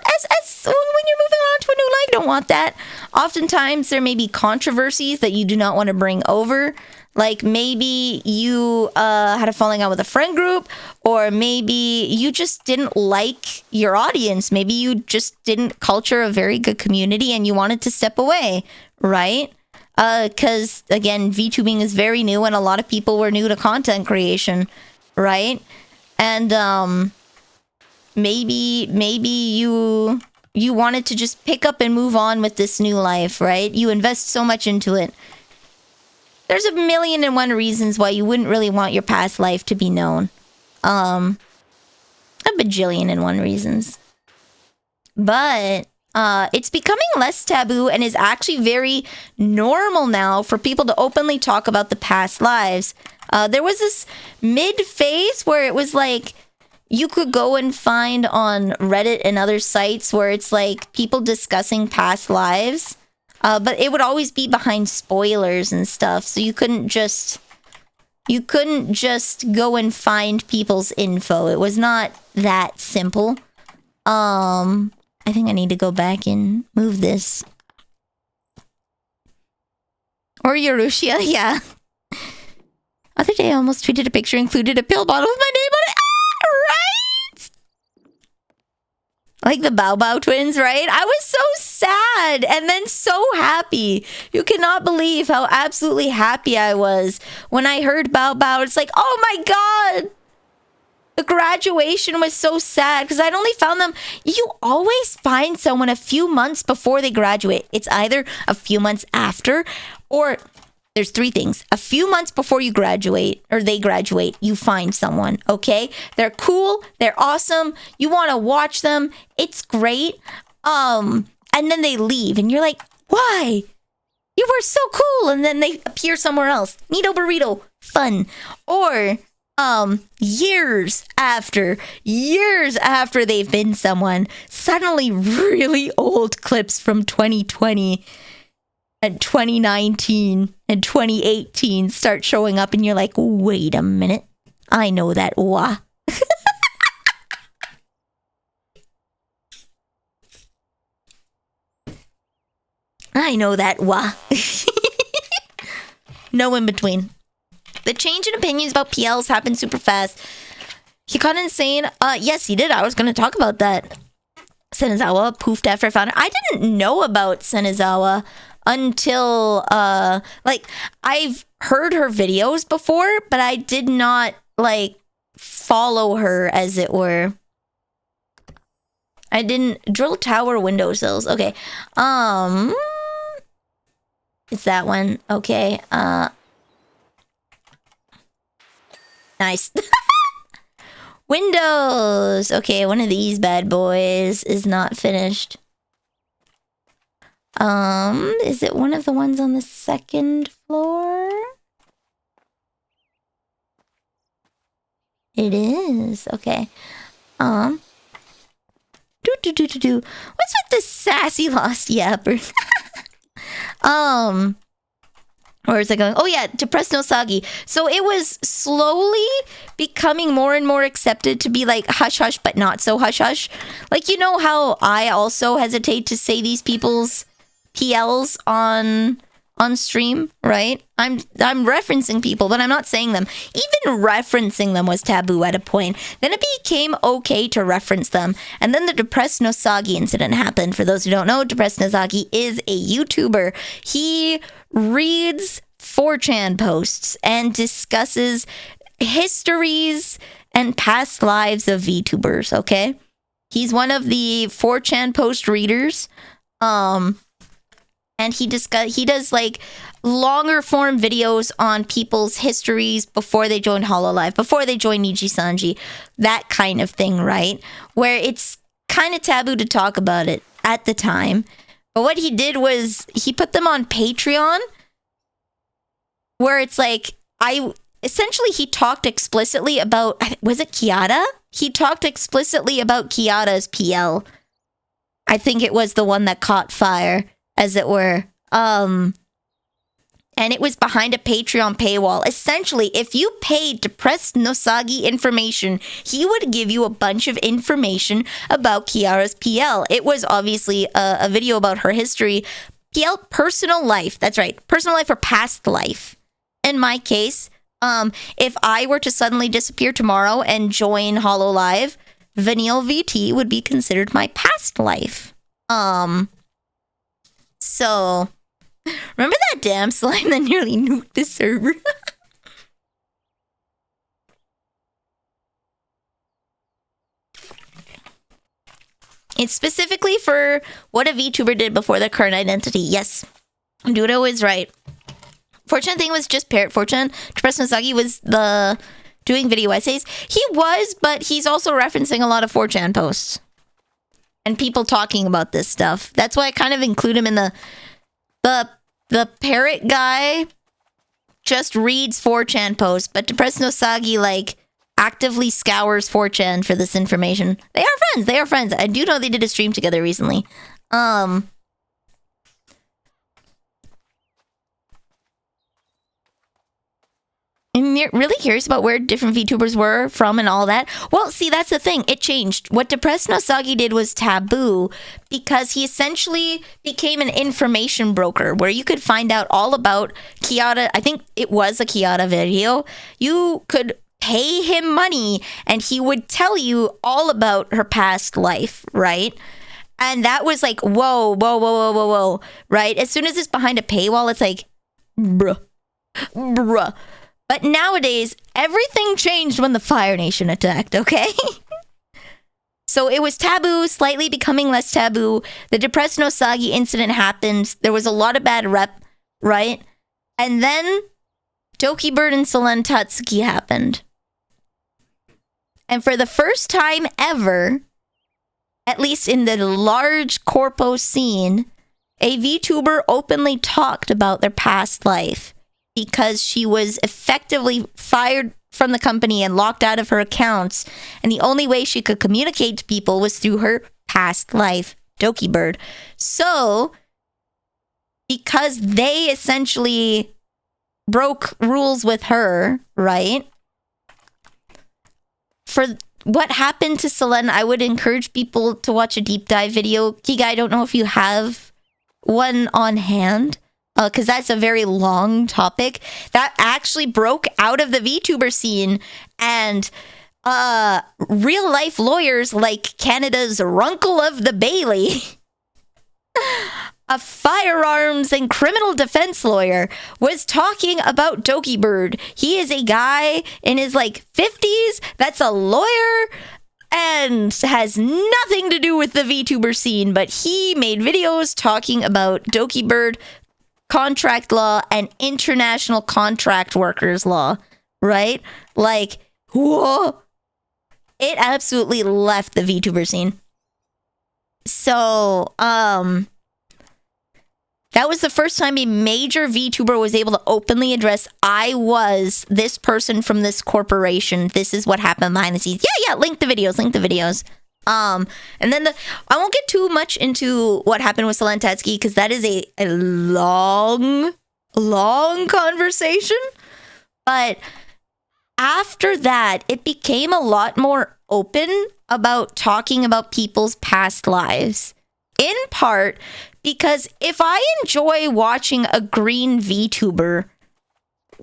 as when you're moving on to a new life, you don't want that. Oftentimes there may be controversies that you do not want to bring over. Like maybe you had a falling out with a friend group, or maybe you just didn't like your audience. Maybe you just didn't culture a very good community and you wanted to step away, right? Because, again, VTubing is very new and a lot of people were new to content creation, right? And maybe you wanted to just pick up and move on with this new life, right? You invest so much into it. There's a million and one reasons why you wouldn't really want your past life to be known. A bajillion and one reasons. But it's becoming less taboo and is actually very normal now for people to openly talk about the past lives. There was this mid-phase where it was like, you could go and find on Reddit and other sites where it's like people discussing past lives. But it would always be behind spoilers and stuff, so you couldn't just go and find people's info. It was not that simple. I think I need to go back and move this. Or Yorushia, yeah. Other day I almost tweeted a picture, included a pill bottle with my name on it. Right? Like the Bow Bow twins, right? I was so sad and then so happy. You cannot believe how absolutely happy I was when I heard Bow Bow. It's like, oh my god! The graduation was so sad because I'd only found them. You always find someone a few months before they graduate. It's either a few months after, or there's 3 things. A few months before you graduate, or they graduate, you find someone, okay? They're cool, they're awesome, you want to watch them, it's great. And then they leave, and you're like, why? You were so cool, and then they appear somewhere else. Neato burrito, fun. Or, years after they've been someone, suddenly really old clips from 2020 and 2019 and 2018 start showing up and you're like, wait a minute, I know that wah. I know that wa. No in between. The change in opinions about PLs happened super fast. He got insane. Yes, he did. I was going to talk about that. Senezawa poofed after I found it. I didn't know about Senezawa until, like, I've heard her videos before, but I did not, like, follow her, as it were. I didn't drill tower windowsills. Okay. It's that one. Okay. Nice. Windows. Okay, one of these bad boys is not finished. Is it one of the ones on the second floor? It is. Okay. What's with this sassy lost yapper? Where is it going? Oh yeah, Depressed no Sagi. So it was slowly becoming more and more accepted to be like hush hush, but not so hush hush. Like, you know how I also hesitate to say these people's PLs on stream, right? I'm referencing people, but I'm not saying them. Even referencing them was taboo at a point. Then it became okay to reference them. And then the Depressed no Sagi incident happened. For those who don't know, Depressed no Sagi is a YouTuber. He reads 4chan posts and discusses histories and past lives of VTubers, okay? He's one of the 4chan post readers. And he does like longer form videos on people's histories before they joined Hololive, before they joined Nijisanji, that kind of thing, right? Where it's kind of taboo to talk about it at the time. But what he did was he put them on Patreon, where it's like, he talked explicitly about, was it Kiata? He talked explicitly about Kiata's PL. I think it was the one that caught fire, as it were. And it was behind a Patreon paywall. Essentially, if you paid Depressed no Sagi information, he would give you a bunch of information about Kiara's PL. It was obviously a video about her history. PL, personal life. That's right. Personal life or past life. In my case, if I were to suddenly disappear tomorrow and join Hololive, Vanille VT would be considered my past life. So, remember that damn slime that nearly nuked the server? It's specifically for what a VTuber did before their current identity. Yes, Dudo is right. Fortune thing was just Parrot Fortune. Depressed no Sagi was the doing video essays. He was, but he's also referencing a lot of 4chan posts. And people talking about this stuff. That's why I kind of include him in the parrot guy just reads 4chan posts, but Depressed no Sagi like actively scours 4chan for this information. They are friends. I do know they did a stream together recently. I'm really curious about where different VTubers were from and all that. Well, see, that's the thing. It changed. What Depressed no Sagi did was taboo because he essentially became an information broker where you could find out all about Kiata. I think it was a Kiata video. You could pay him money and he would tell you all about her past life, right? And that was like, whoa, right? As soon as it's behind a paywall, it's like, bruh. But nowadays, everything changed when the Fire Nation attacked, okay? So it was taboo, slightly becoming less taboo. The Depressed no Sagi incident happened. There was a lot of bad rep, right? And then Doki Bird and Selen Tatsuki happened. And for the first time ever, at least in the large corpo scene, a VTuber openly talked about their past life. Because she was effectively fired from the company and locked out of her accounts. And the only way she could communicate to people was through her past life, Doki Bird. So, because they essentially broke rules with her, right? For what happened to Selene, I would encourage people to watch a deep dive video. Giga, I don't know if you have one on hand, because that's a very long topic, that actually broke out of the VTuber scene, and real life lawyers like Canada's Runkle of the Bailey, a firearms and criminal defense lawyer, was talking about Doki Bird. He is a guy in his like 50s that's a lawyer and has nothing to do with the VTuber scene, but he made videos talking about Doki Bird, contract law, and international contract workers law, right? Like, whoa. It absolutely left the VTuber scene. So, that was the first time a major VTuber was able to openly address, I was this person from this corporation. This is what happened behind the scenes. Yeah, link the videos. And then I won't get too much into what happened with Selentetsky, because that is a long conversation. But after that, it became a lot more open about talking about people's past lives. In part because if I enjoy watching a green VTuber,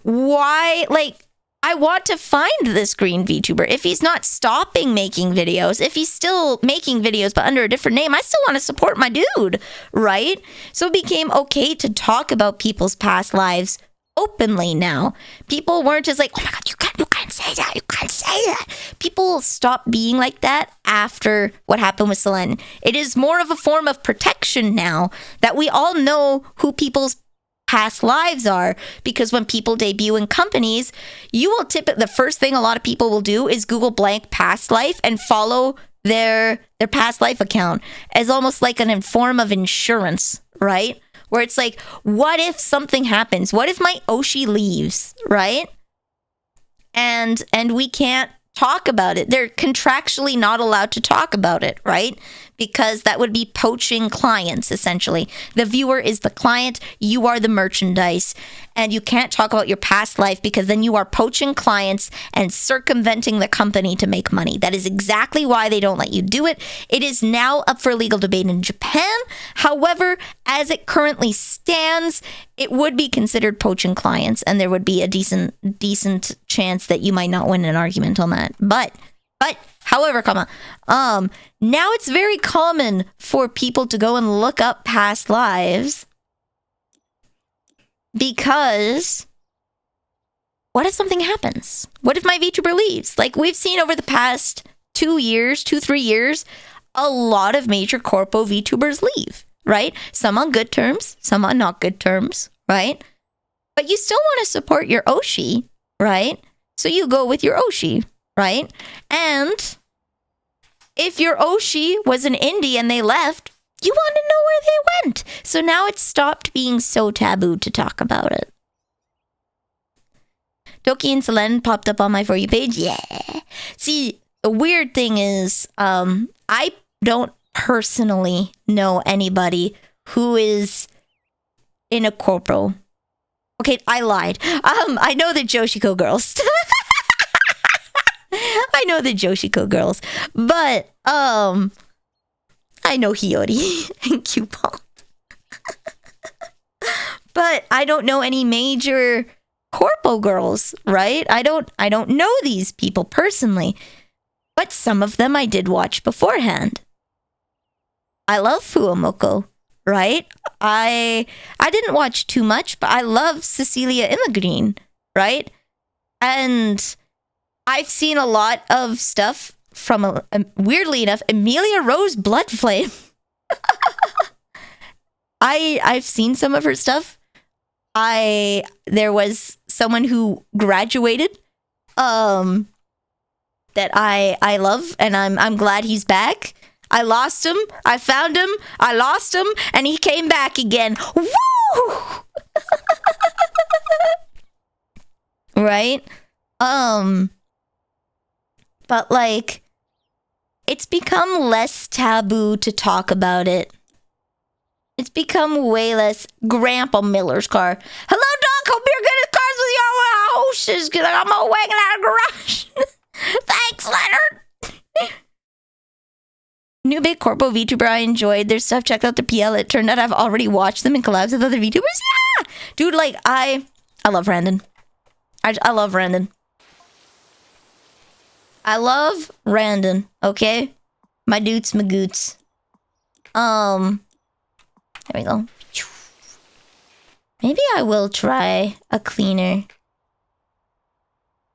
why, like, I want to find this green VTuber. If he's not stopping making videos, if he's still making videos but under a different name, I still want to support my dude, right? So it became okay to talk about people's past lives openly now. People weren't just like, oh my god, you can't say that, People stopped being like that after what happened with Selene. It is more of a form of protection now that we all know who people's past lives are, because when people debut in companies, you will the first thing a lot of people will do is Google blank past life and follow their past life account as almost like an form of insurance, right? Where it's like, what if something happens? What if my Oshi leaves, right? And we can't talk about it. They're contractually not allowed to talk about it, right? Because that would be poaching clients, essentially. The viewer is the client, you are the merchandise, and you can't talk about your past life because then you are poaching clients and circumventing the company to make money. That is exactly why they don't let you do it. It is now up for legal debate in Japan. However, as it currently stands, it would be considered poaching clients, and there would be a decent chance that you might not win an argument on that. But however, now it's very common for people to go and look up past lives, because what if something happens? What if my VTuber leaves? Like we've seen over the past 3 years, a lot of major corpo VTubers leave, right? Some on good terms, some on not good terms, right? But you still want to support your Oshi, right? So you go with your Oshi, right? And if your Oshi was an indie and they left, you want to know where they went. So now it's stopped being so taboo to talk about it. Doki and Selene popped up on my For You page. Yeah. See, the weird thing is, I don't personally know anybody who is in a corpo. Okay, I lied. I know the Joshiko girls. I know the Joshiko girls, but I know Hiyori and Coupon. But I don't know any major corpo girls, right? I don't know these people personally, but some of them I did watch beforehand. I love Fuomoko, right? I didn't watch too much, but I love Cecilia Immergreen, right? And I've seen a lot of stuff from, weirdly enough, Amelia Rose Bloodflame. I've seen some of her stuff. There was someone who graduated that I love, and I'm glad he's back. I lost him, I found him, I lost him, and he came back again. Woo! Right? But like, it's become less taboo to talk about it. It's become way less. Grandpa Miller's car. Hello, Doc. Hope you're good at cars with your houses, because I'm all wagging out of garage. Thanks, Leonard. New big corpo VTuber I enjoyed their stuff. Checked out the PL. It turned out I've already watched them in collabs with other VTubers. Yeah, dude. Like I love Randon. I love Randon. I love Randon. Okay, my dudes, my goots. There we go. Maybe I will try a cleaner.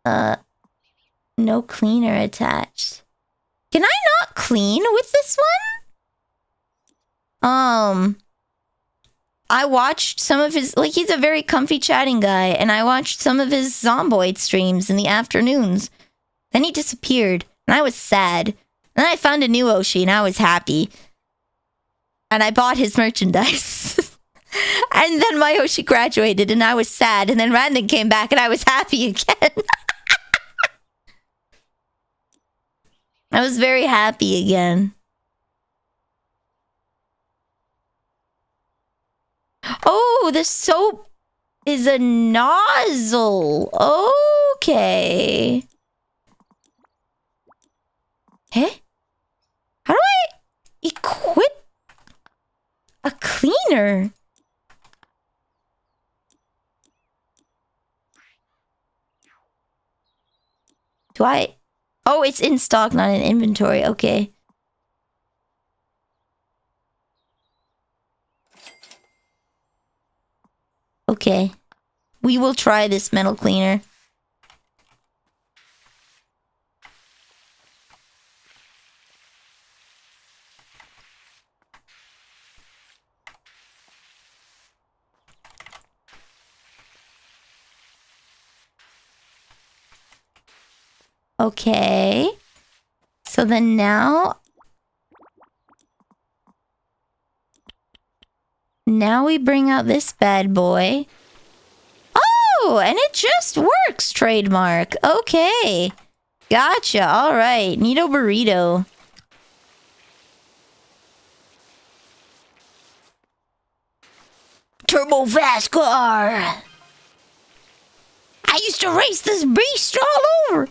No cleaner attached. Can I not clean with this one? I watched some of his, like, he's a very comfy chatting guy, and I watched some of his Zomboid streams in the afternoons. Then he disappeared, and I was sad. And then I found a new Oshi, and I was happy. And I bought his merchandise. And then my Oshi graduated, and I was sad. And then Randon came back, and I was happy again. I was very happy again. Oh, the soap is a nozzle. Okay. Hey? How do I equip a cleaner? Do I... Oh, it's in stock, not in inventory. Okay. Okay. We will try this metal cleaner. Okay. So then now... Now we bring out this bad boy. Oh, and it just works, trademark. Okay. Gotcha. All right. Neato burrito. Turbo fast car. I used to race this beast all over.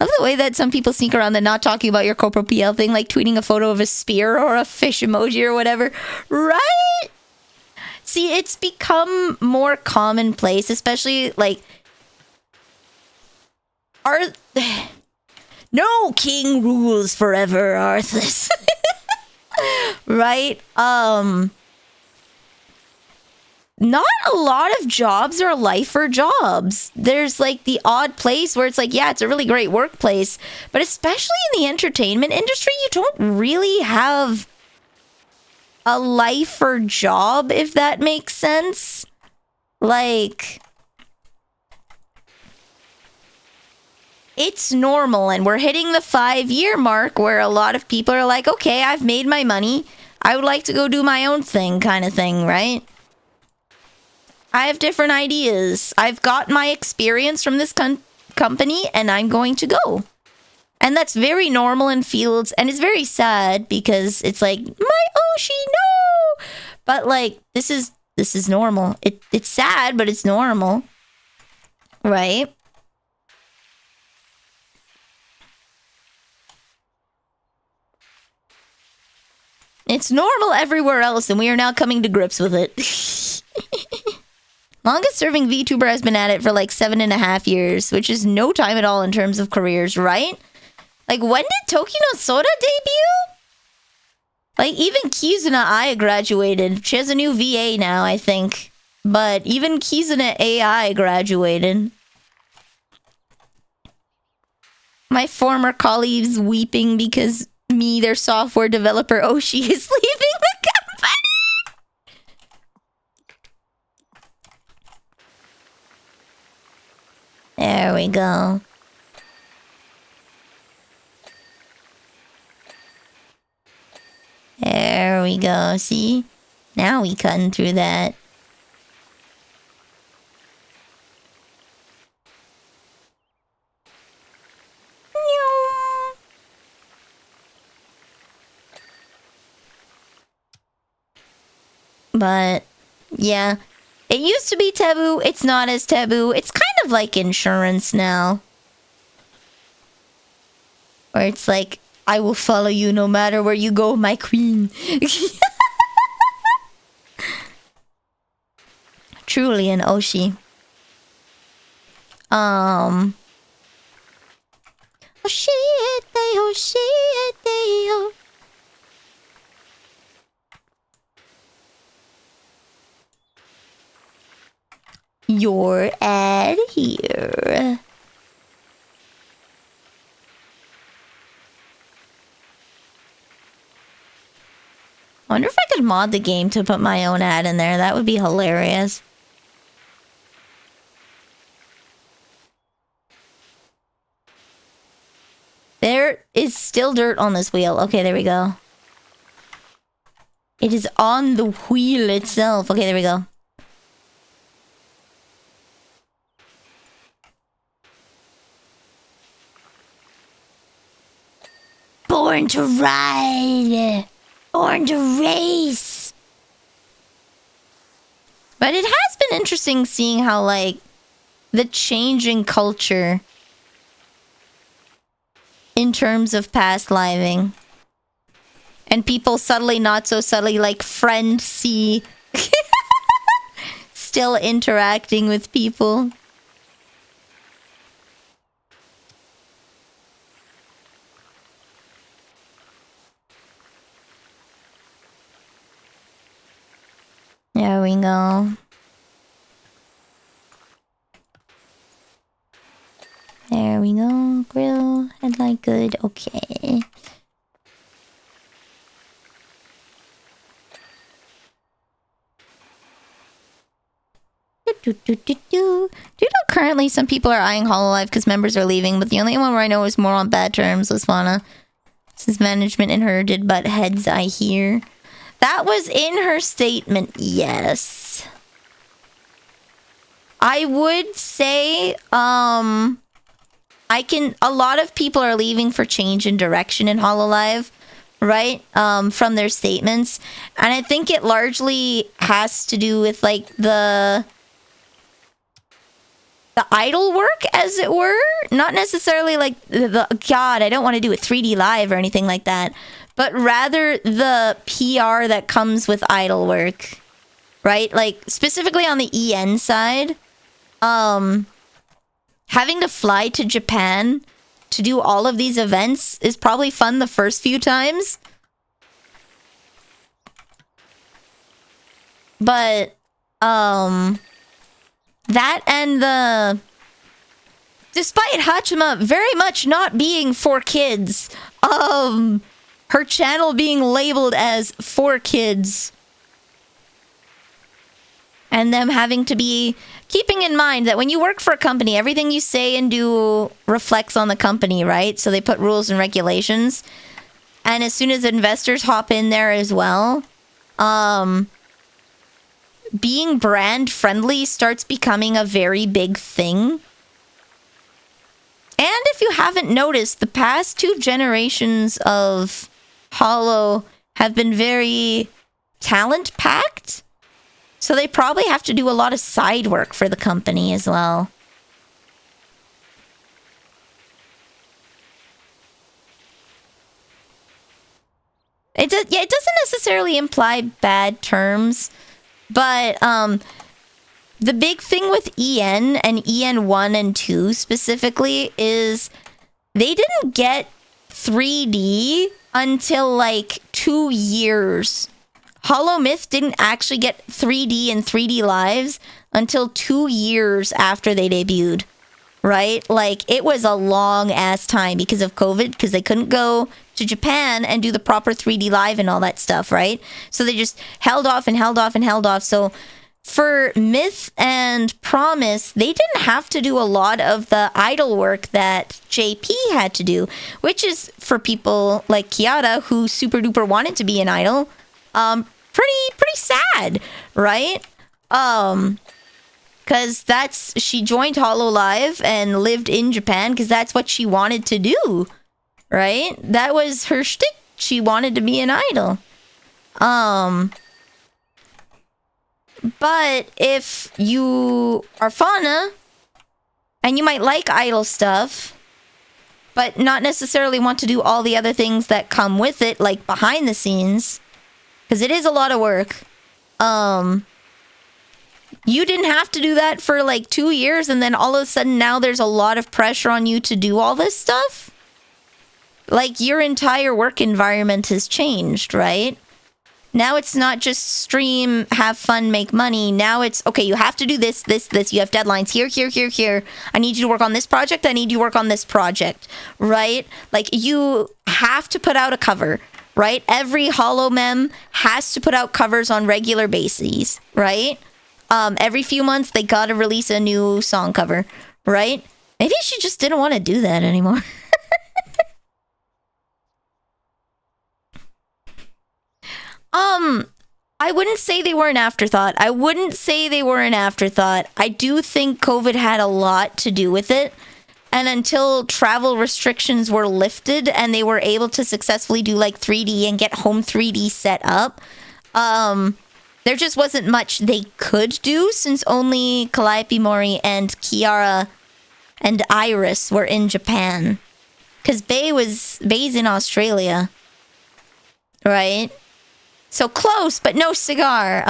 I love the way that some people sneak around and not talking about your Copro PL thing, like tweeting a photo of a spear or a fish emoji or whatever. Right? See, it's become more commonplace, especially, like... No king rules forever, Arthas. Right? Not a lot of jobs are lifer jobs. There's like the odd place where it's like, yeah, it's a really great workplace. But especially in the entertainment industry, you don't really have a lifer job, if that makes sense. Like, it's normal, and we're hitting the 5-year mark where a lot of people are like, okay, I've made my money. I would like to go do my own thing, kind of thing, right? I have different ideas. I've got my experience from this company, and I'm going to go. And that's very normal in fields, and it's very sad because it's like, my Oshi, no! But like, this is normal. It's sad, but it's normal. Right? It's normal everywhere else, and we are now coming to grips with it. Longest serving VTuber has been at it for like 7.5 years, which is no time at all in terms of careers, right? Like, when did Tokino Soda debut? Like, even Kizuna Ai graduated. She has a new VA now, I think. But even Kizuna AI graduated. My former colleagues weeping because me, their software developer Oshi, is leaving the company. There we go. There we go. See? Now we cutting through that. But, yeah. It used to be taboo. It's not as taboo. It's kind of like insurance now. Where it's like, I will follow you no matter where you go, my queen. Truly an Oshi. Oshiete, oshiete, oh. Your ad here. I wonder if I could mod the game to put my own ad in there. That would be hilarious. There is still dirt on this wheel. Okay, there we go. It is on the wheel itself. Okay, there we go. Born to ride. Born to race. But it has been interesting seeing how, like, the change in culture in terms of past living. And people subtly, not so subtly, like friend C. Still interacting with people. There we go. There we go. Grill, headlight good. Okay. Do you know currently some people are eyeing Hololive because members are leaving, but the only one where I know is more on bad terms was Fauna. Since management and her did butt heads, I hear. That was in her statement, yes. I would say, a lot of people are leaving for change in direction in Hololive, right? From their statements. And I think it largely has to do with, like, the idle work, as it were. Not necessarily, like, God, I don't want to do a 3D live or anything like that. But rather the PR that comes with idle work, right? Like, specifically on the EN side, having to fly to Japan to do all of these events is probably fun the first few times. But, that and the... Despite Hachima very much not being for kids, her channel being labeled as for kids. And them having to be... Keeping in mind that when you work for a company, everything you say and do reflects on the company, right? So they put rules and regulations. And as soon as investors hop in there as well, being brand friendly starts becoming a very big thing. And if you haven't noticed, the past 2 generations of Hollow have been very talent-packed. So they probably have to do a lot of side work for the company as well. It doesn't necessarily imply bad terms, but the big thing with EN and EN 1 and 2 specifically is they didn't get 3D until like 2 years. Hollow Myth didn't actually get 3D and 3D lives until 2 years after they debuted, right? Like, it was a long ass time because of COVID, because they couldn't go to Japan and do the proper 3D live and all that stuff, right? So they just held off and held off and held off. So for Myth and Promise, they didn't have to do a lot of the idle work that JP had to do, which is for people like Kiara, who super duper wanted to be an idol, pretty sad, right? Because she joined Hololive and lived in Japan because that's what she wanted to do, right? That was her shtick. She wanted to be an idol. But if you are Fauna, and you might like idol stuff, but not necessarily want to do all the other things that come with it, like behind the scenes, because it is a lot of work. You didn't have to do that for like 2 years, and then all of a sudden now there's a lot of pressure on you to do all this stuff. Like, your entire work environment has changed, right? Now it's not just stream, have fun, make money. Now it's, okay, you have to do this, this, this. You have deadlines here, here, here, here. I need you to work on this project. I need you to work on this project, right? Like, you have to put out a cover, right? Every Hollow Mem has to put out covers on regular bases, right? Every few months, they gotta release a new song cover, right? Maybe she just didn't want to do that anymore. I wouldn't say they were an afterthought. I do think COVID had a lot to do with it. And until travel restrictions were lifted and they were able to successfully do like 3D and get home 3D set up, there just wasn't much they could do since only Calliope Mori and Kiara and Iris were in Japan. Because Bay's in Australia. Right? So close, but no cigar.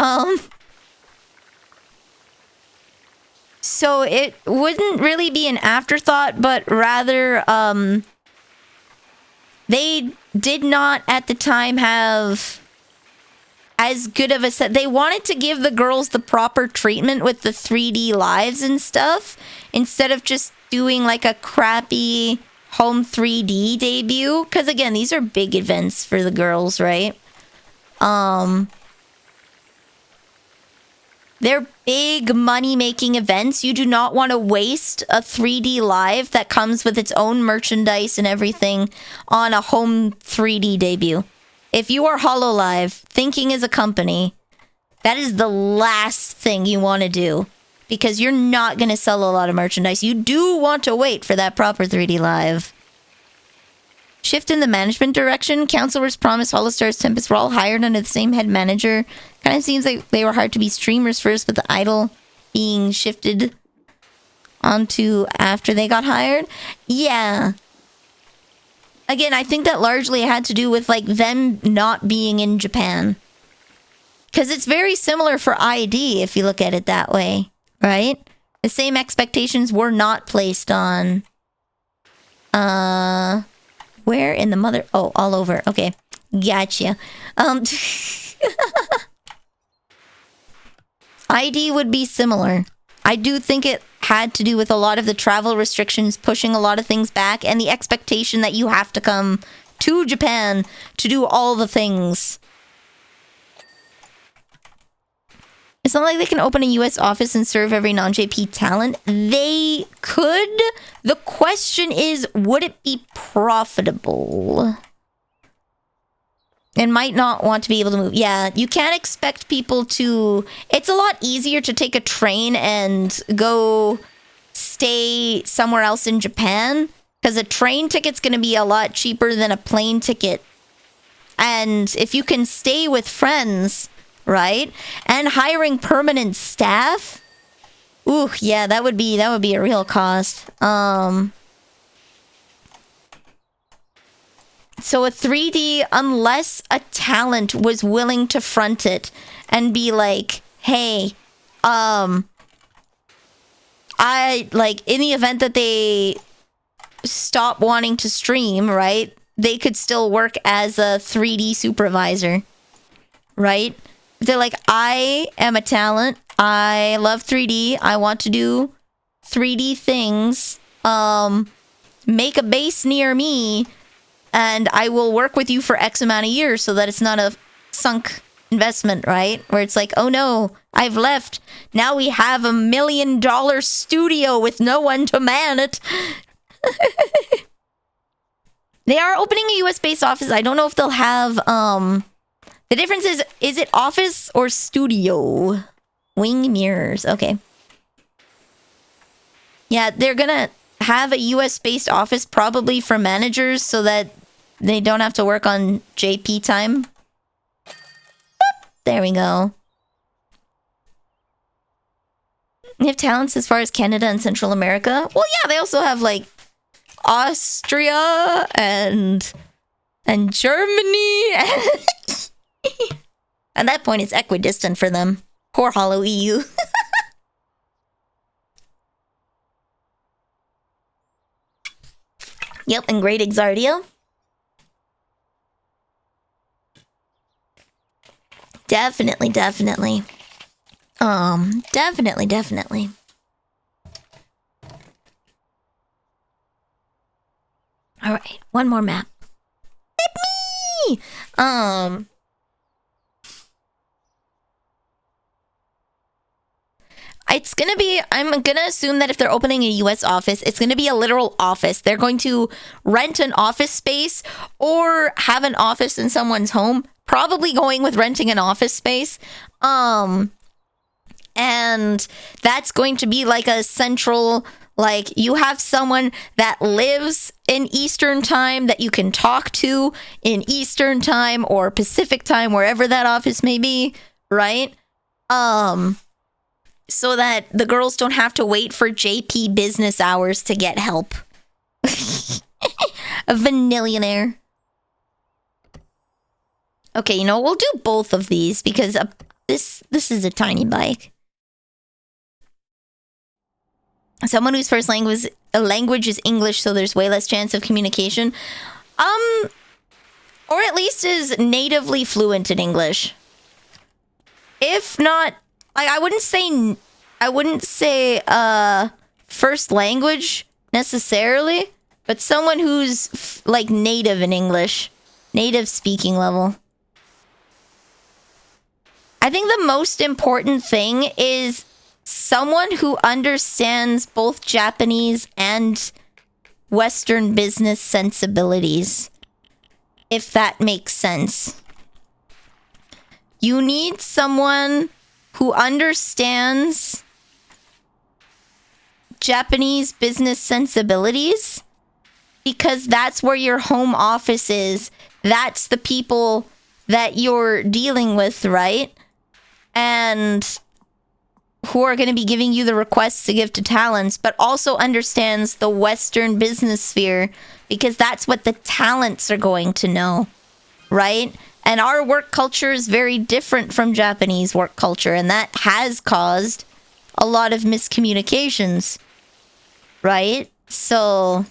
So it wouldn't really be an afterthought, but rather, they did not at the time have as good of a set. They wanted to give the girls the proper treatment with the 3D lives and stuff, instead of just doing like a crappy home 3D debut. Because again, these are big events for the girls, right? They're big money-making events. You do not want to waste a 3D live that comes with its own merchandise and everything on a home 3D debut. If you are HoloLive, thinking as a company, that is the last thing you want to do, because you're not going to sell a lot of merchandise. You do want to wait for that proper 3D live. Shift in the management direction. Counselors promised Holostars Tempest were all hired under the same head manager. Kind of seems like they were hard to be streamers first, with the idol being shifted onto after they got hired. Yeah. Again, I think that largely had to do with like them not being in Japan. Because it's very similar for ID if you look at it that way, right? The same expectations were not placed on... Where in the mother... Oh, all over. Okay. Gotcha. ID would be similar. I do think it had to do with a lot of the travel restrictions pushing a lot of things back, and the expectation that you have to come to Japan to do all the things. It's not like they can open a US office and serve every non-JP talent. They could. The question is, would it be profitable? And might not want to be able to move. Yeah, you can't expect people to... It's a lot easier to take a train and go stay somewhere else in Japan, because a train ticket's going to be a lot cheaper than a plane ticket. And if you can stay with friends... Right? And hiring permanent staff? Ooh, yeah, that would be a real cost. So a 3D, unless a talent was willing to front it and be like, hey, I like in the event that they stop wanting to stream, right? They could still work as a 3D supervisor, right? They're like, I am a talent. I love 3D. I want to do 3D things. Make a base near me, and I will work with you for X amount of years so that it's not a sunk investment, right? Where it's like, oh no, I've left. Now we have $1 million studio with no one to man it. They are opening a US-based office. I don't know if they'll have... The difference is it office or studio? Wing mirrors. Okay. Yeah, they're gonna have a US-based office probably for managers so that they don't have to work on JP time. There we go. They have talents as far as Canada and Central America. Well, yeah, they also have, like, Austria and Germany. At that point, it's equidistant for them. Poor Hollow EU. Yep, and Great Exardio. Definitely. Definitely. All right, one more map. Hit me! It's gonna be, I'm gonna assume that if they're opening a US office, it's gonna be a literal office. They're going to rent an office space or have an office in someone's home. Probably going with renting an office space. And that's going to be like a central, like you have someone that lives in Eastern time that you can talk to in Eastern time or Pacific time, wherever that office may be, right? So that the girls don't have to wait for JP business hours to get help. A vanillionaire. Okay, you know, we'll do both of these because this is a tiny bike. Someone whose first language is English, so there's way less chance of communication. Or at least is natively fluent in English. If not, like I wouldn't say first language necessarily, but someone who's like native in English, native speaking level. I think the most important thing is someone who understands both Japanese and Western business sensibilities, if that makes sense. You need someone who understands Japanese business sensibilities because that's where your home office is. That's the people that you're dealing with, right? And who are going to be giving you the requests to give to talents, but also understands the Western business sphere because that's what the talents are going to know, right? And our work culture is very different from Japanese work culture, and that has caused a lot of miscommunications, right? So,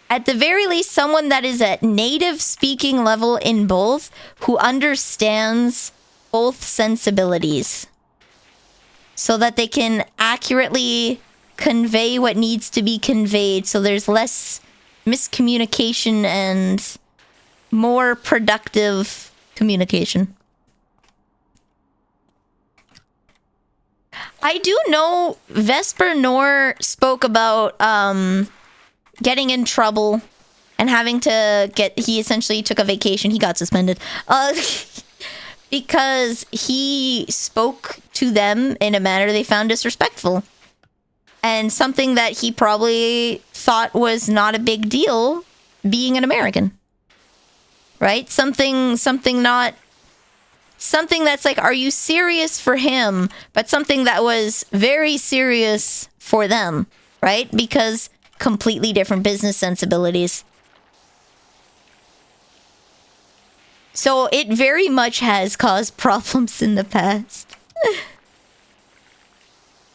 at the very least, someone that is at native speaking level in both, who understands both sensibilities, so that they can accurately convey what needs to be conveyed, so there's less miscommunication and more productive communication. I do know Vesper Nor spoke about getting in trouble and having to he essentially took a vacation. He got suspended because he spoke to them in a manner they found disrespectful, and something that he probably thought was not a big deal being an American. Right? Something that's like, are you serious for him? But something that was very serious for them, right? Because completely different business sensibilities. So it very much has caused problems in the past.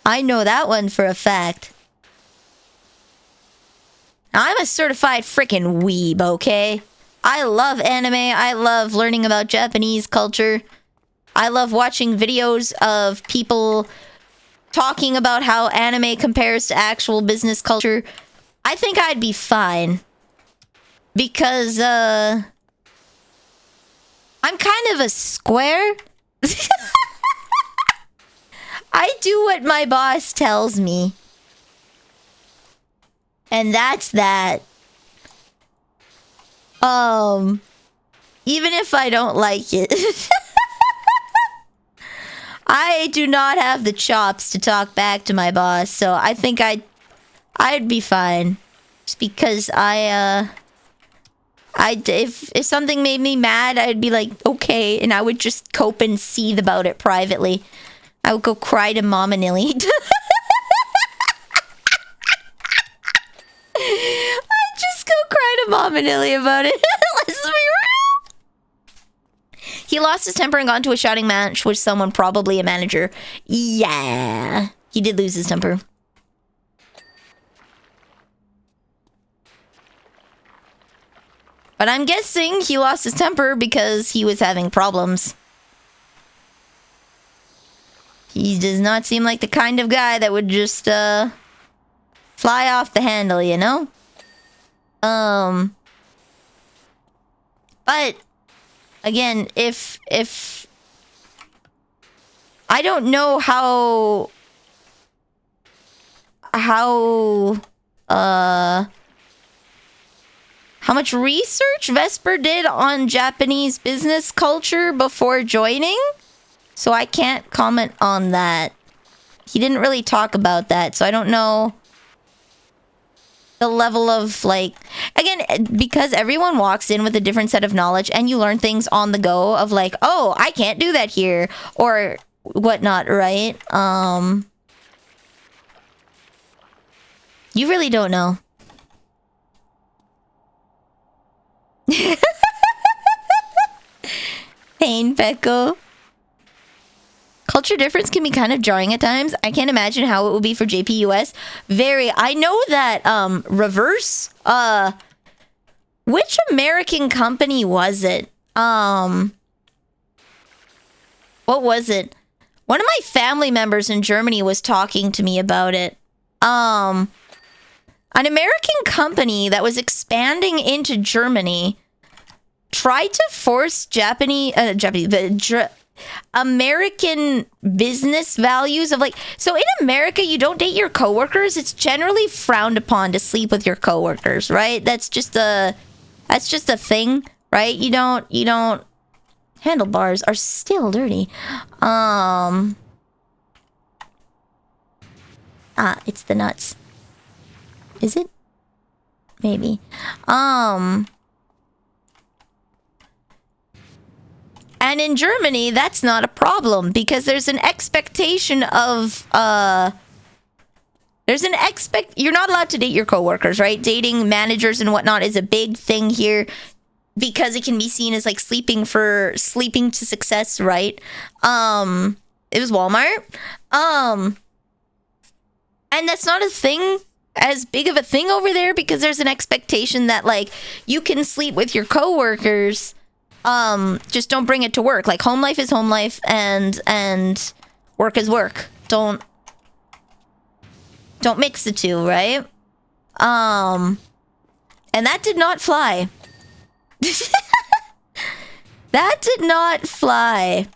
I know that one for a fact. I'm a certified freaking weeb, okay? I love anime. I love learning about Japanese culture. I love watching videos of people talking about how anime compares to actual business culture. I think I'd be fine. Because, I'm kind of a square. I do what my boss tells me. And that's that. Even if I don't like it. I do not have the chops to talk back to my boss, so I think I'd be fine. Just because if something made me mad, I'd be like, okay, and I would just cope and seethe about it privately. I would go cry to Mama Nilly. Mom and Illy about it. Let's be real. He lost his temper and got into a shouting match with someone, probably a manager. Yeah, he did lose his temper. But I'm guessing he lost his temper because he was having problems. He does not seem like the kind of guy that would just, fly off the handle, you know? But, again, if... I don't know how much research Vesper did on Japanese business culture before joining, so I can't comment on that. He didn't really talk about that, so I don't know the level of, like... Again, because everyone walks in with a different set of knowledge, and you learn things on the go of, like, oh, I can't do that here, or whatnot, right? You really don't know. Pain, Pecco. Culture difference can be kind of jarring at times. I can't imagine how it will be for JPUS. Very. I know that Reverse, which American company was it? What was it? One of my family members in Germany was talking to me about it. An American company that was expanding into Germany tried to force American business values of, like, so in America you don't date your coworkers. It's generally frowned upon to sleep with your coworkers, right? That's just a thing, right? You don't handlebars are still dirty. It's the nuts. Is it? Maybe. And in Germany, that's not a problem because there's an expectation of, you're not allowed to date your coworkers, right? Dating managers and whatnot is a big thing here because it can be seen as, like, sleeping to success, right? It was Walmart. And that's not a thing, as big of a thing over there, because there's an expectation that, like, you can sleep with your coworkers, just don't bring it to work. Like, home life is home life, and work is work. Don't mix the two, right? And that did not fly. That did not fly.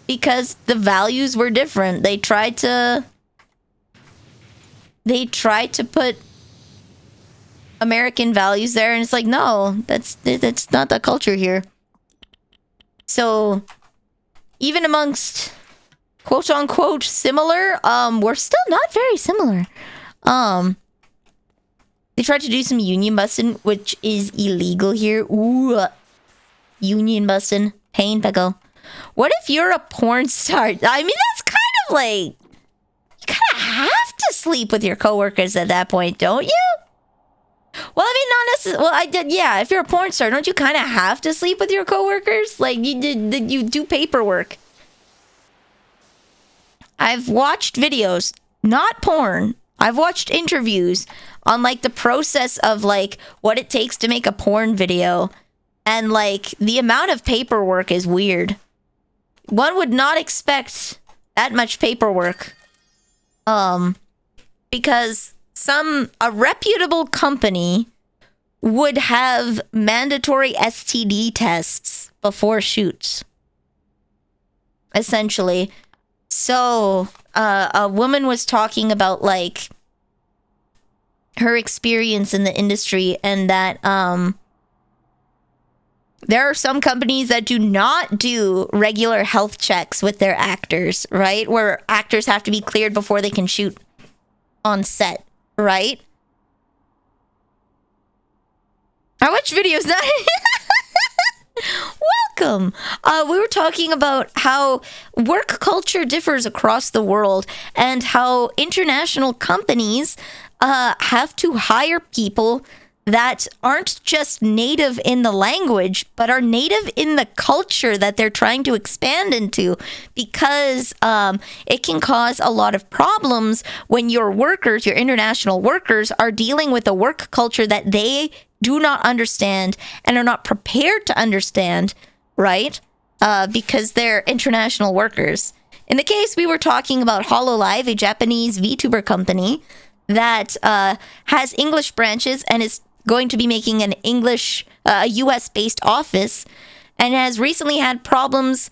Because the values were different. They tried to put American values there, and it's like, no, that's not the culture here. So even amongst quote unquote similar, we're still not very similar. They tried to do some union busting, which is illegal here. Ooh, union busting, pain, Pecco. What if you're a porn star? I mean, that's kind of like, you kind of have to sleep with your coworkers at that point, don't you? Well, I mean, not necessarily. Well, I did. Yeah, if you're a porn star, don't you kind of have to sleep with your coworkers? Like, you do paperwork. I've watched videos, not porn. I've watched interviews on, like, the process of, like, what it takes to make a porn video, and, like, the amount of paperwork is weird. One would not expect that much paperwork. Because a reputable company would have mandatory STD tests before shoots. Essentially. So, a woman was talking about, like, her experience in the industry, and that, there are some companies that do not do regular health checks with their actors, right? Where actors have to be cleared before they can shoot on set, right? I watch videos now. welcome. We were talking about how work culture differs across the world and how international companies have to hire people that aren't just native in the language, but are native in the culture that they're trying to expand into, because it can cause a lot of problems when your workers, your international workers, are dealing with a work culture that they do not understand and are not prepared to understand, right? Because they're international workers. In the case we were talking about HoloLive, a Japanese VTuber company that has English branches and is going to be making an US based office, and has recently had problems.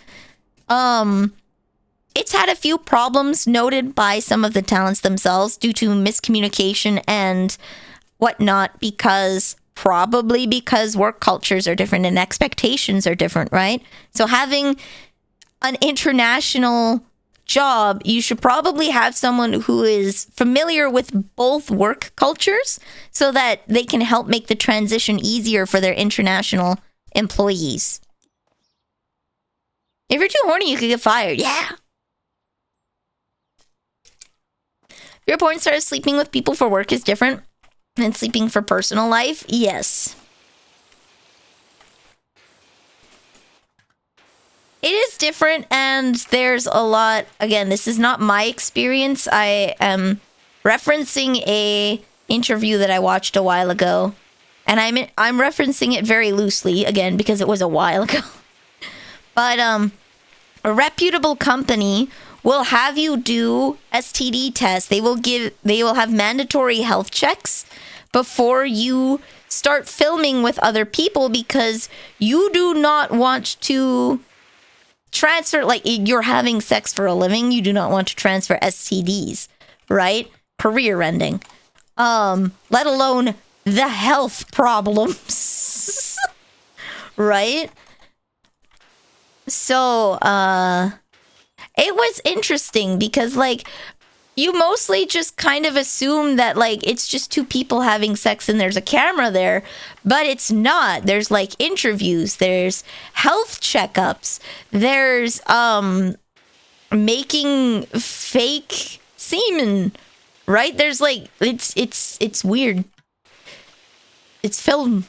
It's had a few problems noted by some of the talents themselves due to miscommunication and whatnot, probably because work cultures are different and expectations are different, right? So having an international job, you should probably have someone who is familiar with both work cultures so that they can help make the transition easier for their international employees. If you're too horny, you could get fired. Yeah. If your porn star sleeping with people for work is different than sleeping for personal life, yes. It is different, and there's a lot. Again, this is not my experience. I am referencing a interview that I watched a while ago, and I'm referencing it very loosely again because it was a while ago. But a reputable company will have you do STD tests. They will have mandatory health checks before you start filming with other people, because you do not want to transfer, like, you're having sex for a living, you do not want to transfer STDs, right? Career ending. Let alone the health problems. Right? So, it was interesting because, like, you mostly just kind of assume that, like, it's just two people having sex and there's a camera there, but it's not. There's, like, interviews, there's health checkups, there's making fake semen, right? There's, like, it's weird. It's film.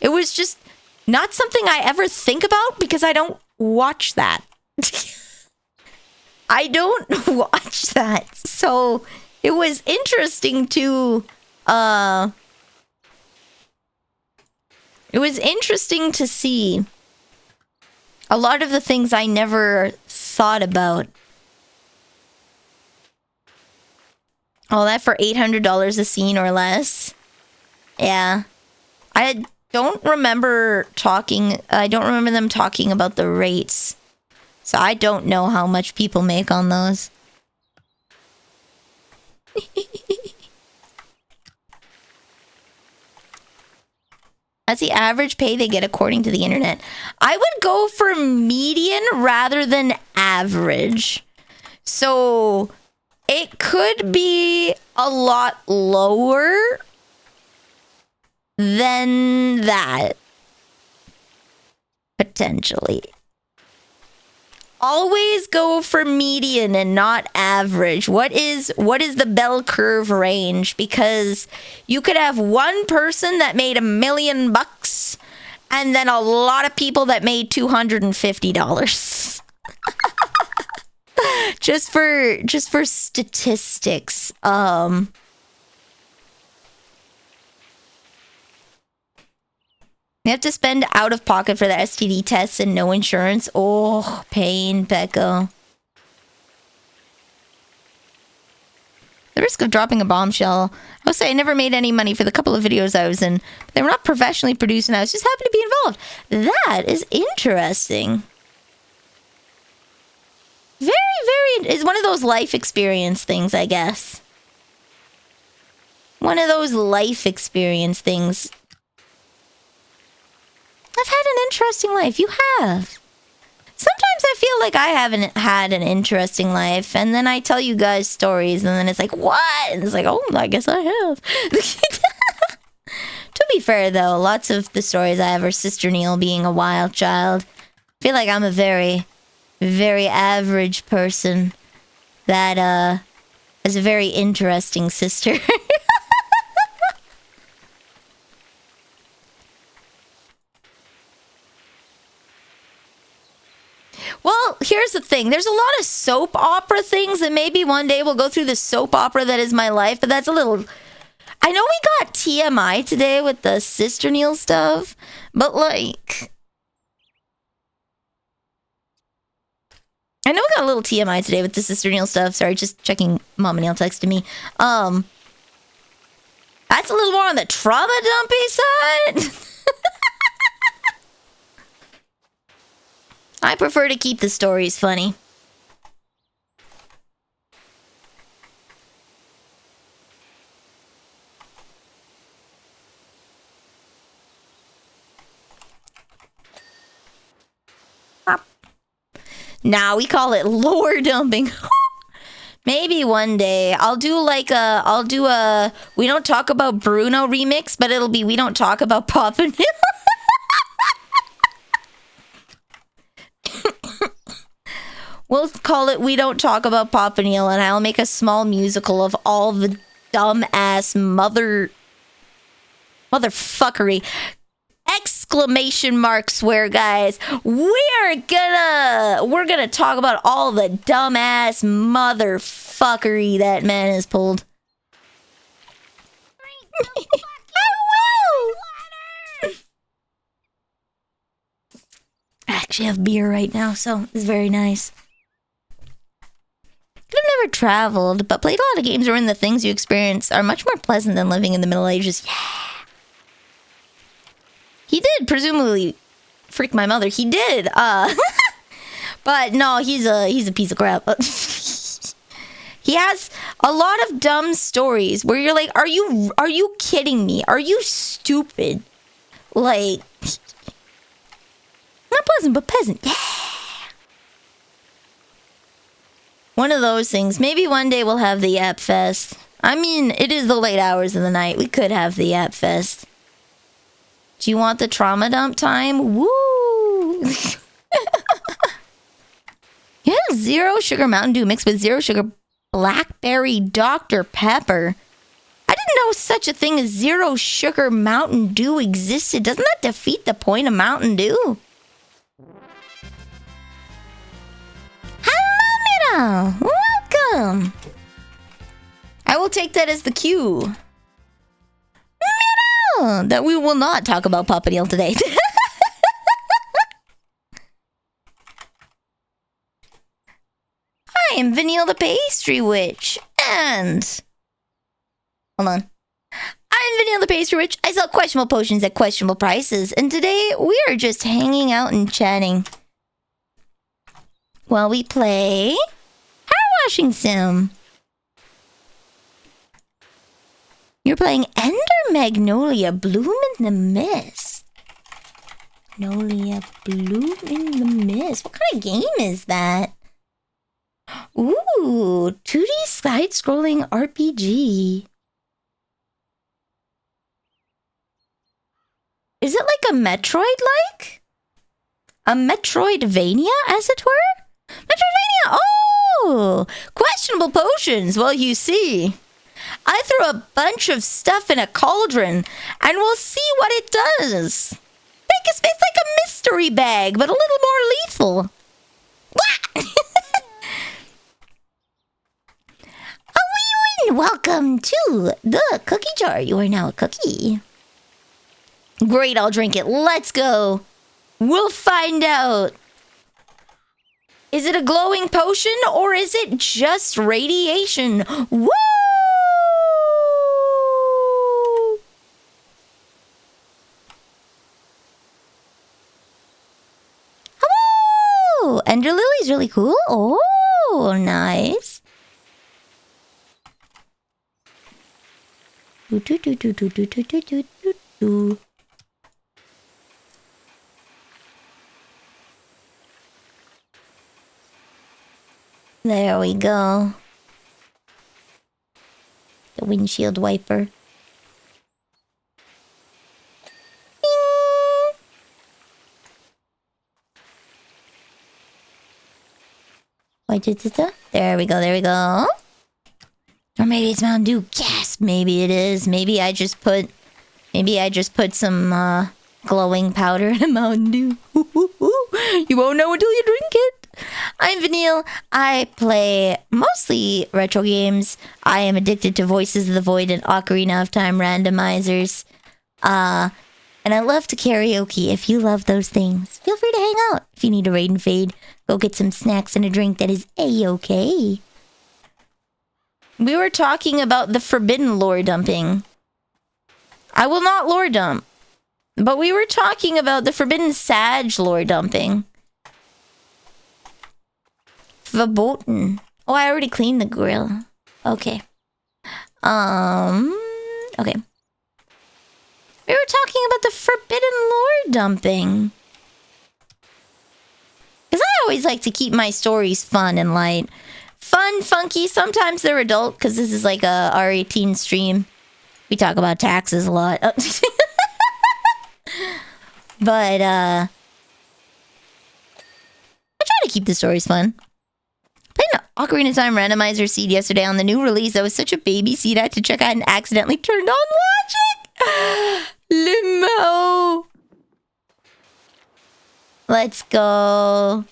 It was just not something I ever think about because I don't watch that. I don't watch that. So it was interesting to see a lot of the things I never thought about. All that for $800 a scene or less. Yeah. I don't remember them talking about the rates. So I don't know how much people make on those. That's the average pay they get according to the internet. I would go for median rather than average. So it could be a lot lower than that. Potentially. Always go for median and not average. What is the bell curve range? Because you could have one person that made $1 million and then a lot of people that made $250. just for statistics. You have to spend out of pocket for the STD tests and no insurance. Oh, pain, Becca. The risk of dropping a bombshell. I will say I never made any money for the couple of videos I was in. They were not professionally produced and I was just happy to be involved. That is interesting. Very, very... It's one of those life experience things, I guess. One of those life experience things. I've had an interesting life. You have. Sometimes I feel like I haven't had an interesting life, and then I tell you guys stories, and then it's like, what? And it's like, oh, I guess I have. To To be fair, though, lots of the stories I have are Sister Neil being a wild child. I feel like I'm a very, very average person that is a very interesting sister. Well, here's the thing. There's a lot of soap opera things that maybe one day we'll go through the soap opera that is my life, but that's a little... I know we got TMI today with the Sister Neil stuff, but like... I know we got a little TMI today with the Sister Neil stuff. Sorry, just checking. Mama Neil texted me. That's a little more on the trauma dumpy side. I prefer to keep the stories funny. Nah, we call it lore dumping. Maybe one day I'll do a We Don't Talk About Bruno remix, but it'll be We Don't Talk About Papa Neil. We'll call it We Don't Talk About Papa Neil, and I'll make a small musical of all the dumbass motherfuckery. Exclamation mark swear, guys. We're gonna talk about all the dumbass motherfuckery that man has pulled. I will. I actually have beer right now, so it's very nice. I've never traveled, but played a lot of games wherein the things you experience are much more pleasant than living in the Middle Ages. Yeah. He did, presumably, freak my mother. He did. But no, he's a piece of crap. He has a lot of dumb stories where you're like, are you kidding me? Are you stupid? Like, not pleasant, but peasant. Yeah. One of those things. Maybe one day we'll have the Yap Fest. I mean, it is the late hours of the night. We could have the Yap Fest. Do you want the trauma dump time? Woo! Yeah, 0 sugar Mountain Dew mixed with 0 sugar blackberry Dr. Pepper. I didn't know such a thing as 0 sugar Mountain Dew existed. Doesn't that defeat the point of Mountain Dew? Hello, Mira! Welcome! I will take that as the cue. That we will not talk about Papa Neil today. I am Vanille the Pastry Witch, and... Hold on. I'm Vanille the Pastry Witch. I sell questionable potions at questionable prices, and today we are just hanging out and chatting while we play Power Washing Sim. You're playing Ender Magnolia Bloom in the Mist. Magnolia Bloom in the Mist. What kind of game is that? Ooh, 2D side-scrolling RPG. Is it like a Metroid-like? A Metroidvania, as it were? Metroidvania! Oh! Questionable potions. Well, you see... I threw a bunch of stuff in a cauldron, and we'll see what it does. It's like a mystery bag, but a little more lethal. Oh, welcome to the cookie jar. You are now a cookie. Great, I'll drink it. Let's go. We'll find out. Is it a glowing potion, or is it just radiation? Woo! Oh, Ender Lily's really cool. Oh, nice. There we go. The windshield wiper. Wait, there we go, there we go. Or maybe it's Mountain Dew. Yes, maybe it is. Maybe I just put some glowing powder in a Mountain Dew. You won't know until you drink it. I'm Vanille. I play mostly retro games. I am addicted to Voices of the Void and Ocarina of Time randomizers. And I love to karaoke. If you love those things, feel free to hang out. If you need a raid and fade, go get some snacks and a drink. That is A-okay. We were talking about the forbidden lore dumping. I will not lore dump. But we were talking about the forbidden Sag lore dumping. Verboten. Oh, I already cleaned the grill. Okay. Okay. We were talking about the forbidden lore dumping. Because I always like to keep my stories fun and light. Fun, funky, sometimes they're adult, because this is like a R18 stream. We talk about taxes a lot. But, I try to keep the stories fun. Playing an Ocarina of Time randomizer seed yesterday on the new release. I was such a baby seed, I had to check out and accidentally turned on logic. Limo. Let's go.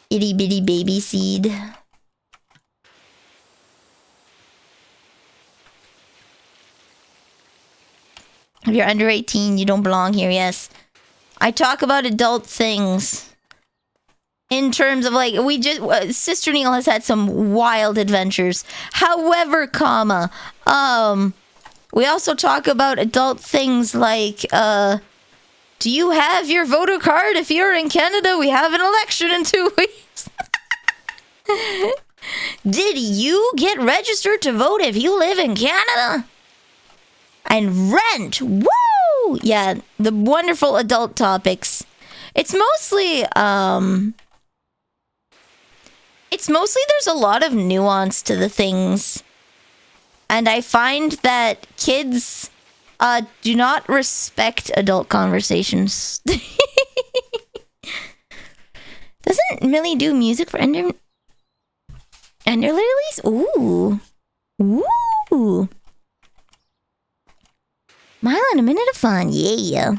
Itty bitty baby seed. If you're under 18, you don't belong here, yes. I talk about adult things. In terms of like, Sister Neil has had some wild adventures. However, we also talk about adult things like, do you have your voter card? If you're in Canada, we have an election in 2 weeks. Did you get registered to vote if you live in Canada? And rent, woo! Yeah, the wonderful adult topics. It's mostly there's a lot of nuance to the things. And I find that kids do not respect adult conversations. Doesn't Millie do music for Ender Lilies? Ooh. Ooh. Mile and a minute of fun, yeah.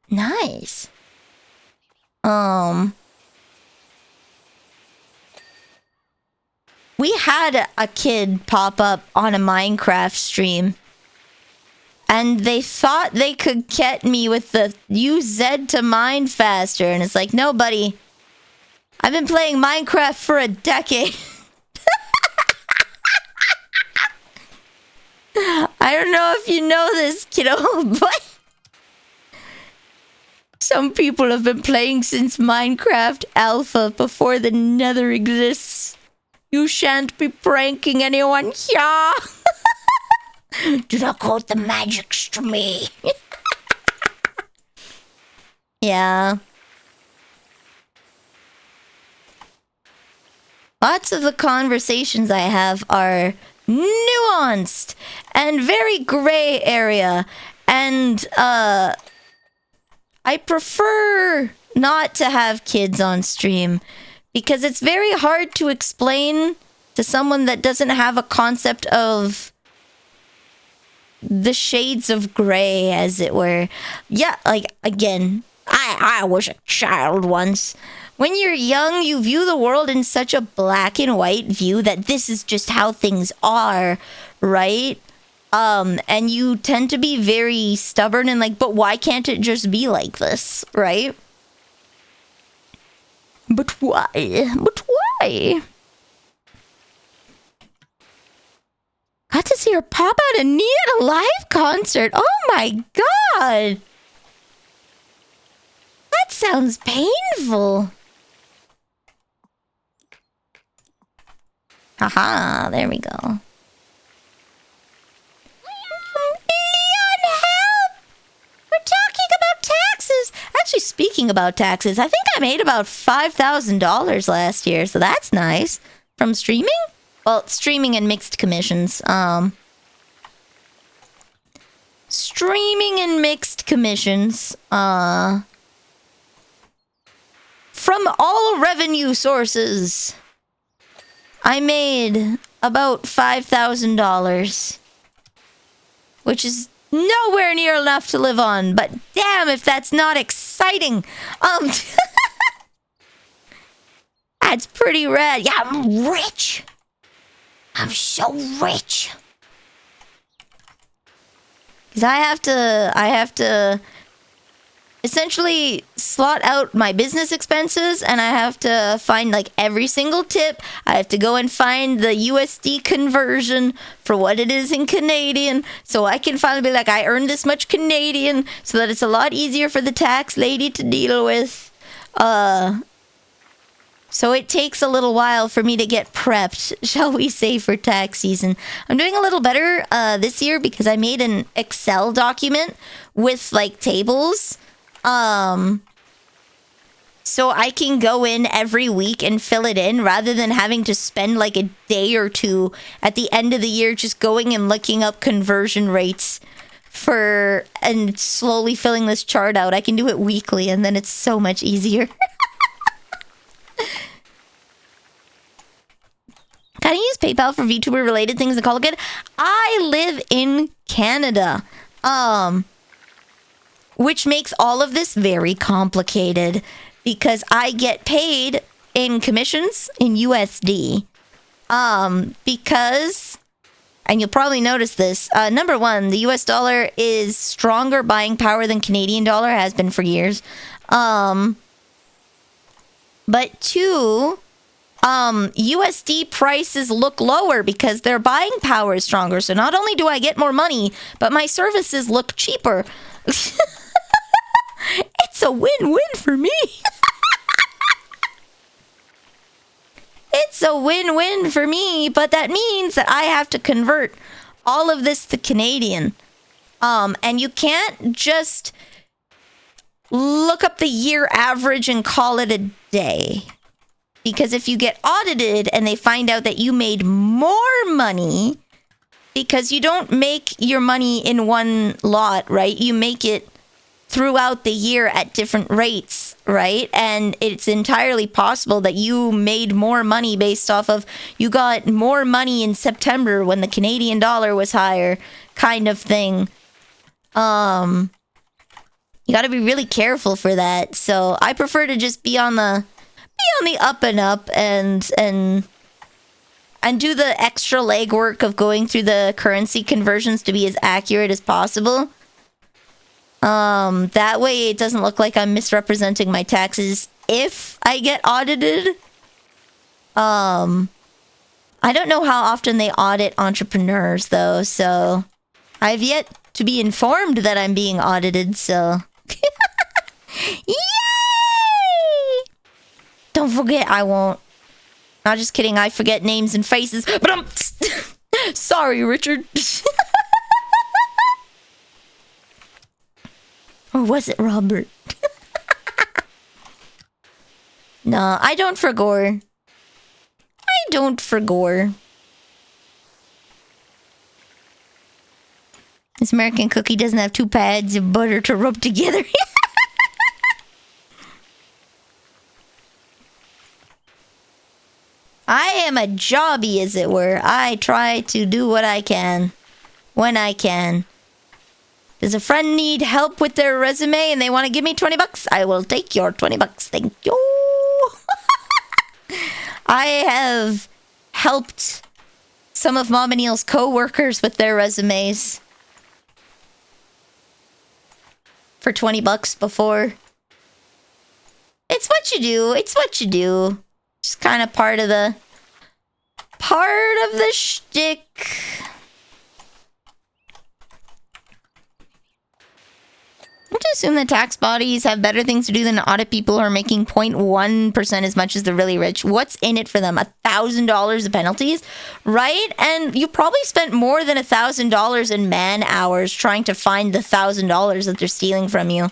Nice. We had a kid pop up on a Minecraft stream. And they thought they could get me with the use Z to mine faster. And it's like, no, buddy. I've been playing Minecraft for a decade. I don't know if you know this, kiddo, but some people have been playing since Minecraft Alpha before the Nether exists. You shan't be pranking anyone here. Do not quote the magics to me. Yeah. Lots of the conversations I have are nuanced and very gray area, and I prefer not to have kids on stream because it's very hard to explain to someone that doesn't have a concept of the shades of gray, as it were. Yeah, like, again, I was a child once. When you're young, you view the world in such a black and white view that this is just how things are, right? And you tend to be very stubborn and like, but why can't it just be like this, right? But why? But why? Got to see her pop out a knee at a live concert. Oh my god! That sounds painful. Haha, there we go. Leon, help! We're talking about taxes. Actually, speaking about taxes, I think I made about $5,000 last year, so that's nice. From streaming? Well, streaming and mixed commissions. streaming and mixed commissions. From all revenue sources, I made about $5,000, which is nowhere near enough to live on, but damn if that's not exciting. That's pretty rad. Yeah, I'm rich. I'm so rich. Cuz I have to essentially slot out my business expenses, and I have to find like every single tip. I have to go and find the USD conversion for what it is in Canadian, so I can finally be like, I earned this much Canadian, so that it's a lot easier for the tax lady to deal with. So it takes a little while for me to get prepped, shall we say, for tax season. I'm doing a little better this year because I made an Excel document with like tables. So I can go in every week and fill it in rather than having to spend like a day or two at the end of the year just going and looking up conversion rates and slowly filling this chart out. I can do it weekly, and then it's so much easier. Can I use PayPal for VTuber related things and call it good? I live in Canada. Which makes all of this very complicated because I get paid in commissions in USD. Because, and you'll probably notice this, number one, the US dollar is stronger buying power than Canadian dollar, has been for years. But two, USD prices look lower because their buying power is stronger. So not only do I get more money, but my services look cheaper. It's a win-win for me. It's a win-win for me, but that means that I have to convert all of this to Canadian. And you can't just look up the year average and call it a day. Because if you get audited and they find out that you made more money, because you don't make your money in one lot, right? You make it throughout the year at different rates, right? And it's entirely possible that you made more money based off of you got more money in September when the Canadian dollar was higher, kind of thing. You got to be really careful for that. So I prefer to just be on the up and up and do the extra legwork of going through the currency conversions to be as accurate as possible. That way it doesn't look like I'm misrepresenting my taxes if I get audited. I don't know how often they audit entrepreneurs though, so I've yet to be informed that I'm being audited, so yay! Don't forget, I won't. Not just kidding, I forget names and faces, but I'm sorry, Richard. Or was it Robert? No, I don't forgore. I don't forgore. This American cookie doesn't have 2 pads of butter to rub together. I am a jobby, as it were. I try to do what I can when I can. Does a friend need help with their resume and they want to give me $20? I will take your $20. Thank you. I have helped some of Mom and Neil's co-workers with their resumes for $20 before. It's what you do. It's what you do. Just kind of part of the shtick. I would assume that tax bodies have better things to do than to audit people who are making 0.1% as much as the really rich. What's in it for them? $1,000 of penalties, right? And you probably spent more than $1,000 in man hours trying to find the $1,000 that they're stealing from you.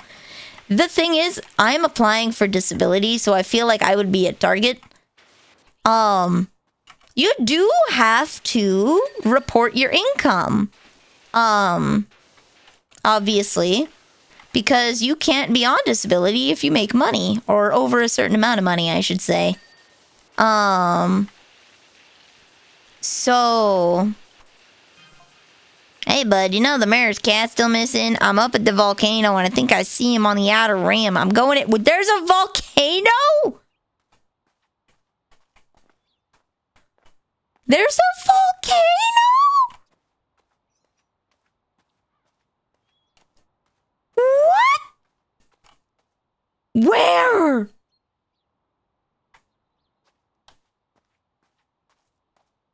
The thing is, I'm applying for disability, so I feel like I would be a target. You do have to report your income. obviously, because you can't be on disability if you make money, or over a certain amount of money, I should say. So... Hey, bud, you know the mayor's cat's still missing? I'm up at the volcano, and I think I see him on the outer rim. I'm going it... There's a volcano?! There's a volcano?! What? Where?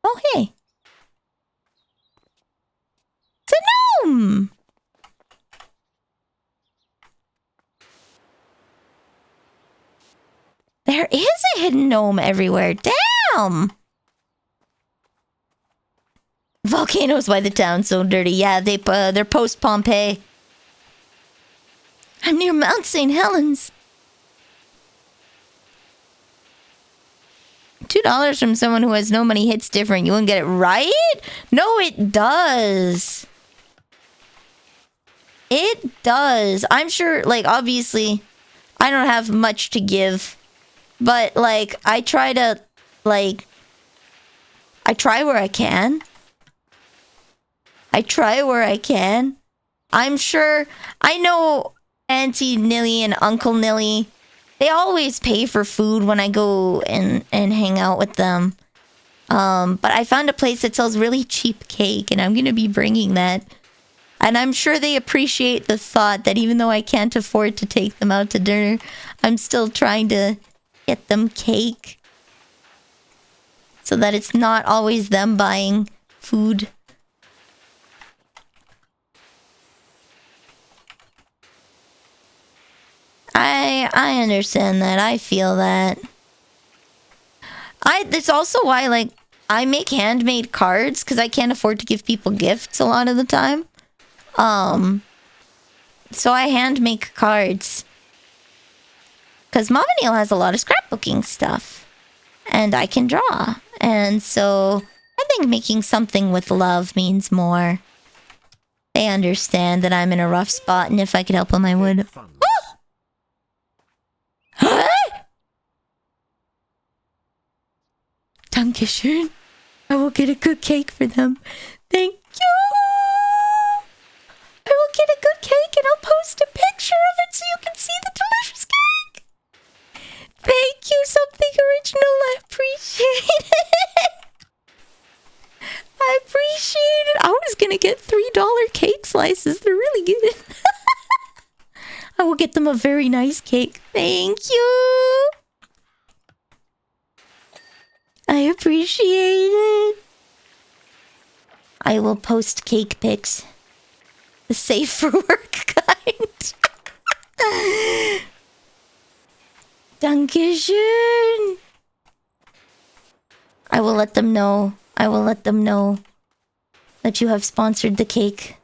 Oh, hey. It's a gnome! There is a hidden gnome everywhere. Damn! Volcanoes by the town so dirty. Yeah, they're post Pompeii. I'm near Mount St. Helens. $2 from someone who has no money hits different. You wouldn't get it right? No, it does. It does. I'm sure, like, obviously, I don't have much to give. But, like, I try to, like... I try where I can. I try where I can. I'm sure... I know Auntie Nilly and Uncle Nilly... They always pay for food when I go and hang out with them. But I found a place that sells really cheap cake, and I'm going to be bringing that. And I'm sure they appreciate the thought that even though I can't afford to take them out to dinner, I'm still trying to get them cake. So that it's not always them buying food. I understand that. I feel that. That's also why, like, I make handmade cards because I can't afford to give people gifts a lot of the time. So I hand make cards. Because Mom and Neil has a lot of scrapbooking stuff. And I can draw. And so I think making something with love means more. They understand that I'm in a rough spot, and if I could help them, I would. Huh? Dankeschön. I will get a good cake for them. Thank you. I will get a good cake and I'll post a picture of it so you can see the delicious cake. Thank you, something original. I appreciate it. I appreciate it. I was gonna get $3 cake slices. They're really good. I will get them a very nice cake. Thank you. I appreciate it. I will post cake pics. The safe for work kind. Dankeschön. I will let them know. I will let them know that you have sponsored the cake.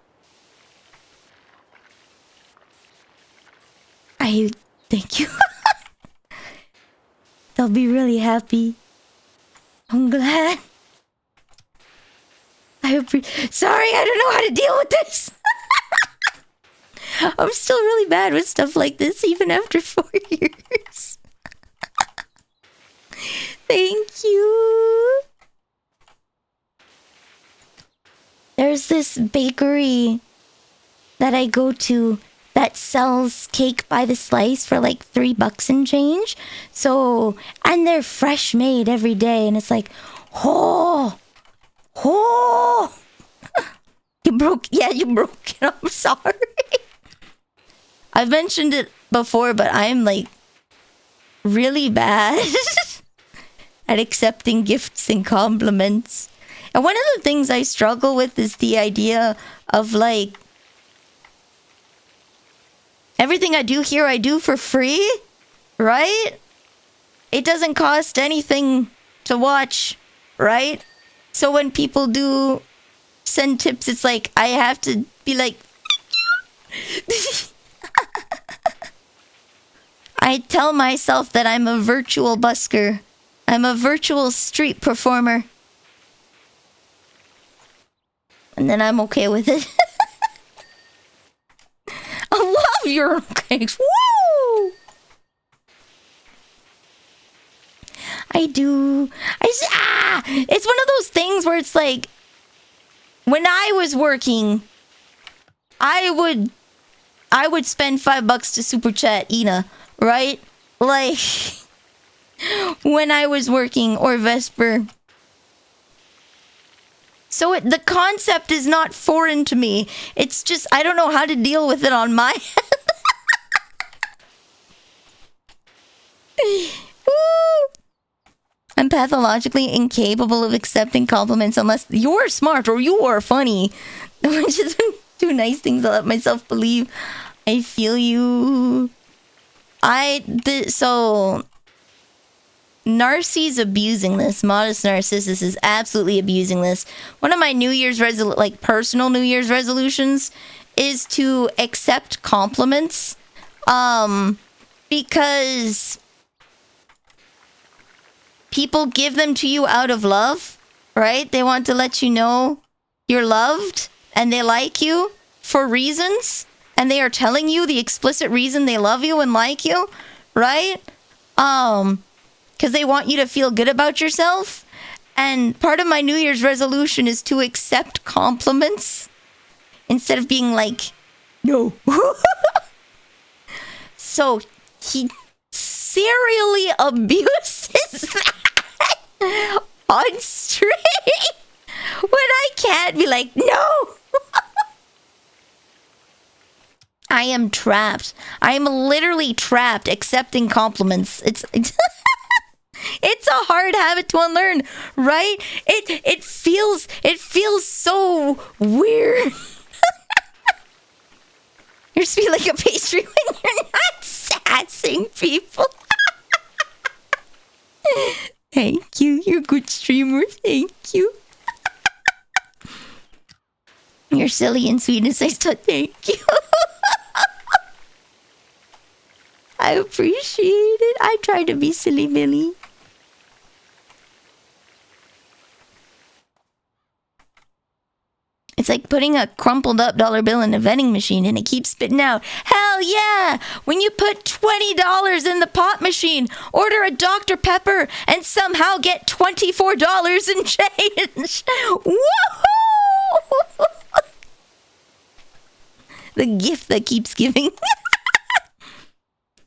I thank you. They'll be really happy. I'm glad. Sorry, I don't know how to deal with this. I'm still really bad with stuff like this, even after 4 years. Thank you. There's this bakery that I go to that sells cake by the slice for like $3 and change. So, and they're fresh made every day. And it's like, oh. You broke it. I'm sorry. I've mentioned it before, but I'm like really bad at accepting gifts and compliments. And one of the things I struggle with is the idea of like, everything I do here, I do for free, right? It doesn't cost anything to watch, right? So when people do send tips, it's like, I have to be like, I tell myself that I'm a virtual busker. I'm a virtual street performer. And then I'm okay with it. your cakes. Woo! I do. It's one of those things where it's like, when I was working, I would spend $5 to super chat Ina, right? Like, when I was working, or Vesper. So the concept is not foreign to me. It's just, I don't know how to deal with it on my end. I'm pathologically incapable of accepting compliments unless you're smart or you are funny. Which is two nice things I let myself believe. I feel you. So Narcy's abusing this. Modest Narcissus is absolutely abusing this. One of my New Year's personal New Year's resolutions is to accept compliments. Because people give them to you out of love, right? They want to let you know you're loved and they like you for reasons, and they are telling you the explicit reason they love you and like you, right? Because they want you to feel good about yourself. And part of my New Year's resolution is to accept compliments instead of being like, no. So he serially abuses that on stream when I can't be like, no. I am trapped. I am literally trapped accepting compliments. It's it's a hard habit to unlearn, right? It feels so weird. You're supposed like a pastry when you're not sassing people. Thank you. You're a good streamer. Thank you. You're silly and sweet, and I still thank you. I appreciate it. I try to be silly Billy. It's like putting a crumpled up dollar bill in a vending machine and it keeps spitting out. Hell yeah! When you put $20 in the pot machine, order a Dr. Pepper, and somehow get $24 in change. Woohoo! The gift that keeps giving.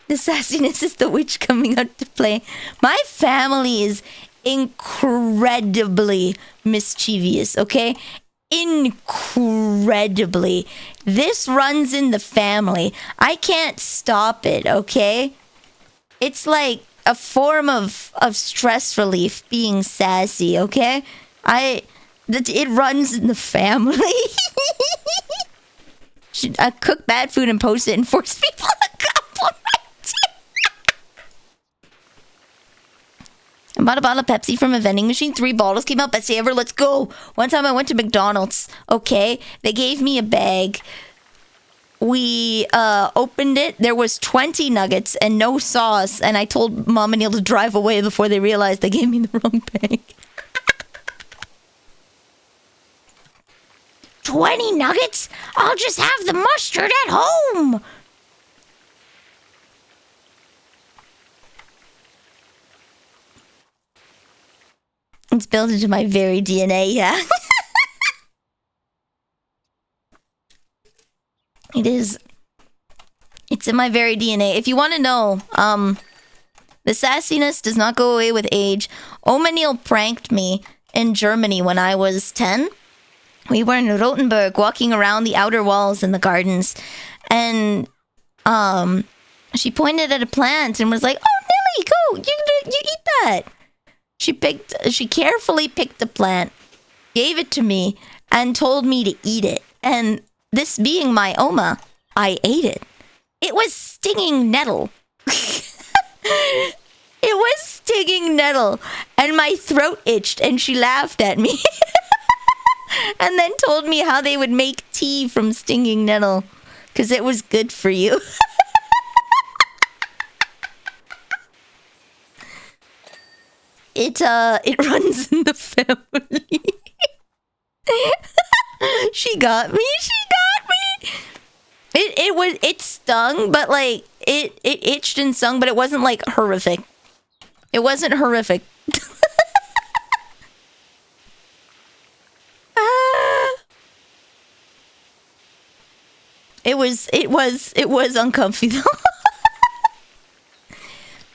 The sassiness is the witch coming out to play. My family is incredibly mischievous, okay? Incredibly. This runs in the family. I can't stop it, okay? It's like a form of stress relief being sassy, okay? It runs in the family. Should I cook bad food and post it and force people to compliment you? I bought a bottle of Pepsi from a vending machine. 3 bottles came out. Best day ever. Let's go. One time I went to McDonald's. Okay. They gave me a bag. We opened it. There was 20 nuggets and no sauce. And I told Mom and Neil to drive away before they realized they gave me the wrong bag. 20 nuggets? I'll just have the mustard at home. It's built into my very DNA, yeah. It is. It's in my very DNA. If you want to know, the sassiness does not go away with age. Omanil pranked me in Germany when I was 10. We were in Rothenburg walking around the outer walls in the gardens. And she pointed at a plant and was like, oh, Nelly, go, you eat that. She carefully picked the plant, gave it to me, and told me to eat it. And this being my Oma, I ate it. It was stinging nettle. It was stinging nettle. And my throat itched, and she laughed at me. And then told me how they would make tea from stinging nettle, because it was good for you. It runs in the family. She got me. it stung, but like it itched and stung, but it wasn't like horrific. It wasn't horrific. It was uncomfy though.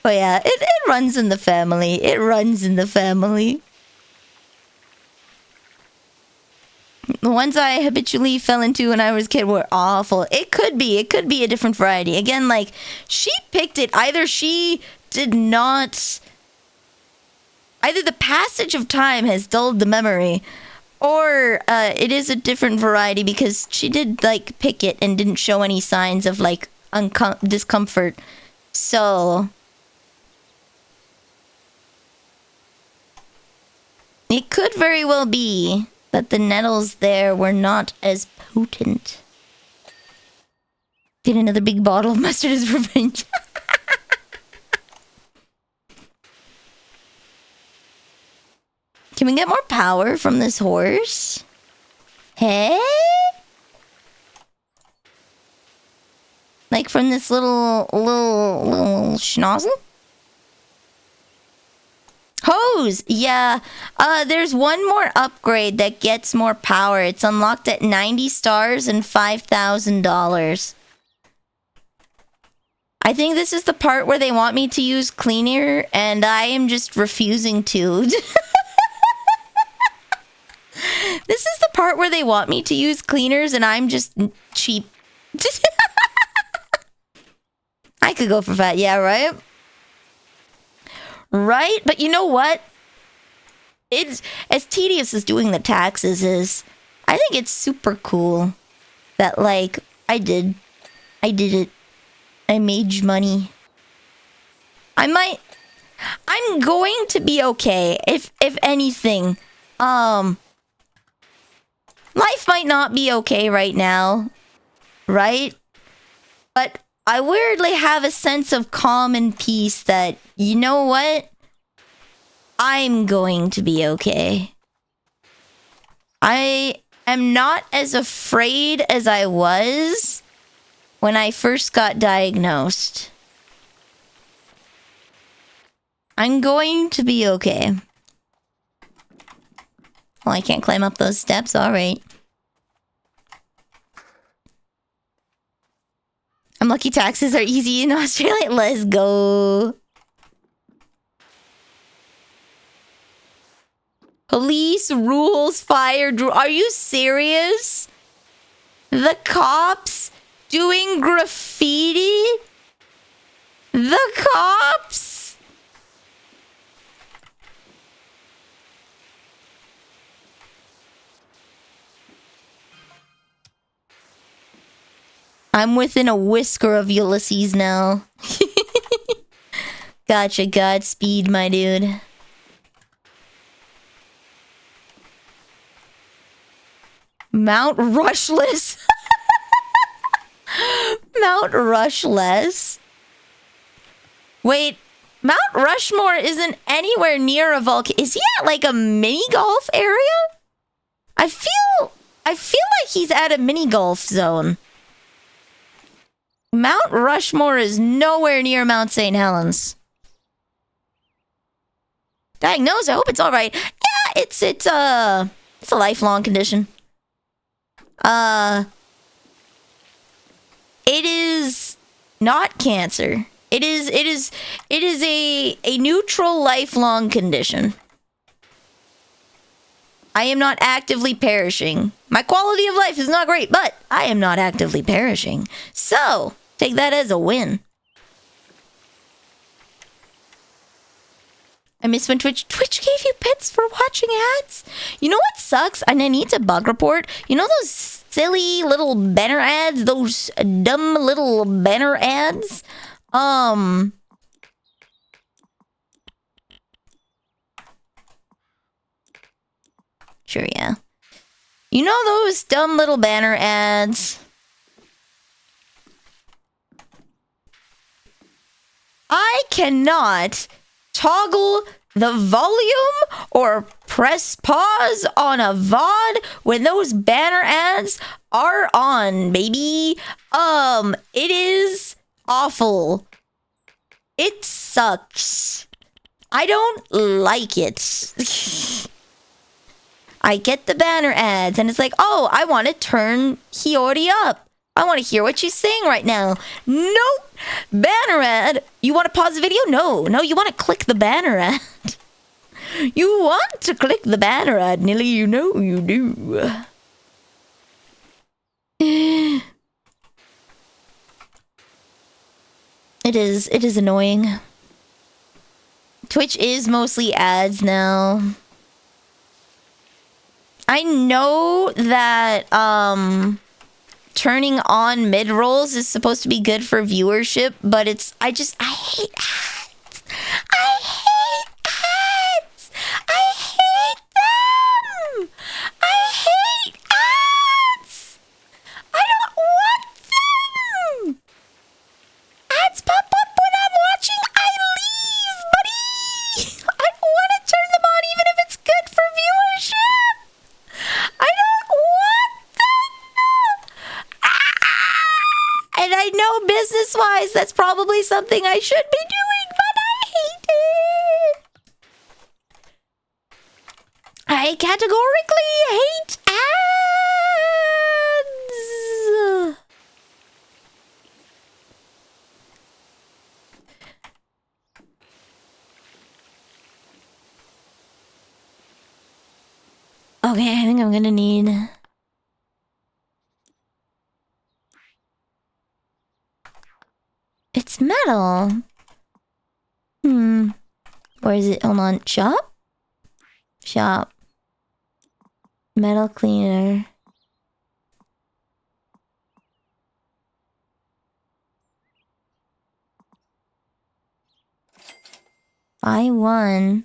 But yeah, it runs in the family. It runs in the family. The ones I habitually fell into when I was a kid were awful. It could be a different variety. Again, like, she picked it. Either she did not... Either the passage of time has dulled the memory, or it is a different variety because she did, like, pick it and didn't show any signs of, like, discomfort. So... it could very well be that the nettles there were not as potent. Get another big bottle of mustard as revenge. Can we get more power from this horse? Hey? Like from this little schnozzle? Hose! Yeah. There's one more upgrade that gets more power. It's unlocked at 90 stars and $5,000. I think this is the part where they want me to use cleaner, and I am just refusing to. This is the part where they want me to use cleaners, and I'm just cheap. I could go for fat, yeah, right? Right? But you know what? It's as tedious as doing the taxes is. I think it's super cool that, like, I did it. I made money. I'm going to be okay. If anything, life might not be okay right now, right? But I weirdly have a sense of calm and peace that, you know what? I'm going to be okay. I am not as afraid as I was when I first got diagnosed. I'm going to be okay. Well, I can't climb up those steps. All right. I'm lucky taxes are easy in Australia. Let's go. Police rules, fire drill. Are you serious? The cops doing graffiti? The cops? I'm within a whisker of Ulysses now. Gotcha, Godspeed, my dude. Mount Rushless. Mount Rushless. Wait, Mount Rushmore isn't anywhere near a volcano. Is he at like a mini golf area? I feel like he's at a mini golf zone. Mount Rushmore is nowhere near Mount St. Helens. Diagnosed? I hope it's all right. Yeah, it's a lifelong condition. It is not cancer. It is a neutral lifelong condition. I am not actively perishing. My quality of life is not great, but I am not actively perishing. So, take that as a win. I miss when Twitch gave you bits for watching ads. You know what sucks? And I need to bug report. You know those silly little banner ads? Those dumb little banner ads? Sure, yeah. You know those dumb little banner ads? I cannot toggle the volume or press pause on a VOD when those banner ads are on, baby. It is awful. It sucks. I don't like it. I get the banner ads and it's like, oh, I want to turn Hiyori up. I want to hear what she's saying right now. Nope. Banner ad. You want to pause the video? No, you want to click the banner ad. You want to click the banner ad, Nilly. You know you do. It is annoying. Twitch is mostly ads now. I know that turning on mid-rolls is supposed to be good for viewership, but I hate ads. I hate ads. I hate them. I hate ads. I don't want them. Ads pop up when I'm watching. I leave, buddy. I don't want to turn them on even if it's good for viewership. I don't want them. And I know business-wise that's probably something I should be doing, but I hate it. I categorically hate ads. Okay, I think I'm gonna need... It's metal. Where is it? Hold on. Shop? Shop. Metal cleaner. Buy one.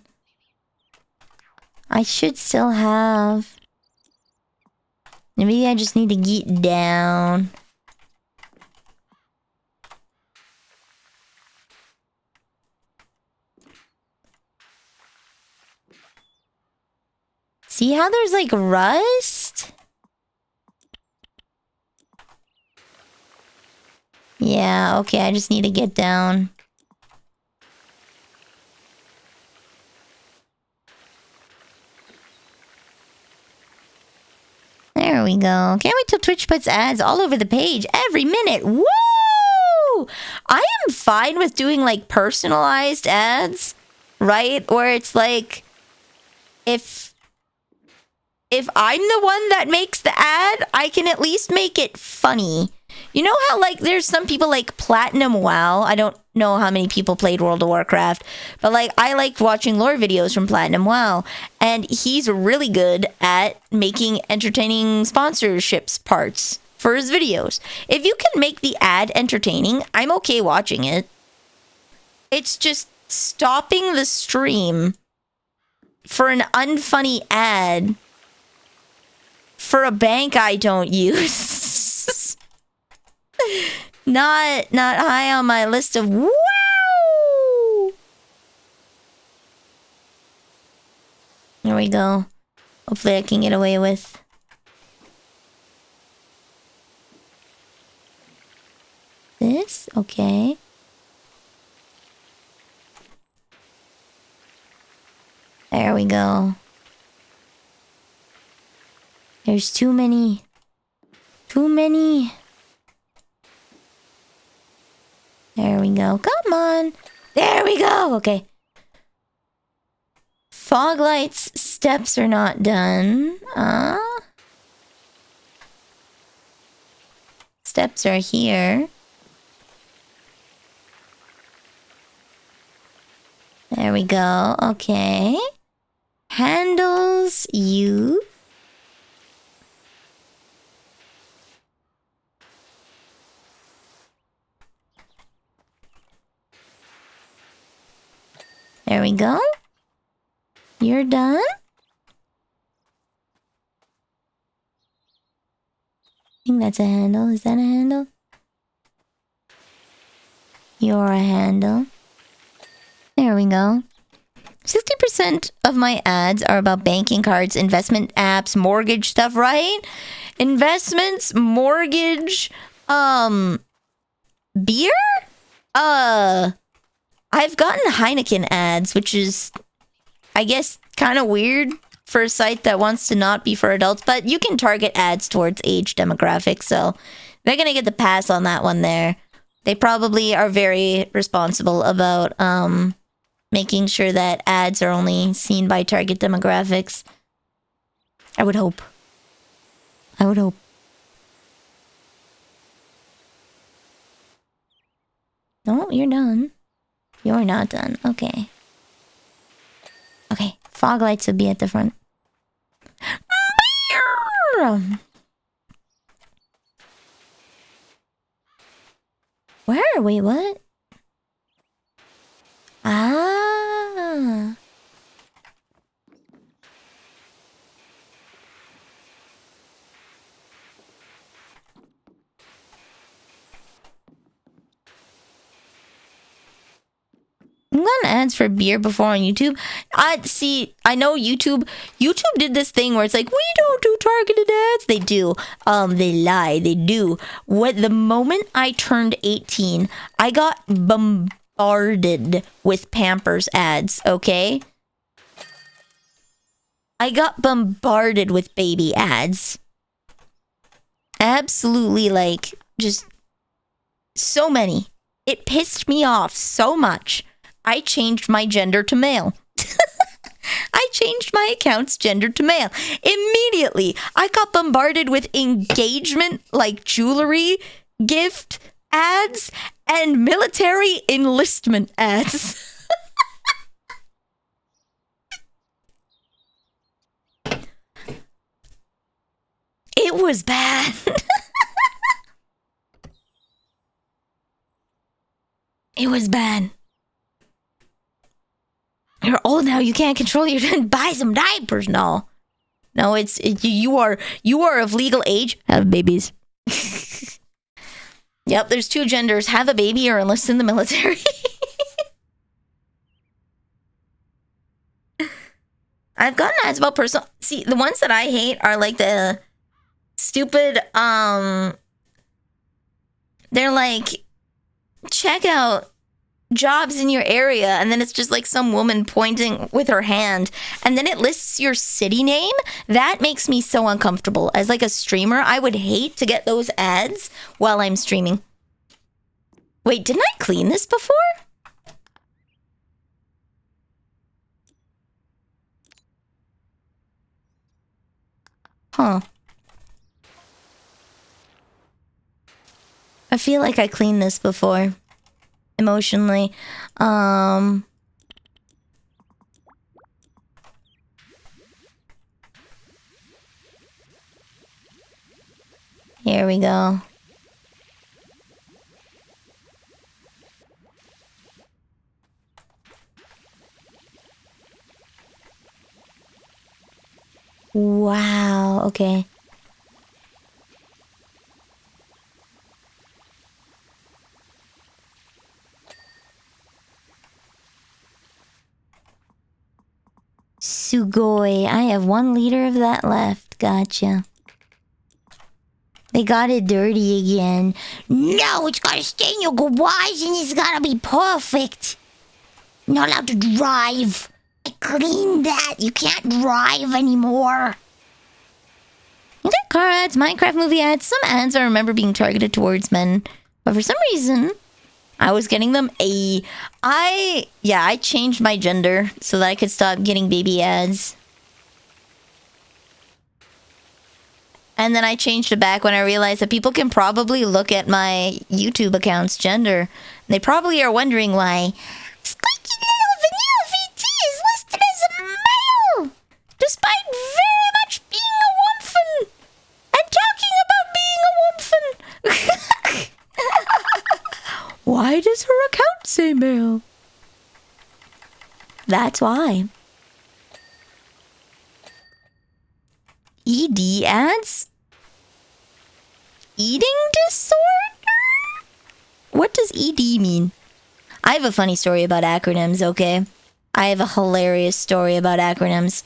I should still have... Maybe I just need to get down. See how there's like rust? Yeah, okay, I just need to get down. There we go. Can't wait till Twitch puts ads all over the page every minute. Woo! I am fine with doing like personalized ads, right? Where it's like, if I'm the one that makes the ad, I can at least make it funny. You know how like there's some people like Platinum WoW. I don't know how many people played World of Warcraft, but like I liked watching lore videos from Platinum WoW, and he's really good at making entertaining sponsorships parts for his videos. If you can make the ad entertaining, I'm okay watching it. It's just stopping the stream for an unfunny ad for a bank I don't use. Not high on my list of wow. There we go. Hopefully I can get away with this. Okay. There we go. There's too many. Too many. There we go. Come on. There we go. Okay. Fog lights steps are not done. Steps are here. There we go. Okay. Handles you. There we go. You're done? I think that's a handle. Is that a handle? You're a handle. There we go. 60% of my ads are about banking cards, investment apps, mortgage stuff, right? Investments, mortgage, beer? I've gotten Heineken ads, which is, I guess, kind of weird for a site that wants to not be for adults, but you can target ads towards age demographics, so they're gonna get the pass on that one there. They probably are very responsible about making sure that ads are only seen by target demographics. I would hope. I would hope. No, you're done. You're not done. Okay. Okay, fog lights would be at the front. Where are we? What? Ah. I've gotten ads for beer before on YouTube. I know YouTube did this thing where it's like, we don't do targeted ads. They do. They lie. They do. The moment I turned 18, I got bombarded with Pampers ads, okay? I got bombarded with baby ads. Absolutely, like, just so many. It pissed me off so much. I changed my gender to male. I changed my account's gender to male. Immediately, I got bombarded with engagement, like jewelry, gift ads, and military enlistment ads. It was bad. It was bad. You're old now. You can't control your. Buy some diapers. No, you are of legal age. Have babies. Yep. There's two genders: have a baby or enlist in the military. I've gotten ads about personal. See, the ones that I hate are like the stupid. They're like, check out jobs in your area, and then it's just like some woman pointing with her hand, and then it lists your city name. That makes me so uncomfortable. As like a streamer, I would hate to get those ads while I'm streaming. Wait, didn't I clean this before? Huh. I feel like I cleaned this before. Emotionally. Here we go. Wow, okay. Sugoi. I have 1 liter of that left. Gotcha. They got it dirty again. No, it's gotta stay in your garage and it's gotta be perfect. Not allowed to drive. I cleaned that. You can't drive anymore. You got car ads, Minecraft movie ads. Some ads I remember being targeted towards men. But for some reason, I was getting them. I changed my gender so that I could stop getting baby ads. And then I changed it back when I realized that people can probably look at my YouTube account's gender. They probably are wondering why Squeaky Little Vanilla VT is listed as a male, despite very much being a womphin and talking about being a womphin. Why does her account say male? That's why. ED ads? Eating disorder? What does ED mean? I have a funny story about acronyms, okay? I have a hilarious story about acronyms.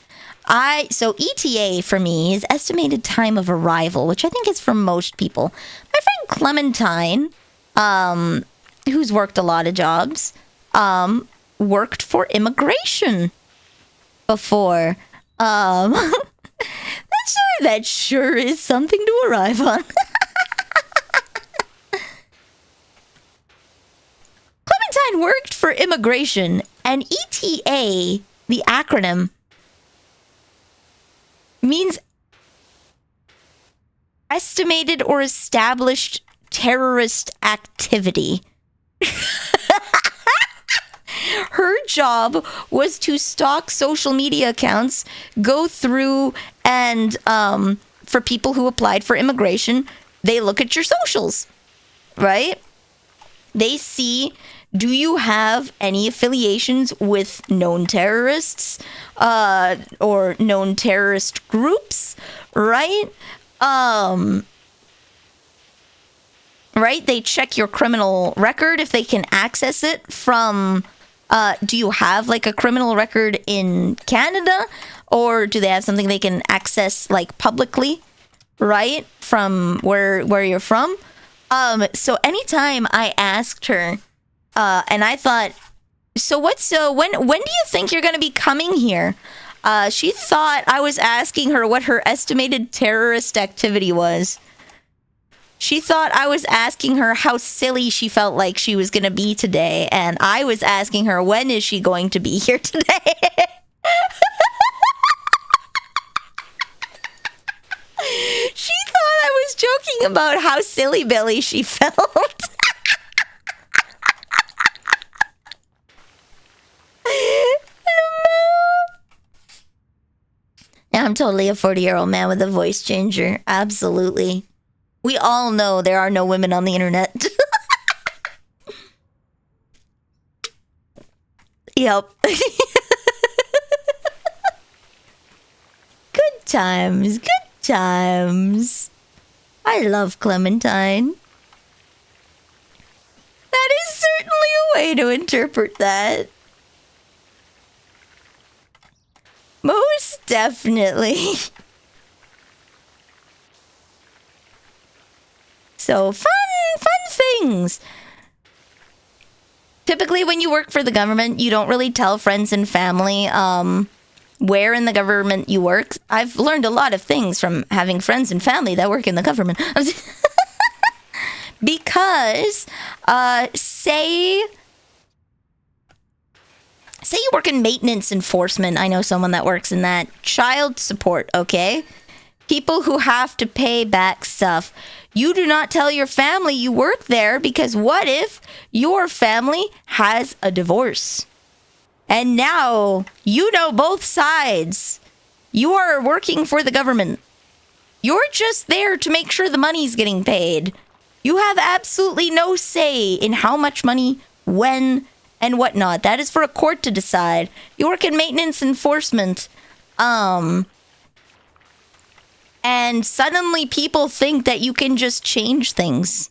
So ETA for me is estimated time of arrival, which I think is for most people. My friend Clementine, who's worked a lot of jobs, worked for immigration before. That sure is something to arrive on. Clementine worked for immigration, and ETA, the acronym, means estimated or established terrorist activity. Her job was to stalk social media accounts, go through and, for people who applied for immigration, they look at your socials, right? They see, do you have any affiliations with known terrorists, or known terrorist groups, right? Right? They check your criminal record if they can access it from, do you have like a criminal record in Canada, or do they have something they can access like publicly, right? From where you're from. So anytime I asked her, and I thought, so when do you think you're going to be coming here? She thought I was asking her what her estimated terrorist activity was. She thought I was asking her how silly she felt like she was going to be today, and I was asking her, when is she going to be here today? She thought I was joking about how silly Billy she felt. I'm totally a 40-year-old man with a voice changer. Absolutely. We all know there are no women on the internet. Yep. Good times. Good times. I love Clementine. That is certainly a way to interpret that. Most definitely. So fun things. Typically when you work for the government, you don't really tell friends and family where in the government you work. I've learned a lot of things from having friends and family that work in the government. Because say you work in maintenance enforcement. I know someone that works in that. Child support, okay? People who have to pay back stuff. You do not tell your family you work there, because what if your family has a divorce? And now you know both sides. You are working for the government. You're just there to make sure the money's getting paid. You have absolutely no say in how much money, when, and whatnot. That is for a court to decide. You work in maintenance enforcement. And suddenly people think that you can just change things.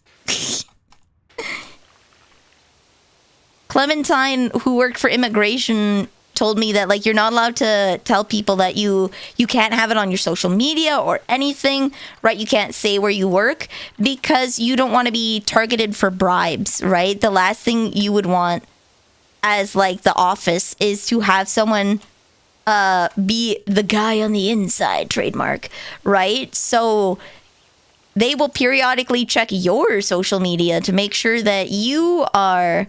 Clementine, who worked for immigration, told me that, like, you're not allowed to tell people that you can't have it on your social media or anything, right? You can't say where you work because you don't want to be targeted for bribes, right? The last thing you would want as, like, the office is to have someone be the guy on the inside, trademark, right? So they will periodically check your social media to make sure that you are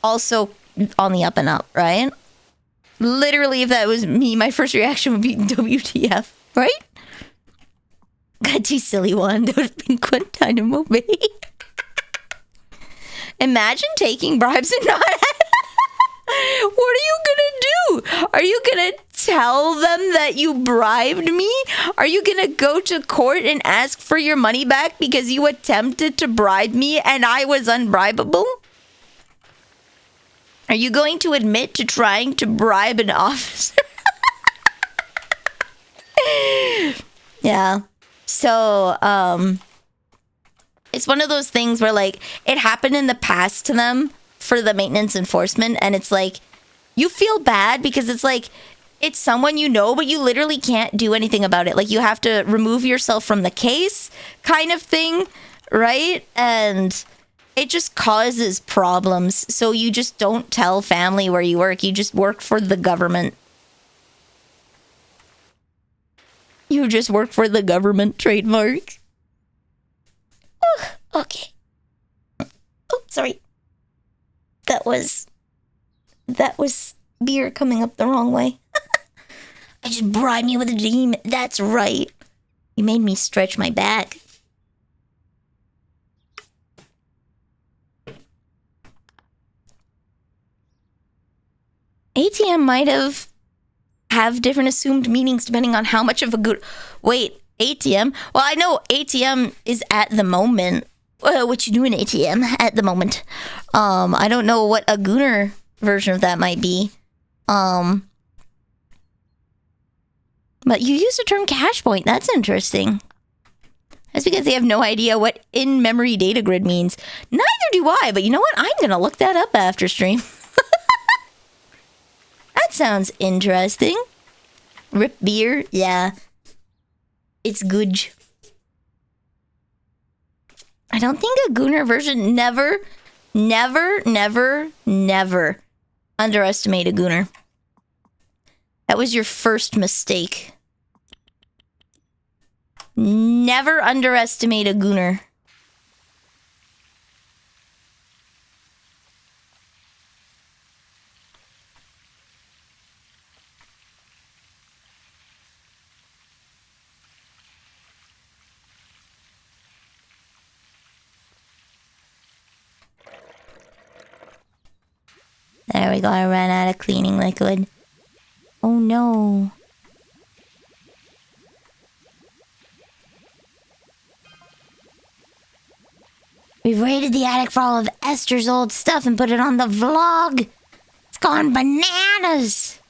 also on the up and up, right? Literally, if that was me, my first reaction would be WTF, right? God, too silly one. That would have been Guantanamo Bay. Imagine taking bribes and not what are you gonna do? Are you gonna tell them that you bribed me? Are you gonna go to court and ask for your money back because you attempted to bribe me and I was unbribable? Are you going to admit to trying to bribe an officer? Yeah. So, it's one of those things where, like, it happened in the past to them for the maintenance enforcement, and it's like, you feel bad because it's like, it's someone you know, but you literally can't do anything about it. Like, you have to remove yourself from the case kind of thing, right? And it just causes problems. So you just don't tell family where you work. You just work for the government. You just work for the government, trademark. Oh, okay. Oh, sorry. That was beer coming up the wrong way. I just bribed you with a demon. That's right. You made me stretch my back. ATM might have different assumed meanings depending on how much of a good... Wait, ATM? Well, I know ATM is at the moment. What you doing, ATM, at the moment? I don't know what a Gooner version of that might be. But you use the term cache point. That's interesting. That's because they have no idea what in-memory data grid means. Neither do I, but you know what? I'm going to look that up after stream. That sounds interesting. Rip beer? Yeah. It's good. I don't think a Gooner version never underestimate a Gooner. That was your first mistake. Never underestimate a Gooner. There we go, I ran out of cleaning liquid. Oh no. We've raided the attic for all of Esther's old stuff and put it on the vlog. It's gone bananas.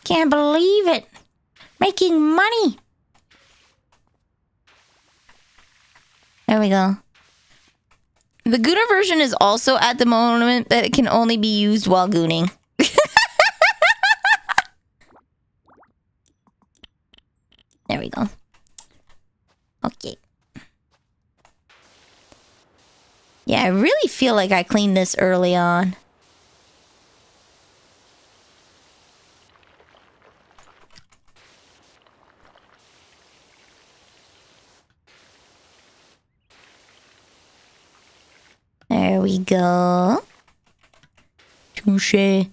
Can't believe it. Making money. There we go. The Gooner version is also at the moment that it can only be used while gooning. There we go. Okay. Yeah, I really feel like I cleaned this early on. There we go. Touche.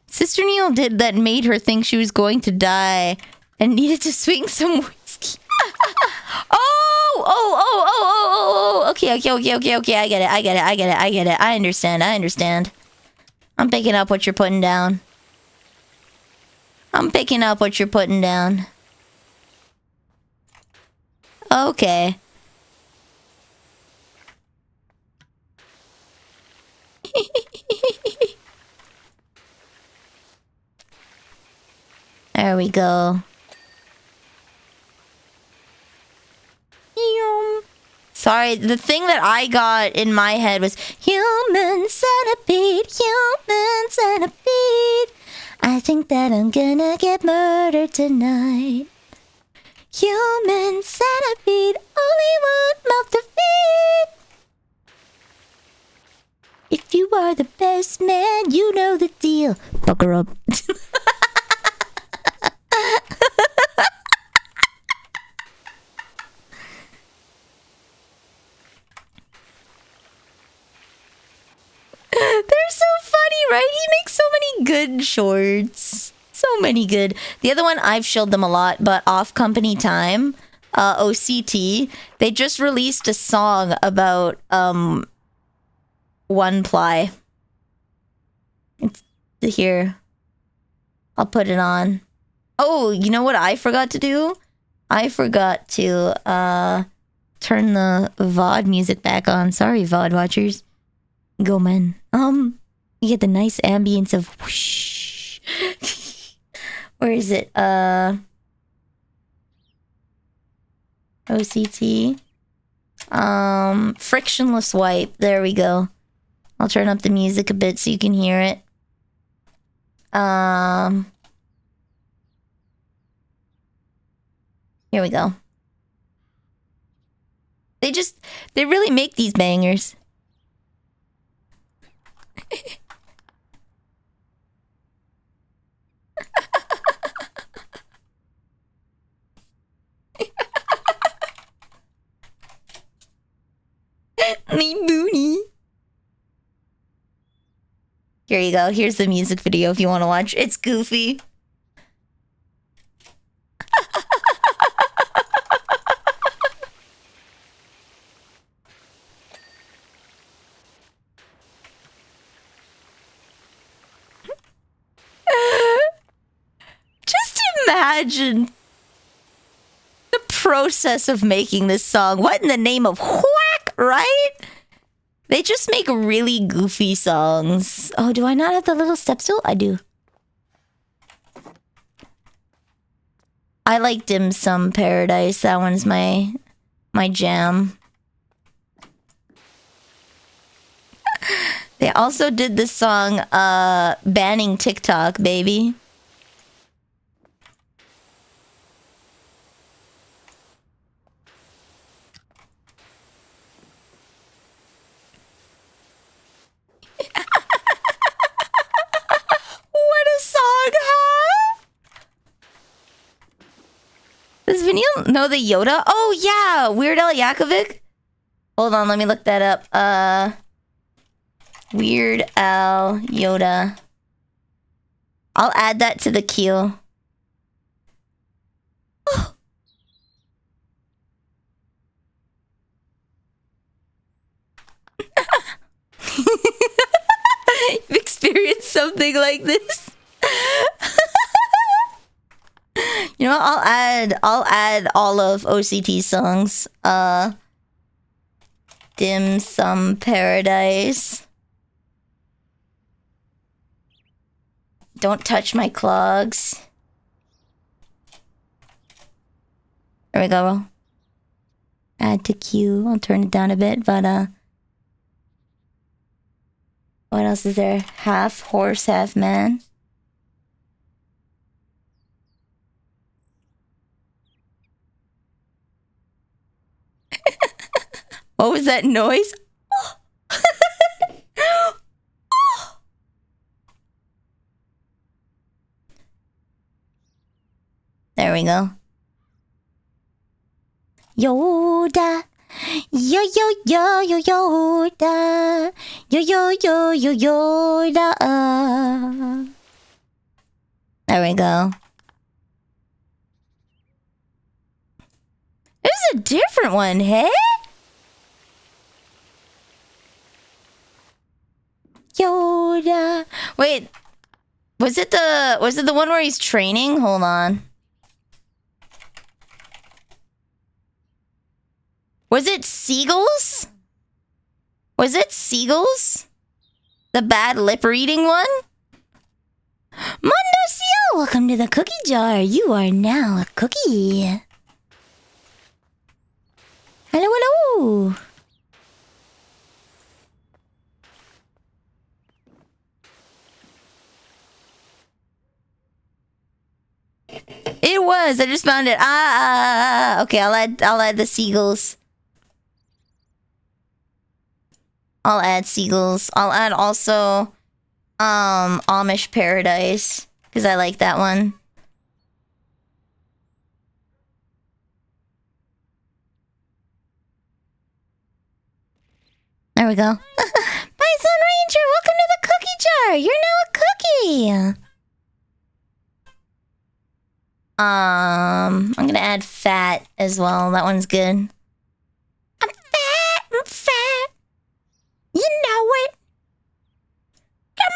Sister Neil did that made her think she was going to die and needed to swing some whiskey. Oh. Okay. I get it. I understand. I'm picking up what you're putting down. Okay. There we go. Sorry, the thing that I got in my head was human centipede. I think that I'm gonna get murdered tonight. Human centipede, only one mouth to feed. If you are the best man, you know the deal. Fuck her up. They're so funny, right? He makes so many good shorts. So many good. The other one, I've shilled them a lot, but Off Company Time, OCT, they just released a song about one ply. It's here. I'll put it on. Oh, you know what I forgot to do? I forgot to turn the VOD music back on. Sorry, VOD watchers. Go, man. You get the nice ambience of whoosh. Where is it? OCT. Frictionless wipe. There we go. I'll turn up the music a bit so you can hear it. Here we go. They really make these bangers. Me booty. Here you go. Here's the music video if you want to watch. It's goofy. Just imagine the process of making this song. What in the name of whack, right? They just make really goofy songs. Oh, do I not have the little step stool? I do. I like Dim Sum Paradise. That one's my jam. They also did this song, banning TikTok, baby. What a song, huh? Does Viniel know the Yoda? Oh, yeah. Weird Al Yankovic? Hold on, let me look that up. Weird Al Yoda. I'll add that to the queue. You've experienced something like this. You know what? I'll add all of OCT's songs. Dim Sum Paradise. Don't touch my clogs. There we go. Add to queue. I'll turn it down a bit, but what else is there? Half horse, half man. What was that noise? There we go. Yoda. Yo yo yo yo Yoda. Yo yo yo yo Yoda. There we go. There's a different one, hey? Yoda. Wait. Was it the one where he's training? Hold on. Was it Seagulls? Was it Seagulls? The bad lip reading one? Mondo Seal, welcome to the cookie jar. You are now a cookie. Hello, hello. It was. I just found it. Okay, I'll add the seagulls. I'll add seagulls. I'll add also Amish Paradise because I like that one. There we go. Bison Ranger, welcome to the cookie jar. You're now a cookie. I'm gonna add fat as well. That one's good. I'm fat. I'm fat. You know it. Come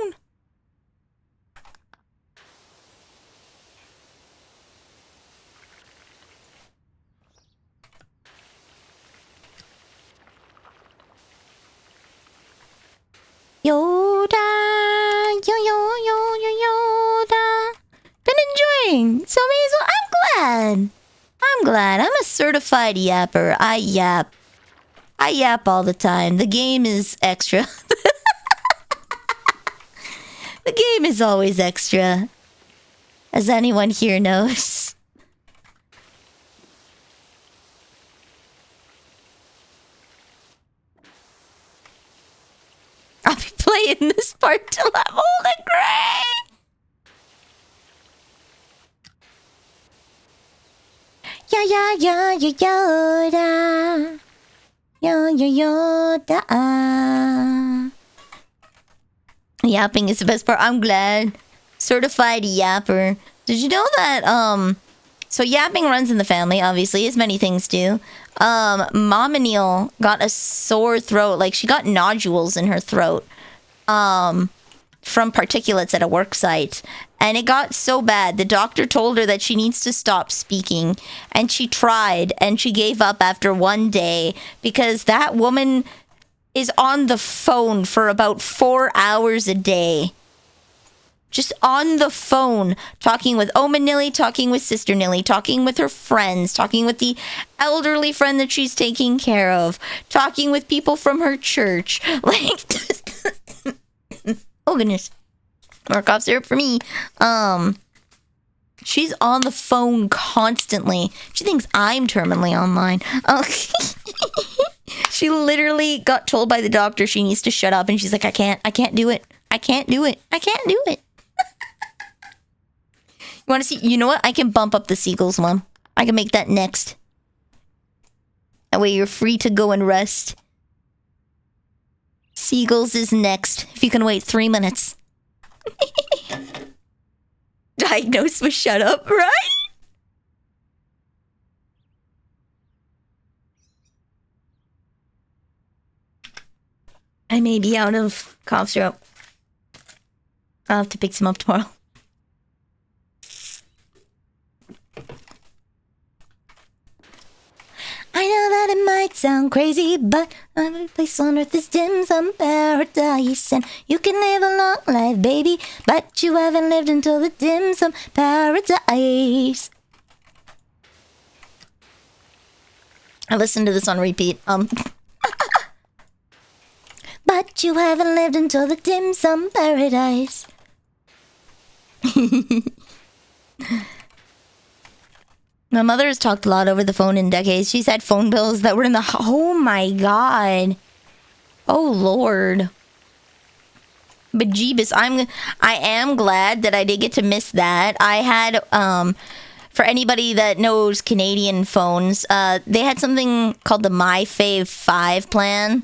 on. Yoda, Yoda. Been enjoying. So may as well. I'm glad. I'm a certified yapper. I yap. I yap all the time. The game is extra. The game is always extra. As anyone here knows. I'll be playing this part till I'm old and gray. Ya ya ya ya Yoda. Ya ya Yoda. Yapping is the best part. I'm glad. Certified yapper. Did you know that so yapping runs in the family, obviously, as many things do. Mama Neil got a sore throat, like she got nodules in her throat. From particulates at a work site. And it got so bad, the doctor told her that she needs to stop speaking. And she tried, and she gave up after one day because that woman is on the phone for about 4 hours a day. Just on the phone, talking with Oma Nilly, talking with Sister Nilly, talking with her friends, talking with the elderly friend that she's taking care of, talking with people from her church. Like, oh goodness. More cough syrup for me. She's on the phone constantly. She thinks I'm terminally online. She literally got told by the doctor she needs to shut up, and she's like, I can't do it. I can't do it. You want to see? You know what? I can bump up the Seagulls one. I can make that next. That way you're free to go and rest. Seagulls is next. If you can wait 3 minutes. Diagnosed with shut up, right? I may be out of cough syrup. I'll have to pick some up tomorrow. I know that it might sound crazy, but every place on earth is dim sum paradise, and you can live a long life, baby, but you haven't lived until the dim sum paradise. I listened to this on repeat. But you haven't lived until the dim sum paradise. My mother has talked a lot over the phone in decades. She's had phone bills that were in the... Oh my god. Oh lord. But Jeebus, I am glad that I did get to miss that. I had, for anybody that knows Canadian phones, they had something called the My Fave 5 plan.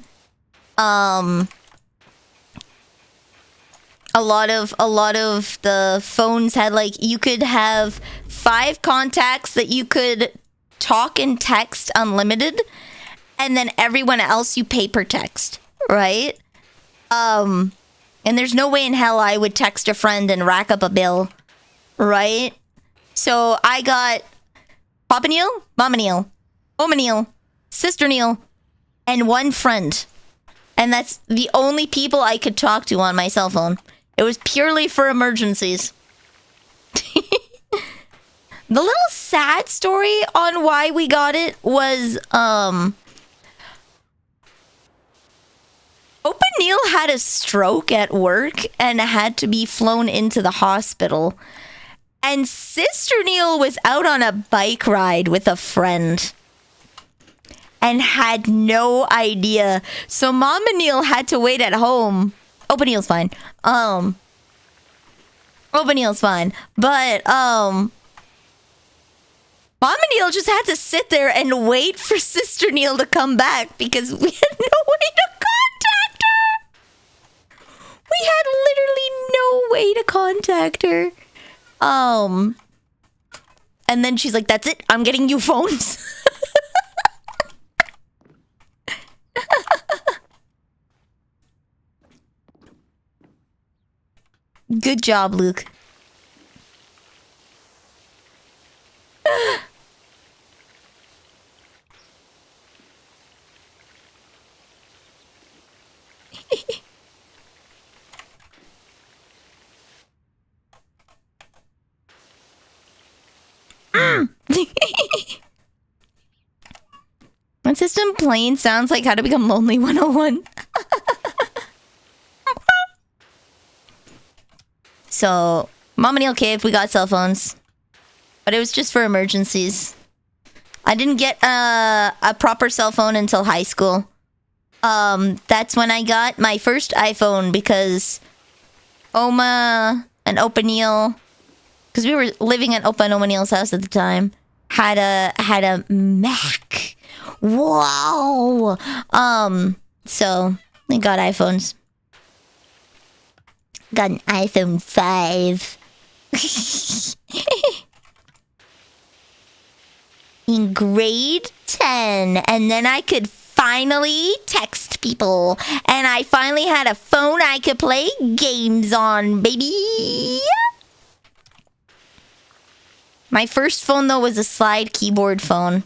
A lot of the phones had, like, you could have 5 contacts that you could talk and text unlimited, and then everyone else you pay per text, right? And there's no way in hell I would text a friend and rack up a bill, right? So I got Papa Neil, Mama Neil, Oma Neil, Sister Neil, and one friend. And that's the only people I could talk to on my cell phone. It was purely for emergencies. The little sad story on why we got it was, Open Neil had a stroke at work and had to be flown into the hospital. And Sister Neil was out on a bike ride with a friend and had no idea. So Mama Neil had to wait at home. Open Neil's fine. Open Neil's fine. But, Mama Neil just had to sit there and wait for Sister Neil to come back because we had no way to contact her. We had literally no way to contact her. And then she's like, that's it. I'm getting you phones. Good job, Luke. My system plain sounds like How to Become Lonely 101. So, Mom and Neil caved, we got cell phones. But it was just for emergencies. I didn't get a proper cell phone until high school. That's when I got my first iPhone because Oma and Opa Neil, because we were living at Opa and Oma Neil's house at the time, had a Mac. Wow. So we got iPhones. Got an iPhone 5. In grade 10, and then I could finally text people, and I finally had a phone I could play games on, baby. My first phone, though, was a slide keyboard phone.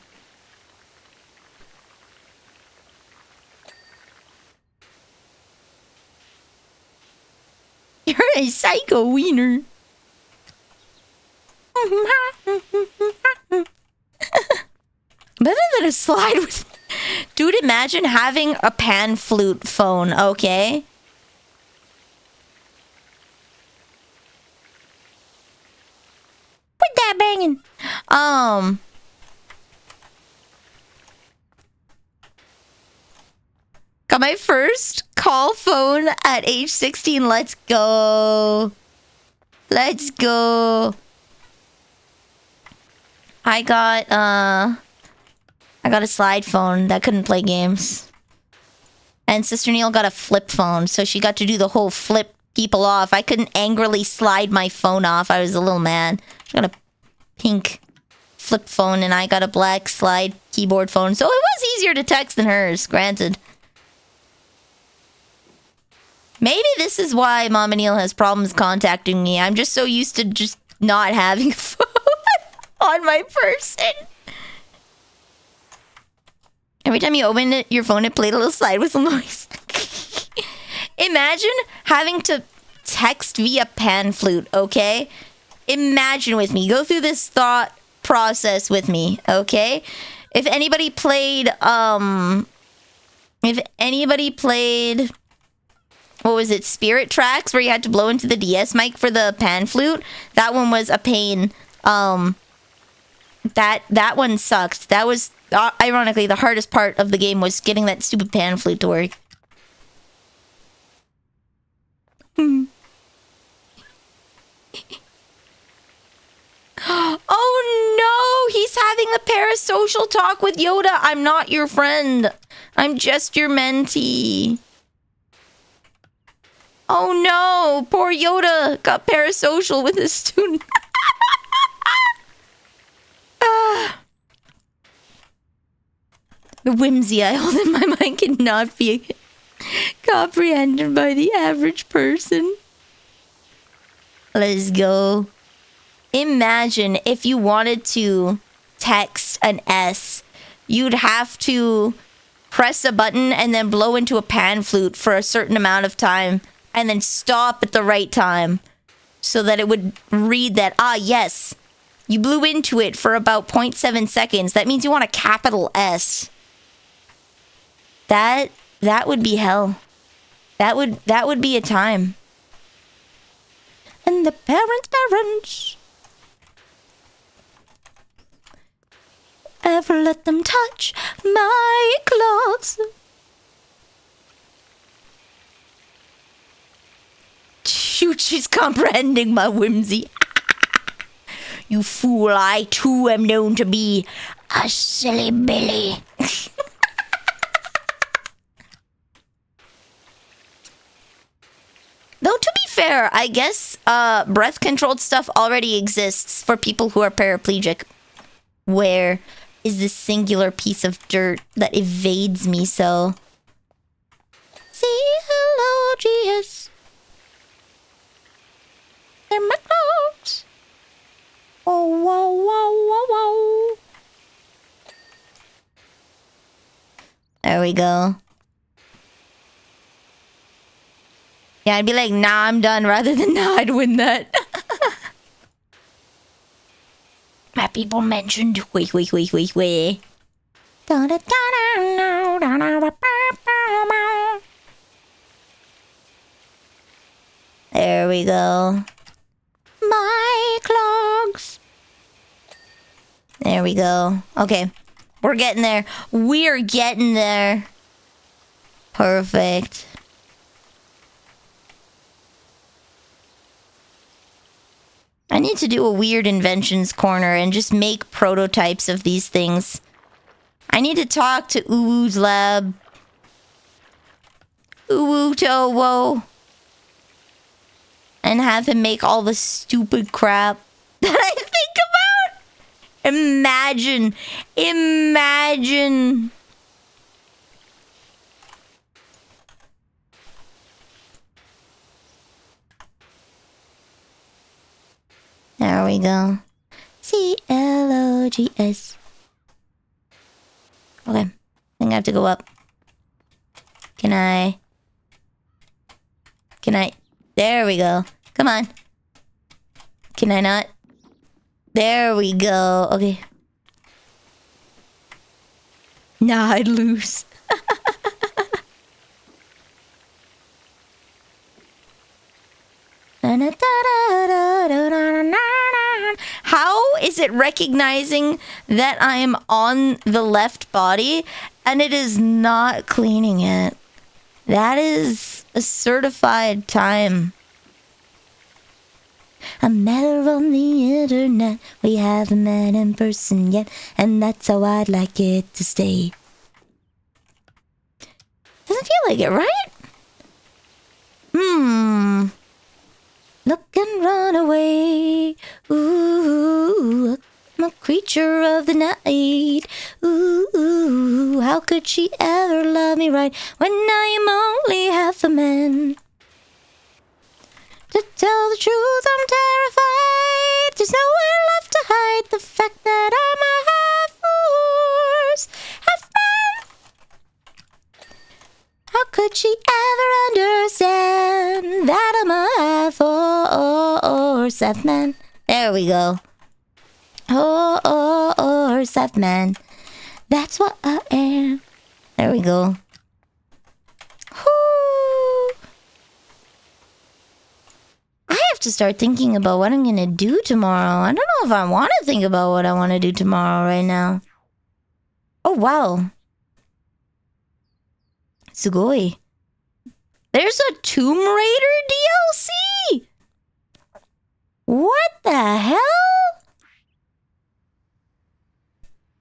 You're a psycho wiener. Better than a slide with... Dude, imagine having a pan flute phone, okay? Put that banging. Got my first call phone at age 16. Let's go. Let's go. I got a slide phone that couldn't play games. And Sister Neil got a flip phone, so she got to do the whole flip people off. I couldn't angrily slide my phone off. I was a little mad. She got a pink flip phone, and I got a black slide keyboard phone. So it was easier to text than hers, granted. Maybe this is why Mom and Neil has problems contacting me. I'm just so used to just not having a phone on my person. Every time you open it, your phone, it played a little slide whistle noise. Imagine having to text via pan flute, okay? Imagine with me. Go through this thought process with me, okay? If anybody played, what was it, Spirit Tracks, where you had to blow into the DS mic for the pan flute? That one was a pain. That one sucked. That was, ironically, the hardest part of the game was getting that stupid pan flute to work. Oh no! He's having a parasocial talk with Yoda. I'm not your friend. I'm just your mentee. Oh no! Poor Yoda got parasocial with his student. The whimsy I hold in my mind cannot be comprehended by the average person. Let's go. Imagine if you wanted to text an S, you'd have to press a button and then blow into a pan flute for a certain amount of time and then stop at the right time so that it would read that, yes, you blew into it for about 0.7 seconds. That means you want a capital S. That would be hell. That would be a time. And the parents ever let them touch my clothes? Shoot, she's comprehending my whimsy. You fool, I too am known to be a silly Billy. Though, to be fair, I guess breath-controlled stuff already exists for people who are paraplegic. Where is this singular piece of dirt that evades me so? Say hello, GS. They're my clothes. Oh, wow, wow, wow, wow. There we go. Yeah, I'd be like, nah, I'm done, rather than nah, I'd win that. My people mentioned, wait. There we go. My clogs. There we go. Okay. We're getting there. We're getting there. Perfect. I need to do a weird inventions corner and just make prototypes of these things. I need to talk to Uwu's lab. Uwu Towo. And have him make all the stupid crap that I think about. Imagine. Imagine. There we go. CLOGS. Okay. I think I have to go up. Can I? There we go. Come on. Can I not? There we go. Okay. Nah, I'd lose. How is it recognizing that I am on the left body and it is not cleaning it? That is a certified time. I met her on the internet. We haven't met in person yet, and that's how I'd like it to stay. Doesn't feel like it, right? Look and run away. Ooh, I'm a creature of the night. Ooh, how could she ever love me right when I am only half a man? To tell the truth, I'm terrified. There's nowhere left to hide the fact that I'm a half horse, half man. How could she ever understand that I'm a half horse, half man? There we go. Horse, half man. That's what I am. There we go. Whoo. I have to start thinking about what I'm going to do tomorrow. I don't know if I want to think about what I want to do tomorrow right now. Oh, wow. Sugoi. There's a Tomb Raider DLC? What the hell?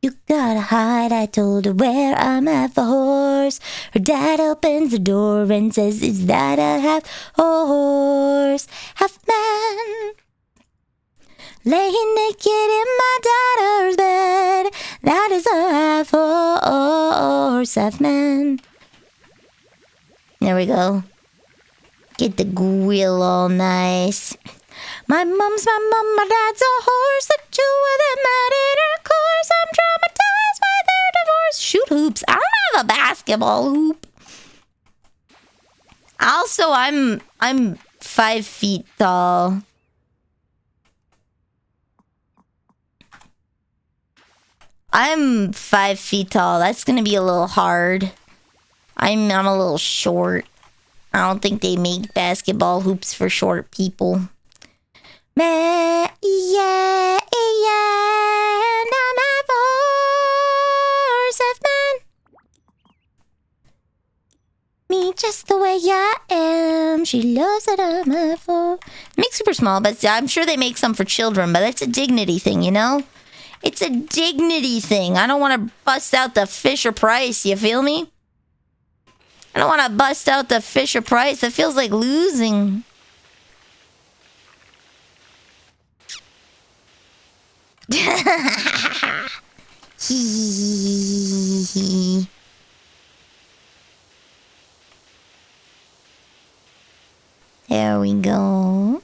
You gotta hide, I told her where I'm at the horse. Her dad opens the door and says, is that a half horse, half man? Laying naked in my daughter's bed. That is a half horse, half man. There we go. Get the grill all nice. My mom's my mom, my dad's a horse. The two of them met in her course. I'm traumatized by their divorce. Shoot hoops. I don't have a basketball hoop. Also, I'm 5 feet tall. I'm 5 feet tall. That's gonna be a little hard. I'm a little short. I don't think they make basketball hoops for short people. Yeah, yeah, and I'm half horse, half man. Me just the way I am. She loves that I'm half horse. Make super small, but I'm sure they make some for children. But that's a dignity thing, you know. It's a dignity thing. I don't want to bust out the Fisher Price. You feel me? I don't want to bust out the Fisher Price. That feels like losing. There we go.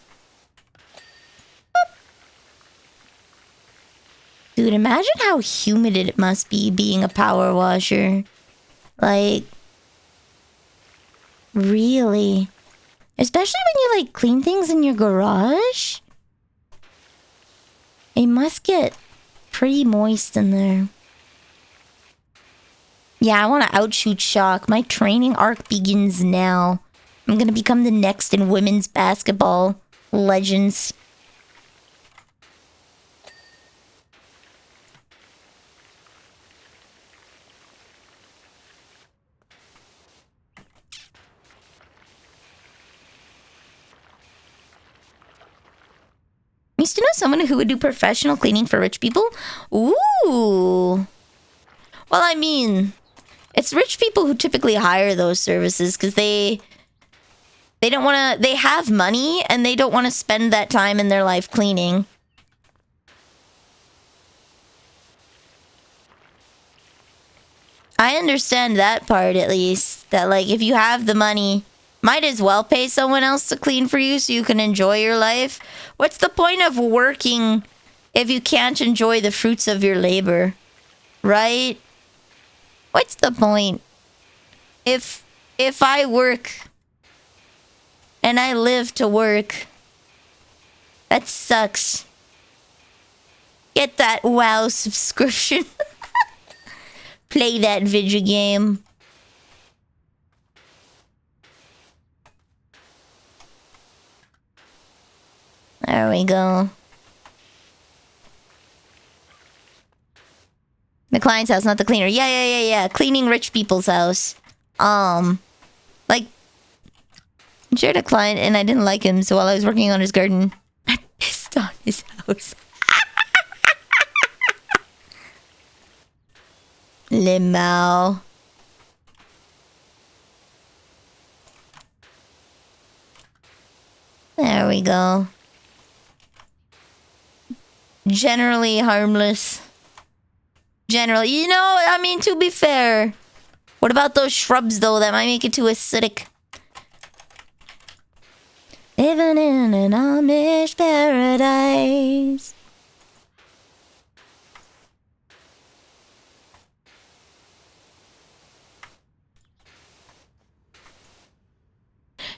Dude, imagine how humid it must be being a power washer. Like, really? Especially when you like clean things in your garage. It must get pretty moist in there. Yeah, I want to outshoot Shock. My training arc begins now. I'm gonna become the next in women's basketball legends. Used to know someone who would do professional cleaning for rich people? Ooh. Well, I mean, it's rich people who typically hire those services because they don't want to, they have money and they don't want to spend that time in their life cleaning. I understand that part at least, that like if you have the money, might as well pay someone else to clean for you so you can enjoy your life. What's the point of working if you can't enjoy the fruits of your labor? Right? What's the point? If I work and I live to work, that sucks. Get that WoW subscription. Play that video game. There we go. The client's house, not the cleaner. Yeah. Cleaning rich people's house. Like, I shared a client and I didn't like him, so while I was working on his garden, I pissed on his house. Limau. There we go. Generally harmless. Generally, you know, I mean, to be fair. What about those shrubs, though, that might make it too acidic? Living in an Amish paradise.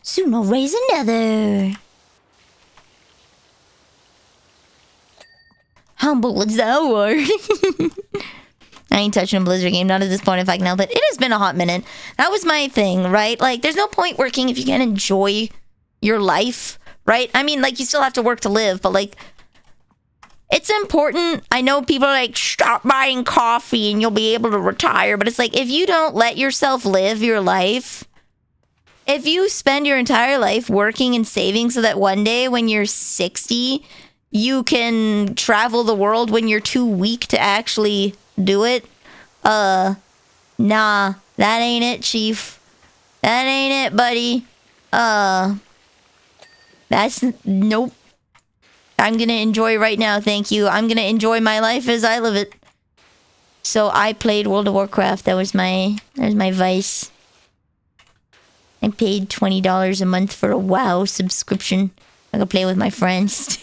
Soon I'll raise another. Humble as thou art. I ain't touching a Blizzard game, not at this point if I can help it. It has been a hot minute. That was my thing, right? Like, there's no point working if you can't enjoy your life, right? I mean, like, you still have to work to live, but, like, it's important. I know people are like, stop buying coffee and you'll be able to retire, but it's like, if you don't let yourself live your life, if you spend your entire life working and saving so that one day when you're 60, you can travel the world when you're too weak to actually do it. Nah, that ain't it, Chief. That ain't it, buddy. That's, nope. I'm gonna enjoy right now, thank you. I'm gonna enjoy my life as I live it. So I played World of Warcraft. That was my vice. I paid $20 a month for a WoW subscription. I could play with my friends.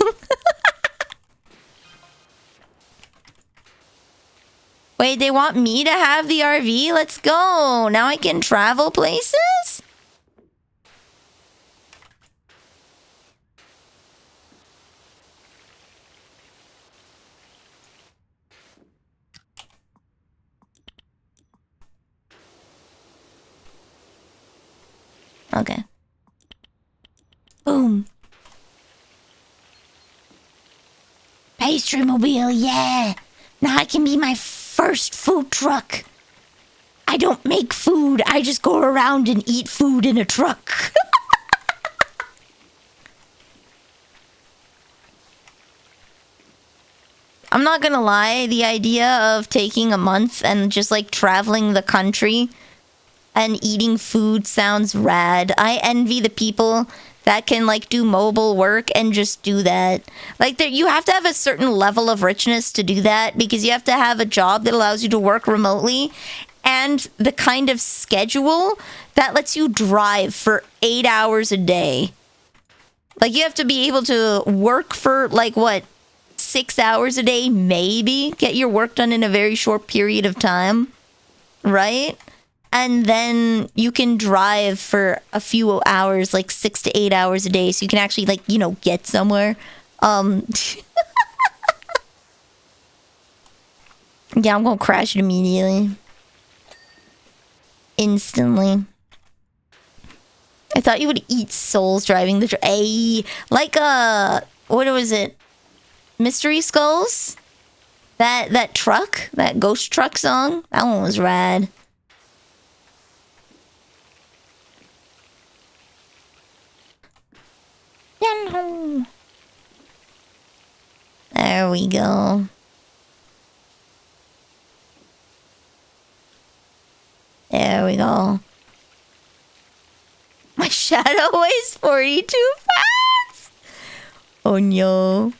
Wait, they want me to have the RV? Let's go. Now I can travel places? Okay. Boom. Pastry mobile, yeah. Now I can be my first food truck. I don't make food. I just go around and eat food in a truck. I'm not gonna lie, the idea of taking a month and just like traveling the country and eating food sounds rad. I envy the people that can like do mobile work and just do that. Like you have to have a certain level of richness to do that because you have to have a job that allows you to work remotely and the kind of schedule that lets you drive for 8 hours a day. Like you have to be able to work for like what, 6 hours a day, maybe get your work done in a very short period of time, right? And then you can drive for a few hours, like 6 to 8 hours a day, so you can actually, like, you know, get somewhere. Yeah, I'm gonna crash it immediately. instantly. I thought you would eat souls driving the like what was it? Mystery Skulls? That truck? That ghost truck song? That one was rad. There we go. There we go. My shadow weighs 42 pounds! Oh no.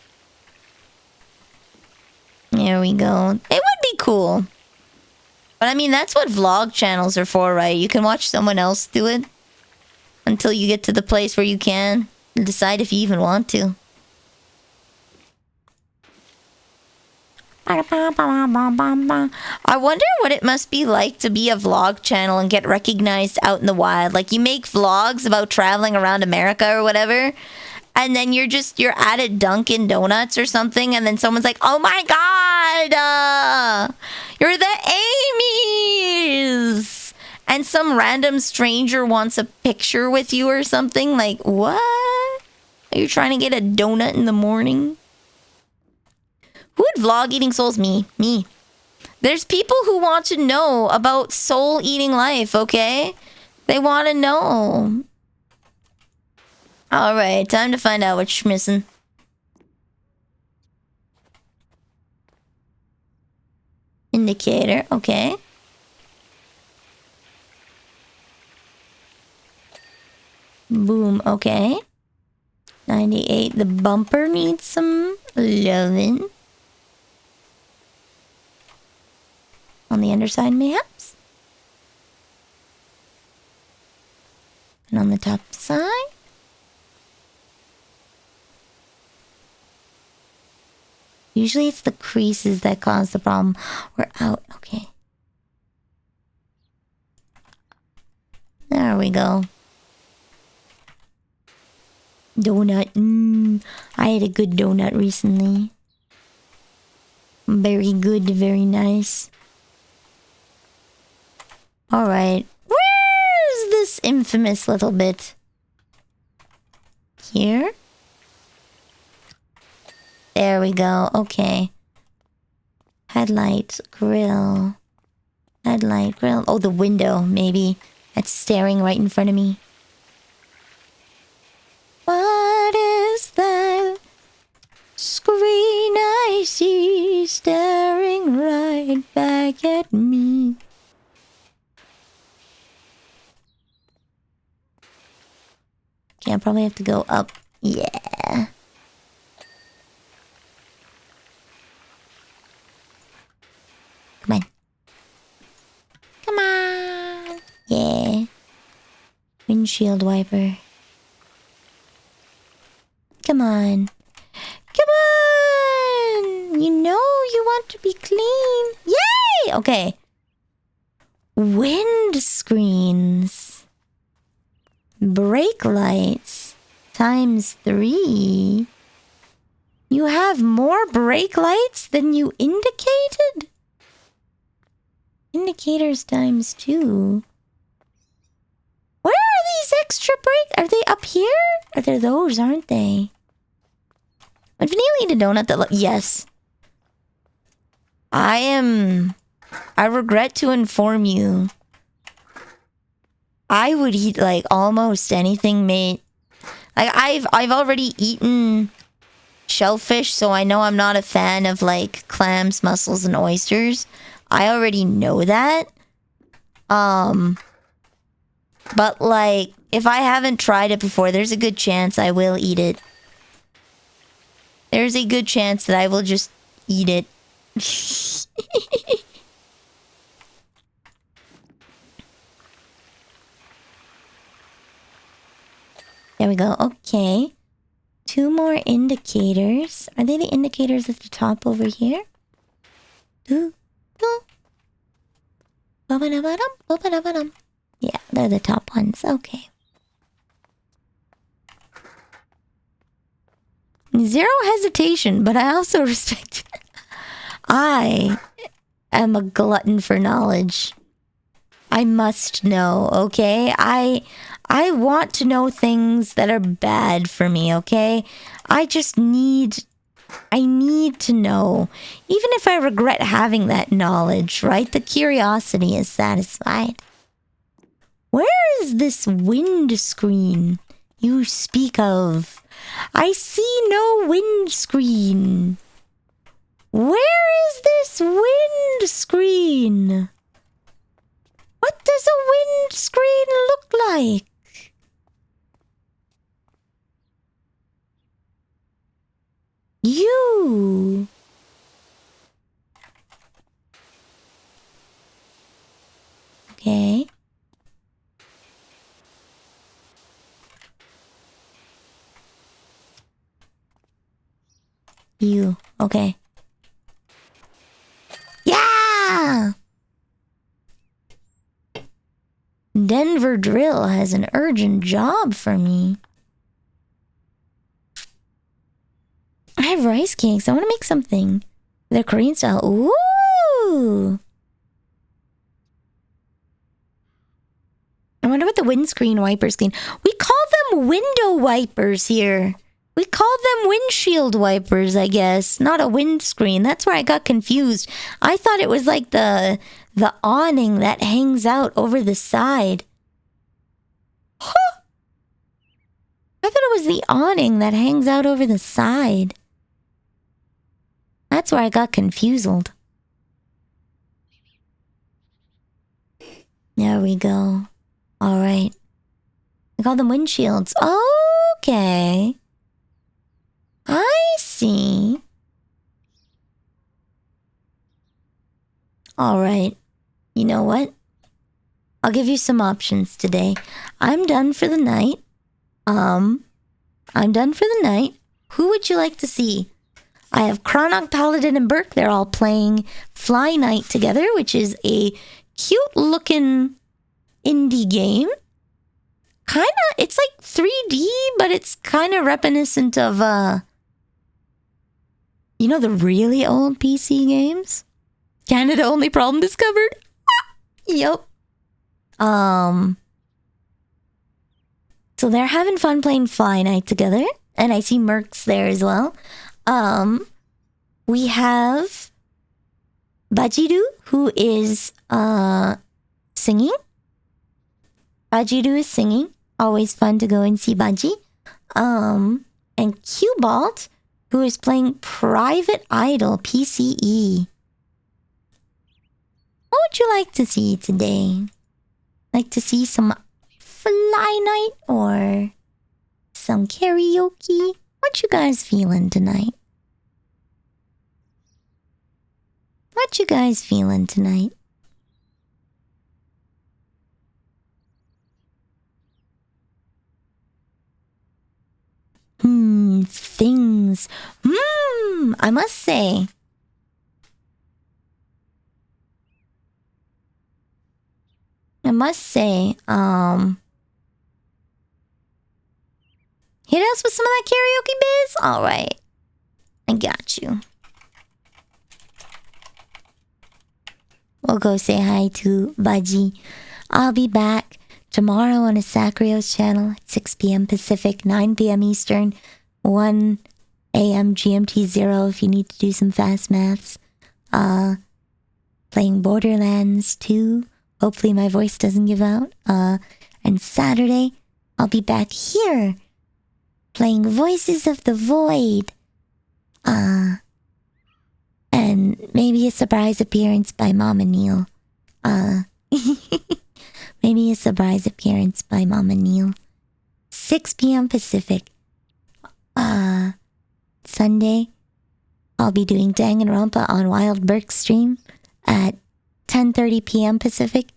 There we go. It would be cool. But I mean, that's what vlog channels are for, right? You can watch someone else do it until you get to the place where you can decide if you even want to. I wonder what it must be like to be a vlog channel and get recognized out in the wild. Like, you make vlogs about traveling around America or whatever, and then you're at a Dunkin' Donuts or something, and then someone's like, oh my god, you're the Amy's! And some random stranger wants a picture with you or something. Like, what? Are you trying to get a donut in the morning? Who would vlog eating souls? Me. There's people who want to know about soul eating life, okay? They want to know. Alright, time to find out what you're missing. Indicator, okay. Boom, okay. 98, the bumper needs some loving. On the underside, mayhaps. And on the top side. Usually it's the creases that cause the problem. We're out. Okay. There we go. Donut. I had a good donut recently. Very good, very nice. Alright. Where's this infamous little bit? Here? There we go. Okay. Headlight, grill. Headlight, grill. Oh, the window, maybe. That's staring right in front of me. What is that screen I see staring right back at me? Okay, I probably have to go up. Yeah. Come on. Come on. Yeah. Windshield wiper. Come on. Come on! You know you want to be clean. Yay! Okay. Wind screens. Brake lights. ×3. You have more brake lights than you indicated? Indicators ×2. Where are these extra brake? Are they up here? Or they're those, aren't they? Would Vanille eat a donut that yes. I regret to inform you. I would eat like almost anything made. Like I've already eaten shellfish, so I know I'm not a fan of like clams, mussels, and oysters. I already know that. But like if I haven't tried it before, there's a good chance I will eat it. There's a good chance that I will just eat it. There we go. Okay. 2 more indicators. Are they the indicators at the top over here? Yeah, they're the top ones. Okay. 0 hesitation, but I also respect it. I am a glutton for knowledge. I must know, okay? I want to know things that are bad for me, okay? I need to know. Even if I regret having that knowledge, right? The curiosity is satisfied. Where is this windscreen you speak of? I see no windscreen. Where is this windscreen? What does a windscreen look like? You. Okay. You. Okay. Yeah! Denver Drill has an urgent job for me. I have rice cakes. I want to make something. They're Korean style. Ooh! I wonder what the windscreen wipers mean. We call them window wipers here. We call them windshield wipers, I guess. Not a windscreen. That's where I got confused. I thought it was like the awning that hangs out over the side. Huh! I thought it was the awning that hangs out over the side. That's where I got confused. There we go. All right. I call them windshields. Okay. I see. All right. You know what? I'll give you some options today. I'm done for the night. I'm done for the night. Who would you like to see? I have Chronoc, Paladin, and Burke. They're all playing Fly Night together, which is a cute-looking indie game. It's like 3D, but it's kind of reminiscent of, the really old PC games? Canada only problem discovered? Yep. So they're having fun playing Fly Night together. And I see Mercs there as well. We have Bajiru, who is singing. Bajiru is singing. Always fun to go and see Baji. And Qbalt, who is playing Private Idol PCE. What would you like to see today? Like to see some Fly Night or some karaoke? What you guys feeling tonight? What you guys feeling tonight? Things. I must say. Hit us with some of that karaoke biz? Alright. I got you. We'll go say hi to Baji. I'll be back tomorrow on Asakrio's channel at 6 p.m. Pacific, 9 p.m. Eastern, 1 a.m. GMT 0 if you need to do some fast maths. Playing Borderlands 2. Hopefully my voice doesn't give out. And Saturday, I'll be back here playing Voices of the Void. And maybe a surprise appearance by Mama Neil. Maybe a surprise appearance by Mama Neil. 6 p.m. Pacific. Sunday, I'll be doing Danganronpa on Wild Burke stream at 10:30 p.m. Pacific.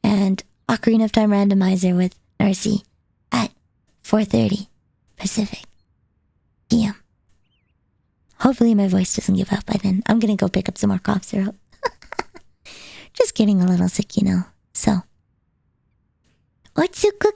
And Ocarina of Time Randomizer with Narcy at 4:30 Pacific p.m. Hopefully my voice doesn't give out by then. I'm gonna go pick up some more cough syrup. Just getting a little sick, So. Otsuku